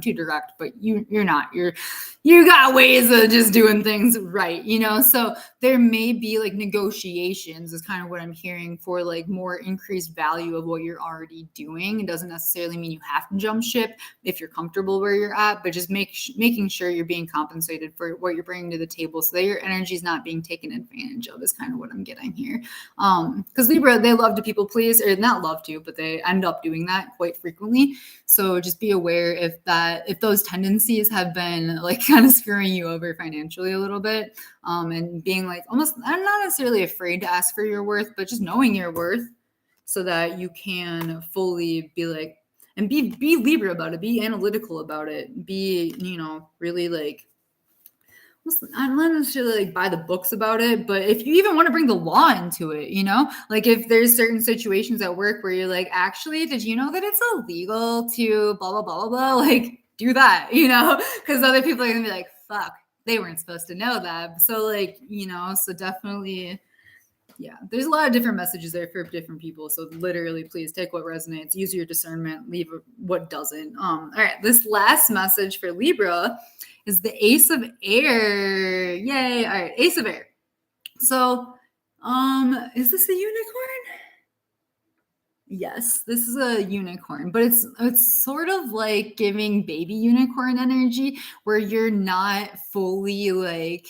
too direct, but you're not. You got ways of just doing things right, So there may be like negotiations is kind of what I'm hearing for like more increased value of what you're already doing. It doesn't necessarily mean you have to jump ship if you're comfortable where you're at, but just making sure you're being compensated for what you're bringing to the table, so that your energy is not being taken advantage of is kind of what I'm getting here. Because Libra, they love to people please, or not love to, but they end up doing that quite frequently. So just be aware if those tendencies have been like kind of screwing you over financially a little bit, and being like almost, I'm not necessarily afraid to ask for your worth, but just knowing your worth so that you can fully be like, and be Libra about it, be analytical about it, be, really like, I'm not necessarily like by the books about it, but if you even want to bring the law into it, like if there's certain situations at work where you're like, actually, did you know that it's illegal to blah, blah, blah, blah, blah, like do that, because other people are going to be like, fuck, they weren't supposed to know that. So like, so definitely, yeah, there's a lot of different messages there for different people. So literally, please take what resonates, use your discernment, leave what doesn't. All right, this last message for Libra is the Ace of Air. Yay. All right, Ace of Air. So, is this a unicorn? Yes, this is a unicorn, but it's sort of like giving baby unicorn energy, where you're not fully like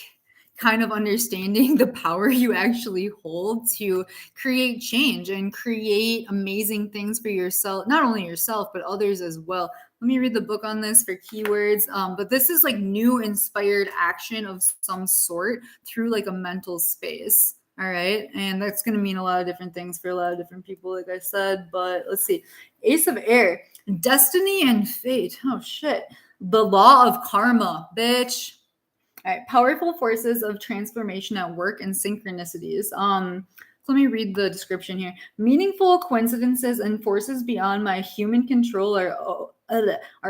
kind of understanding the power you actually hold to create change and create amazing things for yourself, not only yourself, but others as well. Let me read the book on this for keywords. But this is like new inspired action of some sort through like a mental space. All right. And that's going to mean a lot of different things for a lot of different people, like I said. But let's see. Ace of Air, destiny and fate. Oh, shit. The law of karma, bitch. All right, powerful forces of transformation at work and synchronicities. So let me read the description here. Meaningful coincidences and forces beyond my human control are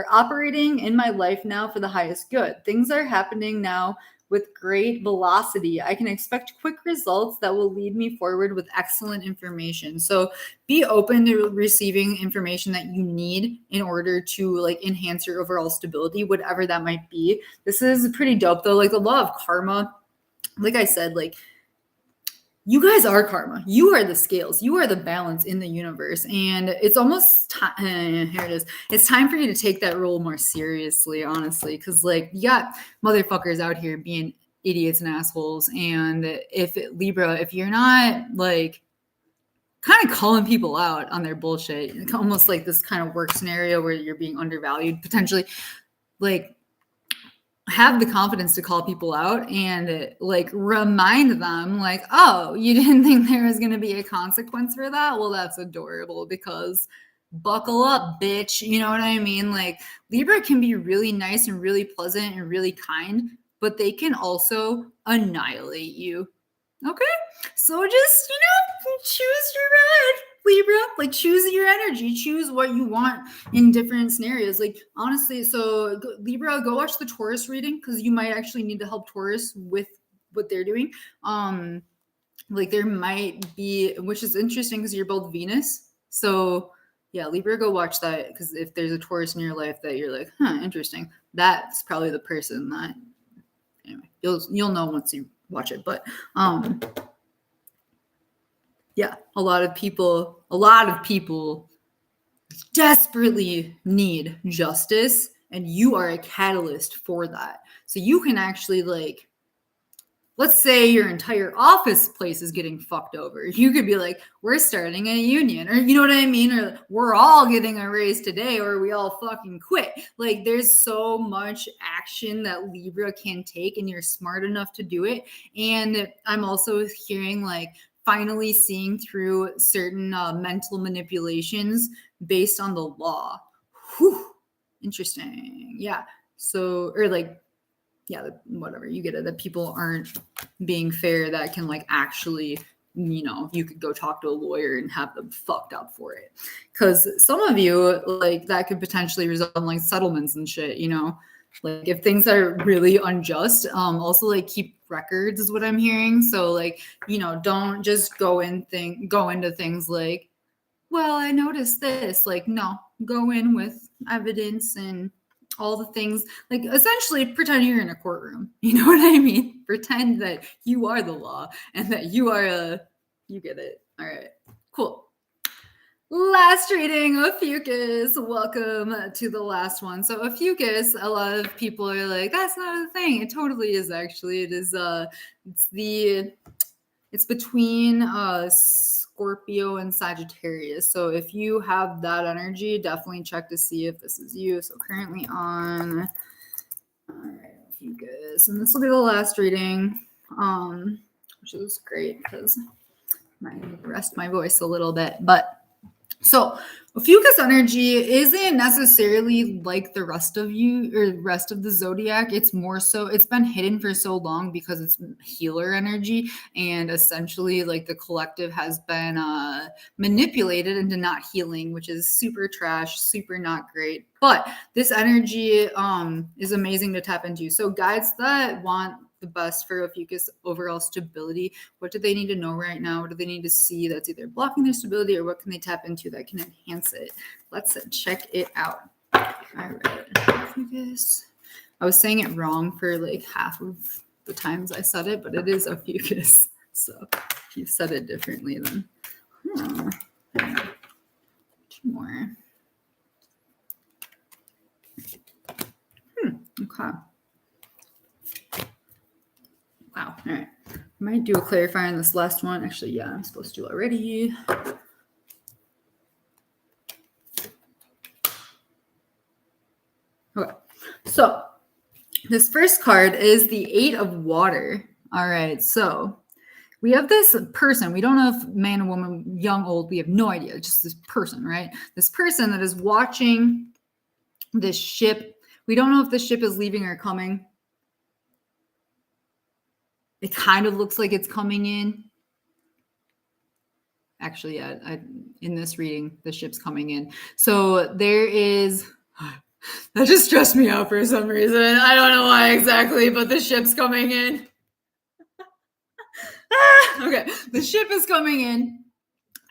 operating in my life now for the highest good. Things are happening now with great velocity. I can expect quick results that will lead me forward with excellent information. So be open to receiving information that you need in order to like enhance your overall stability, whatever that might be. This is pretty dope though. Like the law of karma, like I said, like you guys are karma. You are the scales. You are the balance in the universe. And it's almost time. Here it is. It's time for you to take that role more seriously, honestly. Because, like, you got motherfuckers out here being idiots and assholes. And Libra, if you're not, like, kind of calling people out on their bullshit, almost like this kind of work scenario where you're being undervalued, potentially, like, have the confidence to call people out and like remind them like, oh, you didn't think there was going to be a consequence for that? Well, that's adorable because buckle up, bitch. You know what I mean? Like Libra can be really nice and really pleasant and really kind, but they can also annihilate you. Okay. So just, choose your ride, Libra. Like choose your energy, choose what you want in different scenarios. Like honestly, so Libra, go watch the Taurus reading because you might actually need to help Taurus with what they're doing. Like there might be, which is interesting because you're both Venus. So yeah, Libra, go watch that because if there's a Taurus in your life that you're like, interesting, that's probably the person that. Anyway, you'll know once you watch it, but yeah, a lot of people desperately need justice, and you are a catalyst for that. So you can actually like, let's say your entire office place is getting fucked over. You could be like, we're starting a union, or you know what I mean? Or we're all getting a raise today, or we all fucking quit. Like there's so much action that Libra can take, and you're smart enough to do it. And I'm also hearing like finally seeing through certain mental manipulations based on the law. Whew. Interesting. Yeah. So, or like, yeah, whatever, you get it, that people aren't being fair, that can like actually, you could go talk to a lawyer and have them fucked up for it. Because some of you, like, that could potentially result in like settlements and shit, like if things are really unjust. Also like keep records is what I'm hearing. So like, don't just go into things like, well, I noticed this. Like, no, go in with evidence and all the things, like essentially pretend you're in a courtroom. You know what I mean? Pretend that you are the law and that you are you get it. All right, cool. Last reading, Ophiuchus. Welcome to the last one. So Ophiuchus, a lot of people are like, that's not a thing. It totally is actually. It is it's between Scorpio and Sagittarius. So if you have that energy, definitely check to see if this is you. So currently on, all right, Ophiuchus, and this will be the last reading, which is great because I rest my voice a little bit. But so Ophiuchus energy isn't necessarily like the rest of you or the rest of the zodiac. It's more so, it's been hidden for so long because it's healer energy, and essentially like the collective has been manipulated into not healing, which is super trash, super not great. But this energy is amazing to tap into. So guides that want the best for Ophiuchus overall stability, what do they need to know right now? What do they need to see that's either blocking their stability, or what can they tap into that can enhance it? Let's check it out. All right, Ophiuchus. I was saying it wrong for like half of the times I said it, but it is Ophiuchus. So if you said it differently, then two more. Okay. Wow. All right. I might do a clarifier on this last one. Actually, yeah, I'm supposed to already. Okay. So this first card is the Eight of Water. All right. So we have this person. We don't know if man, woman, young, old. We have no idea. Just this person, right? This person that is watching this ship. We don't know if the ship is leaving or coming. It kind of looks like it's coming in. Actually, yeah, in this reading, the ship's coming in. So there is... That just stressed me out for some reason. I don't know why exactly, but the ship's coming in. Okay, the ship is coming in.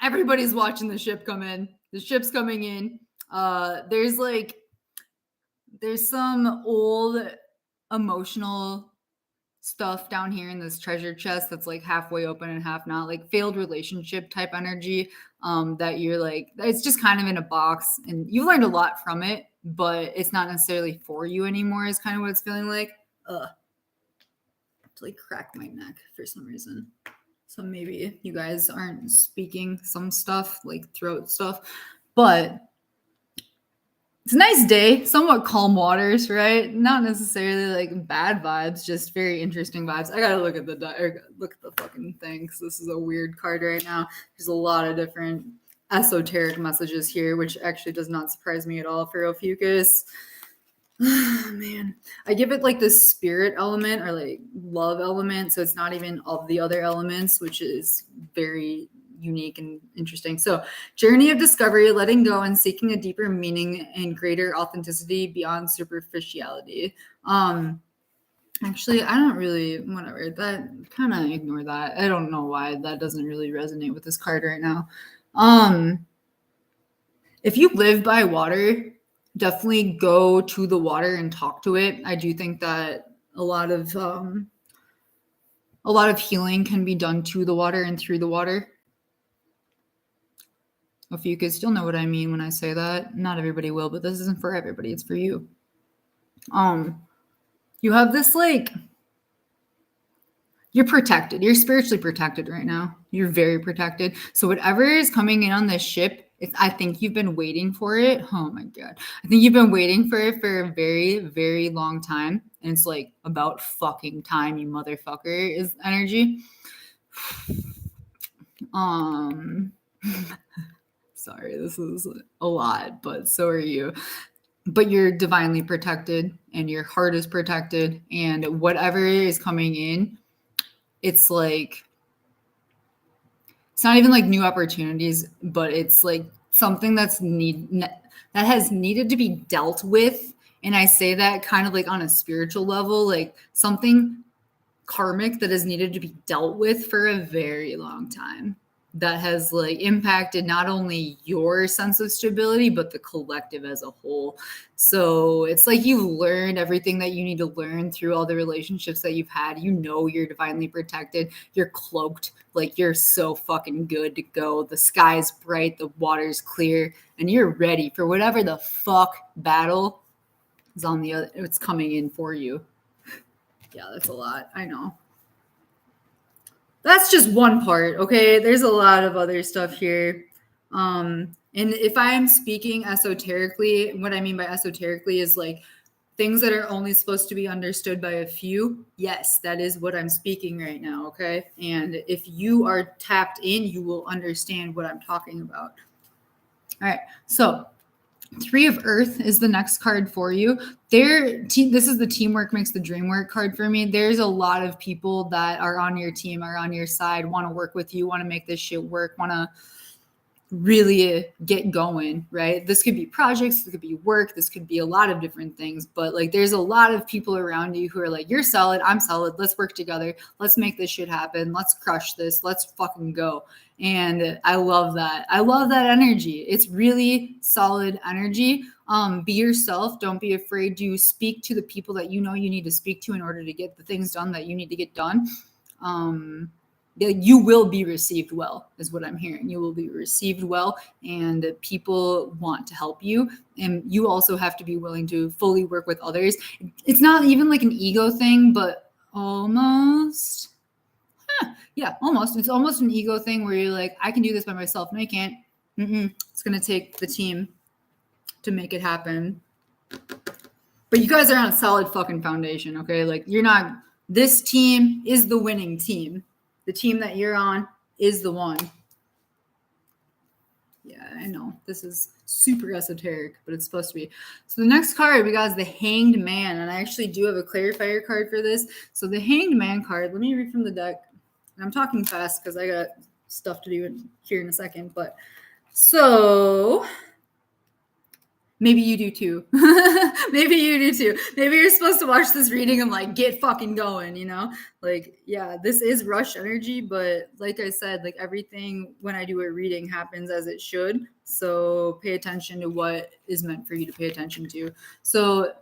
Everybody's watching the ship come in. The ship's coming in. There's some old emotional stuff down here in this treasure chest that's like halfway open and half not, like failed relationship type energy, that you're like, it's just kind of in a box and you learned a lot from it, but it's not necessarily for you anymore is kind of what it's feeling like. To like crack my neck for some reason. So maybe you guys aren't speaking some stuff, like throat stuff, but it's a nice day, somewhat calm waters, right? Not necessarily like bad vibes, just very interesting vibes. I gotta look at the fucking thing because this is a weird card right now. There's a lot of different esoteric messages here, which actually does not surprise me at all for Ophiuchus. Man, I give it like the spirit element or like love element, so it's not even of the other elements, which is very unique and interesting. So, journey of discovery, letting go and seeking a deeper meaning and greater authenticity beyond superficiality. Actually, I don't really, whatever, that kind of ignore that. I don't know why that doesn't really resonate with this card right now. If you live by water, definitely go to the water and talk to it. I do think that a lot of healing can be done to the water and through the water. If you could still know what I mean when I say that. Not everybody will, but this isn't for everybody. It's for you. You have this like, you're protected. You're spiritually protected right now. You're very protected. So whatever is coming in on this ship, I think you've been waiting for it. Oh my God. I think you've been waiting for it for a very, very long time. And it's like about fucking time, you motherfucker is energy. Sorry, this is a lot, but so are you. But you're divinely protected and your heart is protected. And whatever is coming in, it's like, it's not even like new opportunities, but it's like something that has needed to be dealt with. And I say that kind of like on a spiritual level, like something karmic that has needed to be dealt with for a very long time. That has like impacted not only your sense of stability, but the collective as a whole. So it's like you've learned everything that you need to learn through all the relationships that you've had. You know you're divinely protected. You're cloaked. Like you're so fucking good to go. The sky's bright. The water's clear. And you're ready for whatever the fuck battle is on the other. It's coming in for you. Yeah, that's a lot. I know. That's just one part, okay? There's a lot of other stuff here. And if I'm speaking esoterically, what I mean by esoterically is like things that are only supposed to be understood by a few. Yes, that is what I'm speaking right now, okay? And if you are tapped in, you will understand what I'm talking about. All right, so Three of Earth is the next card for you. This is the teamwork makes the dream work card for me. There's a lot of people that are on your team, are on your side, want to work with you, want to make this shit work, want to really get going, right? This could be projects, this could be work, this could be a lot of different things, but like there's a lot of people around you who are like, you're solid, I'm solid, let's work together, let's make this shit happen, let's crush this, let's fucking go. And I love that. I love that energy. It's really solid energy. Be yourself. Don't be afraid to speak to the people that you know you need to speak to in order to get the things done that you need to get done. You will be received well, is what I'm hearing. You will be received well, and people want to help you. And you also have to be willing to fully work with others. It's not even like an ego thing, but Almost. Yeah, almost. It's almost an ego thing where you're like, I can do this by myself. No, you can't. It's going to take the team to make it happen. But you guys are on a solid fucking foundation, okay? Like, you're not, this team is the winning team. The team that you're on is the one. Yeah, I know. This is super esoteric, but it's supposed to be. So the next card we got is the Hanged Man, and I actually do have a clarifier card for this. So the Hanged Man card, let me read from the deck. And I'm talking fast because I got stuff to do here in a second. But so maybe you do too. Maybe you do too. Maybe you're supposed to watch this reading and like get fucking going, you know? Like, yeah, this is rush energy, but like I said, like everything when I do a reading happens as it should. So pay attention to what is meant for you to pay attention to. So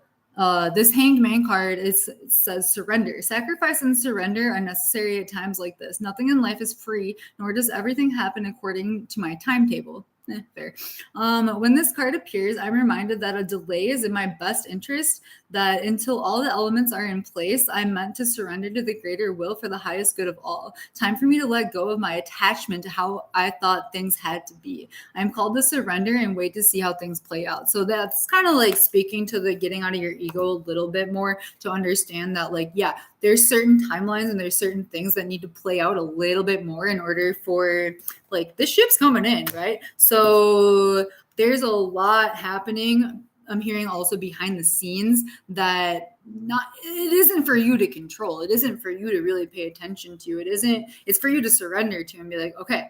this Hanged Man card it says surrender. Sacrifice and surrender are necessary at times like this. Nothing in life is free, nor does everything happen according to my timetable. Fair. When this card appears, I'm reminded that a delay is in my best interest, that until all the elements are in place, I'm meant to surrender to the greater will for the highest good of all. Time for me to let go of my attachment to how I thought things had to be. I'm called to surrender and wait to see how things play out. So that's kind of like speaking to the getting out of your ego a little bit more to understand that, like, yeah, there's certain timelines and there's certain things that need to play out a little bit more in order for, like, the ship's coming in, right? So there's a lot happening. I'm hearing also behind the scenes that it isn't for you to control. It isn't for you to really pay attention to. It's for you to surrender to and be like, okay,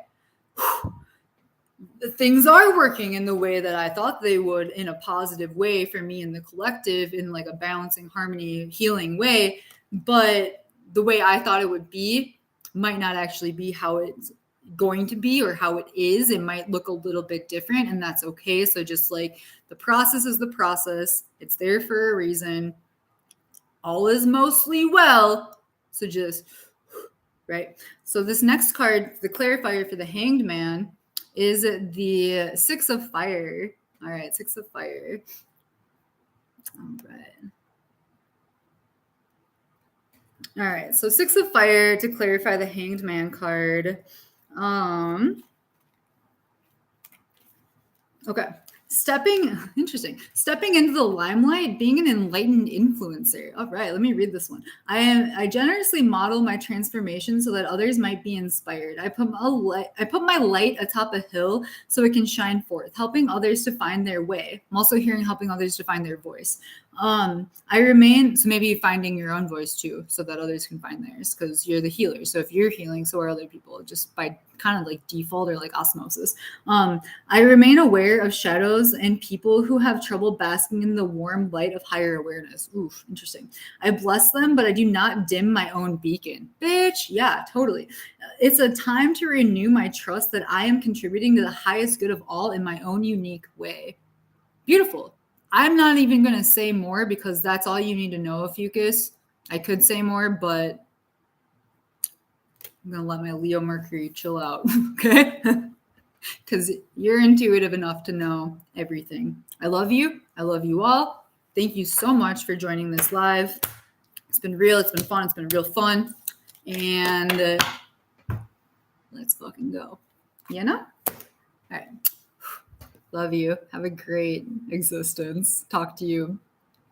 things are working in the way that I thought they would, in a positive way for me and the collective, in like a balancing, harmony, healing way. But the way I thought it would be might not actually be how it's going to be or how it is. It might look a little bit different, and that's okay. So just like the process is the process, it's there for a reason. All is mostly well. So just, right? So this next card, the clarifier for the Hanged Man, is the Six of Fire. All right, Six of Fire. All right. All right, so Six of Fire to clarify the Hanged Man card. Okay. Stepping into the limelight, being an enlightened influencer. All right, let me read this one. I generously model my transformation so that others might be inspired. I put my light atop a hill so it can shine forth, helping others to find their way. I'm also hearing helping others to find their voice. I remain, so maybe finding your own voice too, so that others can find theirs, because you're the healer. So if you're healing, so are other people, just by kind of like default or like osmosis. I remain aware of shadows and people who have trouble basking in the warm light of higher awareness. Oof, interesting. I bless them, but I do not dim my own beacon. Bitch, yeah, totally. It's a time to renew my trust that I am contributing to the highest good of all in my own unique way. Beautiful. I'm not even going to say more because that's all you need to know, Ophiuchus. I could say more, but I'm going to let my Leo Mercury chill out, okay? Because you're intuitive enough to know everything. I love you. I love you all. Thank you so much for joining this live. It's been real. It's been fun. It's been real fun. And let's fucking go. You know? All right. Love you. Have a great existence. Talk to you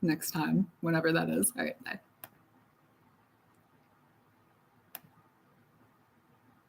next time, whenever that is. All right. Bye.